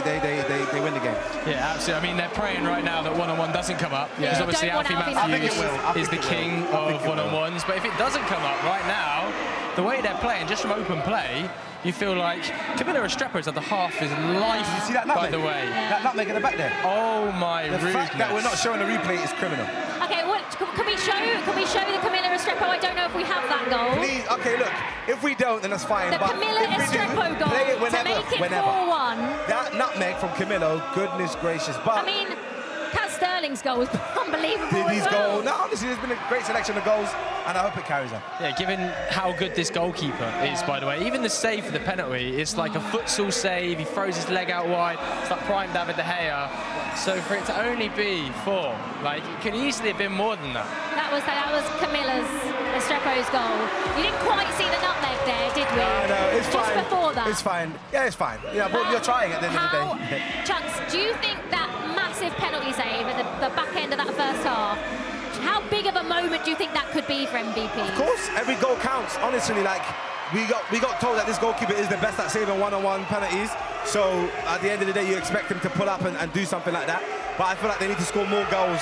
win the game. Yeah, absolutely. I mean, they're praying right now that one-on-one doesn't come up, because obviously Alfie Matthews is the king of one-on-ones, but if it doesn't come up right now, the way they're playing, just from open play, you feel like Camilla Restrepo's at the half his life, you see that nutmeg? by the way. That nutmeg in the back there. Oh my The fact that we're not showing the replay is criminal. Okay, what can we show the Camilla Restrepo? I don't know if we have that goal. Please, okay, look, if we don't, then that's fine. The but Camilla if we do, Restrepo goal play it to make it 4-1. That nutmeg from Camilo, goodness gracious. But I mean, Kat Sterling's goal was unbelievable. Diddy's as well. goal. No, honestly, there's been a great selection of goals, and I hope it carries on. Yeah, given how good this goalkeeper is, by the way, even the save for the penalty, it's like a futsal save. He throws his leg out wide. It's like prime David De Gea. So for it to only be 4, like it could easily have been more than that. That was Camilla's Restrepo's goal. You didn't quite see the nutmeg there, did we? No, it's Just fine. before that. It's fine. Yeah, it's fine. Yeah, but you're trying at the end of the day. Chunks, do you think that massive penalty save at the back end of that first half, how big of a moment do you think that could be for MVP? Of course, every goal counts. Honestly, like we got told that this goalkeeper is the best at saving one-on-one penalties. So at the end of the day, you expect him to pull up and do something like that. But I feel like they need to score more goals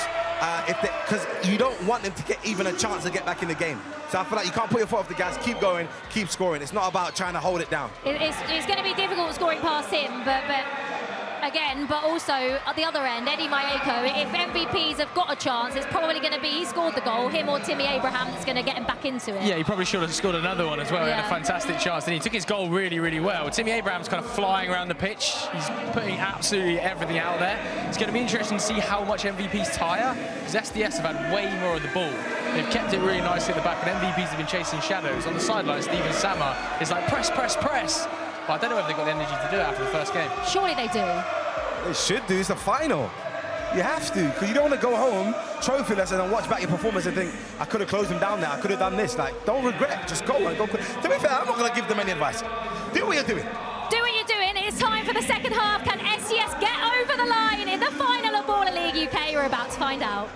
because you don't want them to get even a chance to get back in the game. So I feel like you can't put your foot off the gas, keep going, keep scoring. It's not about trying to hold it down. It's going to be difficult scoring past him, but again, but also at the other end, Eddie Mayeko, if MVPs have got a chance, it's probably going to be he scored the goal, him or Timmy Abraham that's going to get him back into it. Yeah, he probably should have scored another one as well. He had a fantastic chance, and he took his goal really, really well. Timmy Abraham's kind of flying around the pitch. He's putting absolutely everything out there. It's going to be interesting to see how much MVPs tire, because SDS have had way more of the ball. They've kept it really nicely at the back, and MVPs have been chasing shadows. On the sideline, Stephen Sama is like, press, press, press. But I don't know if they've got the energy to do it after the first game. Surely they do. They should do. It's a final. You have to, because you don't want to go home, trophyless, and then watch back your performance and think, I could have closed them down there, I could have done this. Like, don't regret, just go and go. To be fair, I'm not going to give them any advice. Do what you're doing. Do what you're doing. It's time for the second half. Can SDS get over the line in the final of Baller League UK? We're about to find out.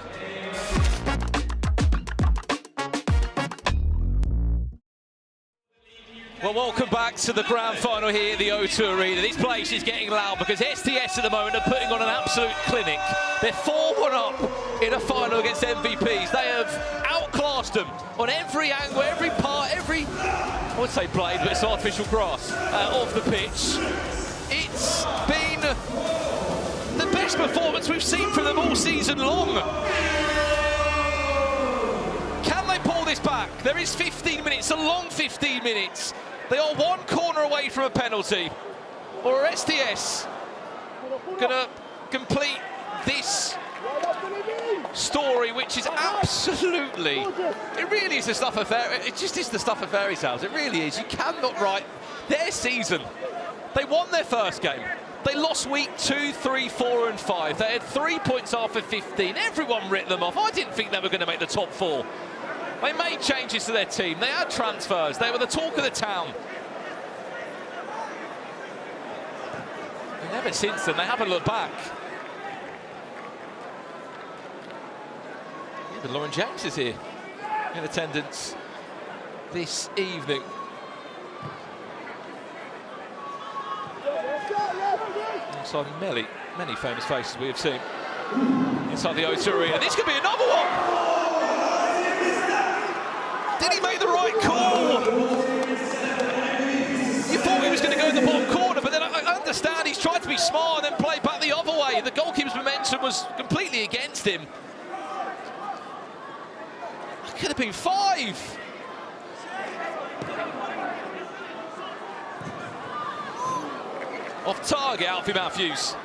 Well, welcome back to the grand final here at the O2 Arena. This place is getting loud because SDS at the moment are putting on an absolute clinic. They're 4-1 up in a final against MVPs. They have outclassed them on every angle, every part, I would say blade, but it's artificial grass, off the pitch. It's been the best performance we've seen from them all season long. Can they pull this back? There is 15 minutes, a long 15 minutes. They are one corner away from a penalty. Or are SDS going to complete this story, which is absolutely, it really is the stuff of it just is the stuff of fairy tales. It really is. You cannot write their season. They won their first game. They lost week 2, 3, 4 and 5. They had 3 points after 15. Everyone writ them off. I didn't think they were going to make the top 4. They made changes to their team. They had transfers. They were the talk of the town. And ever since then, they haven't looked back. Even Lauren James is here in attendance this evening. Inside many famous faces we have seen inside the O2 Arena. This could be another one! Did he make the right call? You thought he was going to go in the bottom corner, but then I understand he's tried to be smart and then play back the other way. The goalkeeper's momentum was completely against him. It could have been 5. Off target, Alfie Matthews.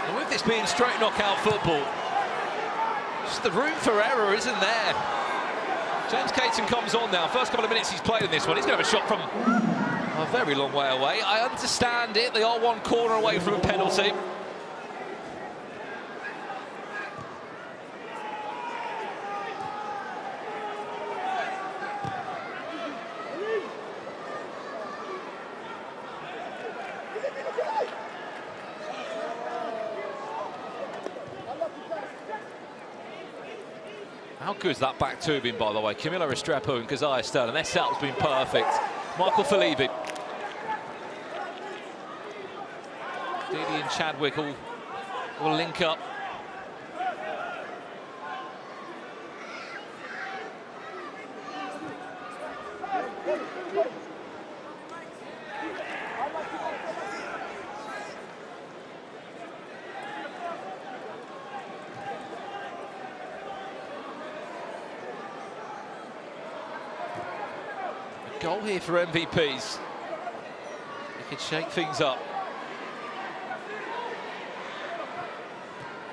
And with this being straight knockout football, just the room for error isn't there. James Caton comes on now. First couple of minutes he's played in this one. He's going to have a shot from a very long way away. I understand it. They are one corner away from a penalty. How good is that back two been, by the way? Camilla Restrepo and Keziah Sterling. Their setup's been perfect. Michael Felivi. Didi and Chadwick will link up. Goal here for MVPs. They could shake things up.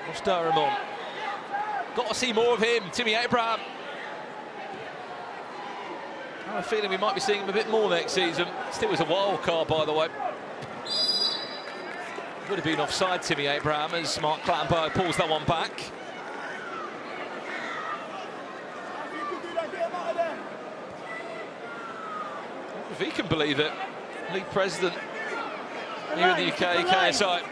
We'll stir him on. Got to see more of him, Timmy Abraham. I have a feeling we might be seeing him a bit more next season. Still was a wild card, by the way. Would have been offside, Timmy Abraham, as Mark Clattenburg pulls that one back. If he can believe it, league president here in the UK, KSI.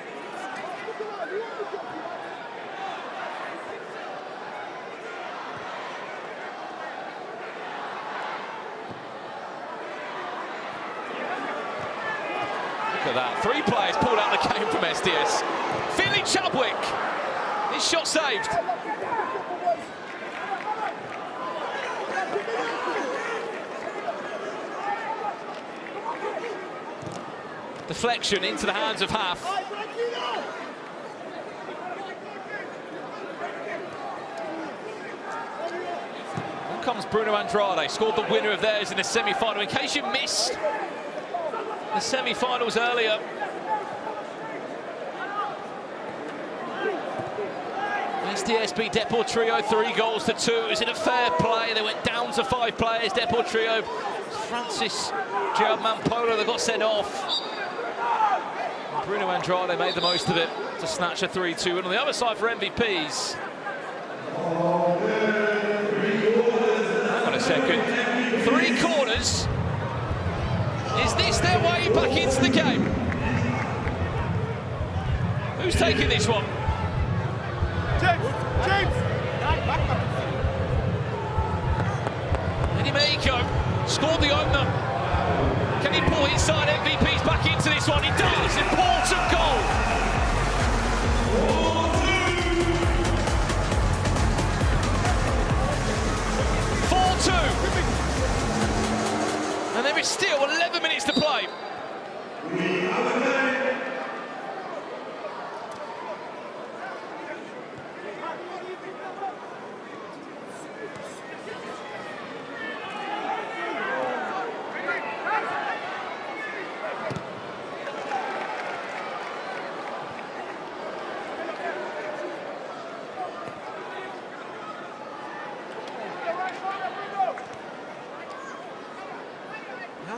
Look at that, 3 players pulled out the game from SDS. Finley Chadwick, his shot saved. Deflection into the hands of Half. On comes Bruno Andrade, scored the winner of theirs in the semi-final. In case you missed the semi-finals earlier, SDS beat Deportrio 3-2. Is it a fair play? They went down to 5 players. Deportrio, Francis Giampaolo, they got sent off. Bruno Andrade made the most of it to snatch a 3-2. And on the other side for MVPs. Hang on a second. 3 corners. Is this their way back into the game? Who's taking this one? James! Miniminter scored the opener. Can he pull inside MVPs back into this one? He does! Important goal! And there is still 11 minutes to play.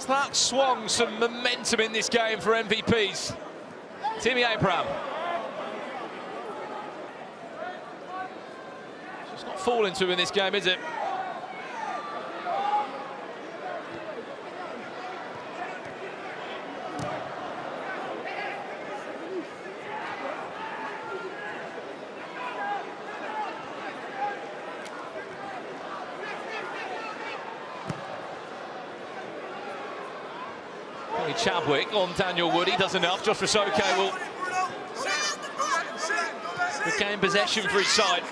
Has that swung some momentum in this game for MVPs? Timmy Abraham. It's not falling to in this game, is it? Chadwick on Daniel Wood, he does enough. Josh Rosoke will regain possession for his side.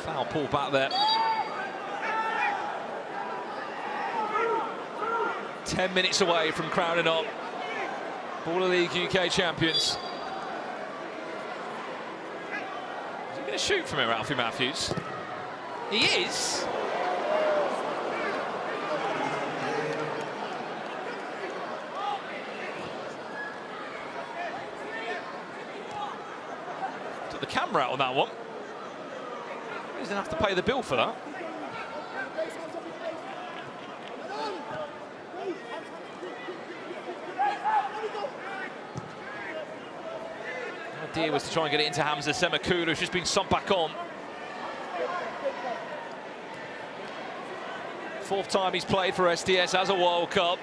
Foul pull back there. 10 minutes away from crowning up Baller League UK champions. Is he going to shoot from here, Alfie Matthews? He is. Took the camera out on that one. He's going to have to pay the bill for that. The idea was to try and get it into Hamza Semakulu, who's just been subbed back on. Fourth time he's played for SDS as a World Cup.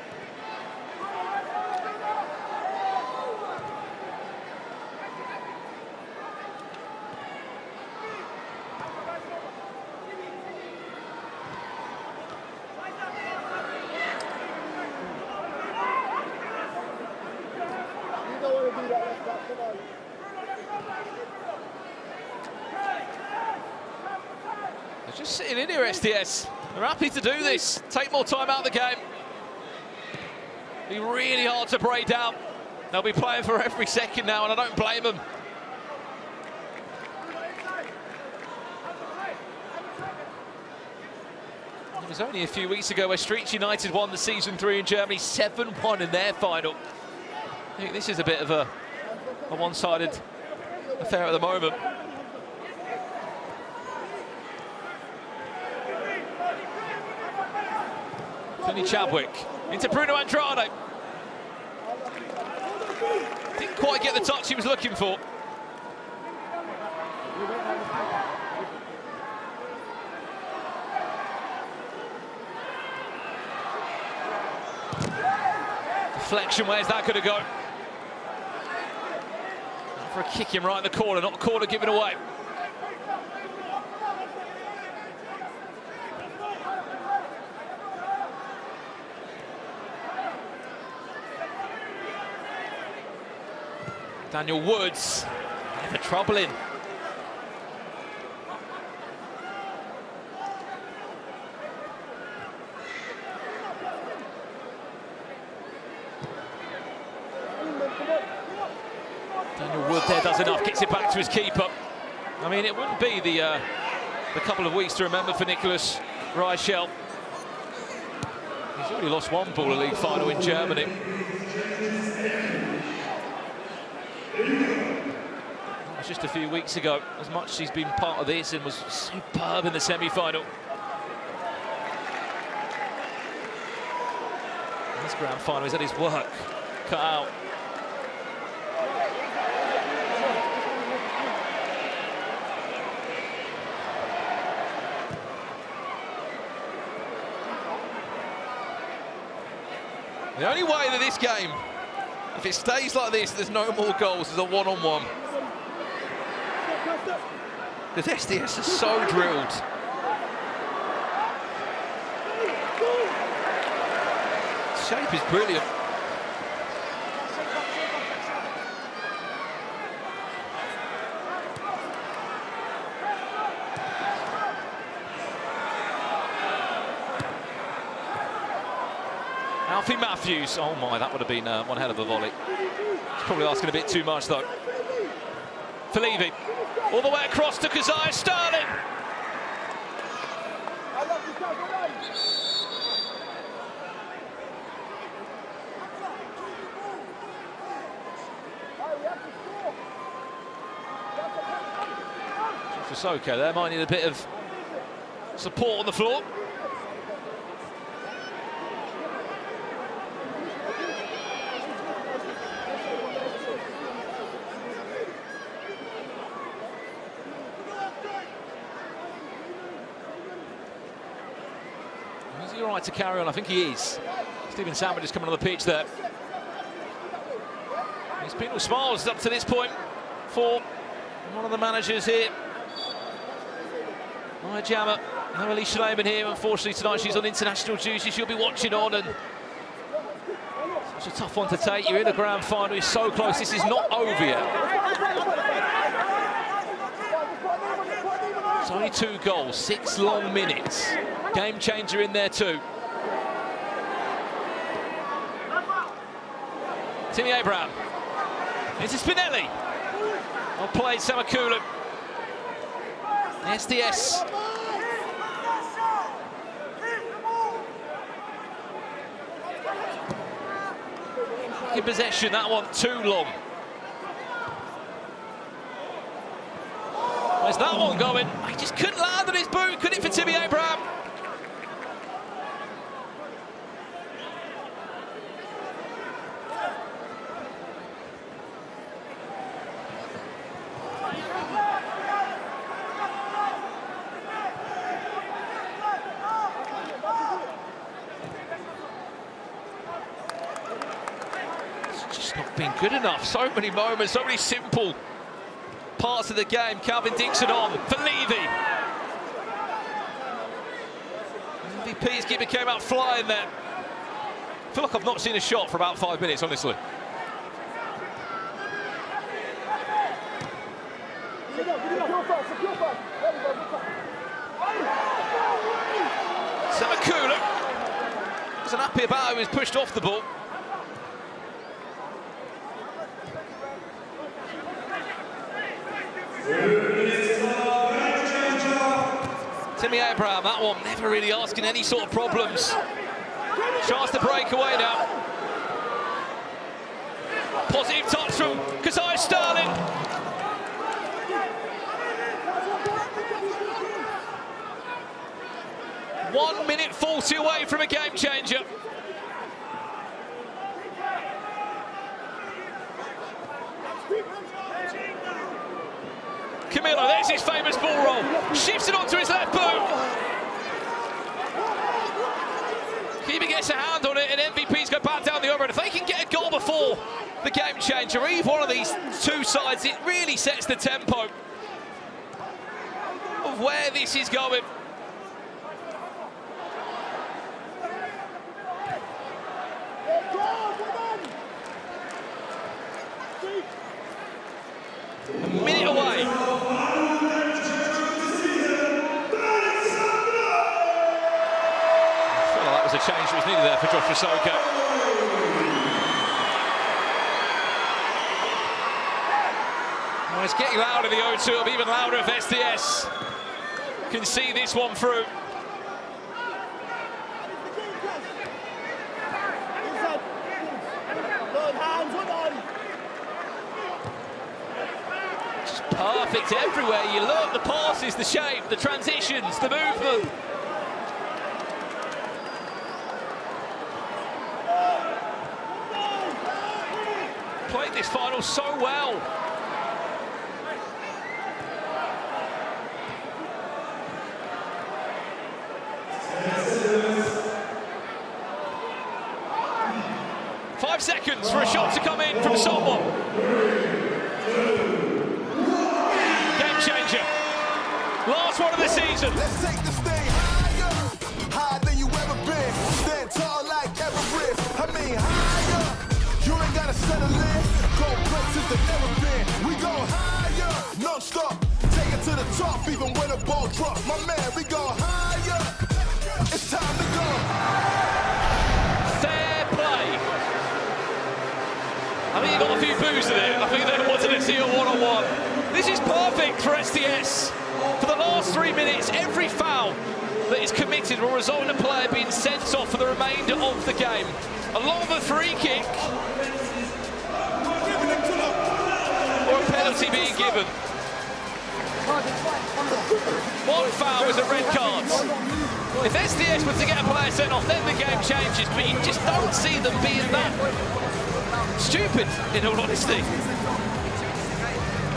They're just sitting in here, SDS. They're happy to do this. Take more time out of the game. Be really hard to break down. They'll be playing for every second now, and I don't blame them. It was only a few weeks ago where Streets United won the Season 3 in Germany, 7-1 in their final. I think this is a bit of a one-sided affair at the moment. Finney Chadwick into Bruno Andrade. Didn't quite get the touch he was looking for. Deflection, where's that going to go? For a kick him right in the corner, not a corner given away. Daniel Woods, never troubling. Daniel Wood there does enough, gets it back to his keeper. I mean, it wouldn't be the couple of weeks to remember for Nicholas Reichel. He's already lost one Baller League final in Germany. That was just a few weeks ago. As much as he's been part of this and was superb in the semi-final. This grand final, he's had his work cut out. The only way that this game, if it stays like this, there's no more goals, is a one-on-one. The SDS are so drilled. Shape is brilliant. Alfie Matthews, oh my, that would have been one hell of a volley. He's probably asking a bit too much though. Felivi, all the way across to Keziah Sterling. Sissoko there might need a bit of support on the floor. Is he all right to carry on? I think he is. Stephen Sandwich is coming on the pitch there. It's been with smiles up to this point for one of the managers here. Micah Jama, no Alisha Lehmann here. Unfortunately tonight she's on international duty. She'll be watching on, and such a tough one to take. You're in the grand final, it's so close. This is not over yet. It's only 2 goals, 6 long minutes. Game changer in there too. Timmy Abraham. Into Spinelli. Well played, Samakulu. SDS. In possession, that one too long. Where's that one going? He just couldn't land on his boot, could it, for Timmy Abraham? Been good enough. So many moments, so many simple parts of the game. Calvin Dixon on for Levy. MVP's keeper came out flying there. I feel like I've not seen a shot for about 5 minutes, honestly. Samakulu wasn't happy about it, he was pushed off the ball. Timmy Abraham, that one never really asking any sort of problems. Chance to break away now. Positive touch from Kazai Sterling. One minute 40 away from a game changer. Camilo, there's his famous ball roll. Shifts it onto his left boot. Keeper gets a hand on it, and MVP's go back down the other end. If they can get a goal before the game changer, either one of these two sides, it really sets the tempo of where this is going. A minute away. That was a change that was needed there for Josh Sissoko. Well, it's getting louder in the O2, it'll be even louder if SDS can see this one through. Just perfect everywhere you look, the passes, the shape, the transitions, the movement. Played this final so well. Five seconds for a shot to come in from someone. Game changer. Last one of the season. Let's take this thing higher than you ever been. Stand tall like Everest. I mean higher. You ain't gotta settle in. Go places that never been. We go higher, non-stop. Take it to the top, even when the ball drops. My man, we go higher. It's time to go. Fair play. I mean, you got a few boos in it. I think they wanted to see a one-on-one. This is perfect for SDS. For the last 3 minutes, every foul that is committed will result in a player being sent off for the remainder of the game. Along with a free kick or a penalty being given. One foul was a red card. If SDS were to get a player sent off, then the game changes, but you just don't see them being that stupid, in all honesty.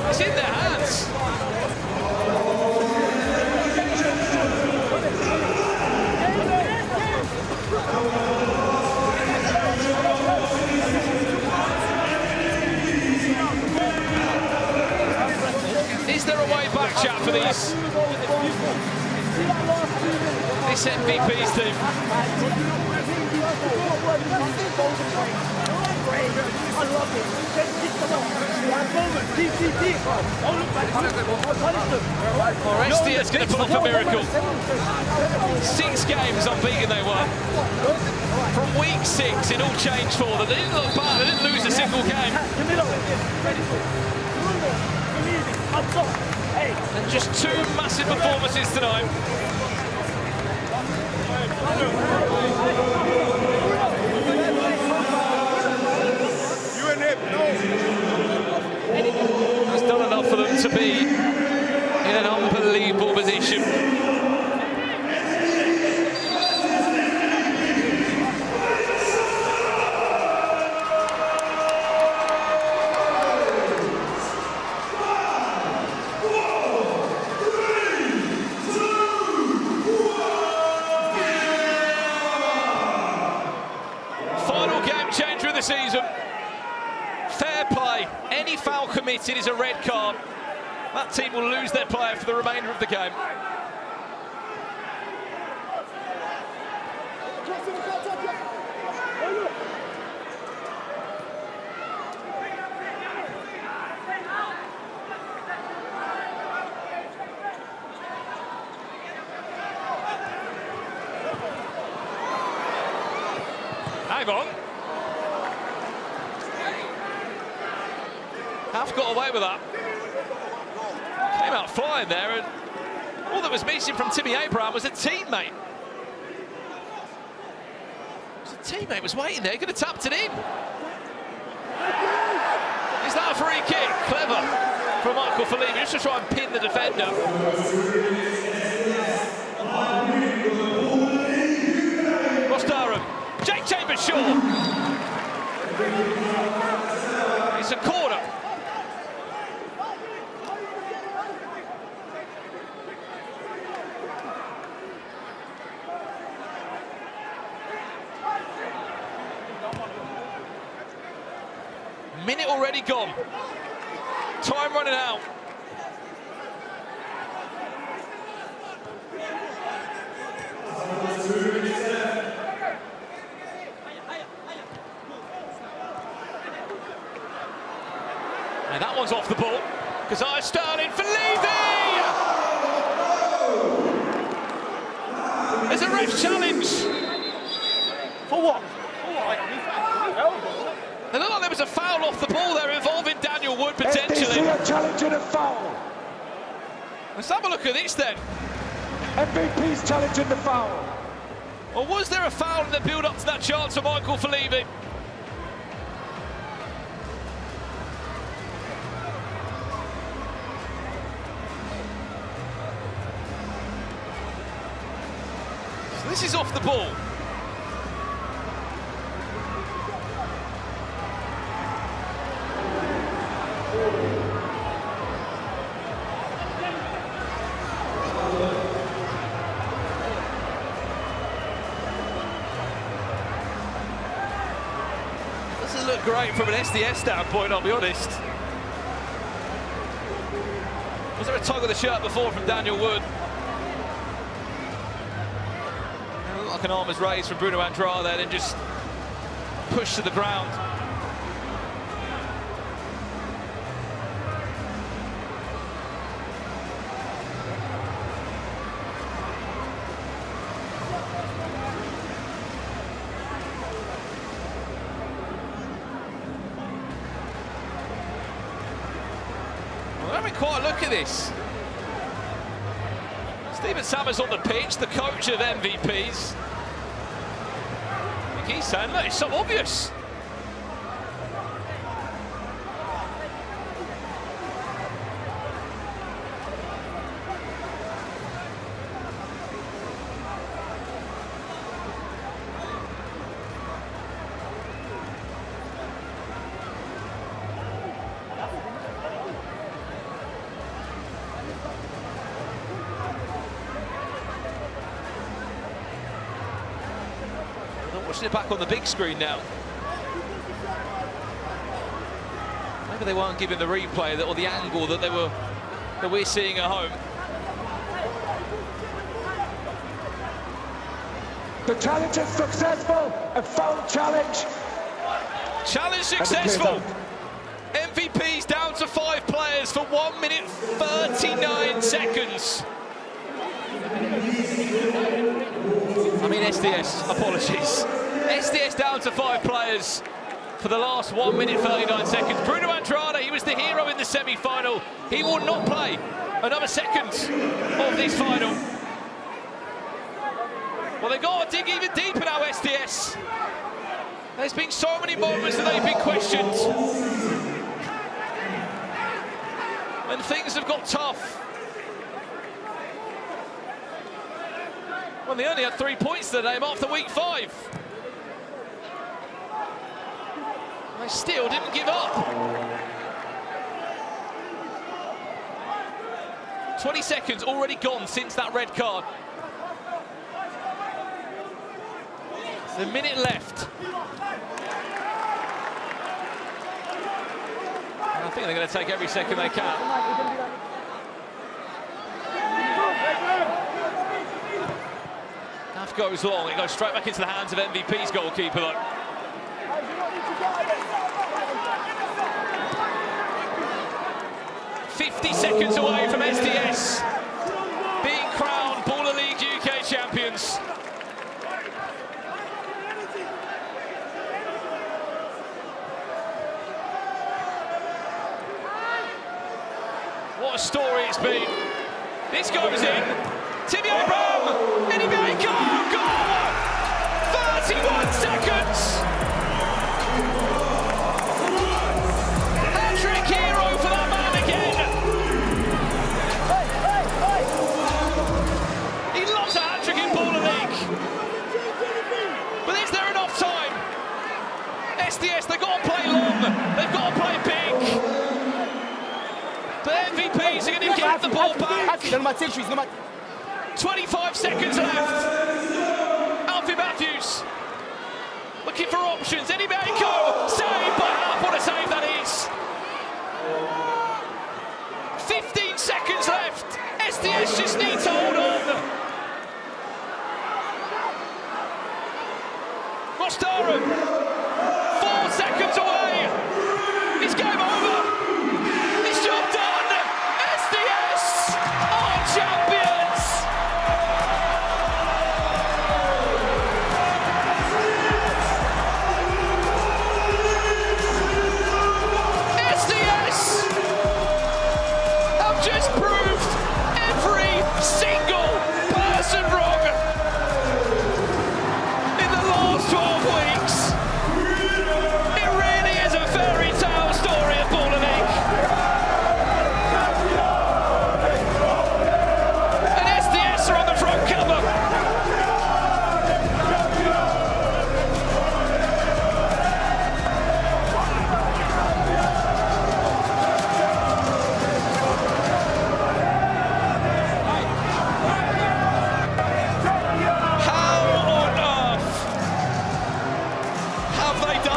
It's in their hands. Is there a way back, chat, for this MVP's team? Or SDS going to pull off a miracle. 6 games unbeaten they won. From week 6 it all changed for them. They didn't look bad, they didn't lose a single game. And just 2 massive performances tonight. That's done enough for them to be in an unbelievable position. Season. Fair play. Any foul committed is a red card. That team will lose their player for the remainder of the game. Hang on. Half got away with that. Came out flying there, and all that was missing from Timmy Abraham was a teammate. A teammate was waiting there, could have tapped it in. Is that a free kick? Clever from Michael Felipe, just to try and pin the defender. Ross Durham, Jake Chambers short. It's a corner. Minute already gone. Time running out. And that one's off the ball. Kazai Sterling for Levy! There's a ref challenge. For what? It looked like there was a foul off the ball there involving Daniel Wood potentially. SDC challenging a foul. Let's have a look at this then. MVP's challenging the foul. Or was there a foul in the build-up to that chance for Michael Felipe? So this is off the ball. Doesn't look great from an SDS standpoint, I'll be honest. Was there a tug of the shirt before from Daniel Wood? It looked like an arm was raised from Bruno Andrade there, then just pushed to the ground. Quite a look at this. Stephen Summers on the pitch, the coach of MVPs. I think he's saying, look, it's so obvious. Watching it back on the big screen now. Maybe they weren't giving the replay or the angle that we're seeing at home. The challenge is successful. A foul challenge. Challenge successful. MVP's down to 5 players for 1 minute 39 seconds. I mean SDS, apologies. SDS down to 5 players for the last 1 minute 39 seconds. Bruno Andrade, he was the hero in the semi-final. He will not play another second of this final. Well, they've got to dig even deeper now, SDS. There's been so many moments that they've been questioned. And things have got tough. Well, they only had 3 points today after week 5. They still didn't give up. 20 seconds already gone since that red card. There's a minute left. I think they're going to take every second they can. Half goes long, it goes straight back into the hands of MVP's goalkeeper though. Seconds away from SDS being crowned Baller League UK champions. What a story it's been. This goes in. Tobi Brown, and he makes goal! 31 seconds! Hat-trick hero for that man again. He loves a hat-trick in Baller League. But is there enough time? SDS, they've got to play long. They've got to play big. The MVPs are going to get the ball back. 25 seconds left. Alfie Matthews looking for options. Eddie Mako, saved by half. What a save that is. 15 seconds left. SDS just need to hold on. Rostaro, 4 seconds away. It's game over. It's job done. SDS are champions. SDS have just proved every single person wrong in the last 12 weeks. It really is a fairy tale story of Baller League. And SDS are on the front cover.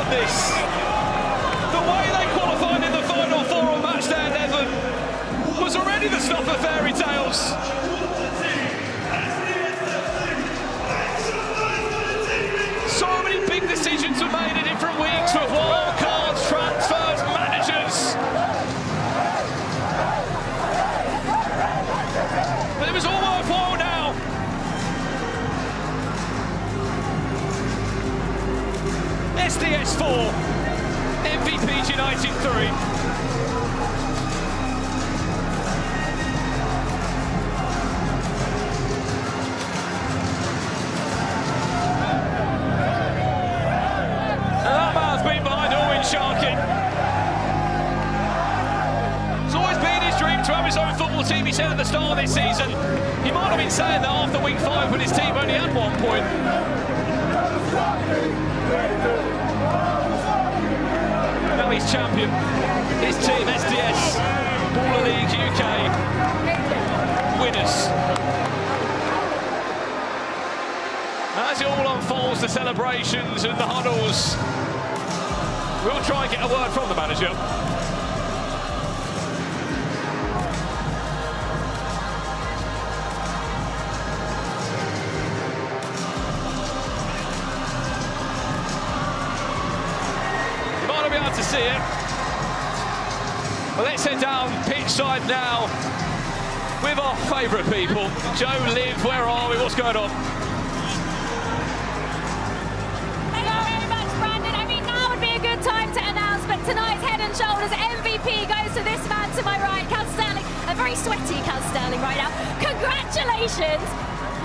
This. The way they qualified in the Final Four on match day 11 was already the stuff of fairy tales. So many big decisions were made in different weeks with wild cards, transfers, managers. But it was all worthwhile now. SDS 4, MVP's United 3. And that man's been behind Owen Sharky. It's always been his dream to have his own football team, he said at the start of this season. He might have been saying that after week 5 when his team only had 1 point. Now he's champion. His team, SDS, Baller League UK, winners. As it all unfolds, the celebrations and the huddles, we'll try and get a word from the manager. You might not be able to see it. Well, let's head down pitch side now with our favourite people. Joe, Liv, where are we? What's going on? Time to announce, but tonight's Head and Shoulders MVP goes to this man to my right, Cal Sterling. A very sweaty Cal Sterling right now. Congratulations!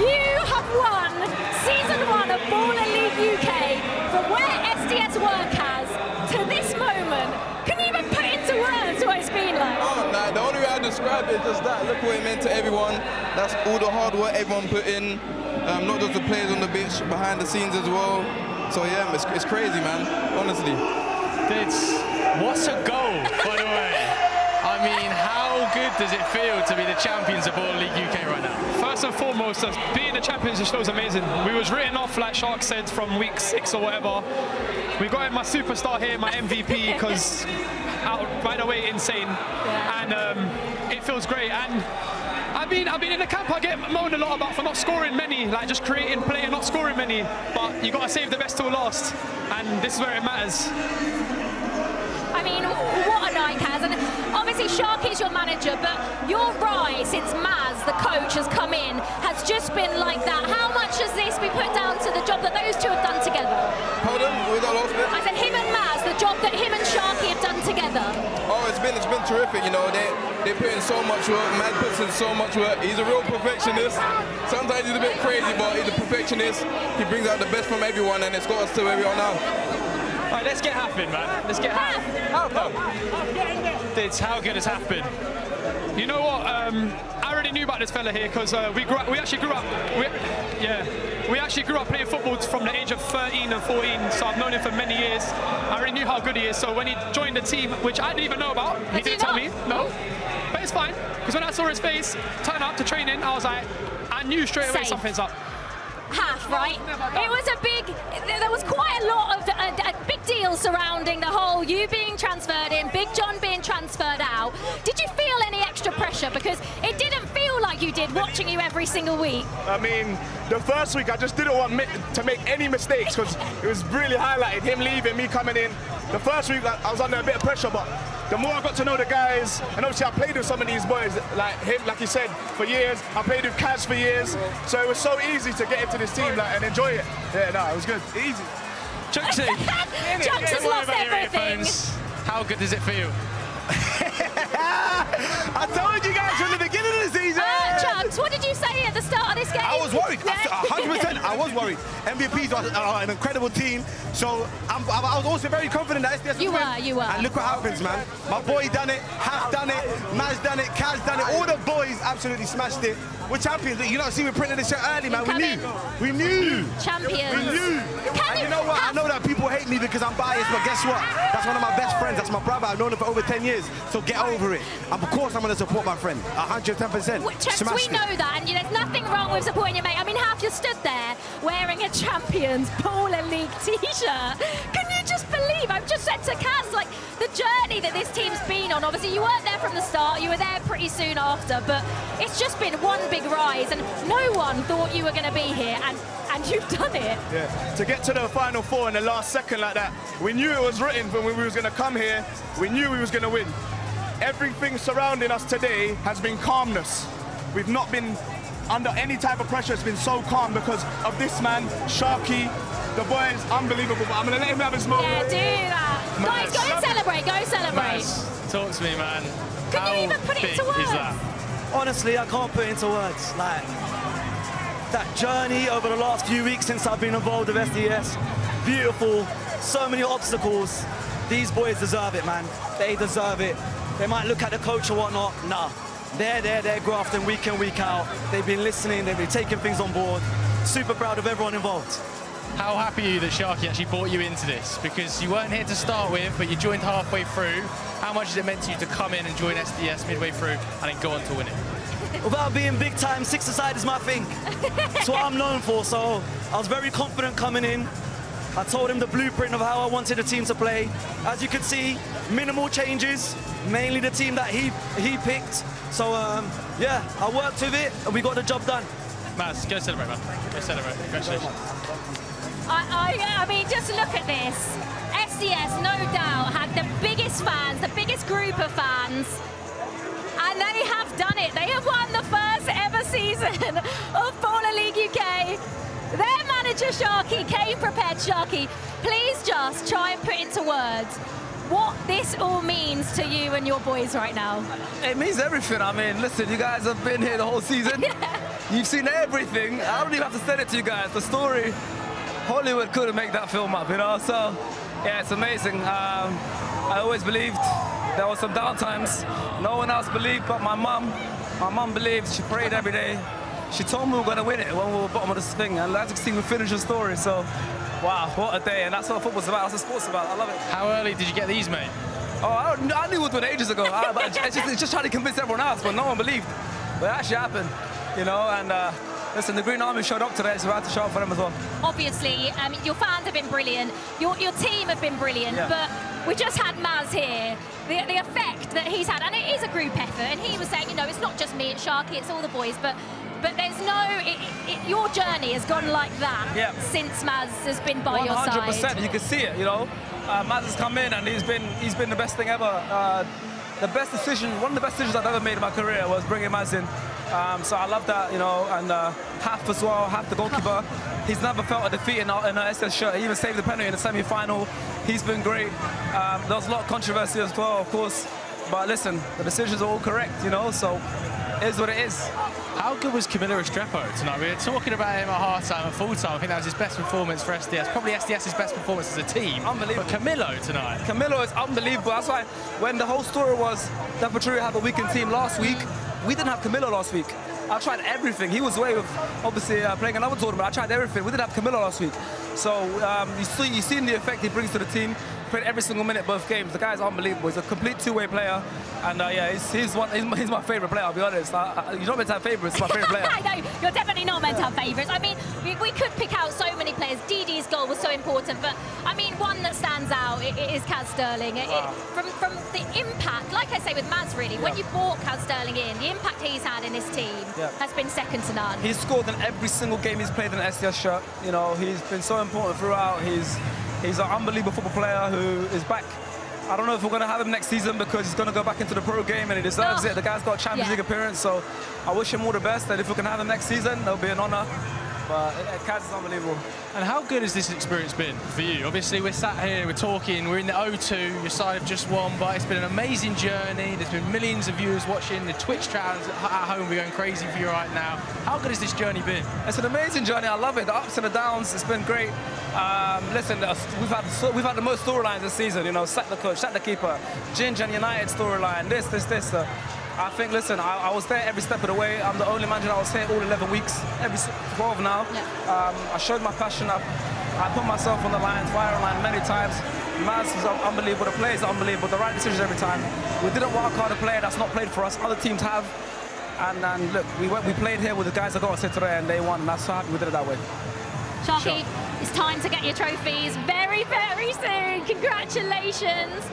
You have won Season 1 of Baller League UK from where SDS work has to this moment. Can you even put into words what it's been like? Oh, nah, the only way I describe it is just that. Look what it meant to everyone. That's all the hard work everyone put in. Not just the players on the pitch, behind the scenes as well. So yeah, it's crazy, man, honestly. What's a goal, by the way? I mean, how good does it feel to be the champions of Baller League UK right now? First and foremost, being the champions just feels amazing. We was written off, like Shark said, from week 6 or whatever. We got in my superstar here, my MVP, because out right away, insane. Yeah. And it feels great. And I've been in the camp, I get moaned a lot about for not scoring many, like just creating play and not scoring many. But you got to save the best till last, and this is where it matters. I mean, what a night, Kaz. And obviously, Sharky's your manager, but your rise since Maz, the coach, has come in, has just been like that. How much has this been put down to the job that those two have done together? Pardon? I said him and Maz, the job that him and Sharky have done together. Oh, it's been terrific, you know. They put in so much work. Maz puts in so much work. He's a real perfectionist. Sometimes he's a bit crazy, but he's a perfectionist. He brings out the best from everyone, and it's got us to where we are now. All right, let's get half in, man. Let's get half. It's how good has half been? You know what? I already knew about this fella here because we actually grew up playing football from the age of 13 and 14. So I've known him for many years. I already knew how good he is. So when he joined the team, which I didn't even know about, he didn't tell me. No, but it's fine because when I saw his face turn up to training, I was like, I knew straight away something's up. Half, right? It was there was quite a lot of a big deal surrounding the whole you being transferred in, Big John being transferred out. Did you feel any extra pressure? Because it didn't feel like you did watching you every single week. I mean, the first week I just didn't want to make any mistakes because it was really highlighted, him leaving, me coming in. The first week I was under a bit of pressure, but the more I got to know the guys, and obviously I played with some of these boys, like him, like he said, for years. I played with Kaz for years, so it was so easy to get into this team and enjoy it. Yeah, no, it was good, easy. Chucksy, Chucks has lost everything. How good does it feel? I told you guys from the beginning of the season. Chucks, what did you say at the start of this game? I was worried. 100%. I was worried. MVPs are an incredible team. So I was also very confident that SDS would win. You were. And look what happens, man. My boy done it. Half done it. Maz done it. Kaz done it. All the boys absolutely smashed it. We're champions. You know, see, we printed this shirt early, man. We knew. Champions. We knew. And you know what? I know that people hate me because I'm biased, but guess what? That's one of my best friends. That's my brother. I've known him for over 10 years. So get over it. And of course, I'm going to support my friend. 110%. Chucks, we know that, and there's nothing wrong with supporting your mate. I mean, half you stood there wearing a Champions Baller League t-shirt. Can you just believe? I've just said to Kaz, like, the journey that this team's been on. Obviously, you weren't there from the start. You were there pretty soon after, but it's just been one big rise, and no one thought you were going to be here, and you've done it. Yeah, to get to the Final Four in the last second like that, we knew it was written when we was going to come here. We knew we was going to win. Everything surrounding us today has been calmness. We've not been under any type of pressure. It's been so calm because of this man, Sharky. The boy is unbelievable, but I'm going to let him have his moment. Yeah, do that. Guys, go and celebrate. Go celebrate. Talk to me, man. Can you even put it into words? Is that? Honestly, I can't put it into words. Like, that journey over the last few weeks since I've been involved with SDS, beautiful, so many obstacles. These boys deserve it, man. They deserve it. They might look at the coach or whatnot. Nah, they're grafting week in, week out. They've been listening, they've been taking things on board. Super proud of everyone involved. How happy are you that Sharky actually brought you into this? Because you weren't here to start with, but you joined halfway through. How much has it meant to you to come in and join SDS midway through and then go on to win it? Without being big time, 6-a-side is my thing. It's what I'm known for, so I was very confident coming in. I told him the blueprint of how I wanted the team to play. As you can see, minimal changes, mainly the team that he picked. So, yeah, I worked with it, and we got the job done. Maz, go celebrate, man. Go celebrate. Congratulations. I mean, just look at this. SDS, no doubt, had the biggest fans, the biggest group of fans, and they have done it. They have won the first ever season of Baller League UK. Their manager, Sharky, came prepared. Sharky, please just try and put into words what this all means to you and your boys right now. It means everything. I mean, listen, you guys have been here the whole season. You've seen everything. I don't even have to send it to you guys. The story, Hollywood couldn't make that film up, you know? So, yeah, it's amazing. I always believed there were some down times. No one else believed but my mum. My mum believed. She prayed every day. She told me we were going to win it when we were bottom of this thing. And as you can see, we finished the story. So, wow, what a day. And that's what football's about. That's what sport's about. I love it. How early did you get these, mate? Oh, I knew it was ages ago. It's just trying to convince everyone else, but no one believed. But it actually happened, you know, and listen, the Green Army showed up today, so we had to show up for them as well. Obviously, your fans have been brilliant, your team have been brilliant, but we just had Maz here. The effect that he's had, and it is a group effort, and he was saying, you know, it's not just me, it's Sharky, it's all the boys, but there's no, your journey has gone like that since Maz has been by your side. 100%, you can see it, you know. Maz has come in and he's been the best thing ever. The best decision, one of the best decisions I've ever made in my career was bringing Maz in. So I love that, you know, and Half as well, Half the goalkeeper. He's never felt a defeat in an SDS shirt. He even saved the penalty in the semi-final. He's been great. There was a lot of controversy as well, of course. But listen, the decisions are all correct, you know, so it is what it is. How good was Camilo Restrepo tonight? We were talking about him at half-time and full-time. I think that was his best performance for SDS. Probably SDS's best performance as a team. Unbelievable. But Camilo tonight. Camilo is unbelievable. That's why when the whole story was Deportrio had a weakened team last week, we didn't have Camilo last week. I tried everything. He was away with, obviously, playing another tournament. I tried everything. We didn't have Camilo last week. So you've seen the effect he brings to the team. Played every single minute both games. The guy's unbelievable. He's a complete two-way player. And yeah, he's my favourite player, I'll be honest. You're not meant to have favourites, he's my favourite player. I know, you're definitely not meant to have favourites. I mean, we could pick out so many players. DD's goal was so important, but I mean, one that stands out is Kaz Sterling. From the impact, like I say with Maz, really, when you brought Kaz Sterling in, the impact he's had in this team has been second to none. He's scored in every single game he's played in an SDS shirt. You know, he's been so important throughout. He's an unbelievable football player who is back. I don't know if we're going to have him next season because he's going to go back into the pro game and he deserves it. The guy's got a Champions League appearance, so I wish him all the best. And if we can have him next season, it'll be an honour. But Kaz is unbelievable. And how good has this experience been for you? Obviously, we're sat here, we're talking, we're in the O2, your side have just won, but it's been an amazing journey. There's been millions of viewers watching. The Twitch channels at home, we're going crazy for you right now. How good has this journey been? It's an amazing journey. I love it. The ups and the downs, it's been great. Listen, we've had the most storylines this season. You know, sack the coach, sack the keeper, Ginge and Yanited storyline, this. I think, listen, I was there every step of the way. I'm the only manager that was here all 11 weeks, every 12 now. I showed my passion. I put myself on the line, fire line many times. Maz was unbelievable. The players are unbelievable. The right decisions every time. We didn't wild card a player that's not played for us. Other teams have. And look, we played here with the guys that got us here today, and they won. And that's so happy we did it that way. Sharky, it's time to get your trophies very, very soon. Congratulations.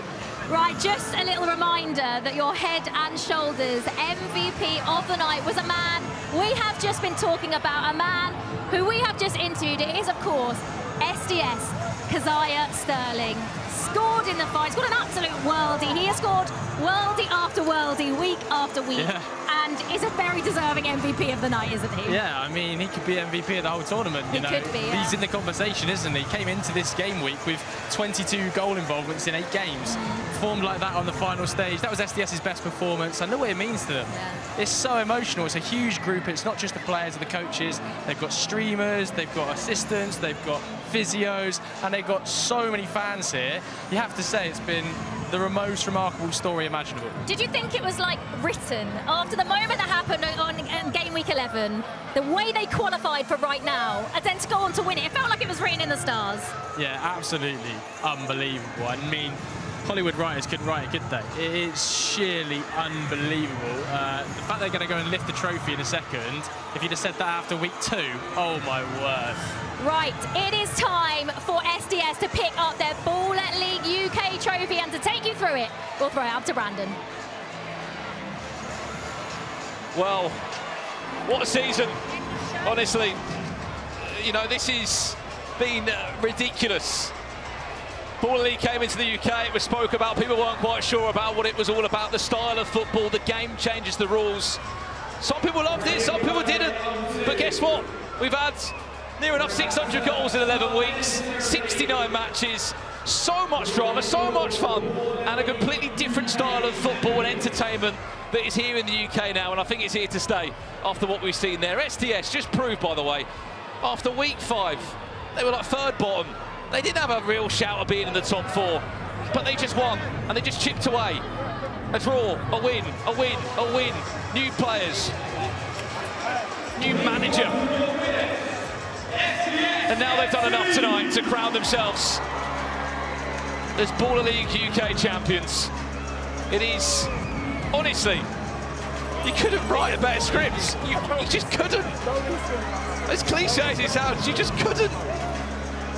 Right, just a little reminder that your head and shoulders MVP of the night was a man we have just been talking about, a man who we have just interviewed. It is, of course, SDS, Kaz Sterling. Scored in the fight, scored an absolute worldie. He has scored worldie after worldie, week after week, and is a very deserving MVP of the night, isn't he? Yeah, I mean, he could be MVP of the whole tournament. He could be, He's in the conversation, isn't he? Came into this game week with 22 goal involvements in 8 games. Performed like that on the final stage. That was SDS's best performance. I know what it means to them. It's so emotional. It's a huge group. It's not just the players or the coaches. They've got streamers, they've got assistants, they've got physios, and they've got so many fans here. You have to say it's been the most remarkable story imaginable. Did you think it was like written after the moment that happened on game week 11? 11, the way they qualified for right now, and then to go on to win it, it felt like it was written in the stars. Yeah, absolutely unbelievable. I mean, Hollywood writers couldn't write it, could they? It is sheerly unbelievable. The fact they're going to go and lift the trophy in a second, if you'd have said that after week 2, oh my word. Right, it is time for SDS to pick up their Ball League UK trophy, and to take you through it, we'll throw it up to Brandon. Well, what a season, honestly. You know, this has been ridiculous. Ball League came into the UK, it was spoke about, people weren't quite sure about what it was all about, the style of football, the game changes the rules. Some people loved it, some people didn't, but guess what? We've had near enough 600 goals in 11 weeks, 69 matches, so much drama, so much fun, and a completely different style of football and entertainment that is here in the UK now, and I think it's here to stay after what we've seen there. SDS just proved, by the way, after week 5, they were like third bottom. They didn't have a real shout of being in the top 4, but they just won, and they just chipped away. A draw, a win, a win, a win. New players, new manager. And now they've done enough tonight to crown themselves as Ball League UK champions. It is, honestly, you couldn't write a better script. You just couldn't. As cliche as it sounds, you just couldn't.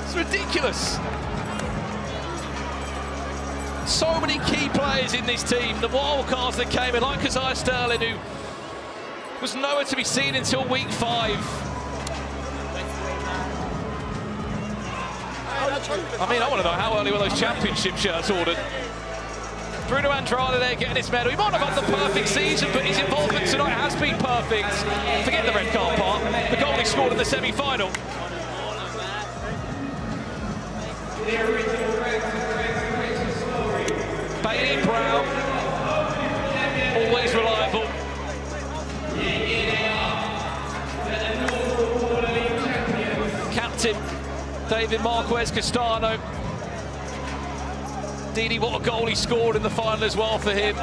It's ridiculous. So many key players in this team. The wild cards that came in, like Kazai Sterling, who was nowhere to be seen until week 5. I mean, I want to know how early were those championship shirts ordered. Bruno Andrade there getting his medal. He might have had the perfect season, but his involvement tonight has been perfect. Forget the red card part. The goal he scored in the semi-final. Bailey Brown, always reliable. Captain David Marquez Castano. Didi, what a goal he scored in the final as well for him.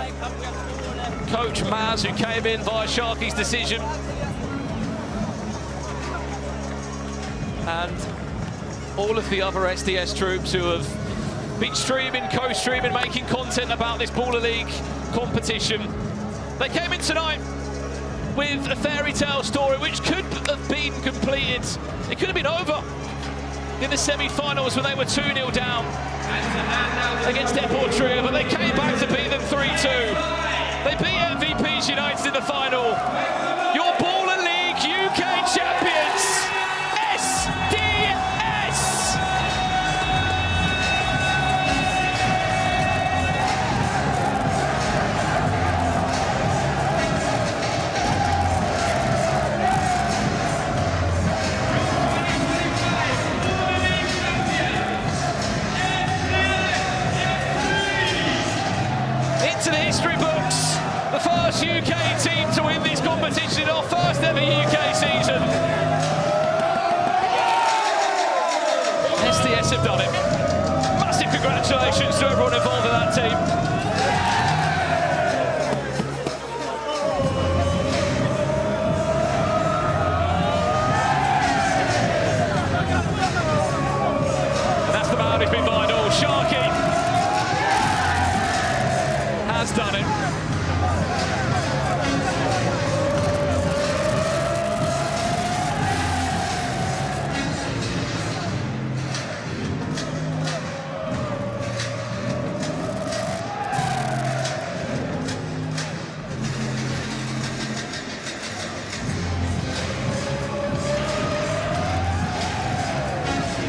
Coach Maz, who came in via Sharky's decision. And all of the other SDS troops who have been streaming, co-streaming, making content about this Baller League competition. They came in tonight with a fairy tale story which could have been completed. It could have been over in the semi-finals when they were 2-0 down against Deportrio, but they came back to beat them 3-2. They beat MVPs United in the final. Your Baller League UK champions, SDS! Into the history books, the first UK team to win this competition in our first ever UK season. SDS have done it. Massive congratulations to everyone involved in that team. And that's the man who's been behind all. Sharky has done it.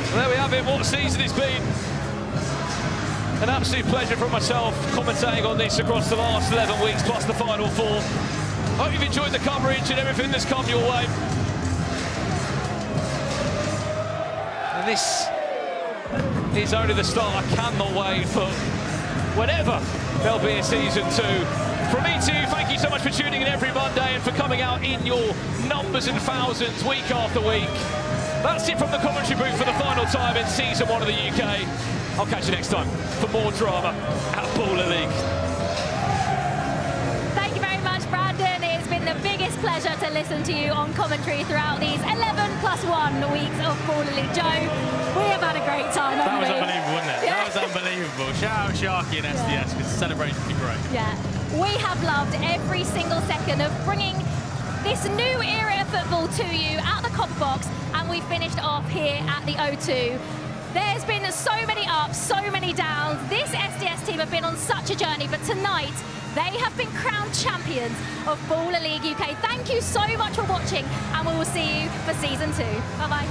Well, there we have it, what a season it's been. An absolute pleasure for myself commentating on this across the last 11 weeks plus the final 4. Hope you've enjoyed the coverage and everything that's come your way. And this is only the start. I cannot wait for whenever there'll be a season 2. From me to you, thank you so much for tuning in every Monday and for coming out in your numbers and thousands week after week. That's it from the commentary booth for the final time in season 1 of the UK. I'll catch you next time for more drama at Baller League. Thank you very much, Brandon. It's been the biggest pleasure to listen to you on commentary throughout these 11+1 weeks of Baller League. Joe, we have had a great time, That haven't was we? unbelievable, wasn't it? Yeah. That was unbelievable. Shout out Sharky and SDS because the celebration's been great. Yeah, we have loved every single second of bringing this new era of football to you at the Copper Box, and we finished off here at the O2. There's been so many ups, so many downs. This SDS team have been on such a journey, but tonight they have been crowned champions of Baller League UK. Thank you so much for watching, and we will see you for season 2. Bye-bye.